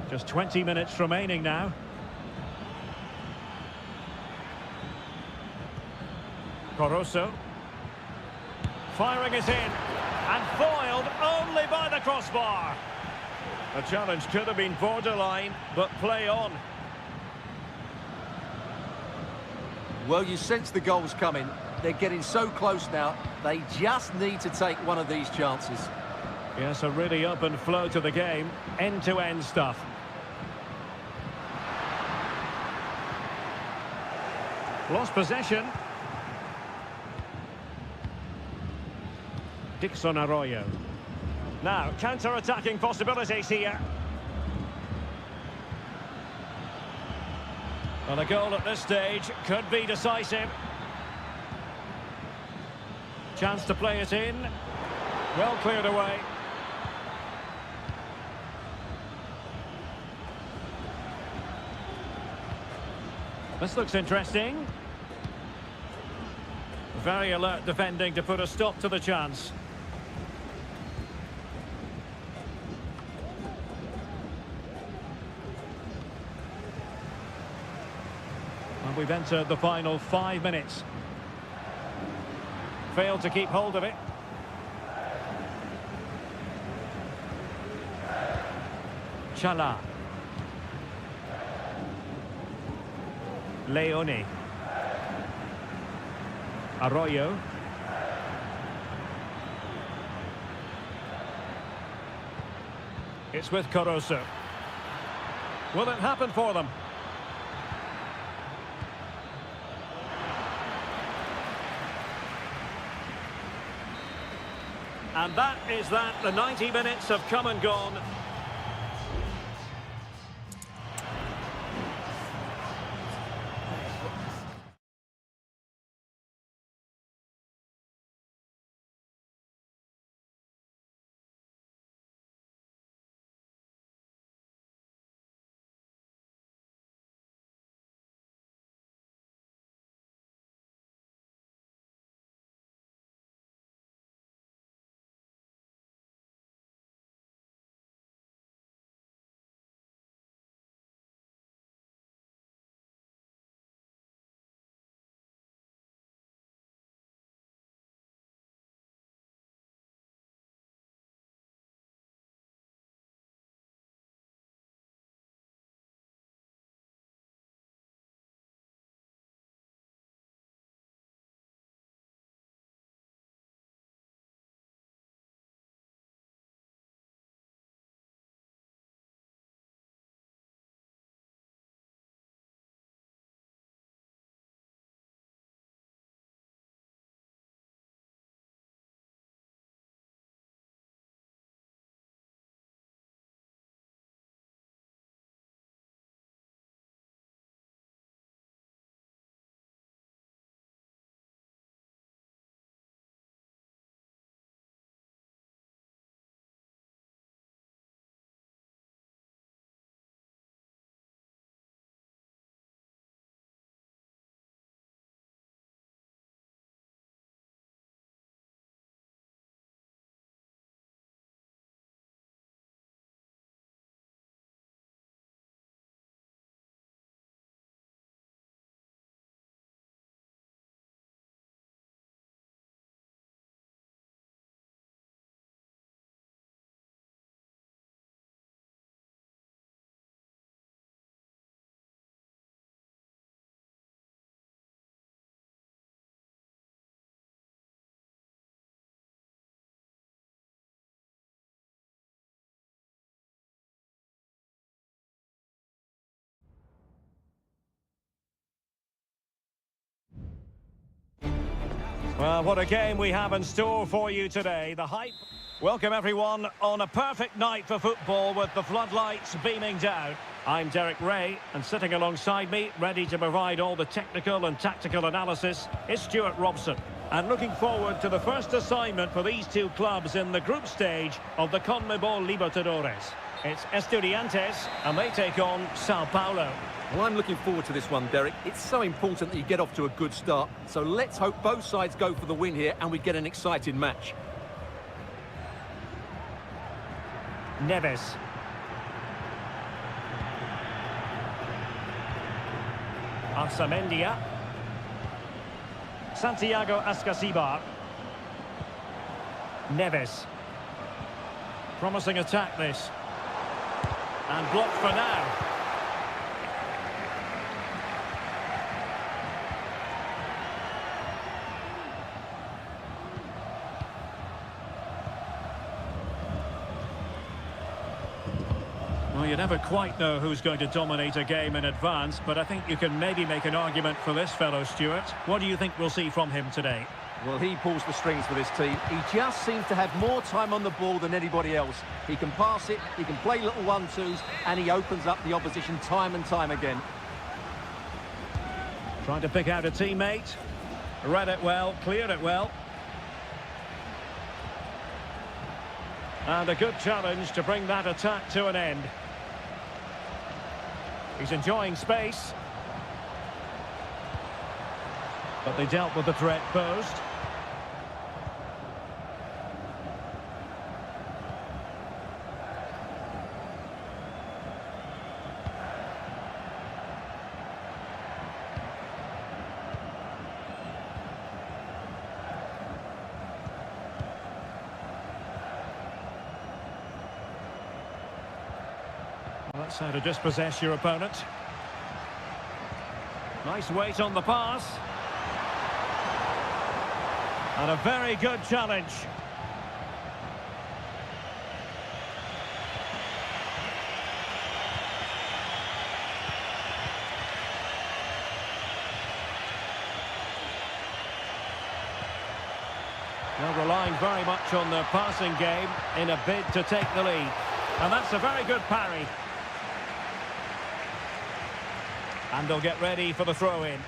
Just 20 minutes remaining now. Caruso. Firing it in. And foiled only by the crossbar. The challenge could have been borderline, but play on. Well, you sense the goals coming. They're getting so close now. They just need to take one of these chances. Yes, a really open flow to the game. End-to-end stuff. Lost possession. Dixon Arroyo. Now, counter-attacking possibilities here. Well, a goal at this stage could be decisive. Chance to play it in. Well cleared away. This looks interesting. Very alert defending to put a stop to the chance. And we've entered the final 5 minutes. Failed to keep hold of it. Chala. Leone. Arroyo. It's with Caruso. Will it happen for them? And that is that. The 90 minutes have come and gone. Well, what a game we have in store for you today. The hype. Welcome, everyone, on a perfect night for football with the floodlights beaming down. I'm Derek Ray, and sitting alongside me, ready to provide all the technical and tactical analysis, is Stuart Robson. And looking forward to the first assignment for these two clubs in the group stage of the CONMEBOL Libertadores. It's Estudiantes, and they take on Sao Paulo. Well, I'm looking forward to this one, Derek. It's so important that you get off to a good start. So let's hope both sides go for the win here and we get an exciting match. Neves. Arsamendia. Santiago Ascasibar. Neves. Promising attack this. And blocked for now. Well, you never quite know who's going to dominate a game in advance, but I think you can maybe make an argument for this fellow, Stuart. What do you think we'll see from him today? Well, he pulls the strings for this team. He just seems to have more time on the ball than anybody else. He can pass it, he can play little one-twos, and he opens up the opposition time and time again. Trying to pick out a teammate. Read it well, cleared it well. And a good challenge to bring that attack to an end. He's enjoying space. But they dealt with the threat posed. Well, that's how to dispossess your opponent. Nice weight on the pass. And a very good challenge. They're relying very much on their passing game in a bid to take the lead. And that's a very good parry. And they'll get ready for the throw-in.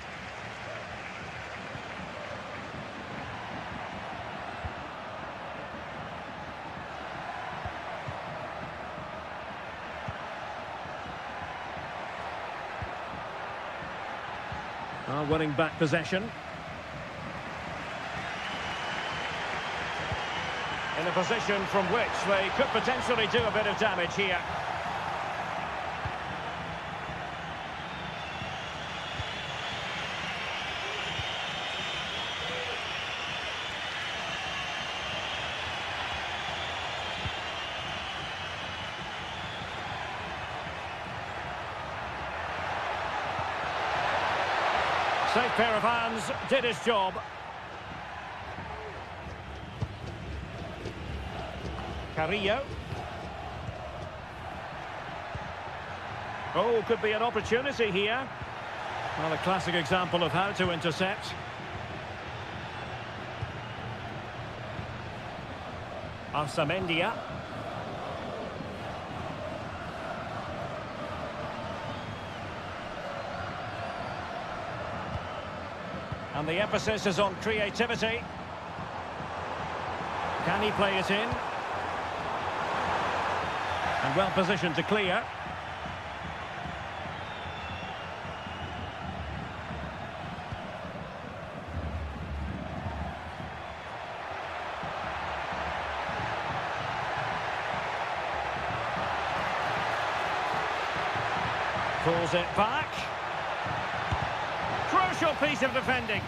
Winning back possession. In a position from which they could potentially do a bit of damage here. Safe pair of hands, did his job. Carrillo. Oh, could be an opportunity here. Well, a classic example of how to intercept. Arsamendia. And the emphasis is on creativity. Can he play it in? And well positioned to clear. Pulls it back. Crucial piece of defending.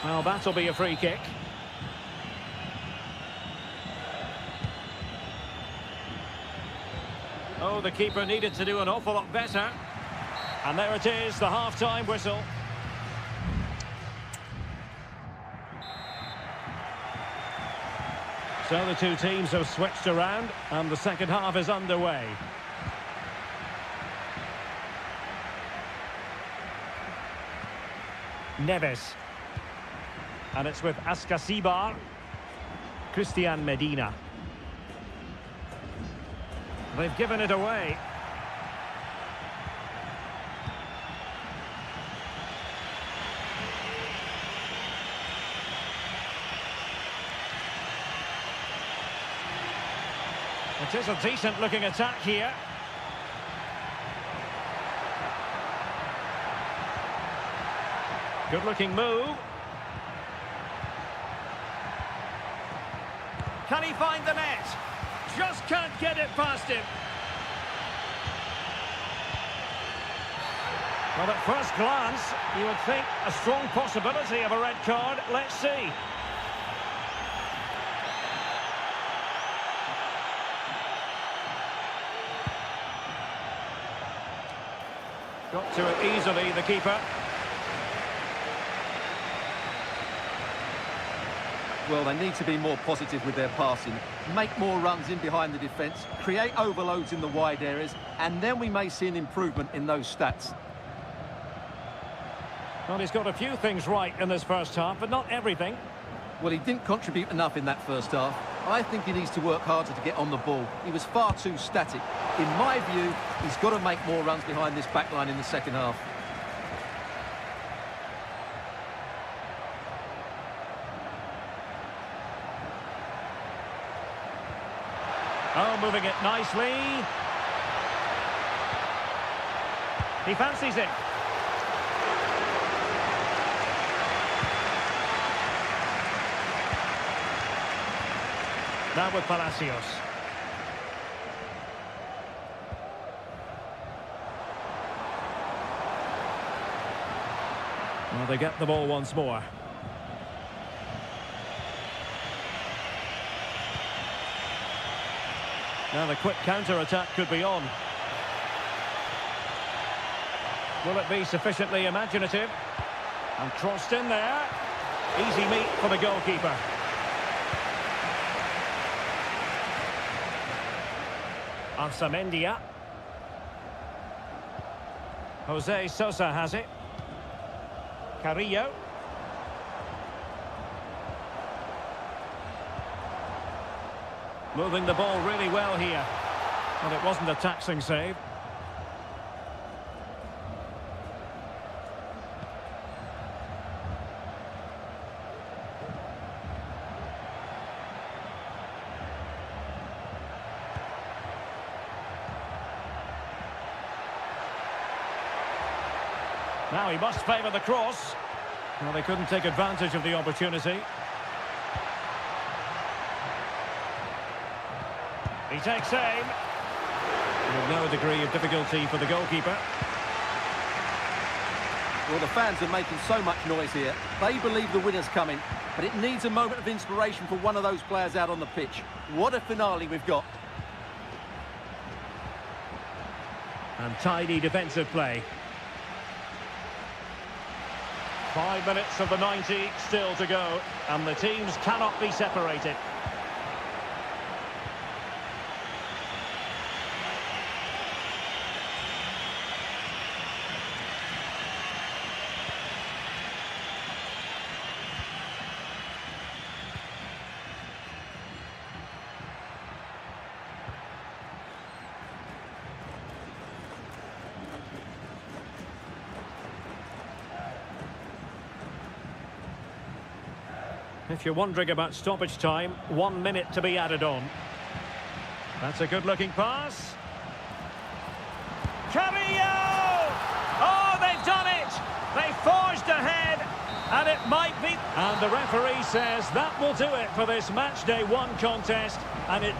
Well, that'll be a free kick. Oh, the keeper needed to do an awful lot better. And there it is, the half-time whistle. So the two teams have switched around, and the second half is underway. Neves. And it's with Askasibar. Christian Medina. They've given it away. It is a decent-looking attack here. Good-looking move. Can he find the net? Just can't get it past him. Well, at first glance, you would think a strong possibility of a red card. Let's see. Got to it easily, the keeper. Well, they need to be more positive with their passing, make more runs in behind the defence, create overloads in the wide areas, and then we may see an improvement in those stats. Well, he's got a few things right in this first half, but not everything. Well, he didn't contribute enough in that first half. I think he needs to work harder to get on the ball. He was far too static. In my view, he's got to make more runs behind this back line in the second half. Oh, moving it nicely. He fancies it. Now with Palacios. Well, they get the ball once more. Now the quick counter-attack could be on. Will it be sufficiently imaginative? And crossed in there. Easy meet for the goalkeeper. Ansamendia. Jose Sosa has it. Carrillo. Moving the ball really well here. But it wasn't a taxing save. Now he must favour the cross. Well, they couldn't take advantage of the opportunity. He takes aim. With no degree of difficulty for the goalkeeper. Well, the fans are making so much noise here. They believe the winner's coming, but it needs a moment of inspiration for one of those players out on the pitch. What a finale we've got. And tidy defensive play. 5 minutes of the 90 still to go, and the teams cannot be separated. If you're wondering about stoppage time, 1 minute to be added on. That's a good-looking pass. Carrillo! Oh, they've done it! They forged ahead, and it might be... And the referee says that will do it for this match day 1 contest, and it...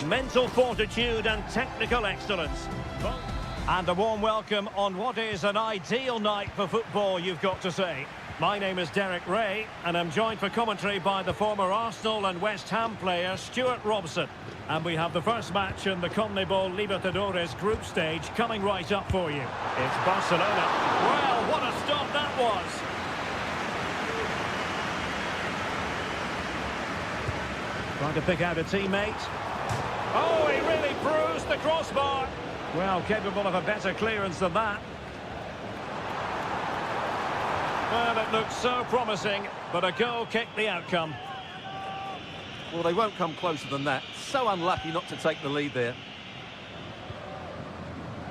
mental fortitude and technical excellence. And a warm welcome on what is an ideal night for football, you've got to say. My name is Derek Ray, and I'm joined for commentary by the former Arsenal and West Ham player Stuart Robson. And we have the first match in the CONMEBOL Libertadores group stage coming right up for you. It's Barcelona. Well, what a stop that was! Trying to pick out a teammate. Oh, he really bruised the crossbar. Well, capable of a better clearance than that. Well, it looked so promising, but a goal kicked the outcome. Well, they won't come closer than that. So unlucky not to take the lead there.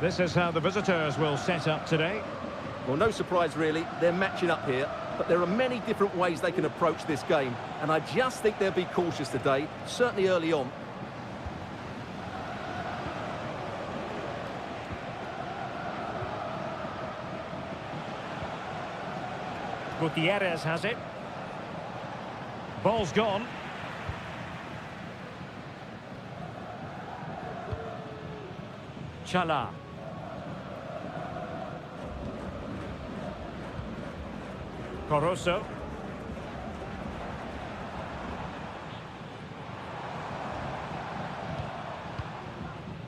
This is how the visitors will set up today. Well, no surprise really, they're matching up here, but there are many different ways they can approach this game, and I just think they'll be cautious today, certainly early on. Gutierrez has it. Ball's gone. Chala. Coroso.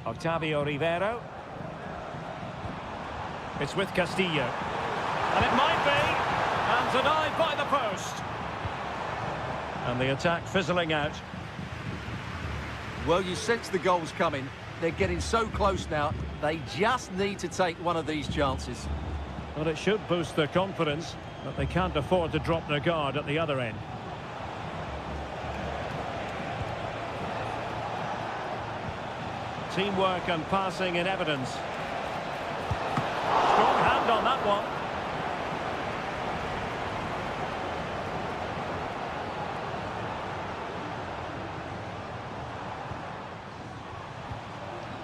Octavio Rivero. It's with Castillo. And it might be. And denied by the post. And the attack fizzling out. Well, you sense the goals coming. They're getting so close now. They just need to take one of these chances. Well, it should boost their confidence, but they can't afford to drop their guard at the other end. Teamwork and passing in evidence. Strong hand on that one.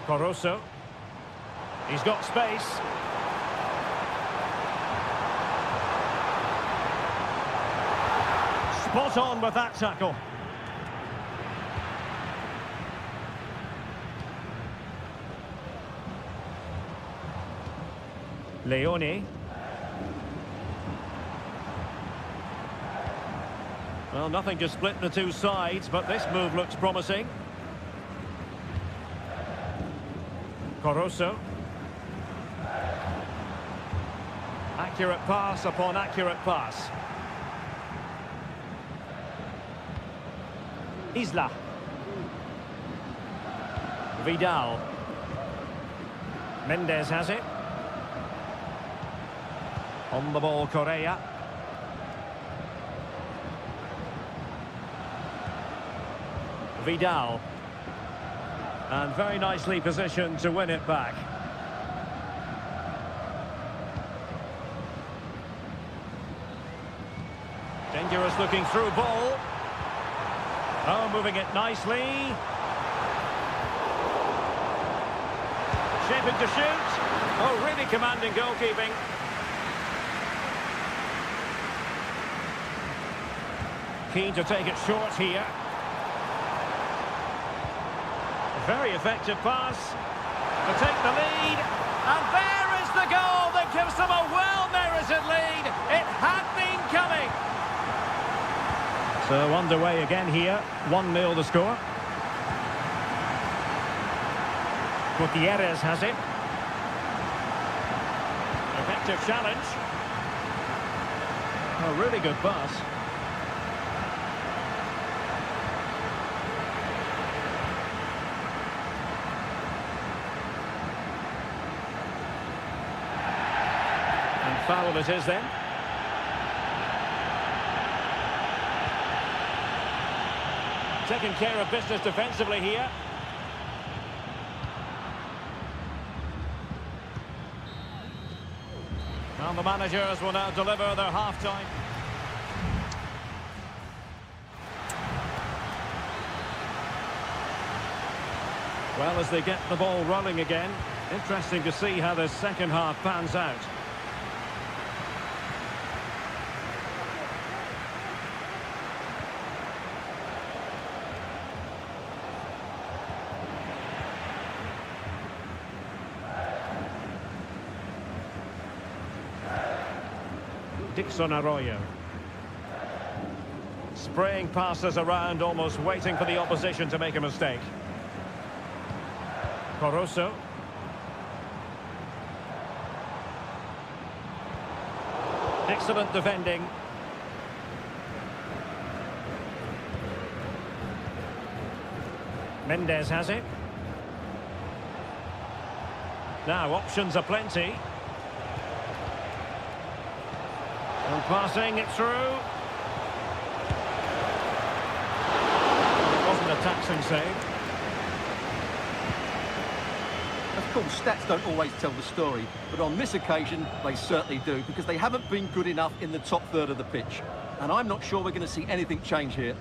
Coroso. He's got space. Spot on with that tackle. Leone. Well, nothing to split the two sides, but this move looks promising. Coroso. Accurate pass upon accurate pass. Isla. Vidal. Mendes has it. On the ball, Correa. Vidal. And very nicely positioned to win it back. Dangerous looking through ball. Oh, moving it nicely. Shaping to shoot. Oh, really commanding goalkeeping. Keen to take it short here. Very effective pass to take the lead, and there is the goal that gives them a well-merited lead. It had been coming. So underway again here, 1-0 the score. Gutierrez has it. Effective challenge. A really good pass. Foul it is then. Taking care of business defensively here. And the managers will now deliver their half-time. Well, as they get the ball rolling again, interesting to see how the second half pans out. Dixon Arroyo. Spraying passes around, almost waiting for the opposition to make a mistake. Coroso. Excellent defending. Mendes has it. Now options are plenty. And passing it through. It wasn't a taxing save. Of course, stats don't always tell the story, but on this occasion, they certainly do, because they haven't been good enough in the top third of the pitch. And I'm not sure we're going to see anything change here.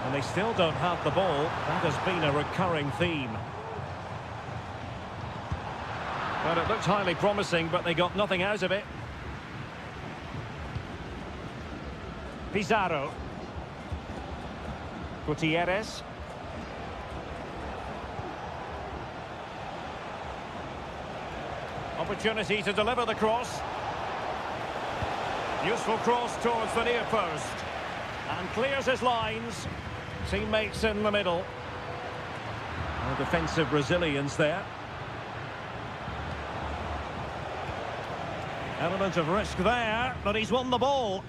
And they still don't have the ball. That has been a recurring theme. Well, it looked highly promising, but they got nothing out of it. Pizarro. Gutierrez. Opportunity to deliver the cross. Useful cross towards the near post. And clears his lines. Teammates in the middle. And defensive resilience there. Element of risk there, but he's won the ball.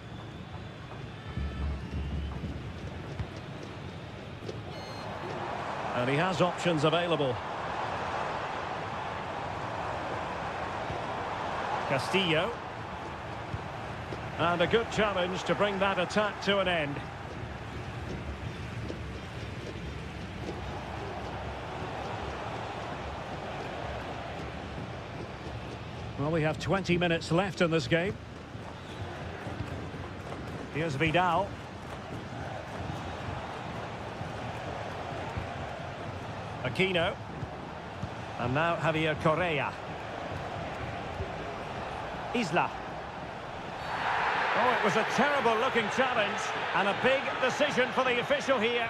And he has options available. Castillo. And a good challenge to bring that attack to an end. Well, we have 20 minutes left in this game. Here's Vidal. Aquino. And now Javier Correa. Isla. Oh, it was a terrible-looking challenge, and a big decision for the official here.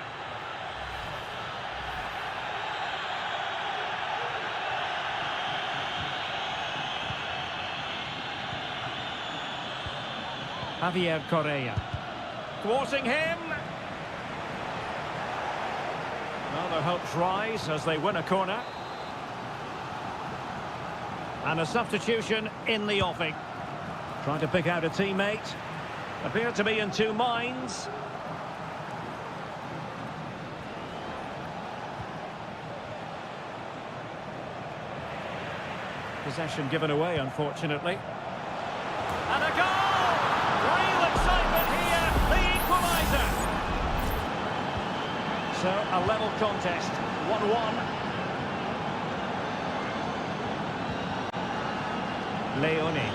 Javier Correa. Thwarting him. Well, their hopes rise as they win a corner. And a substitution in the offing. Trying to pick out a teammate. Appeared to be in two minds. Possession given away, unfortunately. And a goal! Real excitement here, the equaliser. So, a level contest, 1-1. Leone.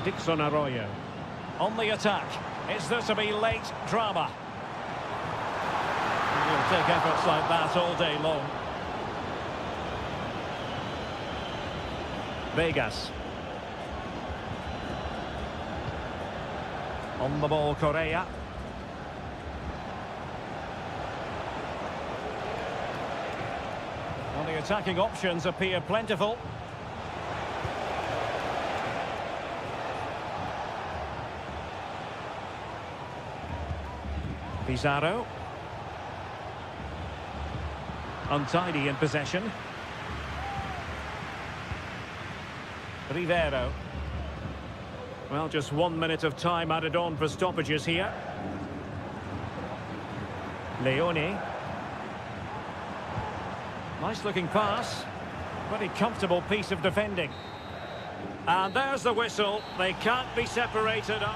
Dixon Arroyo. On the attack. Is there to be late drama? He'll take efforts like that all day long. Vegas. On the ball, Correa. Well, the attacking options appear plentiful. Pizarro. Untidy in possession. Rivero. Well, just 1 minute of time added on for stoppages here. Leone. Nice looking pass. Pretty comfortable piece of defending. And there's the whistle. They can't be separated up.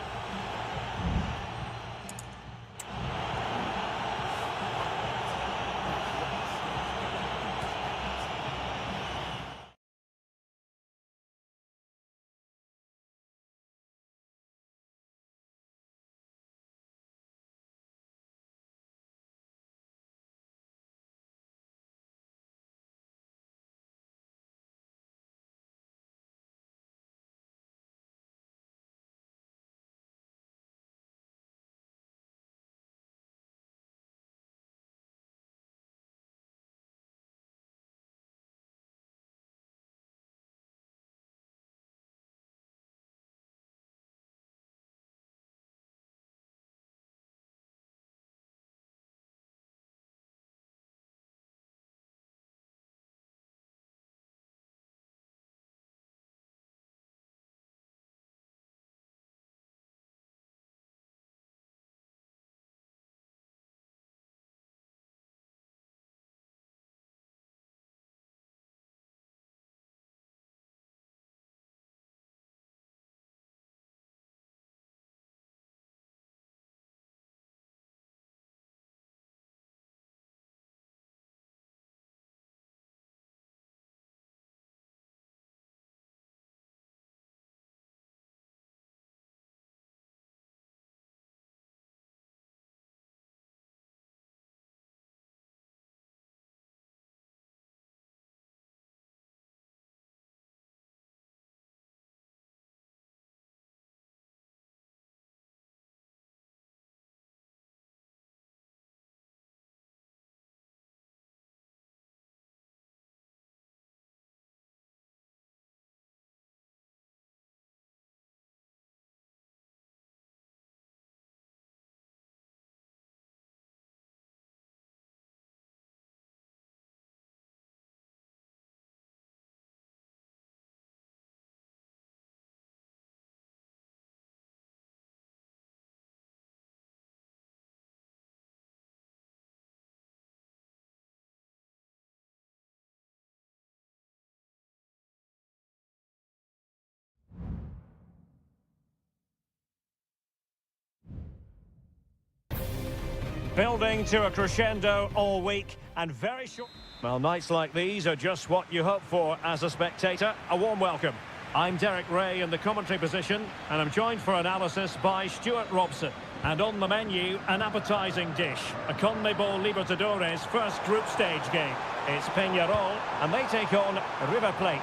Building to a crescendo all week and very short. Well, nights like these are just what you hope for as a spectator. A warm welcome. I'm Derek Ray in the commentary position, and I'm joined for analysis by Stuart Robson. And on the menu, an appetising dish, a CONMEBOL Libertadores first group stage game. It's Peñarol, and they take on River Plate.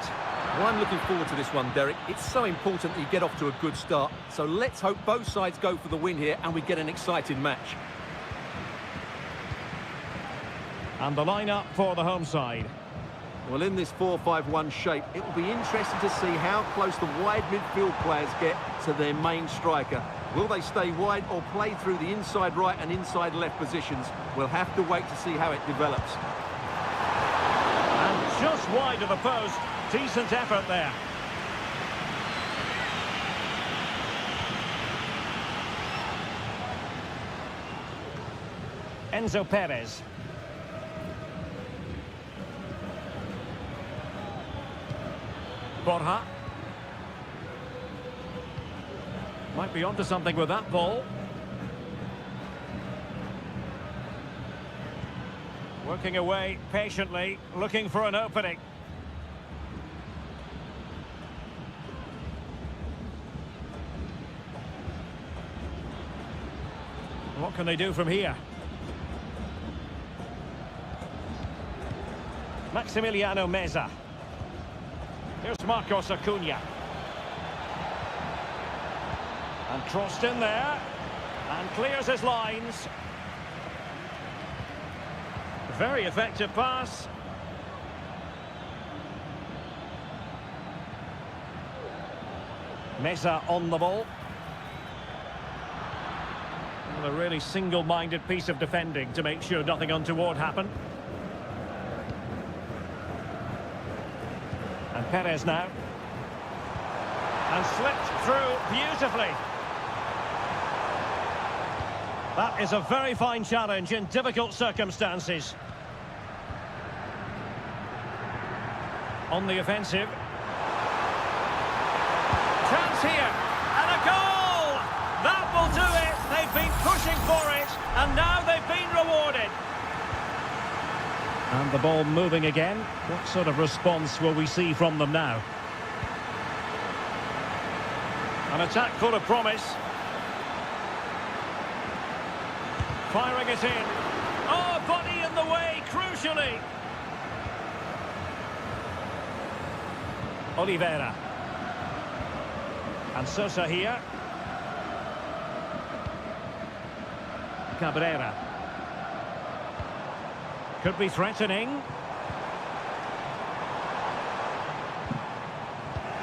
Well, I'm looking forward to this one, Derek. It's so important that you get off to a good start. So let's hope both sides go for the win here and we get an exciting match. And the lineup for the home side. Well, in this 4-5-1 shape, it will be interesting to see how close the wide midfield players get to their main striker. Will they stay wide or play through the inside right and inside left positions? We'll have to wait to see how it develops. And just wide of the post. Decent effort there. Enzo Perez. Borja. Might be onto something with that ball. Working away patiently, looking for an opening. What can they do from here? Maximiliano Meza. Here's Marcos Acuna. And crossed in there. And clears his lines. Very effective pass. Meza on the ball. A really single-minded piece of defending to make sure nothing untoward happened. And Perez now. And slipped through beautifully. That is a very fine challenge in difficult circumstances. On the offensive. Chance here. And a goal! That will do it! They've been pushing for it, and now they've been rewarded. And the ball moving again. What sort of response will we see from them now? An attack full of promise. Firing it in. Oh, body in the way, crucially. Oliveira. And Sosa here. Cabrera. Could be threatening.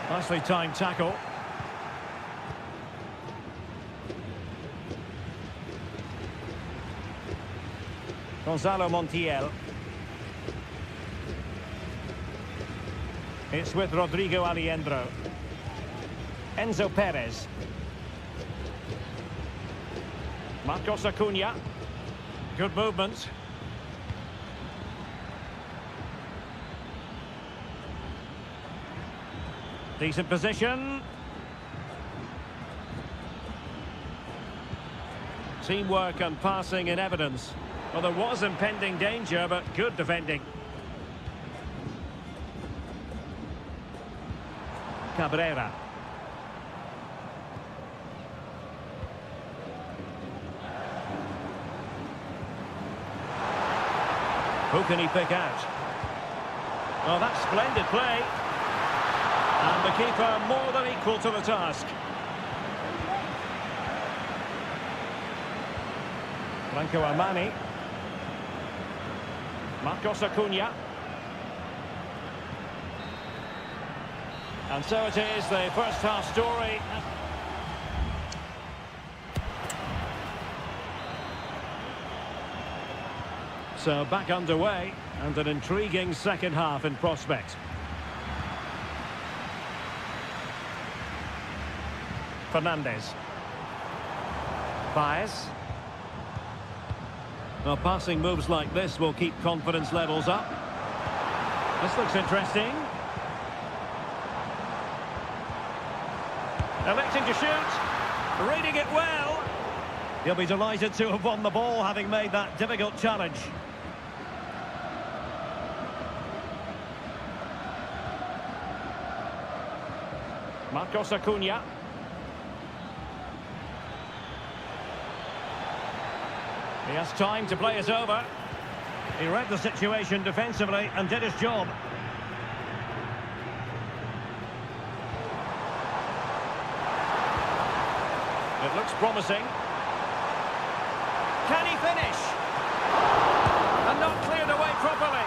Nicely timed tackle. Gonzalo Montiel. It's with Rodrigo Aliendro. Enzo Perez. Marcos Acuna. Good movement. Decent position. Teamwork and passing in evidence. Well, there was impending danger, but good defending. Cabrera. Who can he pick out? Oh, that's splendid play. And the keeper more than equal to the task. Franco Armani. Marcos Acuna. And so it is, the first half story. So back underway, and an intriguing second half in prospect. Fernandez. Baez. Well, passing moves like this will keep confidence levels up. This looks interesting. Electing to shoot. Reading it well. He'll be delighted to have won the ball, having made that difficult challenge. Marcos Acuna. He has time to play it over. He read the situation defensively and did his job. It looks promising. Can he finish? And not cleared away properly.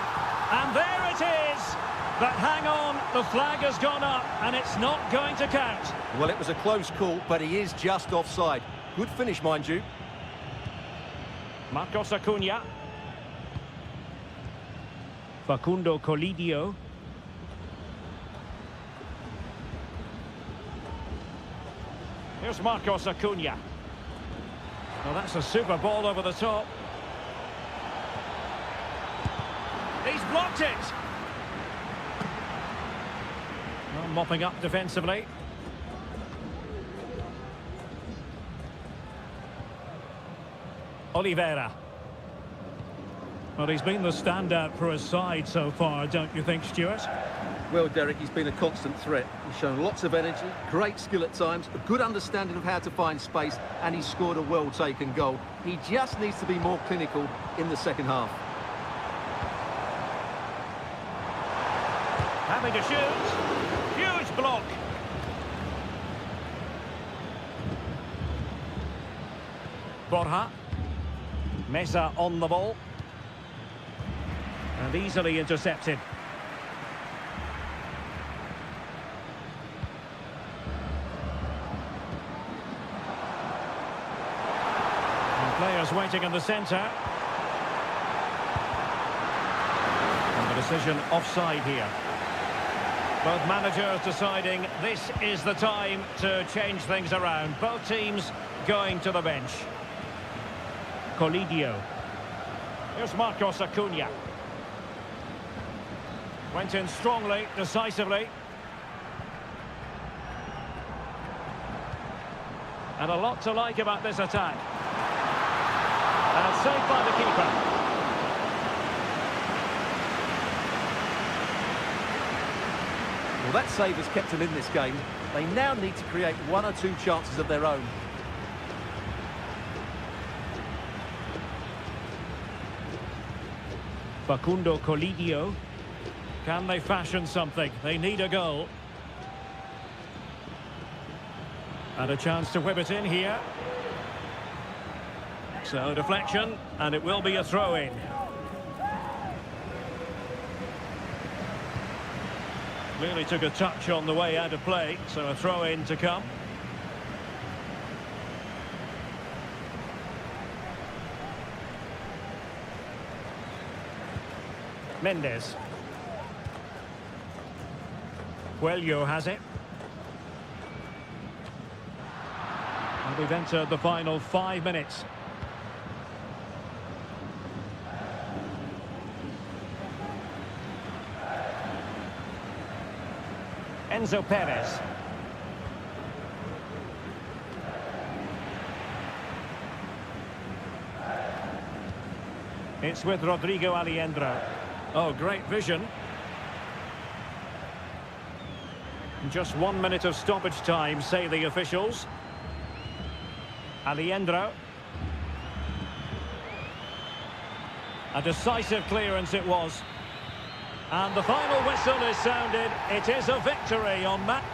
And there it is. But hang on, the flag has gone up and it's not going to count. Well, it was a close call, but he is just offside. Good finish, mind you. Marcos Acuna. Facundo Colidio. Here's Marcos Acuna. Well, that's a super ball over the top. He's blocked it. Well, mopping up defensively. Oliveira. Well, he's been the standout for his side so far, don't you think, Stuart? Well, Derek, he's been a constant threat. He's shown lots of energy, great skill at times, a good understanding of how to find space, and he's scored a well-taken goal. He just needs to be more clinical in the second half. Having to shoot. Huge block. Borja. Mesa on the ball. And easily intercepted. And players waiting in the centre. And the decision offside here. Both managers deciding this is the time to change things around. Both teams going to the bench. Colidio. Here's Marcos Acuna. Went in strongly, decisively. And a lot to like about this attack. And saved by the keeper. Well, that save has kept them in this game. They now need to create one or two chances of their own. Facundo Colidio. Can they fashion something? They need a goal. And a chance to whip it in here. So deflection, and it will be a throw-in. Clearly took a touch on the way out of play, so a throw-in to come. Mendes. Coelho has it. And we've entered the final 5 minutes. Enzo Perez. It's with Rodrigo Aliendro. Oh, great vision. Just 1 minute of stoppage time, say the officials. Aliendro. A decisive clearance it was. And the final whistle is sounded. It is a victory on that.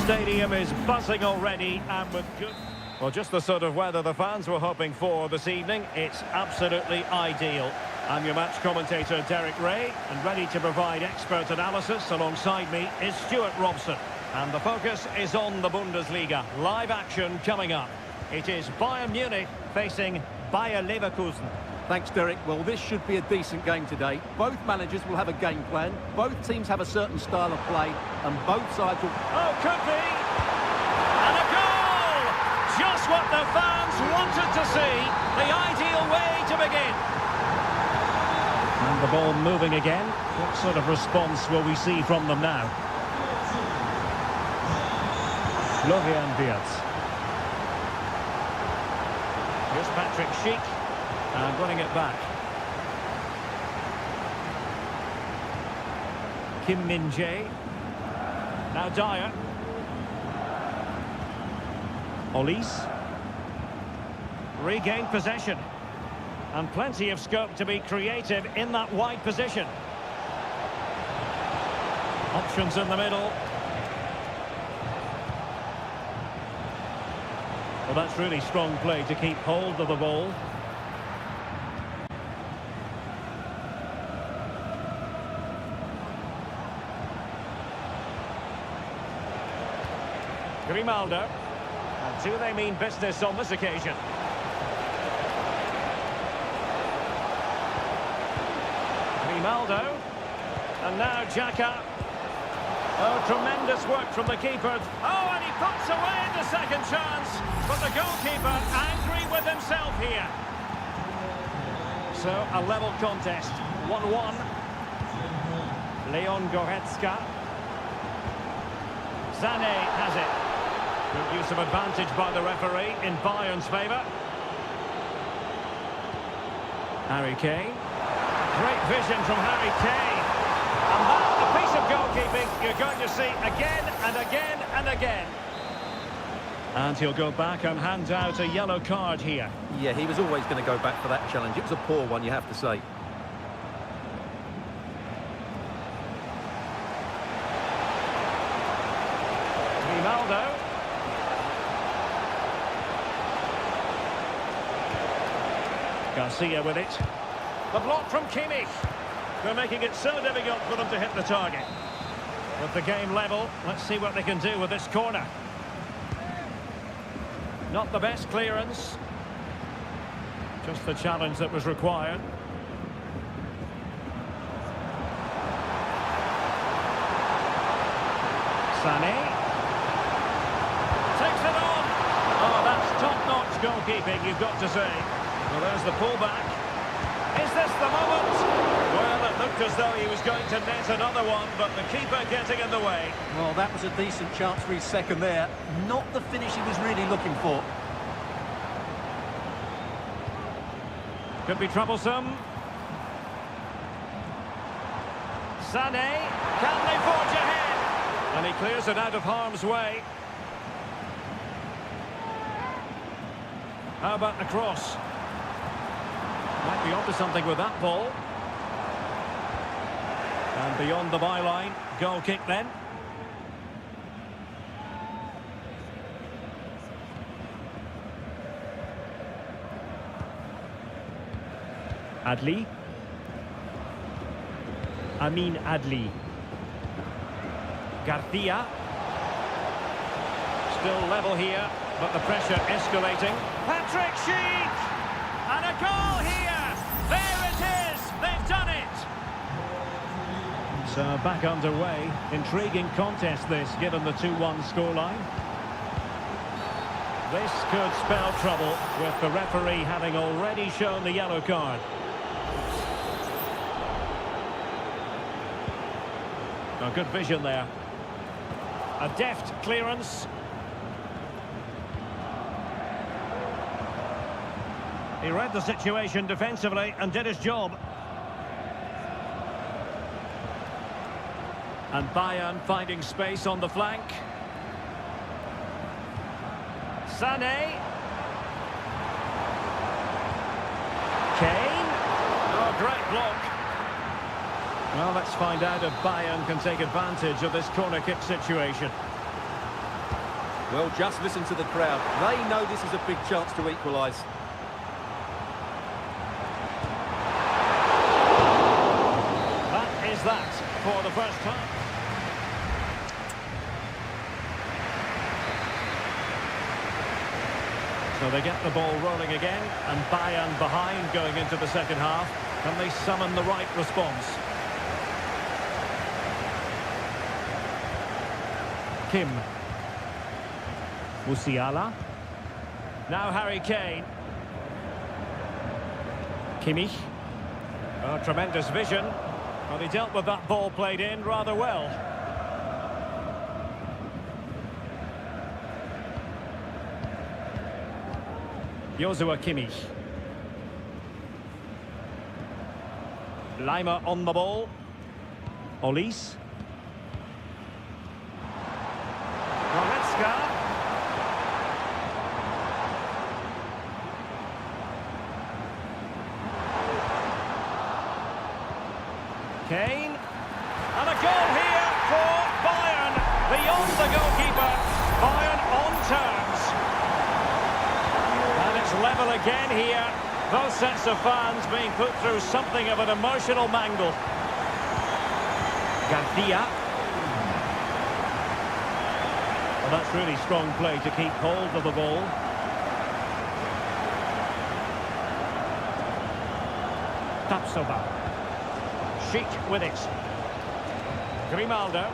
stadium is buzzing already and with good... Well, just the sort of weather the fans were hoping for this evening. It's absolutely ideal. I'm your match commentator, Derek Ray, and ready to provide expert analysis alongside me is Stuart Robson. And the focus is on the Bundesliga. Live action coming up. It is Bayern Munich facing Bayer Leverkusen. Thanks, Derek. Well, this should be a decent game today. Both managers will have a game plan. Both teams have a certain style of play, and both sides will... Oh, could be! And a goal! Just what the fans wanted to see. The ideal way to begin. And the ball moving again. What sort of response will we see from them now? Florian Wirtz. Here's Patrick Schick. And winning it back. Kim Min-jae. Now Dyer. Olise. Regained possession. And plenty of scope to be creative in that wide position. Options in the middle. Well, that's really strong play to keep hold of the ball. Grimaldo. And do they mean business on this occasion? Grimaldo. And now Xhaka. Oh, tremendous work from the keeper. Oh, and he puts away the second chance. But the goalkeeper angry with himself here. So, a level contest. 1-1. Leon Goretzka. Sané has it. Good use of advantage by the referee in Bayern's favour. Harry Kane. Great vision from Harry Kane. And that's a piece of goalkeeping you're going to see again and again and again. And he'll go back and hand out a yellow card here. Yeah, he was always going to go back for that challenge. It was a poor one, you have to say. Grimaldo. Garcia with it. The block from Kimmich. They're making it so difficult for them to hit the target. With the game level, let's see what they can do with this corner. Not the best clearance. Just the challenge that was required. Sané. Takes it on. Oh, that's top-notch goalkeeping, you've got to say. Well, there's the pullback. Is this the moment? Well, it looked as though he was going to net another one, but the keeper getting in the way. Well, that was a decent chance for his second there. Not the finish he was really looking for. Could be troublesome. Sané. Can they forge ahead? And he clears it out of harm's way. How about the cross? Might be onto something with that ball. And beyond the byline, goal kick then. Adli. Amin Adli. Garcia. Still level here, but the pressure escalating. Patrick Schick! And a goal here! There it is! They've done it! So back underway. Intriguing contest this, given the 2-1 scoreline. This could spell trouble, with the referee having already shown the yellow card. Oh, good vision there. A deft clearance. He read the situation defensively and did his job. And Bayern finding space on the flank. Sané. Kane. Oh, great block. Well, let's find out if Bayern can take advantage of this corner kick situation. Well, just listen to the crowd. They know this is a big chance to equalise. That is that for the first time. So they get the ball rolling again, and Bayern behind going into the second half. Can they summon the right response? Kim. Musiala. Now Harry Kane. Kimmich. Oh, tremendous vision. Well, he dealt with that ball played in rather well. Joshua Kimmich. Lima on the ball. Olise. Goretzka. Kane. And a goal here for Bayern. Beyond the goalkeeper. Bayern on terms. And it's level again here. Both sets of fans being put through something of an emotional mangle. Garcia. Well, that's really strong play to keep hold of the ball. Tapsoba. Sheik with it. Grimaldo.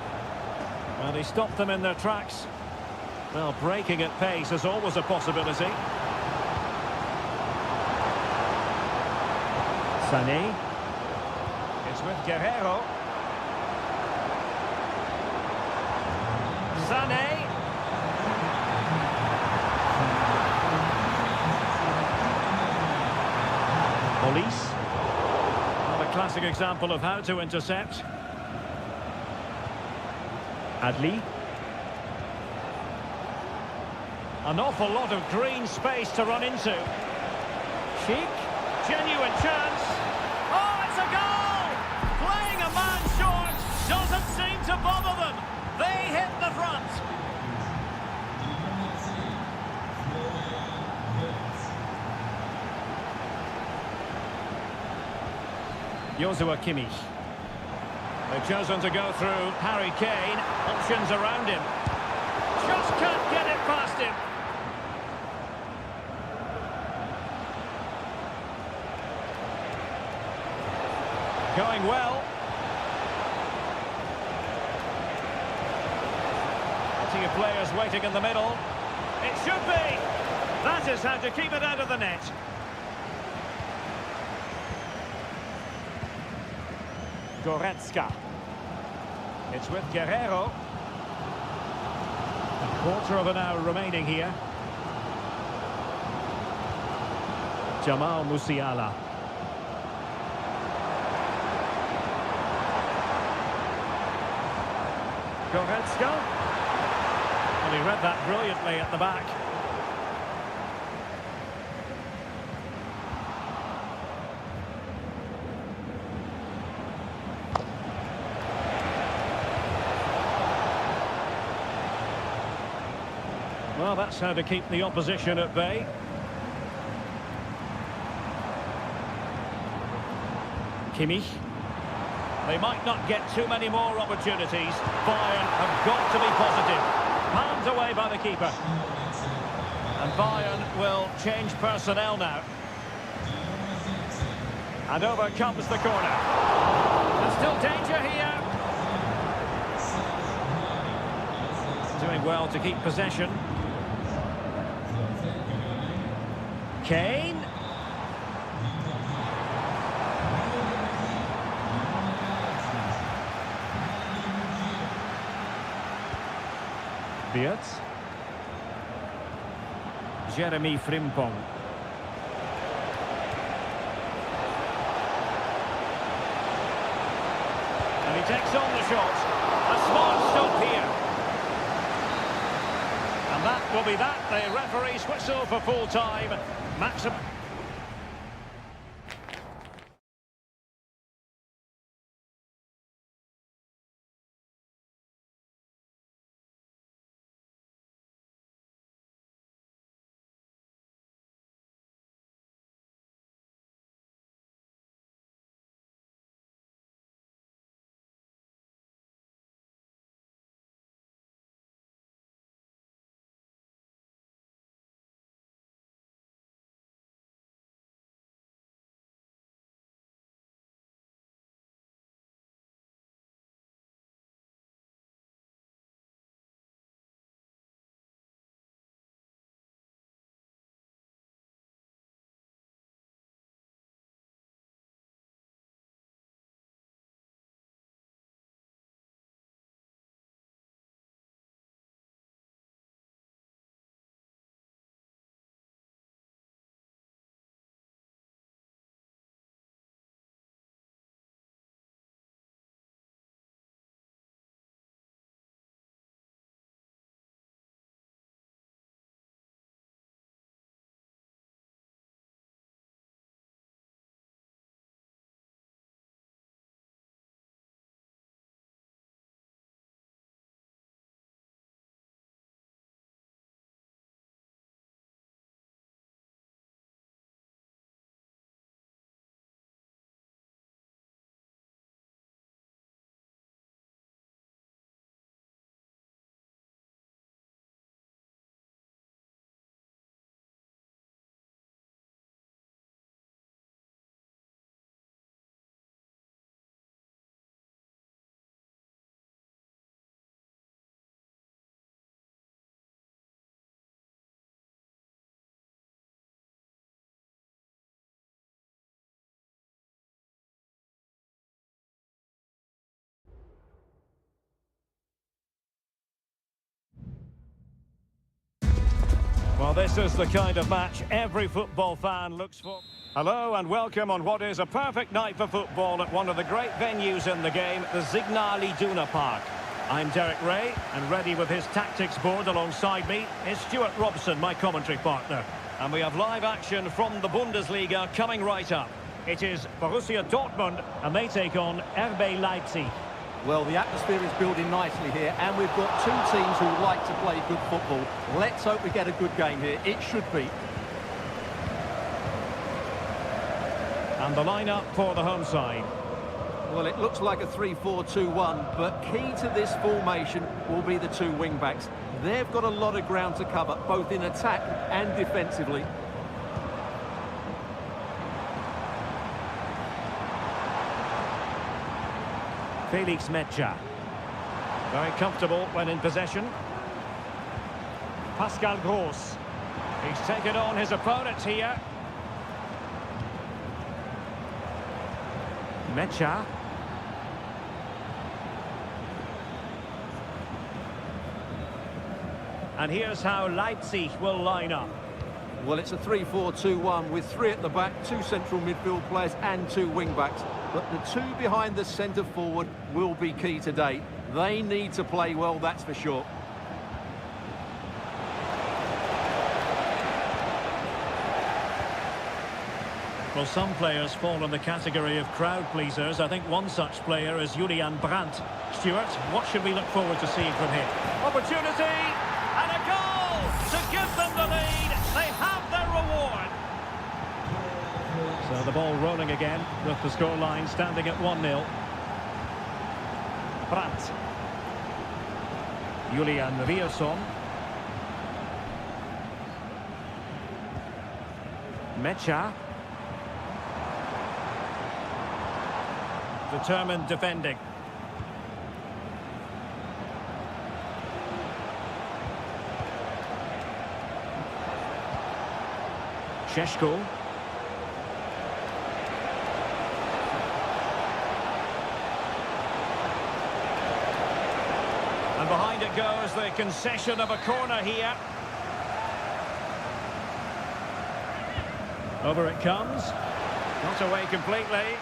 Well, he stopped them in their tracks. Well, breaking at pace is always a possibility. Sané. It's with Guerrero. Sané. Olise. Well, a classic example of how to intercept. Adli. An awful lot of green space to run into. Sheik. Genuine chance. Oh, it's a goal! Playing a man short doesn't seem to bother them. They hit the front. Joshua Kimmich. They've chosen to go through Harry Kane. Options around him. Just can't get it past him. Going well. Plenty of players waiting in the middle. It should be. That is how to keep it out of the net. Goretzka. It's with Guerrero. A quarter of an hour remaining here. Jamal Musiala. Goretzka. Well, he read that brilliantly at the back. Well, that's how to keep the opposition at bay. Kimmich. They might not get too many more opportunities. Bayern have got to be positive. Palmed away by the keeper. And Bayern will change personnel now. And over comes the corner. There's still danger here. Doing well to keep possession. Kane. Beert. Jeremy Frimpong. And he takes on the shot. A smart stop here. And that will be that. The referee's whistle for full time. Maximum. Well, this is the kind of match every football fan looks for. Hello and welcome on what is a perfect night for football at one of the great venues in the game, the Signal Iduna Park. I'm Derek Ray, and ready with his tactics board alongside me is Stuart Robson, my commentary partner. And we have live action from the Bundesliga coming right up. It is Borussia Dortmund, and they take on RB Leipzig. Well, the atmosphere is building nicely here, and we've got two teams who like to play good football. Let's hope we get a good game here. It should be. And the lineup for the home side. Well, it looks like a 3-4-2-1, but key to this formation will be the two wing-backs. They've got a lot of ground to cover, both in attack and defensively. Felix Metscher. Very comfortable when in possession. Pascal Gross. He's taken on his opponent here. Metscher. And here's how Leipzig will line up. Well, it's a 3-4-2-1 with three at the back, two central midfield players and two wing-backs. But the two behind the centre forward will be key today. They need to play well, that's for sure. Well, some players fall in the category of crowd pleasers. I think one such player is Julian Brandt. Stuart, what should we look forward to seeing from him? Opportunity! And a goal to give them the lead. They have their reward. So the ball rolling again with the scoreline standing at 1-0. Brandt. Julian Rierson. Metscher. Determined defending. Šeško. And behind it goes the concession of a corner here. Over it comes. Not away completely.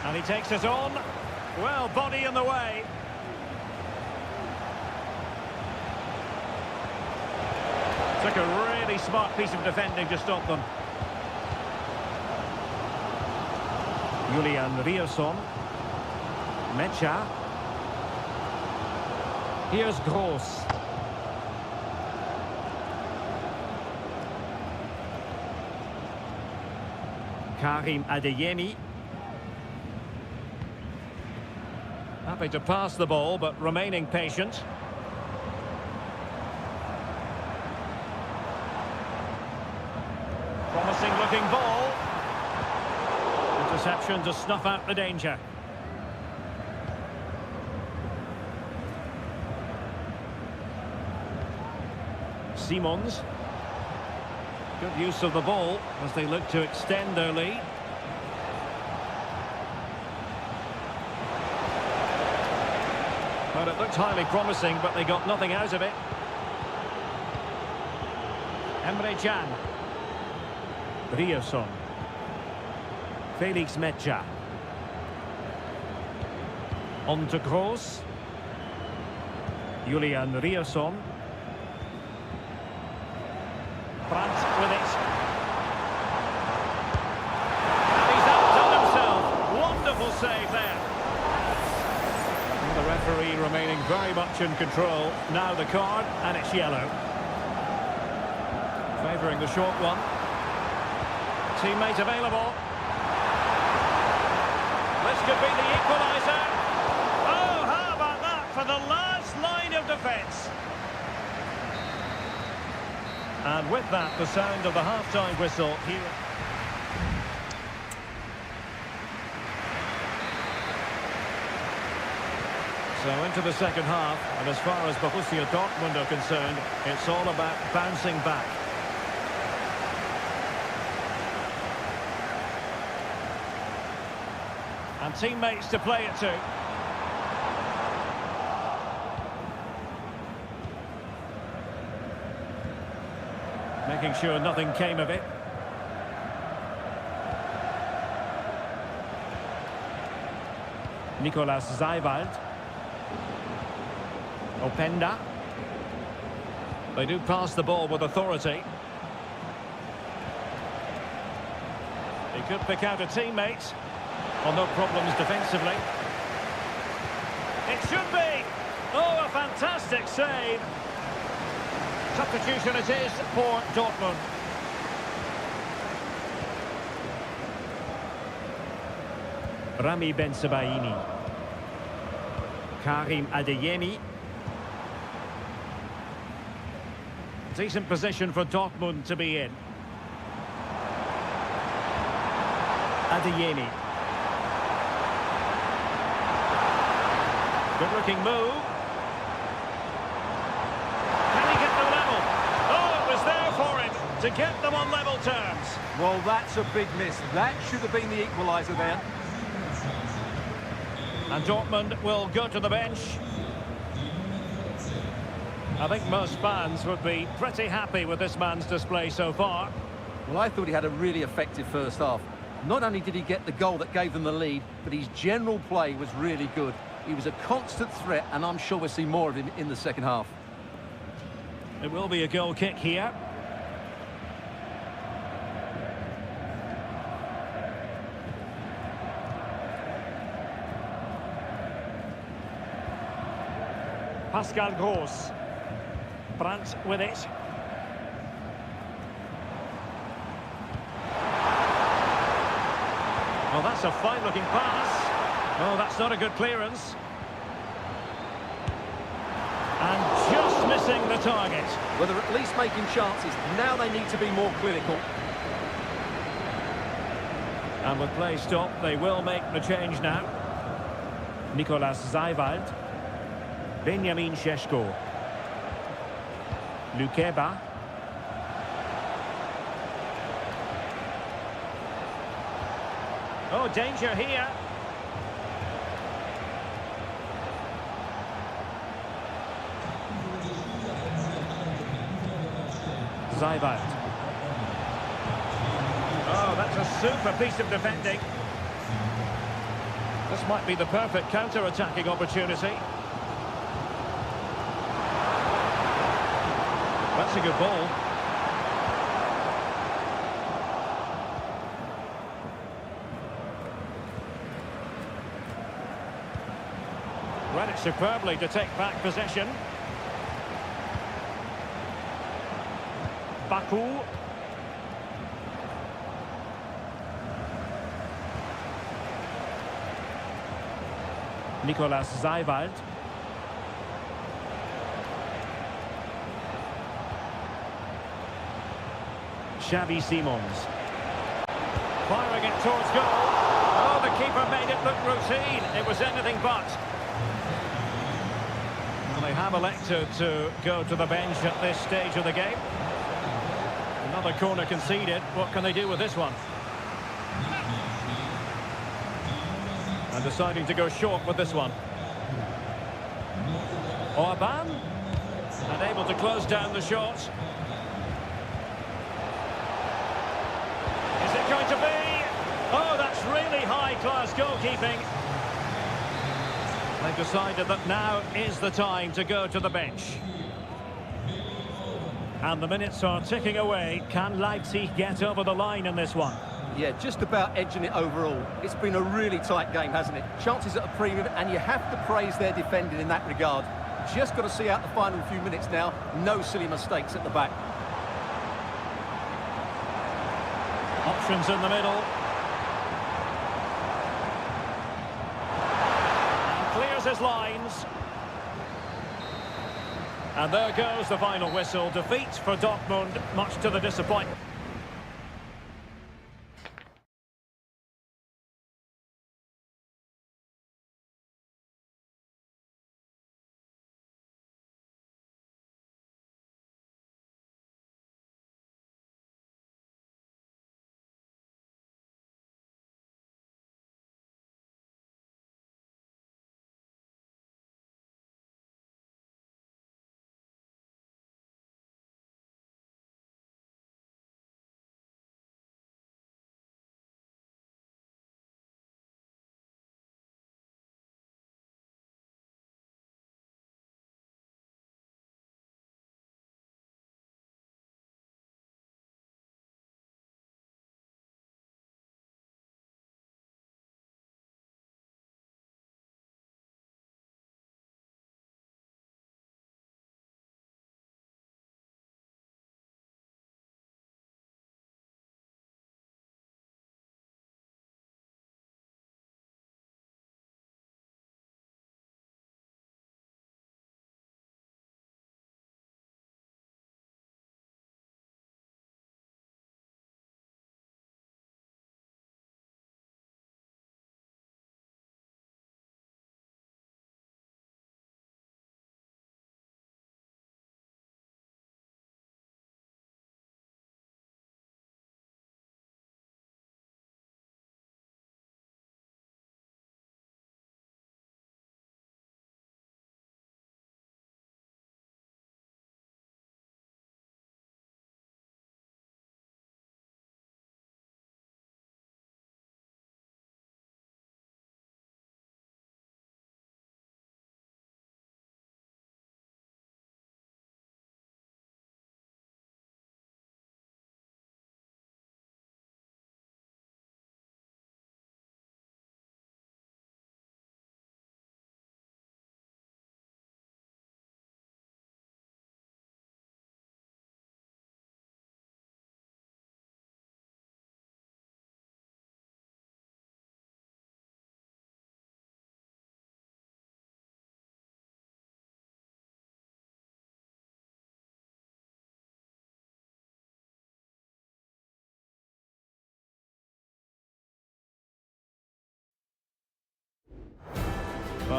And he takes it on. Well, body in the way. Took a really smart piece of defending to stop them. Julian Rierson. Metscher. Here's Gross. Karim Adeyemi. Happy to pass the ball, but remaining patient. Promising looking ball. Interception to snuff out the danger. Simons. Good use of the ball as they look to extend their lead. Well, it looked highly promising, but they got nothing out of it. Emre Can. Rierson. Felix Metscher. On to Gross. Julian Rierson. Brandt with it. And he's outdone himself. Wonderful save there. And the referee remaining very much in control. Now the card, and it's yellow. Favouring the short one. Teammate available. This could be the equaliser. Oh, how about that for the last line of defence. And with that, the sound of the half-time whistle here. So into the second half, and as far as Borussia Dortmund are concerned, it's all about bouncing back. And teammates to play it to. making sure nothing came of it. Nicolas Zeiwald. Openda. They do pass the ball with authority. He could pick out a teammate. Well, no problems defensively. It should be. Oh, a fantastic save. Substitution it is for Dortmund. Rami Ben-Sebaini. Karim Adeyemi. Decent position for Dortmund to be in. Adeyemi. Good looking move. Can he get the level? Oh, it was there for him to get them on level terms. Well, that's a big miss. That should have been the equaliser there. And Dortmund will go to the bench. I think most fans would be pretty happy with this man's display so far. Well, I thought he had a really effective first half. Not only did he get the goal that gave them the lead, but his general play was really good. He was a constant threat, and I'm sure we'll see more of him in the second half. It will be a goal kick here. Pascal Gross. Brandt with it. Well, that's a fine-looking pass. Oh, that's not a good clearance. And just missing the target. Well, they're at least making chances. Now they need to be more clinical. And with play stopped, they will make the change now. Nicolas Zeiwald. Benjamin Šeško. Lukeba. Oh, danger here. Zeiwald. Oh, that's a super piece of defending. This might be the perfect counter-attacking opportunity. That's a good ball. Read it superbly to take back possession. Baku. Nicolas Zeiwald. Xavi Simons. Firing it towards goal. Oh, the keeper made it look routine. It was anything but. And they have elected to go to the bench at this stage of the game. Another corner conceded. What can they do with this one? And deciding to go short with this one. Orban. And able to close down the shot. Is it going to be? Oh, that's really high-class goalkeeping. They've decided that now is the time to go to the bench. And the minutes are ticking away. Can Leipzig get over the line in this one? Yeah, just about edging it overall. It's been a really tight game, hasn't it? Chances at a premium, and you have to praise their defending in that regard. Just got to see out the final few minutes now. No silly mistakes at the back. Options in the middle. And clears his lines. And there goes the final whistle. Defeat for Dortmund, much to the disappointment.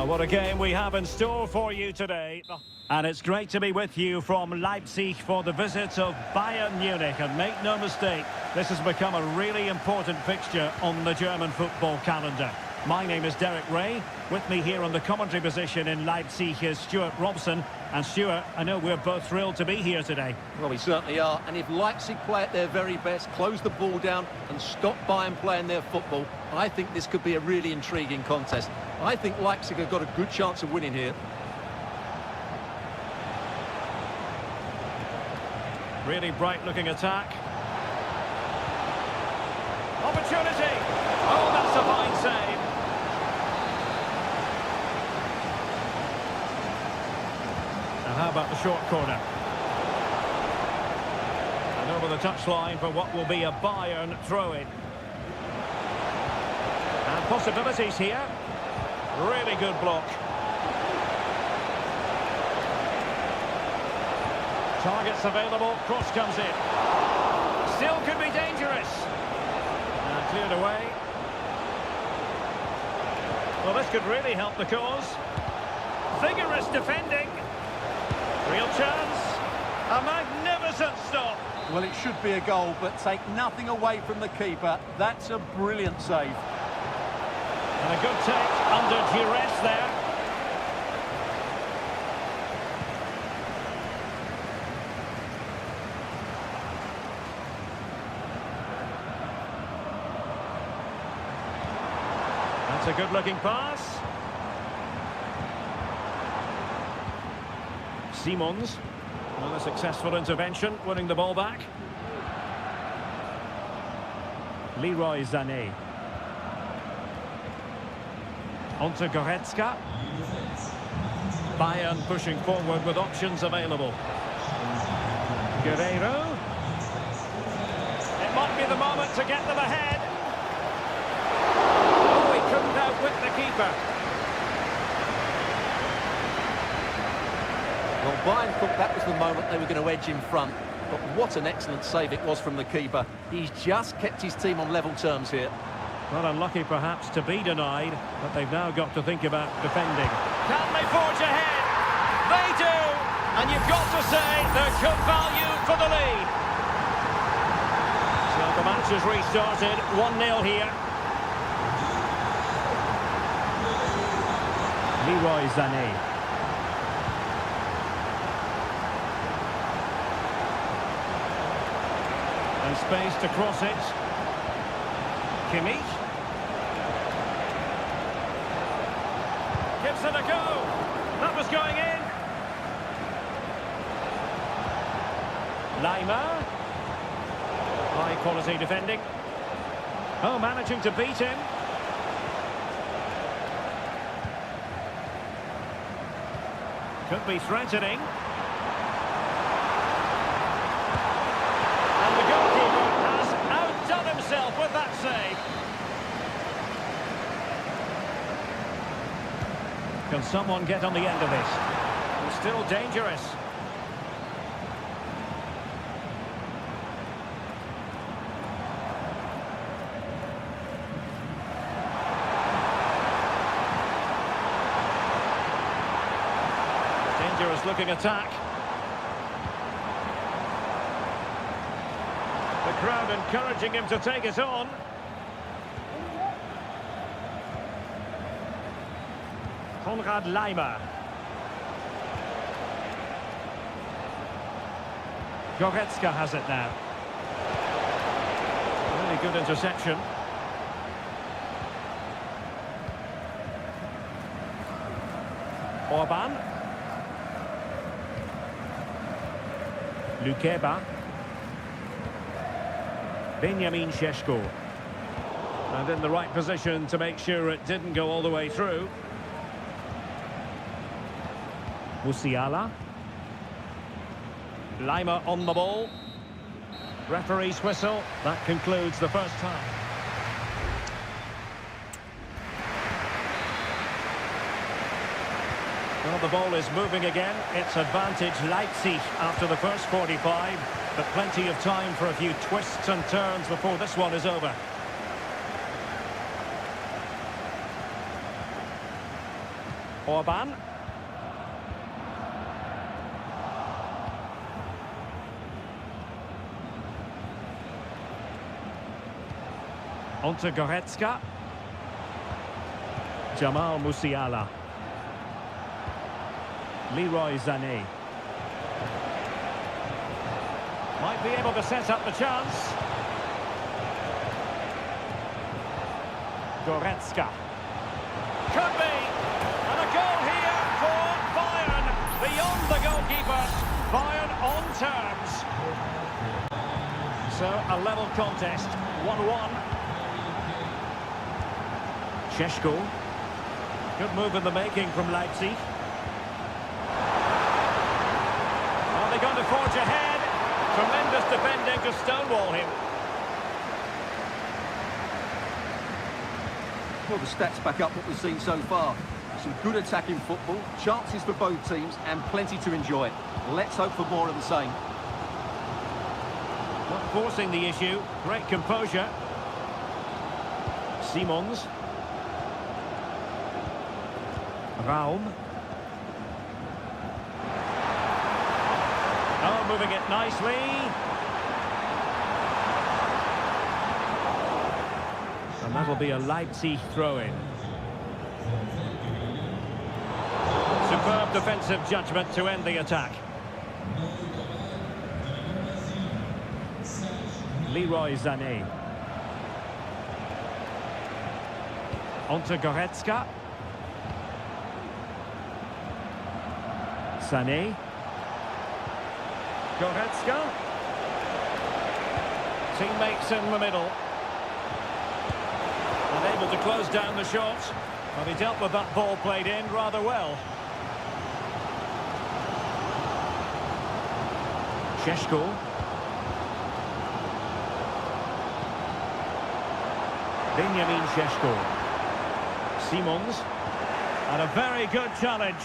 Well, what a game we have in store for you today. And it's great to be with you from Leipzig for the visit of Bayern Munich. And make no mistake, this has become a really important fixture on the German football calendar. My name is Derek Ray. With me here on the commentary position in Leipzig is Stuart Robson. And Stuart, I know we're both thrilled to be here today. Well, we certainly are. And if Leipzig play at their very best, close the ball down and stop Bayern playing their football, I think this could be a really intriguing contest. I think Leipzig have got a good chance of winning here. Really bright-looking attack. Opportunity! Oh, that's a fine save. And how about the short corner? And over the touchline for what will be a Bayern throw-in. And possibilities here. Really good block. Targets available, cross comes in. Still could be dangerous. And cleared away. Well, this could really help the cause. Vigorous defending. Real chance. A magnificent stop. Well, it should be a goal, but take nothing away from the keeper. That's a brilliant save. And a good take under duress there. That's a good-looking pass. Simons. Another successful intervention, winning the ball back. Leroy Sané. Onto Goretzka. Bayern pushing forward with options available. Guerreiro. It might be the moment to get them ahead. Oh, he couldn't outwit the keeper. Well, Bayern thought that was the moment they were going to edge in front. But what an excellent save it was from the keeper. He's just kept his team on level terms here. Well, unlucky perhaps to be denied, but they've now got to think about defending. Can they forge ahead? They do! And you've got to say they're good value for the lead. So the match has restarted, 1-0 here. Leroy Sané. And space to cross it. Kimmich. Gives it a go. That was going in. Lima. High quality defending. Oh, managing to beat him. Could be threatening. And the goalkeeper has outdone himself with that save. Can someone get on the end of this? It's still dangerous. Dangerous looking attack. The crowd encouraging him to take it on. Konrad Laimer. Goretzka has it now. Really good interception. Orban. Lukeba. Benjamin Šeško. And in the right position to make sure it didn't go all the way through. Musiala. Lima on the ball. Referee's whistle. That concludes the first half. Well, the ball is moving again. It's advantage Leipzig after the first 45, but plenty of time for a few twists and turns before this one is over. Orban. Onto Goretzka. Jamal Musiala. Leroy Sané. Might be able to set up the chance. Goretzka. Could be. And a goal here for Bayern. Beyond the goalkeeper. Bayern on terms. So a level contest. 1-1. Šeško. Good move in the making from Leipzig. Are they going to forge ahead? Tremendous defending to stonewall him. Well, the stats back up what we've seen so far. Some good attacking football, chances for both teams, and plenty to enjoy. Let's hope for more of the same. Not forcing the issue. Great composure. Simons. Raum. Oh, moving it nicely. And that'll be a Leipzig throw-in. Superb defensive judgment to end the attack. Leroy Sané. Onto Goretzka. Sané. Goretzka. Teammates in the middle. Unable to close down the shot. But he dealt with that ball played in rather well. Šeško. Benjamin Šeško. Simons. And a very good challenge.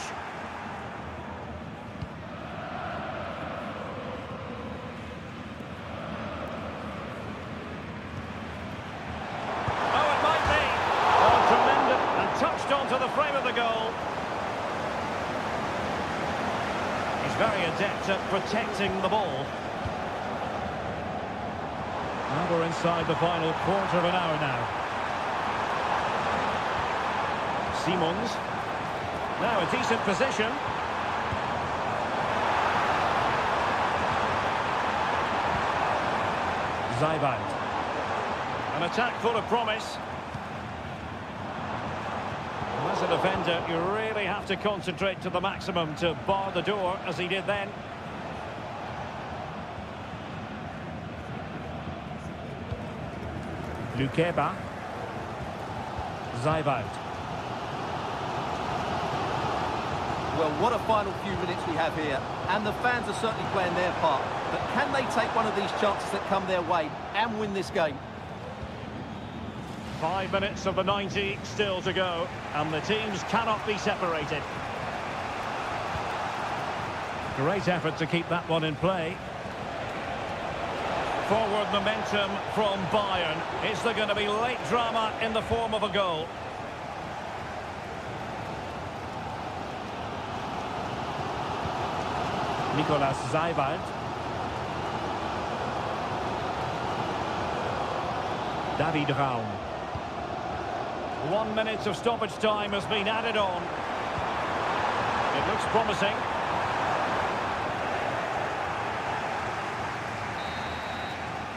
Very adept at protecting the ball. And we're inside the final quarter of an hour now. Simons. Now a decent position. Zaibald. An attack full of promise. As a defender, you really have to concentrate to the maximum to bar the door, as he did then. Lukeba. Zaibald. Well, what a final few minutes we have here. And the fans are certainly playing their part. But can they take one of these chances that come their way and win this game? 5 minutes of the 90 still to go, and the teams cannot be separated. Great effort to keep that one in play. Forward momentum from Bayern. Is there going to be late drama in the form of a goal? Nicolas Zaibald. David Raum. 1 minute of stoppage time has been added on. It looks promising.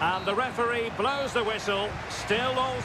And the referee blows the whistle. Still all...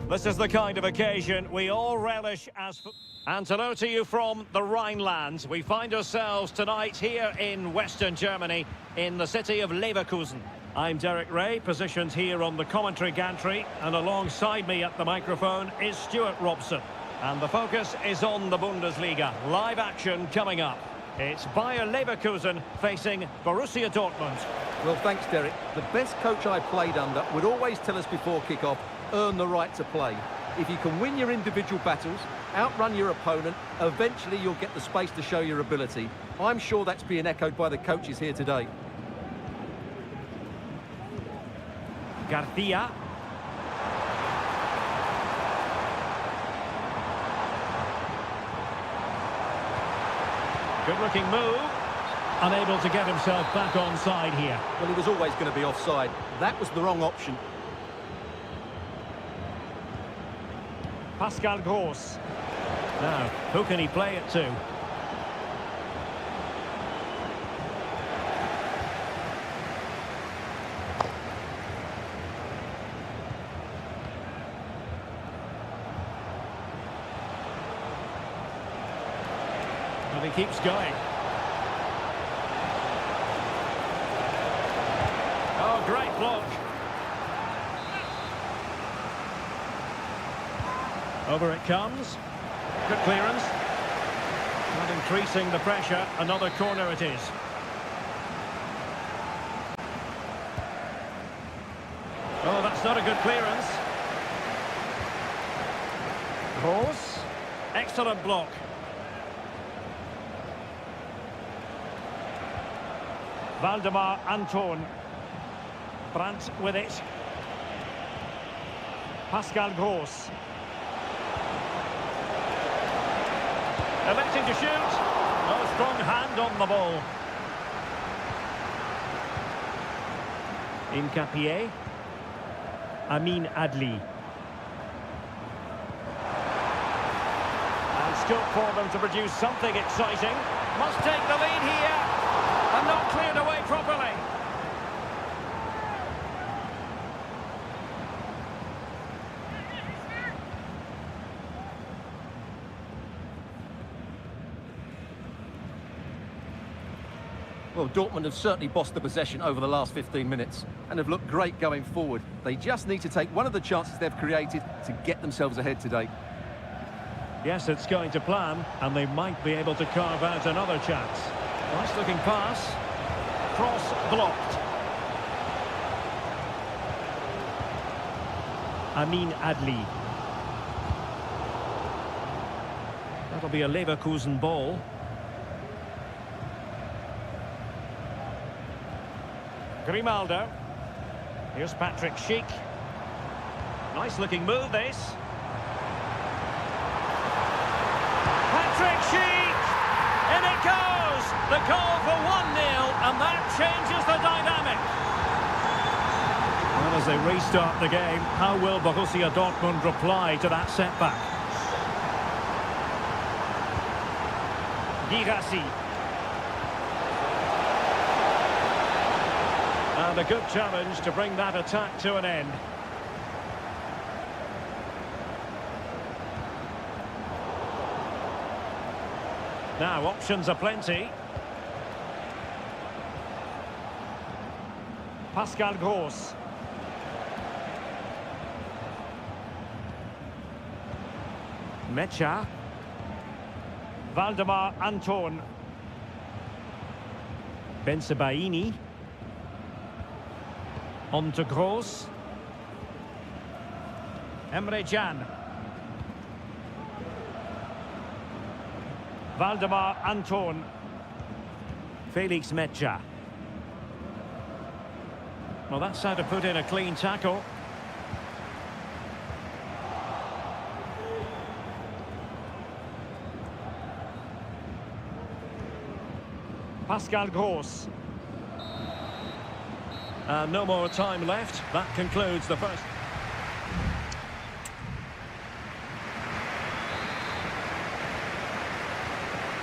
This is the kind of occasion we all relish as... And hello to you from the Rhineland. We find ourselves tonight here in Western Germany, in the city of Leverkusen. I'm Derek Ray, positioned here on the commentary gantry, and alongside me at the microphone is Stuart Robson. And the focus is on the Bundesliga. Live action coming up. It's Bayer Leverkusen facing Borussia Dortmund. Well, thanks, Derek. The best coach I played under would always tell us before kick-off, earn the right to play. If you can win your individual battles, outrun your opponent, eventually you'll get the space to show your ability. I'm sure that's being echoed by the coaches here today. Garcia. Good-looking move. Unable to get himself back onside here. Well, he was always going to be offside. That was the wrong option. Pascal Gross. Now, who can he play it to? And he keeps going. Oh, great block. Over it comes. Good clearance. Not increasing the pressure. Another corner it is. Oh, that's not a good clearance. Gross. Excellent block. Valdemar Anton. Brandt with it. Pascal Gross. Electing to shoot. Oh, strong hand on the ball. Incapié. Amin Adli. And scope for them to produce something exciting. Must take the lead here. And not cleared away properly. Well, Dortmund have certainly bossed the possession over the last 15 minutes and have looked great going forward. They just need to take one of the chances they've created to get themselves ahead today. Yes, it's going to plan, and they might be able to carve out another chance. Nice looking pass. Cross blocked. Amin Adli. That'll be a Leverkusen ball. Grimaldo. Here's Patrick Schick. Nice looking move, this. Patrick Schick! In it goes! The goal for 1-0, and that changes the dynamic. Well, as they restart the game, how will Borussia Dortmund reply to that setback? Girassi. And a good challenge to bring that attack to an end. Now, options are plenty. Pascal Gross. Mecha. Valdemar Anton. Bensebaini. On to Gross. Emre Can. Valdemar Anton. Felix Mecha. Well, that's how to put in a clean tackle. Pascal Gross. No more time left. That concludes the first.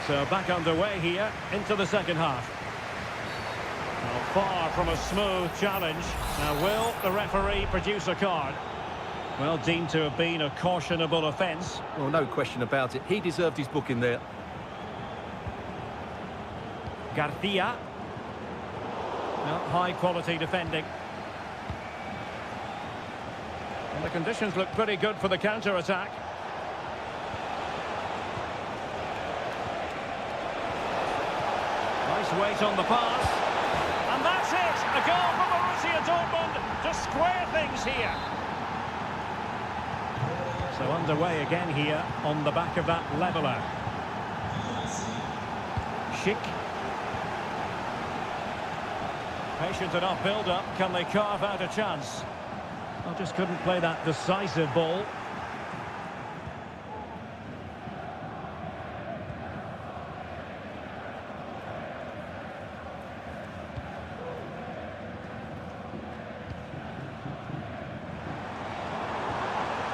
So back underway here into the second half. Well, far from a smooth challenge. Now will the referee produce a card? Well, deemed to have been a cautionable offence. Well, no question about it. He deserved his booking there. Garcia. No, high-quality defending. And the conditions look pretty good for the counter-attack. Nice weight on the pass. And that's it! A goal for Borussia Dortmund to square things here. So underway again here on the back of that leveller. Schick. Patient enough build-up. Can they carve out a chance? Well, just couldn't play that decisive ball.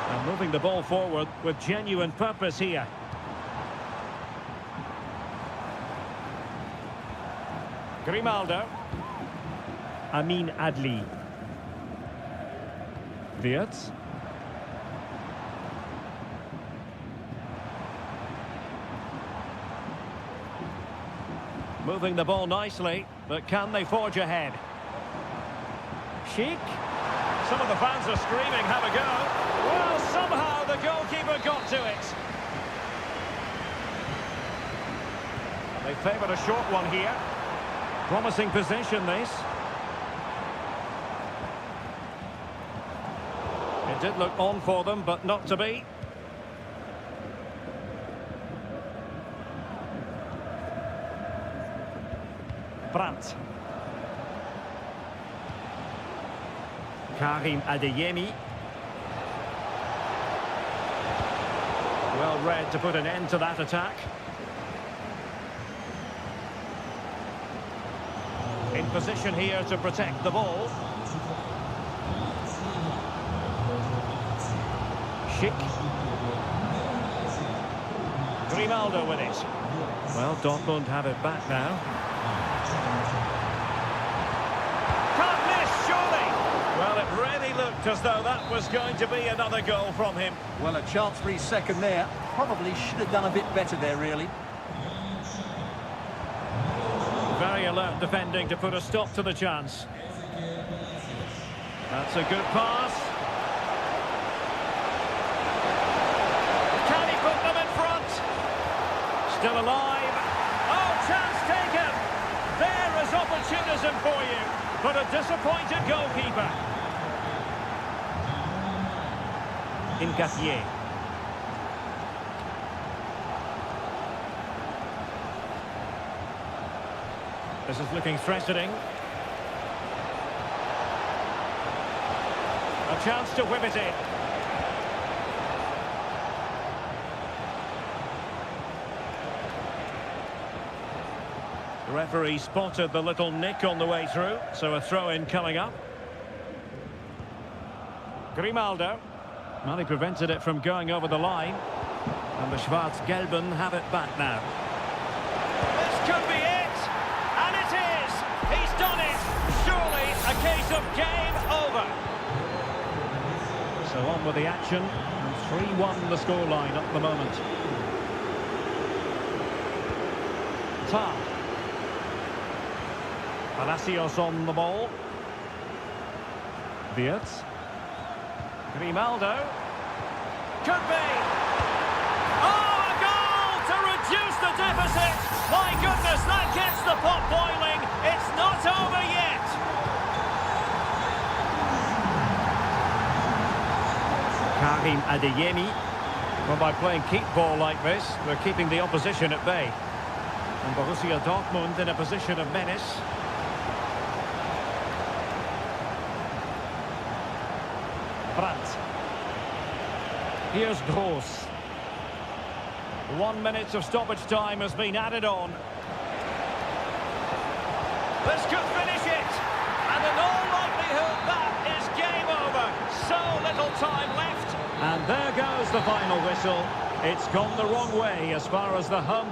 And moving the ball forward with genuine purpose here. Grimaldo. Amin Adli. Wirtz. Moving the ball nicely, but can they forge ahead? Schick. Some of the fans are screaming, have a go. Well, somehow the goalkeeper got to it. They favoured a short one here. Promising possession, this. It did look on for them, but not to be. Brandt. Karim Adeyemi. Well read to put an end to that attack. In position here to protect the ball. Schick. Grimaldo with it. Well, Dortmund have it back now. Can't miss, surely. Well, it really looked as though that was going to be another goal from him. Well, a chance for his second there. Probably should have done a bit better there, really. Very alert defending to put a stop to the chance. That's a good pass. Can he put them in front? Still alive. Oh, chance taken. There is opportunism for you, but a disappointed goalkeeper. Incapié. This is looking threatening. A chance to whip it in. The referee spotted the little nick on the way through, so a throw-in coming up. Grimaldo. Well, he prevented it from going over the line. And the Schwarz-Gelben have it back now. This could be it! And it is! He's done it! Surely a case of game over. So on with the action. And 3-1 the scoreline at the moment. Tar. Palacios on the ball. Wirtz. Grimaldo. Could be. Oh, a goal to reduce the deficit. My goodness, that gets the pot boiling. It's not over yet. Karim Adeyemi. Well, by playing keep ball like this, they're keeping the opposition at bay. And Borussia Dortmund in a position of menace. Brandt. Here's Gross. 1 minute of stoppage time has been added on. This could finish it. And in all likelihood, that is game over. So little time left. And there goes the final whistle. It's gone the wrong way as far as the home...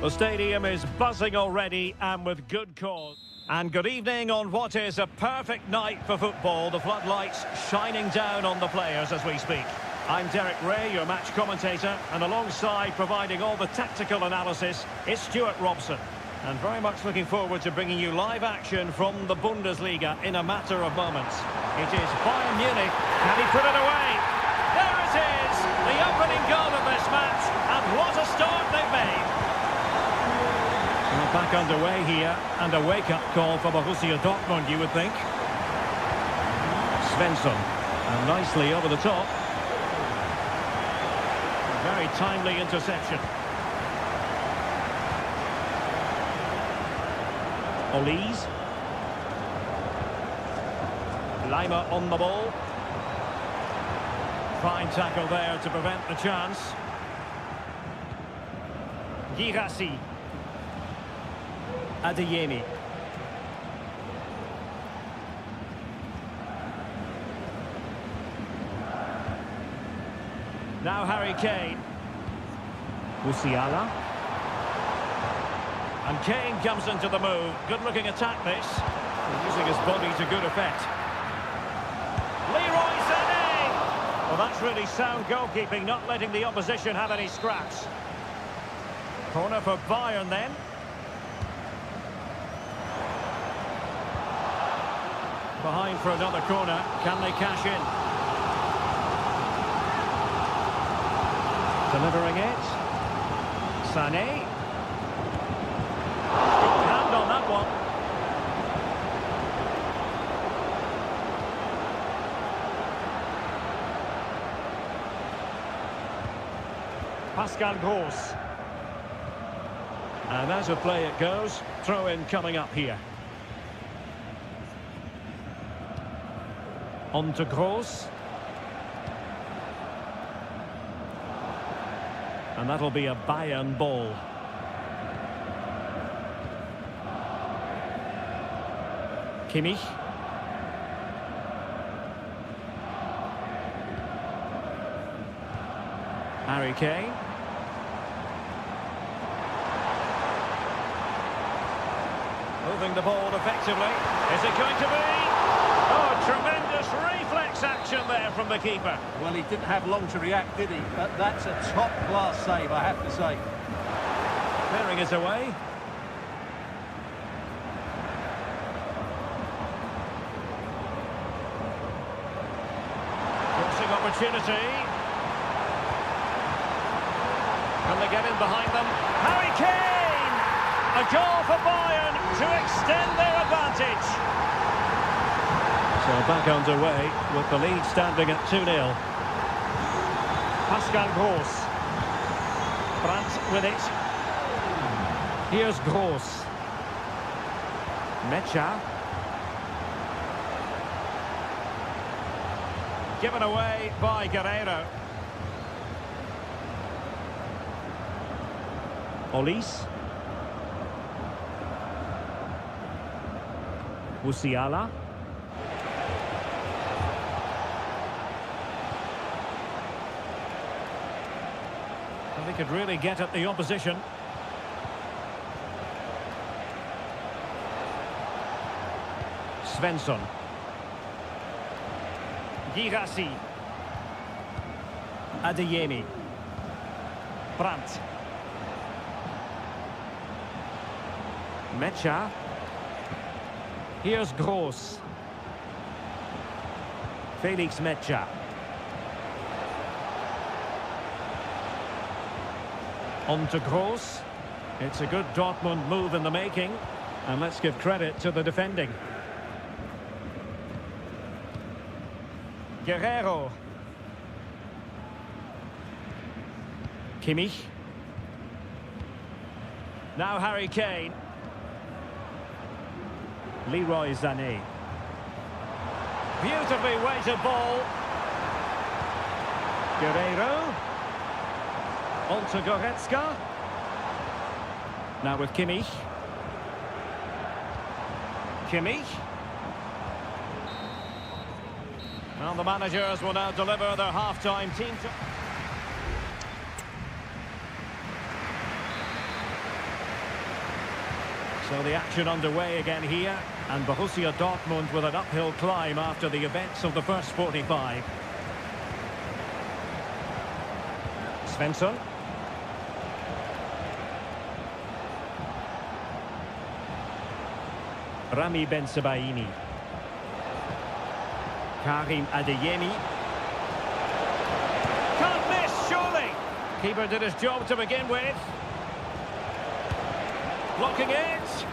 The stadium is buzzing already and with good cause. And good evening on what is a perfect night for football. The floodlights shining down on the players as we speak. I'm Derek Ray, your match commentator, and alongside providing all the tactical analysis is Stuart Robson. And very much looking forward to bringing you live action from the Bundesliga in a matter of moments. It is Bayern Munich. Can he put it away? There it is! The opening goal of this match, and what a start they've made! Well, back underway here, and a wake-up call for Borussia Dortmund, you would think. Svensson, and nicely over the top. A very timely interception. Olise. Lima on the ball. Fine tackle there to prevent the chance. Girassi. Adeyemi. Now Harry Kane. Musiala. And Kane comes into the move. Good-looking attack, this. Using his body to good effect. Leroy Sané! Well, that's really sound goalkeeping, not letting the opposition have any scraps. Corner for Bayern, then. Behind for another corner. Can they cash in? Delivering it. Sané. Hand on that one. Pascal Gross. And as a play it goes, throw in coming up here. On to Gross. And that'll be a Bayern ball. Kimmich. Harry Kane. Moving the ball effectively. Is it going to be? Oh, tremendous reflex action there from the keeper. Well, he didn't have long to react, did he? But that's a top-class save, I have to say. Clearing it away. Crossing opportunity. Can they get in behind them? Harry Kane! A goal for Bayern to extend their advantage. So back underway with the lead standing at 2-0. Pascal Gross. Brandt with it. Here's Gross. Mecha. Given away by Guerreiro. Olise. Musiala. And they could really get at the opposition. Svensson. Girassi. Adeyemi. Brandt. Mecha. Here's Gross. Felix Mecha. On to Gross. It's a good Dortmund move in the making. And let's give credit to the defending. Guerreiro. Kimmich. Now Harry Kane. Leroy Sané. Beautifully weighted ball. Guerreiro. On to Goretzka. Now with Kimmich. Kimmich. Well, the managers will now deliver their half-time team. So the action underway again here, and Borussia Dortmund with an uphill climb after the events of the first 45. Svensson. Rami Ben-Sebaini. Karim Adeyemi. Can't miss, surely. Keeper did his job to begin with. Blocking it.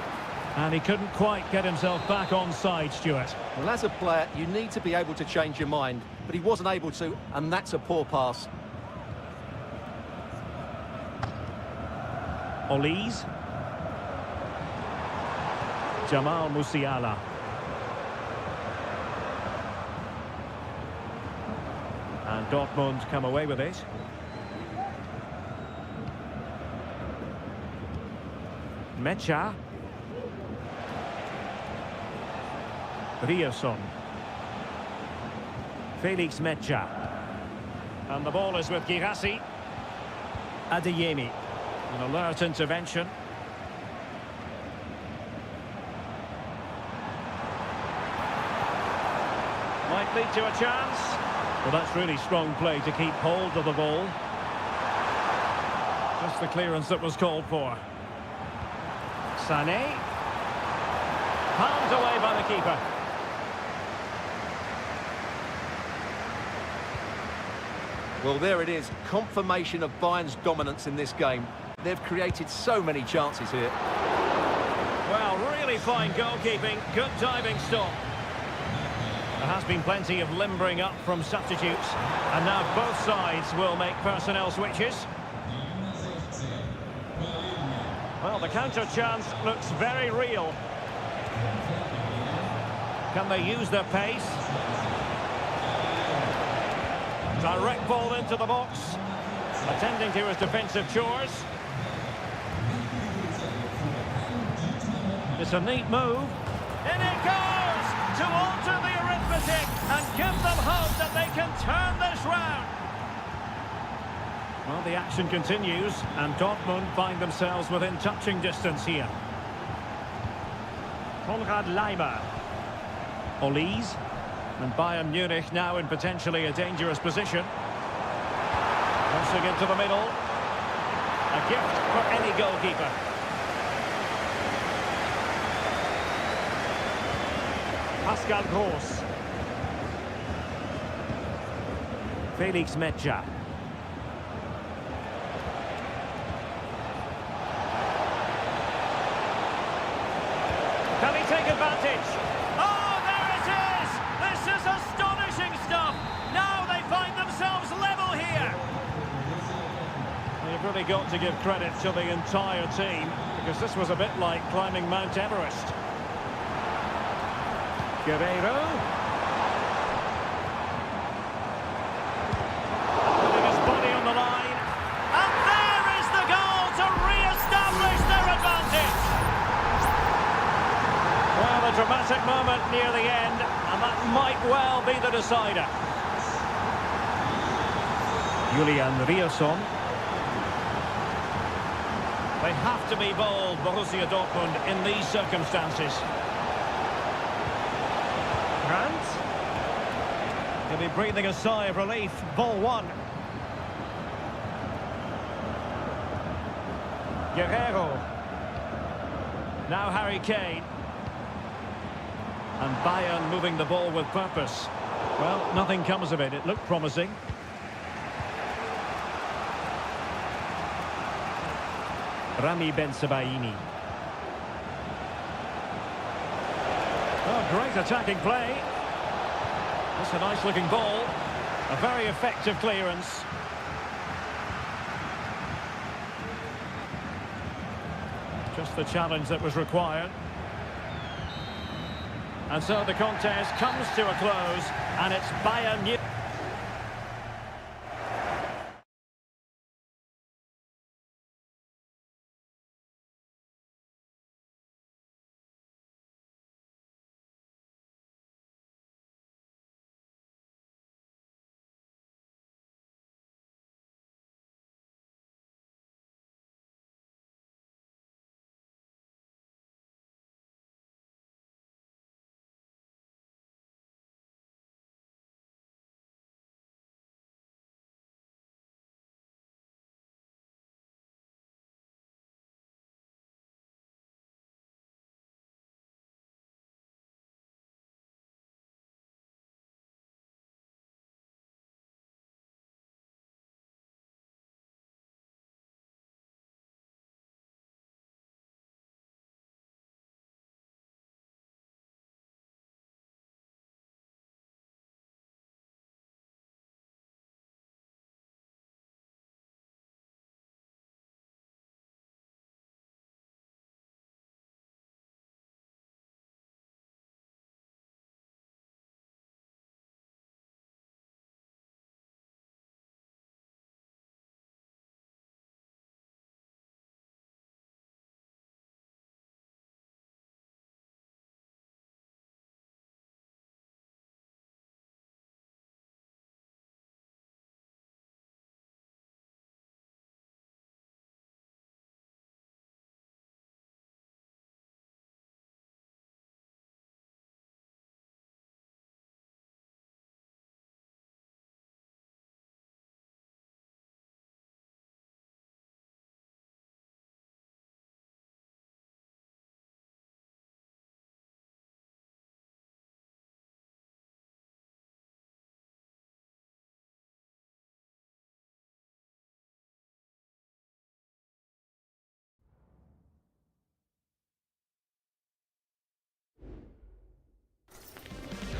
And he couldn't quite get himself back on side, Stuart. Well, as a player, you need to be able to change your mind, but he wasn't able to, and that's a poor pass. Olise. Jamal Musiala. And Dortmund come away with it. Mecha. Rierson. Felix Mecha. And the ball is with Girassi. Adeyemi. An alert intervention. Might lead to a chance. Well, that's really strong play to keep hold of the ball. Just the clearance that was called for. Sané. Palmed away by the keeper. Well, there it is. Confirmation of Bayern's dominance in this game. They've created so many chances here. Well, really fine goalkeeping. Good diving stop. There has been plenty of limbering up from substitutes. And now both sides will make personnel switches. Well, the counter chance looks very real. Can they use their pace? Direct ball into the box. Attending to his defensive chores. It's a neat move. In it goes! To alter the arithmetic and give them hope that they can turn this round. Well, the action continues, and Dortmund find themselves within touching distance here. Konrad Laimer. Olise. And Bayern Munich now in potentially a dangerous position. Crossing into the middle. A gift for any goalkeeper. Pascal Gross. Felix Mecha. Can he take advantage? Oh, there it is! This is astonishing stuff! Now they find themselves level here! You've really got to give credit to the entire team, because this was a bit like climbing Mount Everest. Guerreiro. Putting his body on the line. And there is the goal to re-establish their advantage! Well, a dramatic moment near the end, and that might well be the decider. Julian Rierson. They have to be bold, Borussia Dortmund, in these circumstances. Grant. He'll be breathing a sigh of relief. Ball one. Guerreiro. Now Harry Kane. And Bayern moving the ball with purpose. Well, nothing comes of it. It looked promising. Rami Ben-Sebaini. Oh, great attacking play. That's a nice-looking ball. A very effective clearance. Just the challenge that was required. And so the contest comes to a close, and it's Bayern Munich.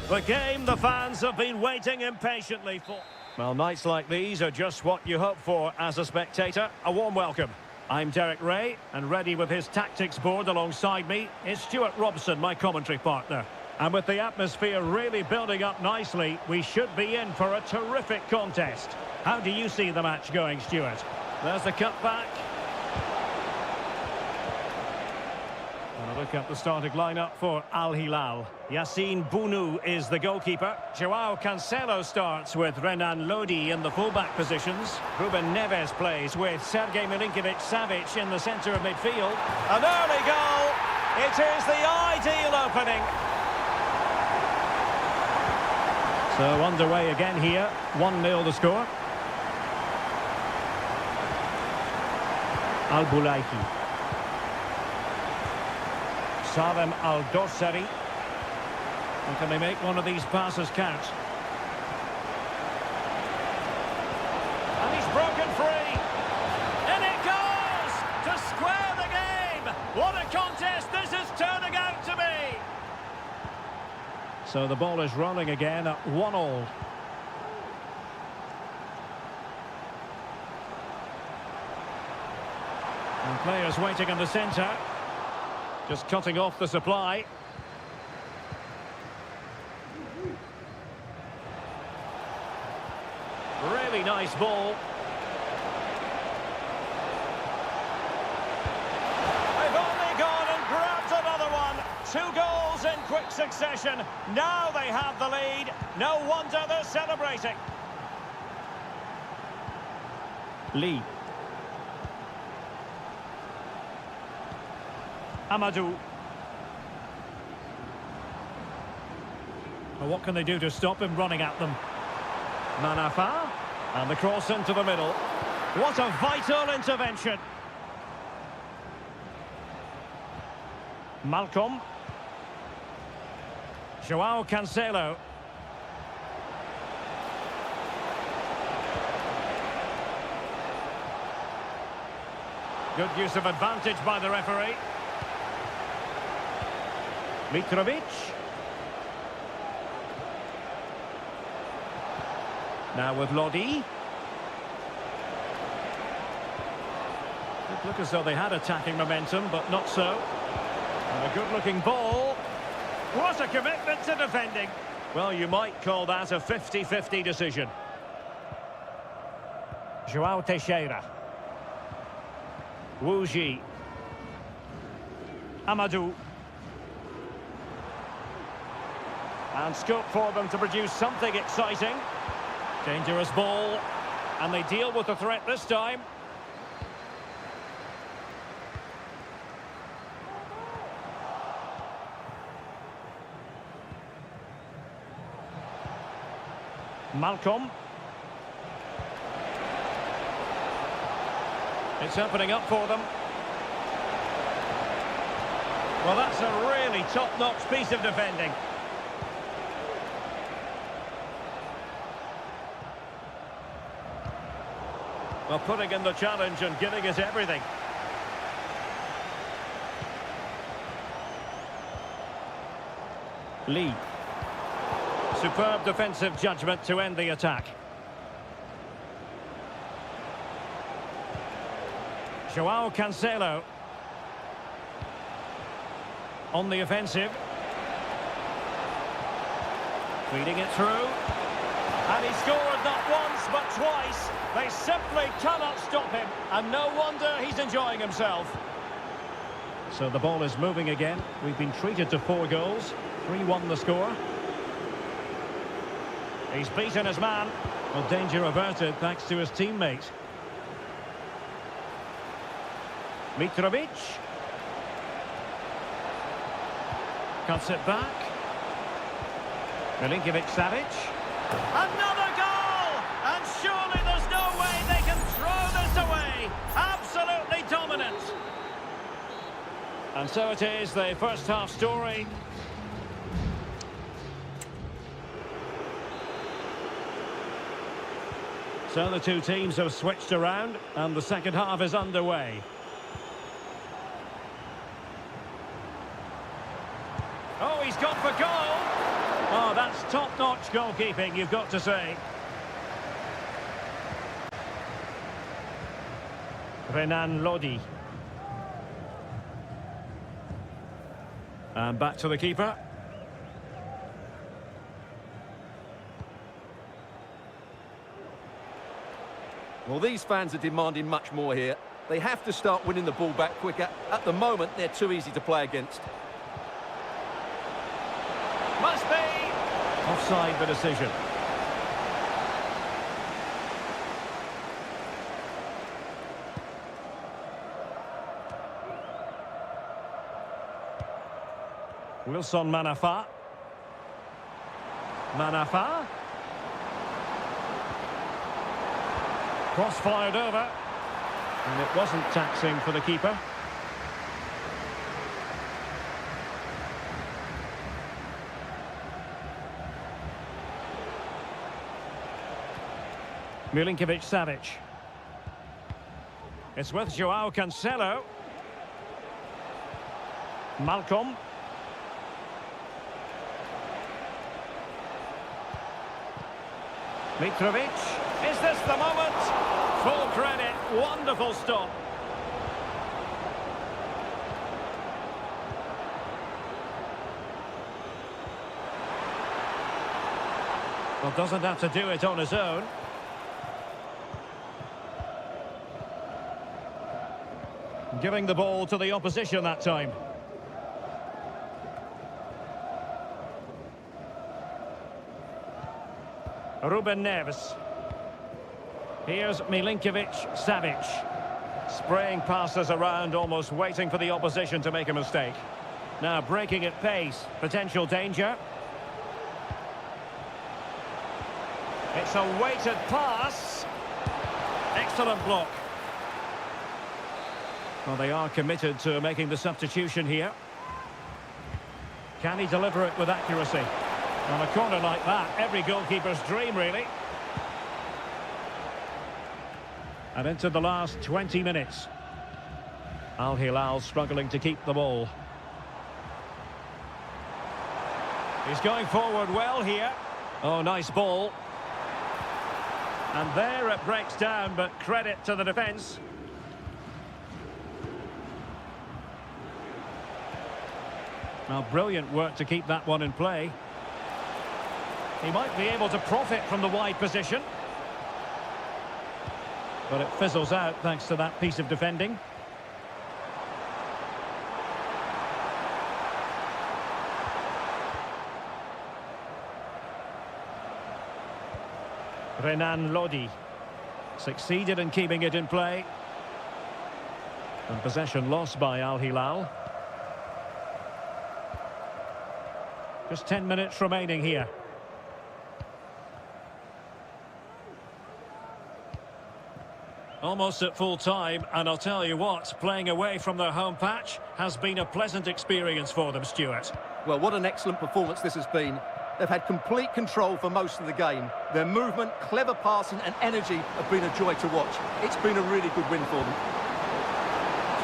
The game the fans have been waiting impatiently for. Well, nights like these are just what you hope for as a spectator. A warm welcome. I'm Derek Ray, and ready with his tactics board alongside me is Stuart Robson, my commentary partner. And with the atmosphere really building up nicely, we should be in for a terrific contest. How do you see the match going, Stuart? There's the cutback. And a look at the starting lineup for Al Hilal. Yassine Bounou is the goalkeeper. Joao Cancelo starts with Renan Lodi in the fullback positions. Ruben Neves plays with Sergej Milinkovic-Savic in the centre of midfield. An early goal! It is the ideal opening. So underway again here, 1-0 the score. Al-Boulaiki. Salem Al-Dossari. And can they make one of these passes count? And he's broken free. And it goes to square the game. What a contest this is turning out to be. So the ball is rolling again at 1-1. And players waiting in the centre. Just cutting off the supply. Really nice ball. They've only gone and grabbed another one. 2 goals in quick succession. Now they have the lead. No wonder they're celebrating. Lee. Amadou. Well, what can they do to stop him running at them? Manafa. And the cross into the middle. What a vital intervention. Malcolm. Joao Cancelo. Good use of advantage by the referee. Mitrovic. Now with Lodi. It looked as though they had attacking momentum, but not so. And a good-looking ball. What a commitment to defending. Well, you might call that a 50-50 decision. Joao Teixeira. Wu Ji. Amadou. And scope for them to produce something exciting. Dangerous ball. And they deal with the threat this time. Malcolm. It's opening up for them. Well, that's a really top-notch piece of defending. Well, putting in the challenge and giving it everything. Lee. Superb defensive judgment to end the attack. Joao Cancelo. On the offensive. Feeding it through. And he scored not once but twice. They simply cannot stop him. And no wonder he's enjoying himself. So the ball is moving again. We've been treated to 4 goals. 3-1 the score. He's beaten his man. Well, danger averted thanks to his teammate. Mitrovic. Cuts it back. Milinkovic-Savic. Another goal! And surely there's no way they can throw this away. Absolutely dominant. And so it is, the first half story. So the two teams have switched around and the second half is underway. Oh, he's gone for goal. Oh, that's top-notch goalkeeping, you've got to say. Renan Lodi. And back to the keeper. Well, these fans are demanding much more here. They have to start winning the ball back quicker. At the moment, they're too easy to play against. Must be! Offside the decision. Wilson Manafa. Manafa. Cross fired over. And it wasn't taxing for the keeper. Milinkovic-Savic. It's with Joao Cancelo. Malcolm. Mitrovic. Is this the moment? Full credit. Wonderful stop. Well, doesn't have to do it on his own. Giving the ball to the opposition that time. Ruben Neves. Here's Milinkovic-Savic. Spraying passes around, almost waiting for the opposition to make a mistake. Now breaking at pace. Potential danger. It's a weighted pass. Excellent block. Well, they are committed to making the substitution here. Can he deliver it with accuracy? On a corner like that, every goalkeeper's dream, really. And into the last 20 minutes. Al Hilal struggling to keep the ball. He's going forward well here. Oh, nice ball. And there it breaks down, but credit to the defence. Now, brilliant work to keep that one in play. He might be able to profit from the wide position. But it fizzles out thanks to that piece of defending. Renan Lodi succeeded in keeping it in play. And possession lost by Al Hilal. Just 10 minutes remaining here. Almost at full time, and I'll tell you what, playing away from their home patch has been a pleasant experience for them, Stuart. Well, what an excellent performance this has been. They've had complete control for most of the game. Their movement, clever passing and energy have been a joy to watch. It's been a really good win for them.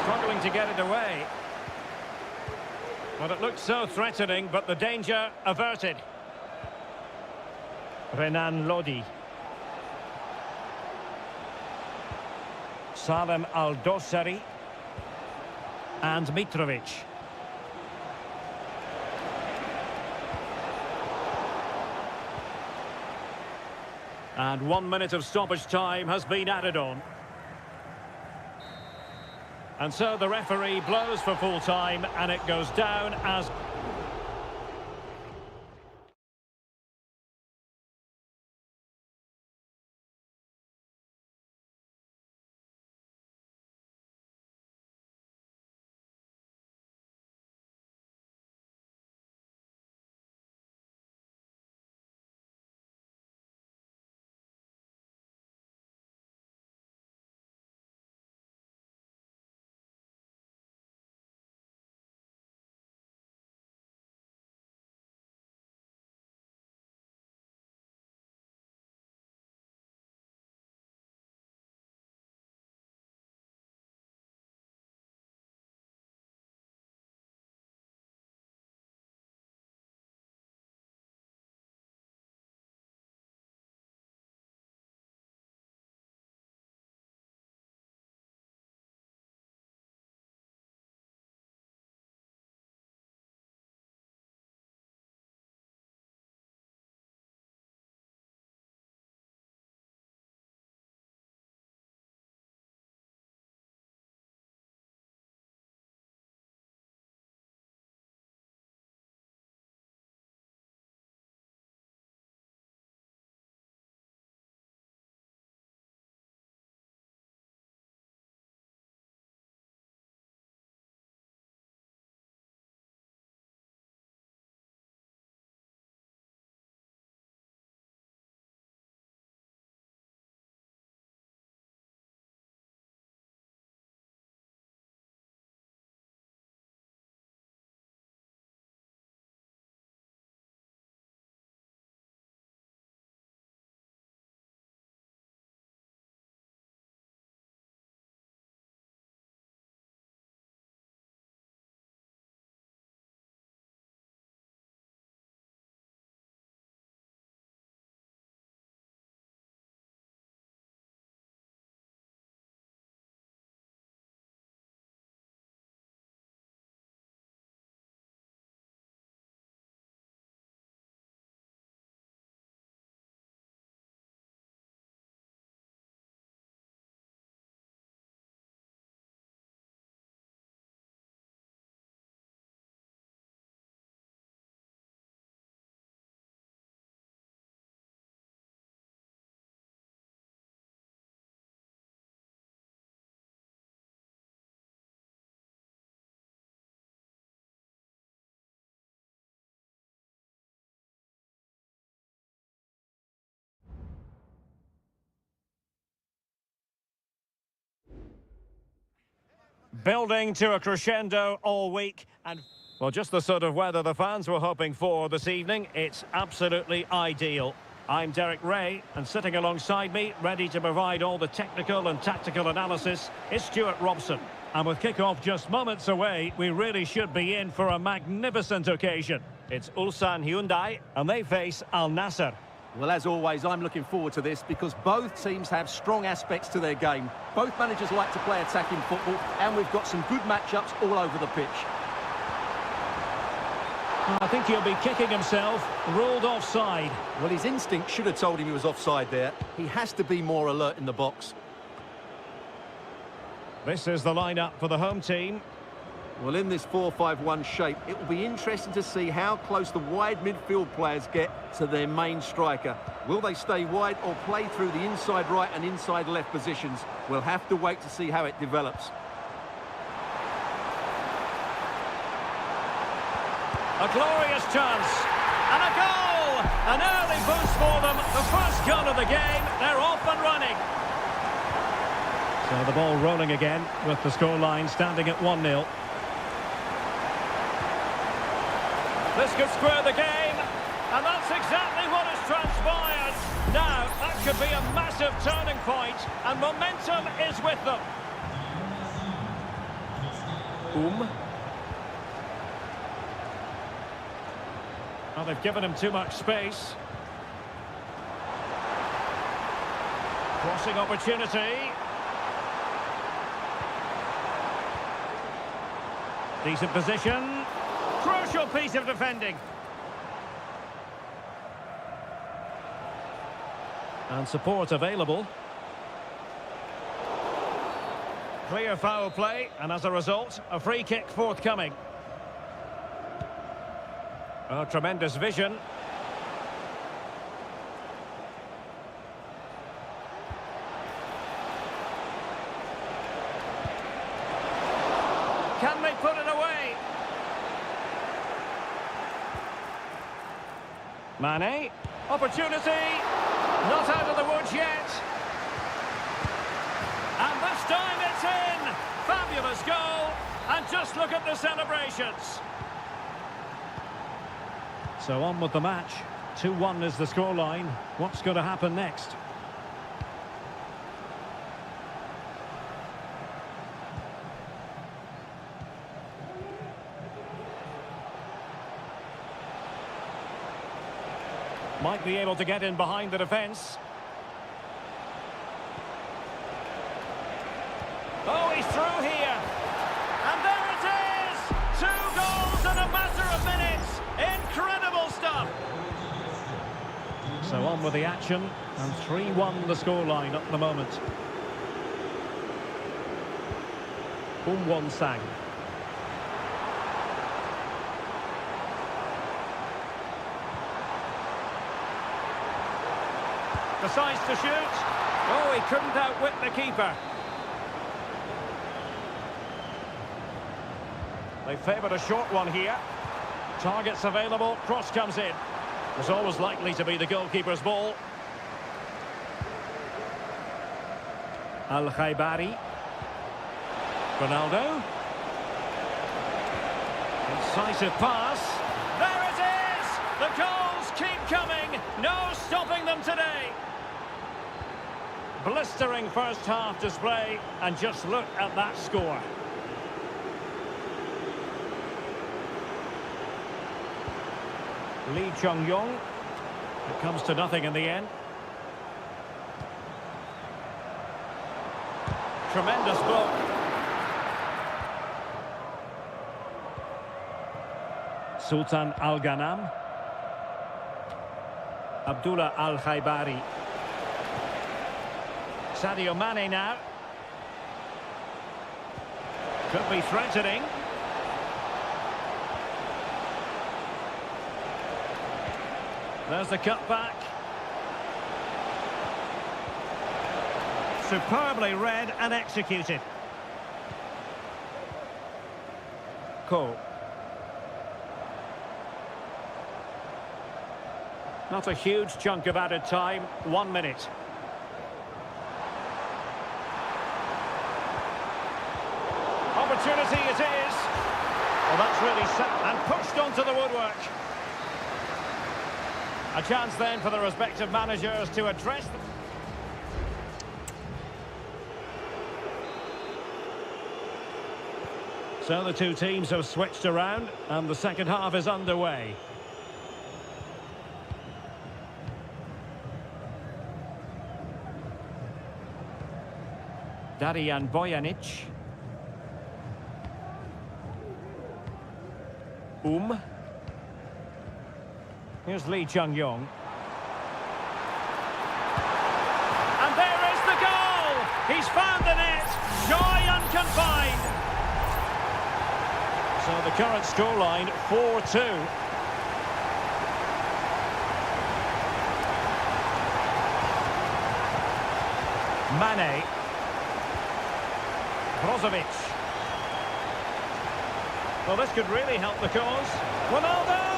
Struggling to get it away. Well, it looked so threatening, but the danger averted. Renan Lodi. Salem Al-Dossari. And Mitrovic. And 1 minute of stoppage time has been added on. And so the referee blows for full time, and it goes down as Building to a crescendo all week, and well, just the sort of weather the fans were hoping for this evening. It's absolutely ideal. I'm Derek Ray, and sitting alongside me, ready to provide all the technical and tactical analysis, is Stuart Robson. And with kick-off just moments away, we really should be in for a magnificent occasion. It's Ulsan Hyundai, and they face Al Nassr. Well, as always, I'm looking forward to this because both teams have strong aspects to their game. Both managers like to play attacking football, and we've got some good matchups all over the pitch. I think he'll be kicking himself, ruled offside. Well, his instinct should have told him he was offside there. He has to be more alert in the box. This is the lineup for the home team. Well, in this 4-5-1 shape, it will be interesting to see how close the wide midfield players get to their main striker. Will they stay wide or play through the inside right and inside left positions? We'll have to wait to see how it develops. A glorious chance. And a goal! An early boost for them. The first goal of the game. They're off and running. So the ball rolling again with the scoreline standing at 1-0. This could square the game. And that's exactly what has transpired. Now, that could be a massive turning point. And momentum is with them. Well, they've given him too much space. Crossing opportunity. Decent position. Crucial piece of defending. And support available. Clear foul play, and as a result, a free kick forthcoming. Oh, tremendous vision. Can they put it away? Mane. Opportunity. Not out of the woods yet. And this time it's in. Fabulous goal. And just look at the celebrations. So on with the match. 2-1 is the scoreline. What's going to happen next? Might be able to get in behind the defence. Oh, he's through here. And there it is! 2 goals in a matter of minutes. Incredible stuff. So on with the action, and 3-1 the scoreline at the moment. Won-sang. Decides to shoot. Oh, he couldn't outwit the keeper. They favoured a short one here. Targets available, cross comes in. Was always likely to be the goalkeeper's ball. Al-Khaibari. Ronaldo. Incisive pass. There it is! The goals keep coming. No stopping them today. Blistering first half display, and just look at that score. Lee Chung-yong. It comes to nothing in the end. Tremendous block. Sultan Al-Ghanam. Abdullah Al-Khaibari. Sadio Mane now. Could be threatening. There's the cutback. Superbly read and executed. Cole. Not a huge chunk of added time. 1 minute. opportunity it is. Well, that's really set and pushed onto the woodwork. A chance then for the respective managers to address them. So the two teams have switched around and the second half is underway. Darijan Bojanic. Here's Lee Chung-yong. And there is the goal! He's found the net! Joy unconfined! So the current scoreline, 4-2. Mane. Brozovic. Well, this could really help the cause. Ronaldo!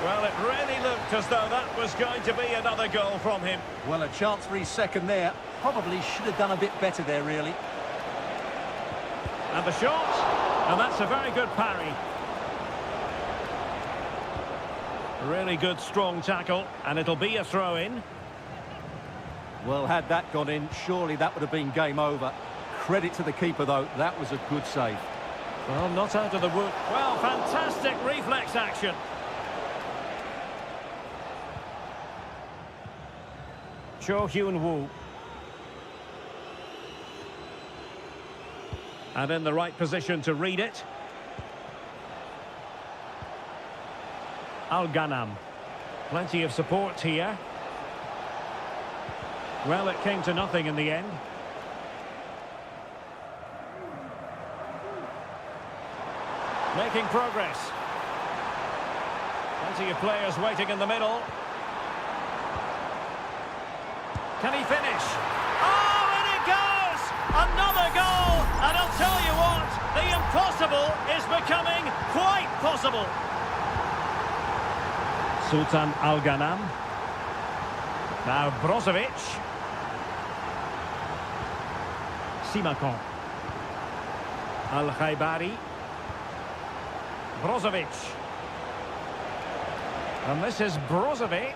Well, it really looked as though that was going to be another goal from him. Well, a chance for his second there. Probably should have done a bit better there, really. And the shot, and that's a very good parry. Really good, strong tackle, and it'll be a throw-in. Well, had that gone in, surely that would have been game over. Credit to the keeper, though. That was a good save. Well, not out of the wood. Well, fantastic reflex action. Cho Hyun-woo. And in the right position to read it. Al-Ghanam. Plenty of support here. Well, it came to nothing in the end. Making progress. Plenty of players waiting in the middle. Can he finish? Oh, and it goes! Another goal! And I'll tell you what, the impossible is becoming quite possible. Sultan Al-Ghanam. Now Brozovic. Simakon. Al-Khaibari. Brozovic. And this is Brozovic.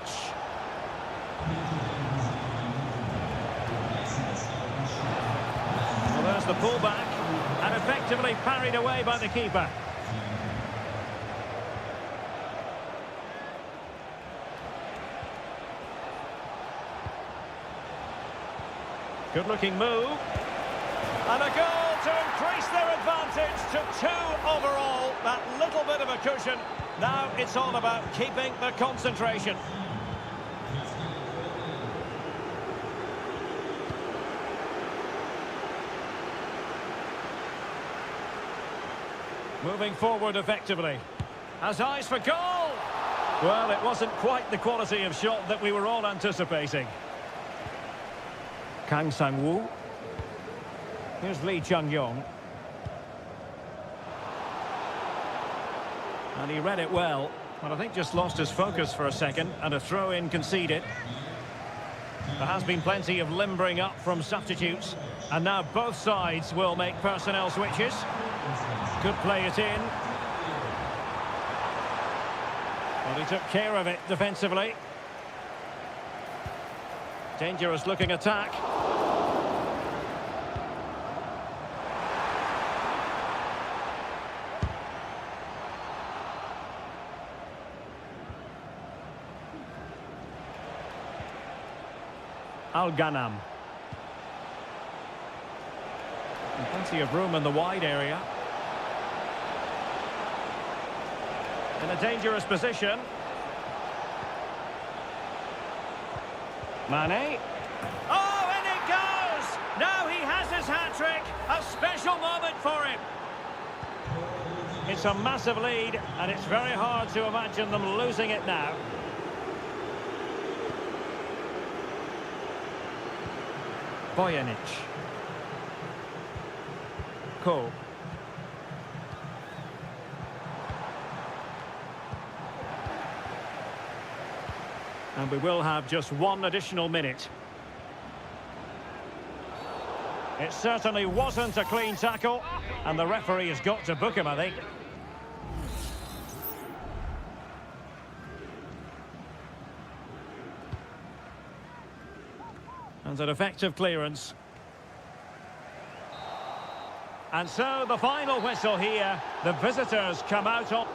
Well, there's the pullback. And effectively parried away by the keeper. Good-looking move. And a goal to increase their advantage to 2 overall. That little bit of a cushion. Now it's all about keeping the concentration. Moving forward effectively. Has eyes for goal. Well, it wasn't quite the quality of shot that we were all anticipating. Kang Sang-woo. Here's Lee Chung-yong. And he read it well, but I think just lost his focus for a second, and a throw-in conceded. There has been plenty of limbering up from substitutes, and now both sides will make personnel switches. Could play it in. Well, he took care of it defensively. Dangerous looking attack. Al-Ghanam. Plenty of room in the wide area. In a dangerous position. Mane. Oh, and it goes! Now he has his hat-trick. A special moment for him. It's a massive lead, and it's very hard to imagine them losing it now. Bojanic. Ko. And we will have just one additional minute. It certainly wasn't a clean tackle, and the referee has got to book him, I think. And an effective clearance. And so the final whistle here. The visitors come out on...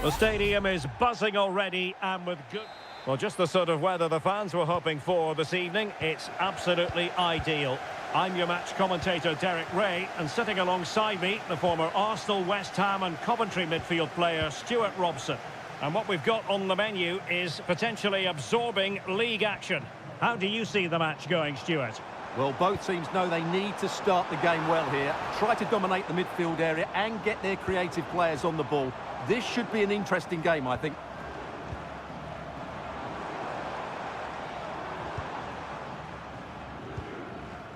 The stadium is buzzing already, and with good... Well, just the sort of weather the fans were hoping for this evening. It's absolutely ideal. I'm your match commentator, Derek Ray, and sitting alongside me, the former Arsenal, West Ham and Coventry midfield player, Stuart Robson. And what we've got on the menu is potentially absorbing league action. How do you see the match going, Stuart? Well, both teams know they need to start the game well here. Try to dominate the midfield area and get their creative players on the ball. This should be an interesting game, I think.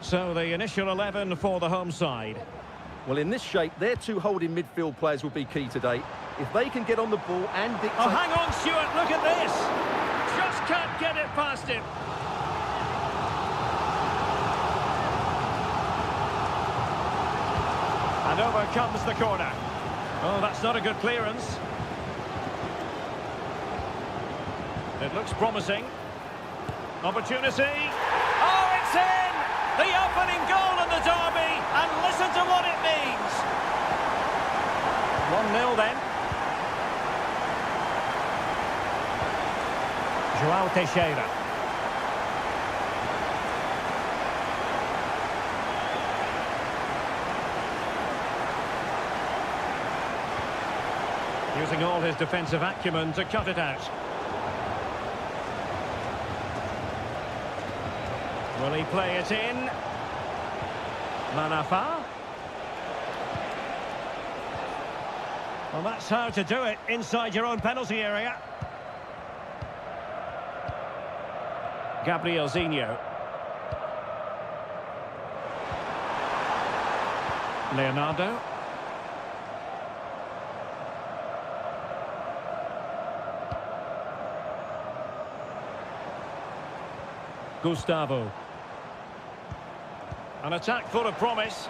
So the initial 11 for the home side. Well, in this shape, their two holding midfield players will be key today. If they can get on the ball and dictate... Oh, hang on, Stuart, look at this! Just can't get it past him. And over comes the corner. Oh, that's not a good clearance. It looks promising. Opportunity. Oh, it's in! The opening goal in the derby, and listen to what it means. 1-0 then. João Teixeira. Using all his defensive acumen to cut it out. Will he play it in? Manafa. Well, that's how to do it inside your own penalty area. Gabrielzinho. Leonardo. Gustavo. An attack full of promise.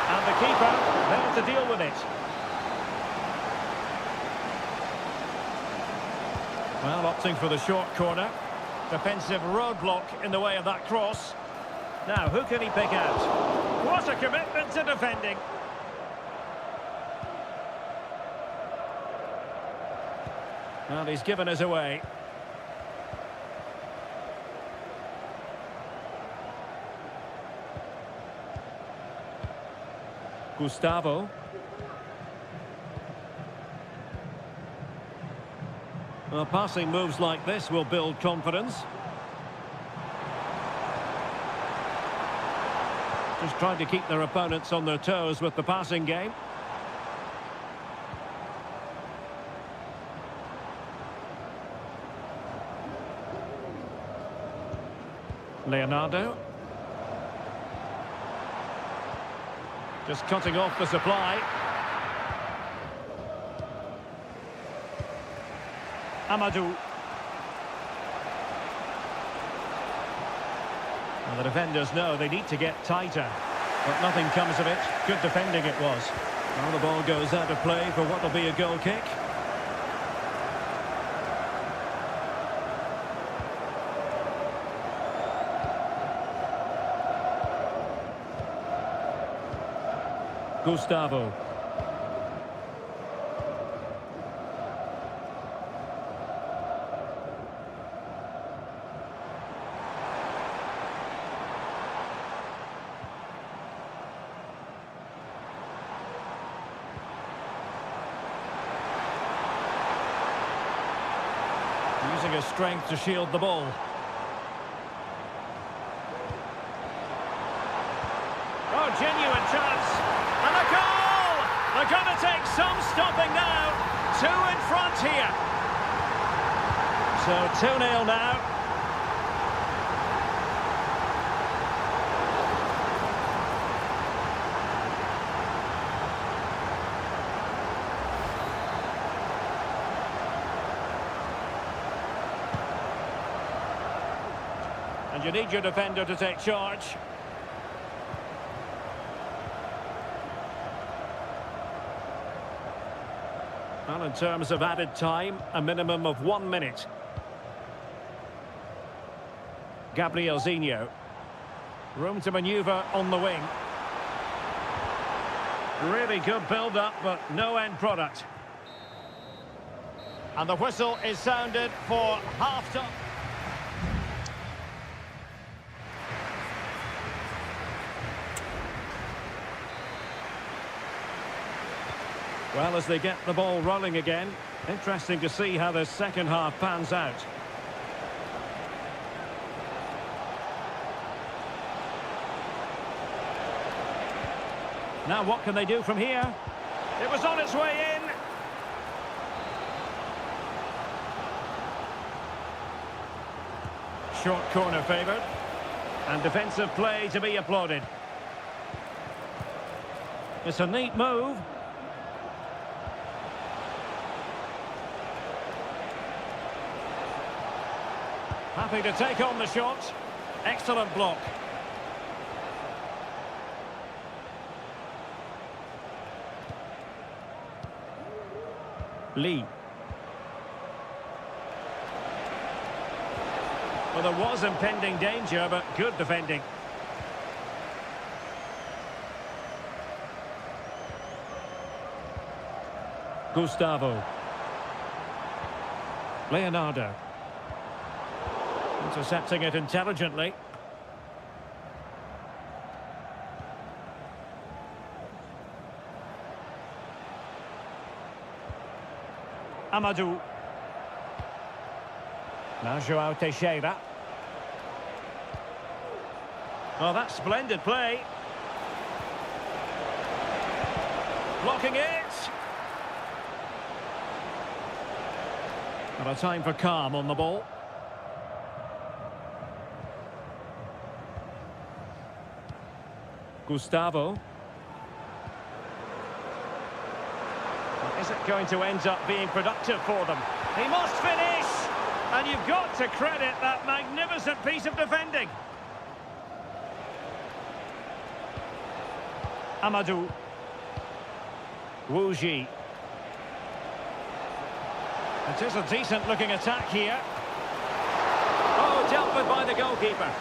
And the keeper there to deal with it. Well, opting for the short corner. Defensive roadblock in the way of that cross. Now, who can he pick out? What a commitment to defending. Well, he's given us away. Gustavo. Well, passing moves like this will build confidence. Just trying to keep their opponents on their toes with the passing game. Leonardo. Just cutting off the supply. Amadou. Well, the defenders know they need to get tighter, but nothing comes of it. Good defending it was. Well, the ball goes out of play for what will be a goal kick. Gustavo. Using his strength to shield the ball. Oh, genuine chance. And a goal! They're going to take some stopping now. 2 in front here. So 2-0 now. And you need your defender to take charge. Well, in terms of added time, a minimum of 1 minute. Gabrielzinho. Room to manoeuvre on the wing. Really good build-up, but no end product. And the whistle is sounded for half-time. Well, as they get the ball rolling again, interesting to see how the second half pans out. Now what can they do from here? It was on its way in. Short corner favoured. And defensive play to be applauded. It's a neat move. Happy to take on the shot. Excellent block. Lee. Well, there was impending danger, but good defending. Gustavo. Leonardo. Intercepting it intelligently. Amadou. Now João Teixeira. Oh, that's splendid play. Blocking it. And a time for calm on the ball. Gustavo. Is it going to end up being productive for them? He must finish! And you've got to credit that magnificent piece of defending. Amadou. Wu Ji. It is a decent-looking attack here. Oh, dealt with by the goalkeeper.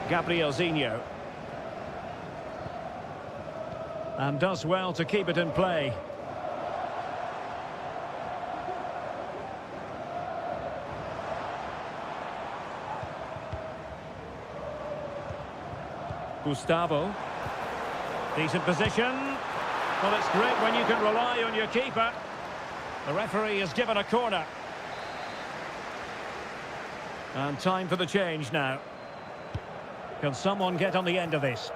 Gabrielzinho. And does well to keep it in play. Gustavo. Decent position. Well, it's great when you can rely on your keeper. The referee has given a corner. And time for the change now. Can someone get on the end of this?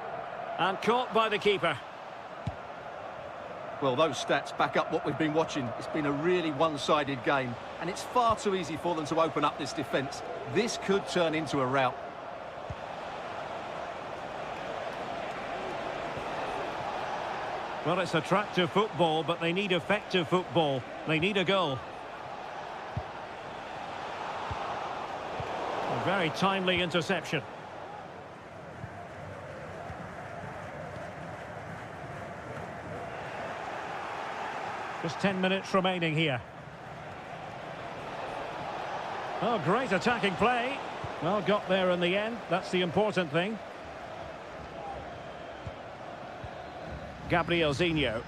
And caught by the keeper. Well, those stats back up what we've been watching. It's been a really one-sided game, and it's far too easy for them to open up this defence. This could turn into a rout. Well, it's attractive football, but they need effective football. They need a goal. A very timely interception. Just 10 minutes remaining here. Oh, great attacking play. Well, got there in the end. That's the important thing. Gabrielzinho.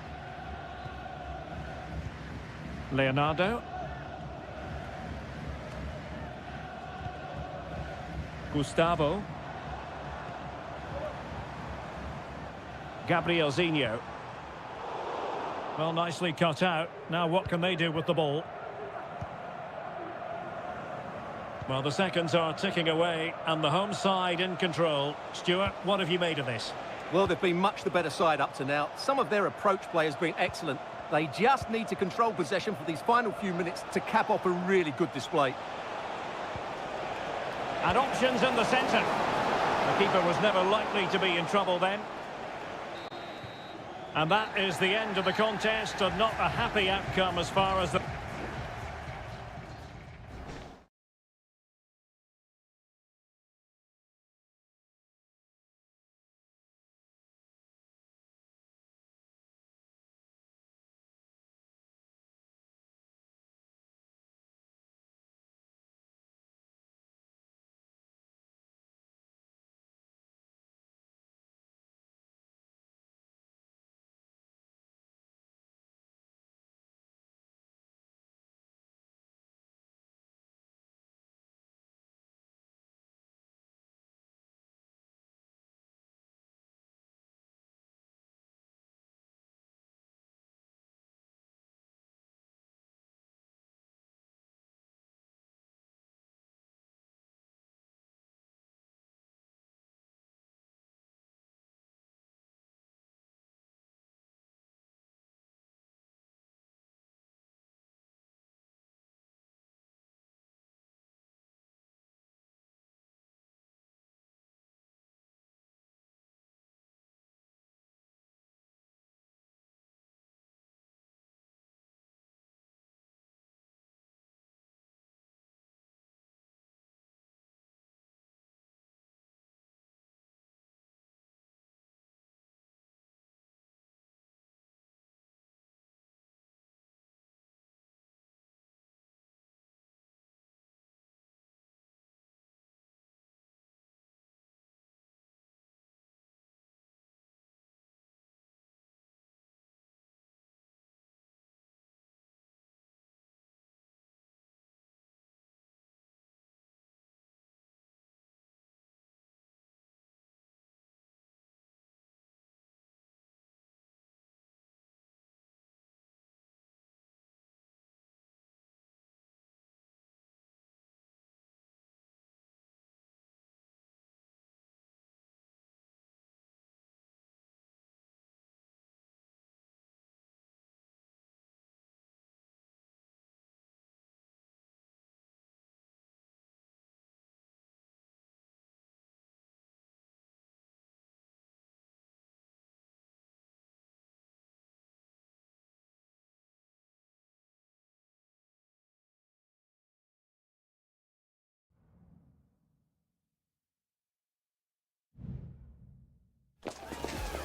Leonardo. Gustavo. Gabrielzinho. Well, nicely cut out. Now what can they do with the ball? Well, the seconds are ticking away and the home side in control. Stuart, what have you made of this? Well, they've been much the better side up to now. Some of their approach play has been excellent. They just need to control possession for these final few minutes to cap off a really good display. And options in the centre. The keeper was never likely to be in trouble then. And that is the end of the contest, and not a happy outcome as far as the...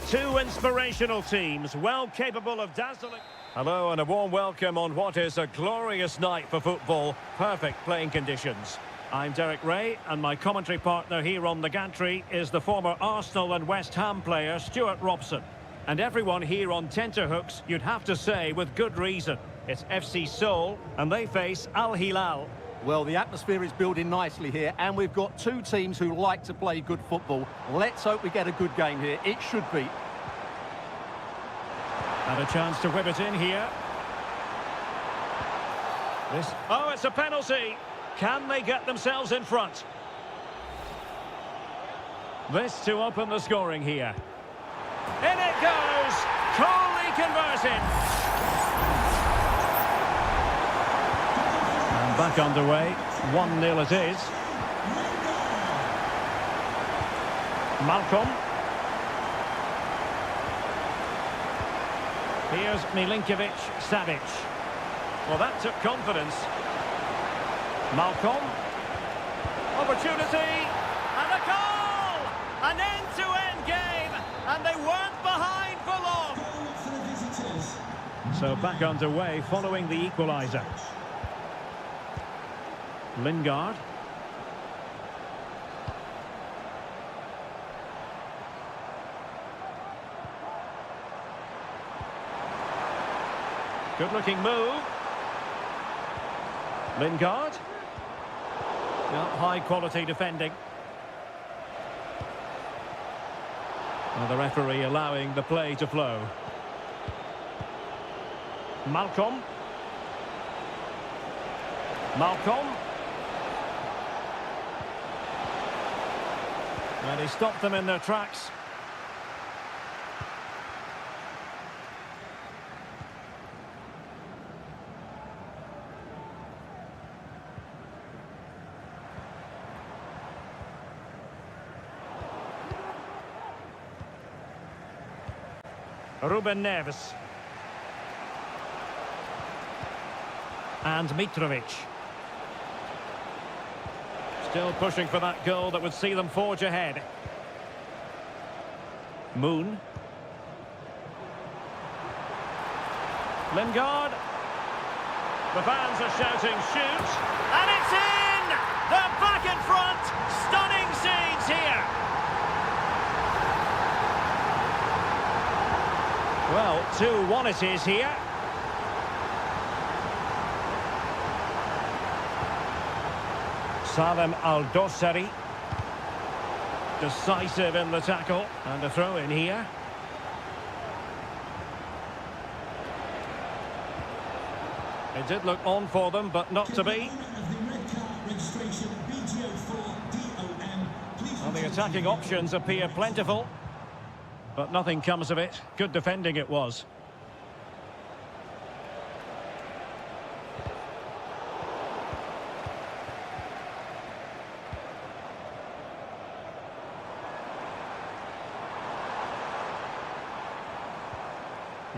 Two inspirational teams, well capable of dazzling... Hello and a warm welcome on what is a glorious night for football. Perfect playing conditions. I'm Derek Ray, and my commentary partner here on the gantry is the former Arsenal and West Ham player Stuart Robson. And everyone here on tenterhooks, you'd have to say with good reason. It's FC Seoul, and they face Al Hilal. Well, the atmosphere is building nicely here, and we've got two teams who like to play good football. Let's hope we get a good game here. It should be. And a chance to whip it in here. Oh, it's a penalty. Can they get themselves in front? This to open the scoring here. In it goes! Coolly converted. And back underway. 1-0 it is. Malcolm. Here's Milinkovic-Savic. Well, that took confidence. Malcolm. Opportunity. And a goal! An end-to-end game. And they weren't behind for long. Goal for the visitors. So back underway following the equaliser. Lingard. Good-looking move. Lingard. Well, high-quality defending. Well, the referee allowing the play to flow. Malcolm. Malcolm. And he stopped them in their tracks. Ruben Neves. And Mitrovic. Still pushing for that goal that would see them forge ahead. Moon. Lingard. The fans are shouting, shoot. And it's in! They're back in front. Stunning scenes here. Well, 2-1 it is here. Salem Al-Dossari. Decisive in the tackle. And a throw in here. It did look on for them, but not to be. Well, the attacking options appear plentiful, but nothing comes of it. Good defending it was.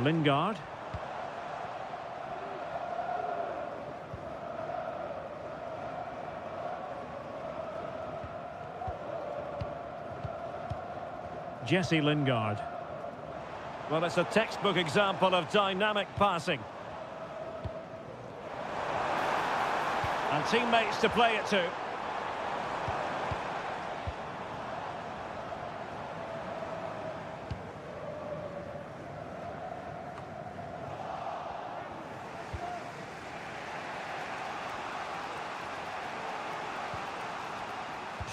Lingard. Jesse Lingard. Well, it's a textbook example of dynamic passing. And teammates to play it to.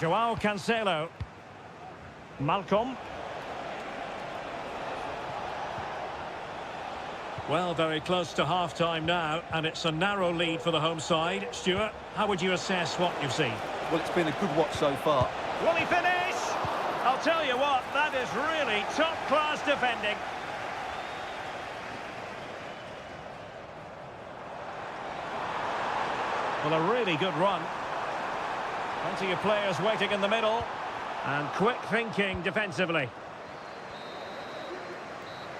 Joao Cancelo. Malcolm. Well, very close to half-time now, and it's a narrow lead for the home side. Stuart, how would you assess what you've seen? Well, it's been a good watch so far. Will he finish? I'll tell you what, that is really top-class defending. Well, a really good run. Plenty of players waiting in the middle. And quick thinking defensively.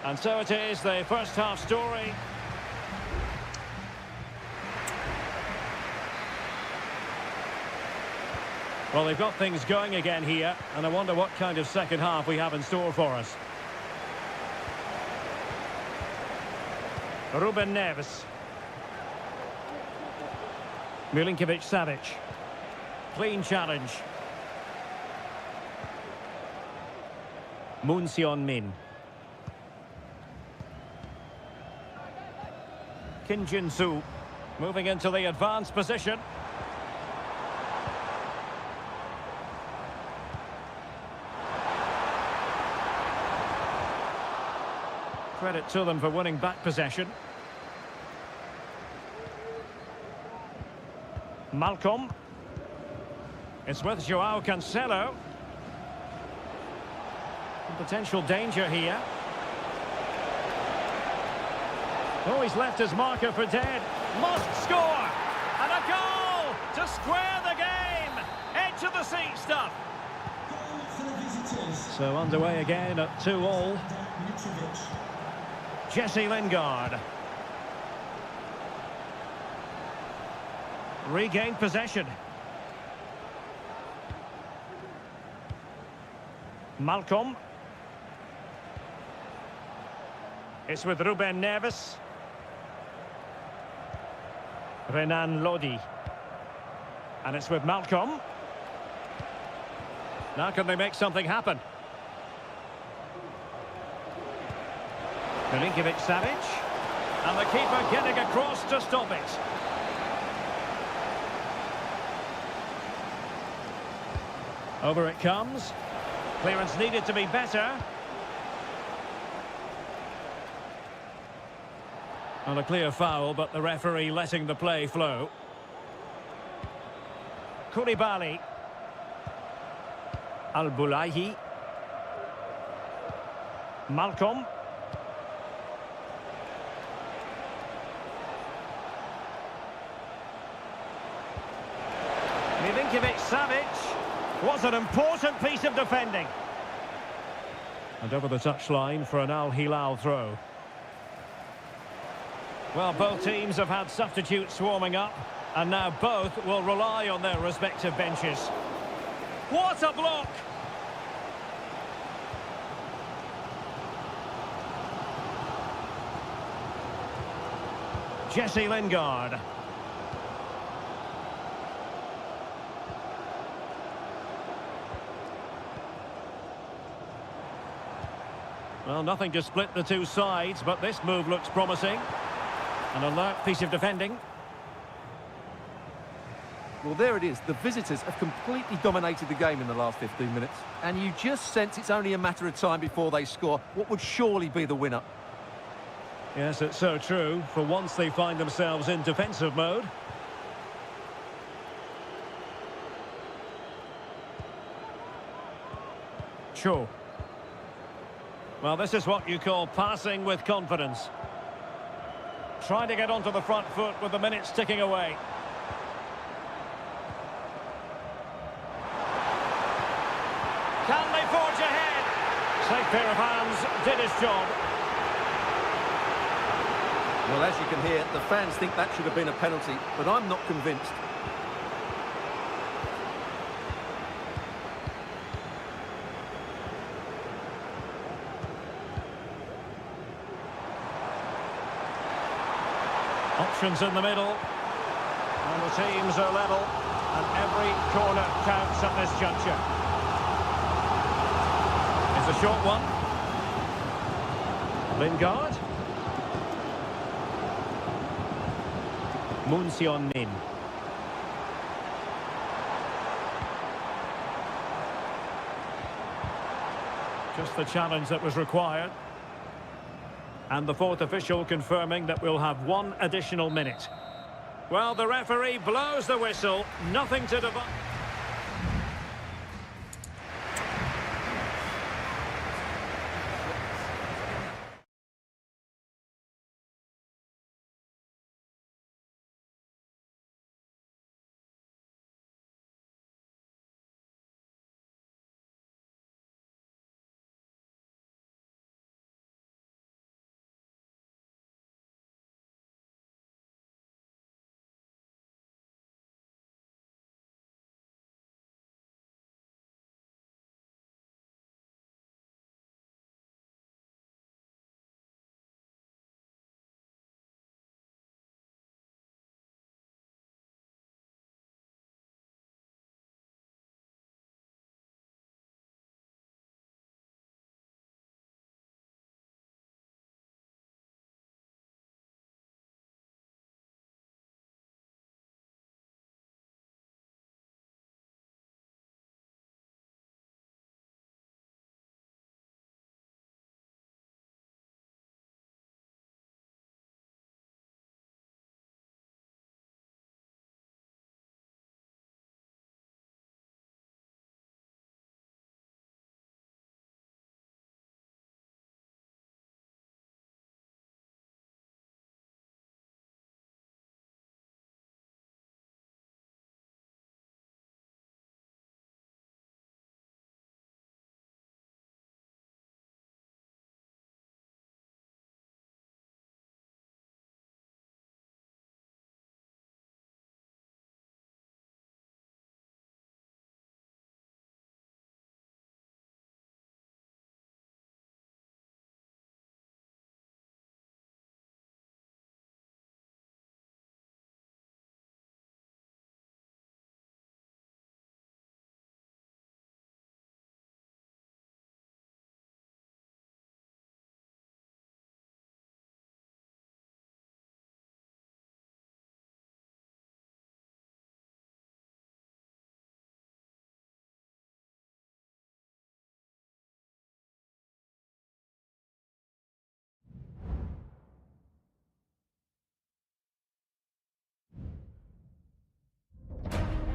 And so it is, the first half story. Well, they've got things going again here, and I wonder what kind of second half we have in store for us. Ruben Neves. Milinkovic-Savic. Clean challenge. Moon Seon-min. Kim Jin-soo moving into the advanced position. Credit to them for winning back possession. Malcolm. It's with Joao Cancelo. Potential danger here. Oh, he's left his marker for dead. Must score! And a goal to square the game! Edge of the seat stuff. Goal for the visitors. So underway again at 2-2. Jesse Lingard. Regained possession. Malcolm. It's with Ruben Neves. Renan Lodi. And it's with Malcolm. Now can they make something happen? Milinkovic-Savic. And the keeper getting across to stop it. Over it comes. Clearance needed to be better. And a clear foul, but the referee letting the play flow. Koulibaly. Al-Boulahi. Malcolm. Milinkovic-Savic. Was an important piece of defending. And over the touchline for an Al Hilal throw. Well, both teams have had substitutes warming up, and now both will rely on their respective benches. What a block! Jesse Lingard. Well, nothing to split the two sides, but this move looks promising. An alert piece of defending. Well, there it is. The visitors have completely dominated the game in the last 15 minutes. And you just sense it's only a matter of time before they score what would surely be the winner. Yes, it's so true. For once they find themselves in defensive mode. Sure. Well, this is what you call passing with confidence. Trying to get onto the front foot with the minutes ticking away. Can they forge ahead? Safe pair of hands, did his job. Well, as you can hear, the fans think that should have been a penalty, but I'm not convinced. Options in the middle, and the teams are level, and every corner counts at this juncture. It's a short one. Lingard. Moon Sion-min. Just the challenge that was required. And the fourth official confirming that we'll have one additional minute. Well, the referee blows the whistle. Nothing to divide.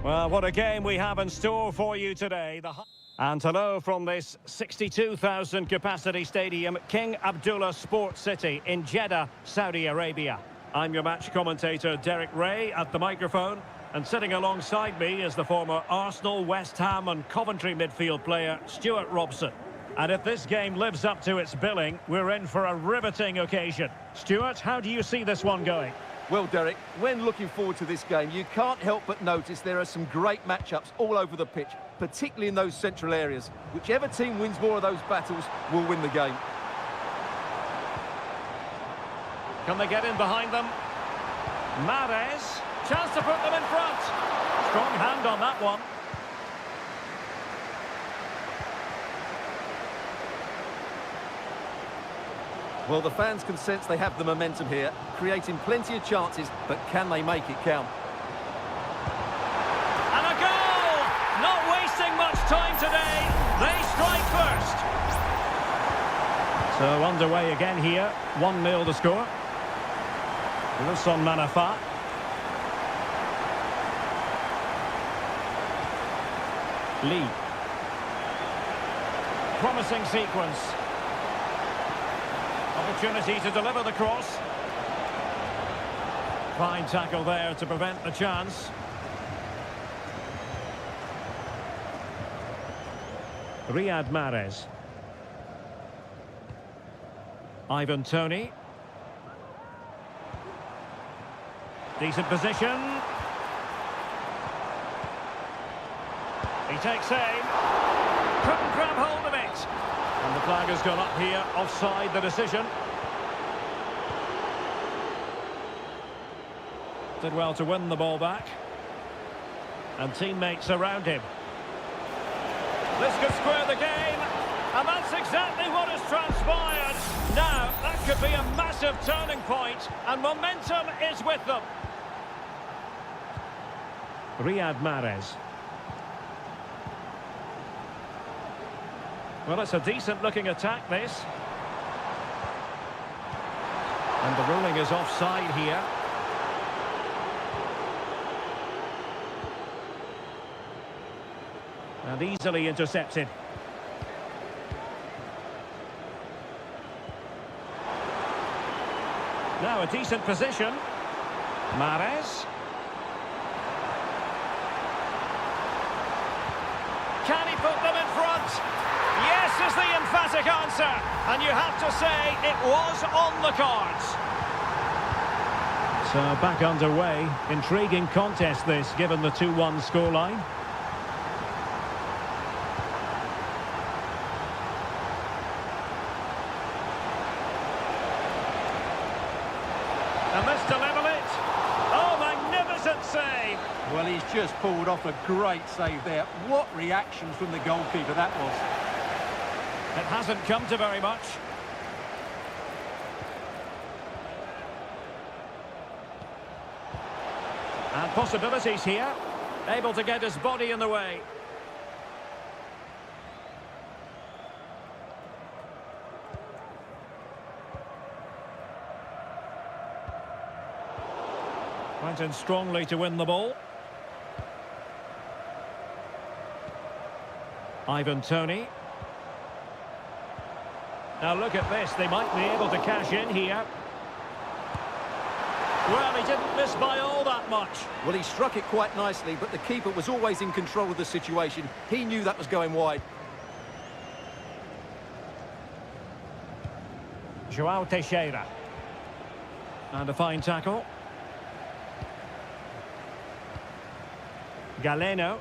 Well, what a game we have in store for you today. And hello from this 62,000 capacity stadium, King Abdullah Sports City in Jeddah, Saudi Arabia. I'm your match commentator, Derek Ray, at the microphone. And sitting alongside me is the former Arsenal, West Ham and Coventry midfield player, Stuart Robson. And if this game lives up to its billing, we're in for a riveting occasion. Stuart, how do you see this one going? Well, Derek, when looking forward to this game, you can't help but notice there are some great matchups all over the pitch, particularly in those central areas. Whichever team wins more of those battles will win the game. Can they get in behind them? Mahrez, chance to put them in front. Strong hand on that one. Well, the fans can sense they have the momentum here, creating plenty of chances, but can they make it count? And a goal! Not wasting much time today. They strike first. So underway again here. 1-0 to score. Wilson Manafa. Lee. Promising sequence. Opportunity to deliver the cross. Fine tackle there to prevent the chance. Riyad Mahrez. Ivan Toney. Decent position. He takes aim. Couldn't grab hold of it. And the flag has gone up here, offside the decision. Did well to win the ball back. And teammates around him. This could square the game. And that's exactly what has transpired. Now, that could be a massive turning point, and momentum is with them. Riyad Mahrez. Well, it's a decent-looking attack, this. And the ruling is offside here. And easily intercepted. Now a decent position. Mahrez. Can he put them in front? Yes is the emphatic answer. And you have to say it was on the cards. So back underway. Intriguing contest this, given the 2-1 scoreline. And this to level it. Oh, magnificent save. Well, he's just pulled off a great save there. What reaction from the goalkeeper that was. It hasn't come to very much. And possibilities here. Able to get his body in the way. Went in strongly to win the ball. Ivan Toney. Now look at this, they might be able to cash in here. Well, he didn't miss by all that much. Well, he struck it quite nicely, but the keeper was always in control of the situation. He knew that was going wide. João Teixeira. And a fine tackle. Galeno.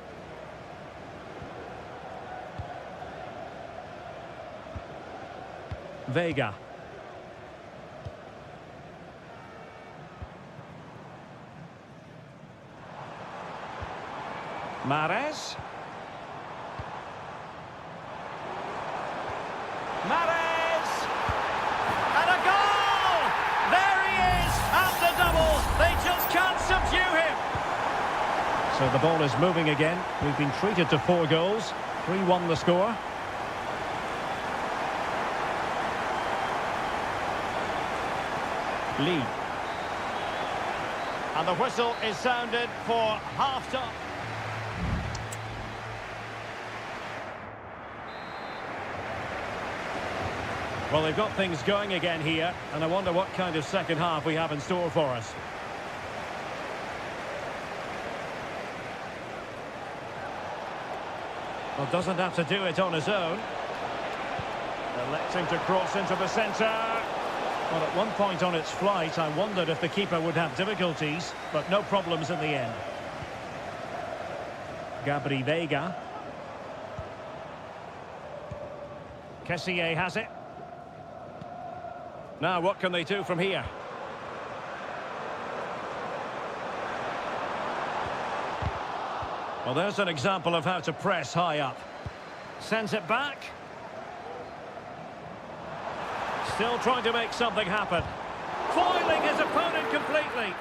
Vega. Mahrez. Mahrez! And a goal! There he is at the double. They just can't subdue him. So the ball is moving again. We've been treated to 4 goals. 3-1 the score. Lee. And the whistle is sounded for half-time. Well, they've got things going again here, and I wonder what kind of second half we have in store for us. Well, doesn't have to do it on his own. Electing to cross into the centre. Well, at one point on its flight, I wondered if the keeper would have difficulties, but no problems in the end. Gabri Veiga. Kessié has it. Now, what can they do from here? Well, there's an example of how to press high up. Sends it back. Still trying to make something happen. Foiling his opponent completely.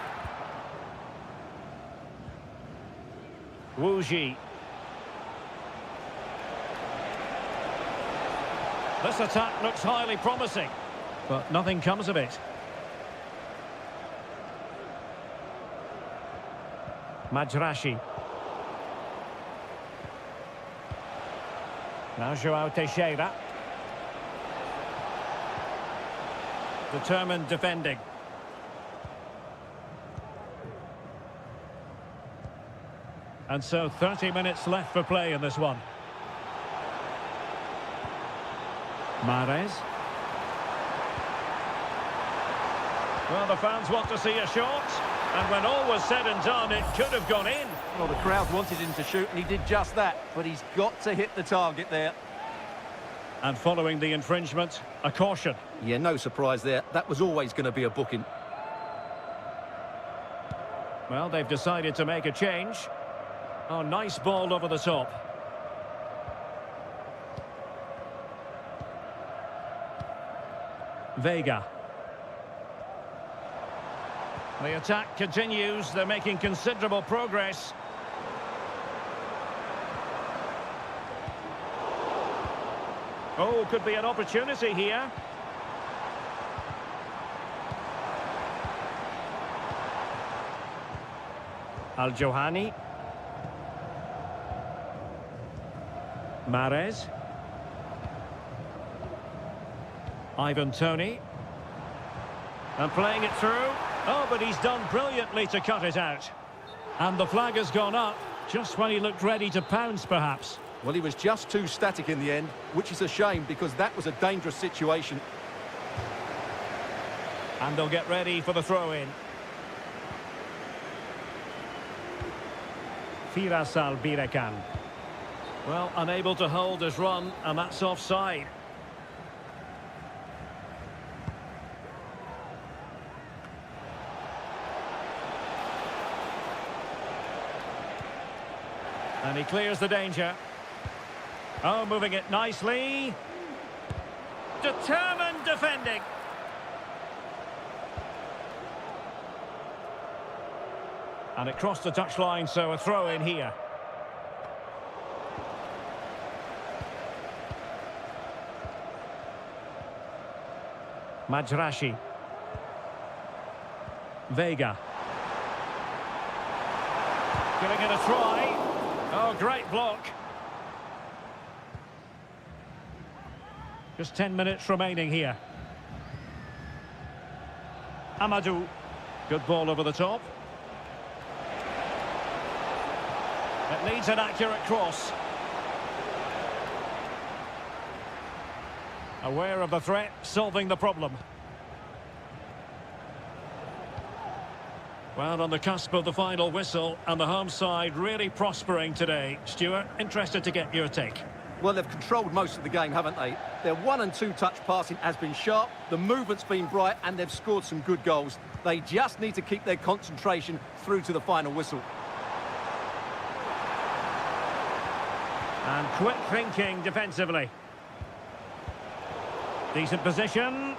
Wu Ji. This attack looks highly promising, but nothing comes of it. Majrashi. Now João Teixeira. Determined defending. And so 30 minutes left for play in this one. Mahrez. Well, the fans want to see a shot, and when all was said and done, it could have gone in. Well, the crowd wanted him to shoot, and he did just that, but he's got to hit the target there. And following the infringement, a caution. Yeah, no surprise there. That was always going to be a booking. Well, they've decided to make a change. Oh, nice ball over the top. Veiga. The attack continues. They're making considerable progress. Oh, could be an opportunity here. Al-Johani. Mahrez. Ivan Toney. And playing it through. Oh, but he's done brilliantly to cut it out. And the flag has gone up, just when he looked ready to pounce, perhaps. Well, he was just too static in the end, which is a shame because that was a dangerous situation. And they'll get ready for the throw-in. Firas Al-Birekan. Well, unable to hold his run, and that's offside. And he clears the danger. Oh, moving it nicely. Determined defending. And it crossed the touchline, so a throw in here. Majrashi. Veiga. Giving it a try. Oh, great block. Just 10 minutes remaining here. Amadou. Good ball over the top. It needs an accurate cross. Aware of the threat, solving the problem. Well, on the cusp of the final whistle, and the home side really prospering today. Stuart, interested to get your take. Well, they've controlled most of the game, haven't they? Their 1- and 2-touch passing has been sharp, the movement's been bright, and they've scored some good goals. They just need to keep their concentration through to the final whistle. And quick thinking defensively. Decent position.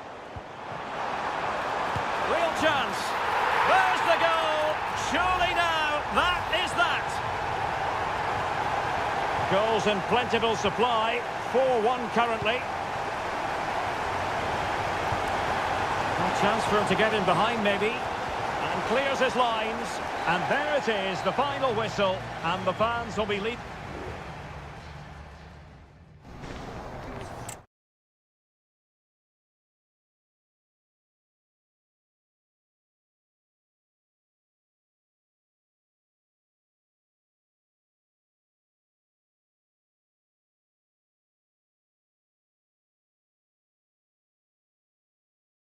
Real chance. There's the goal. Surely now, that is that. Goals in plentiful supply. 4-1 currently. A chance for him to get in behind maybe. And clears his lines. And there it is, the final whistle. And the fans will be leading.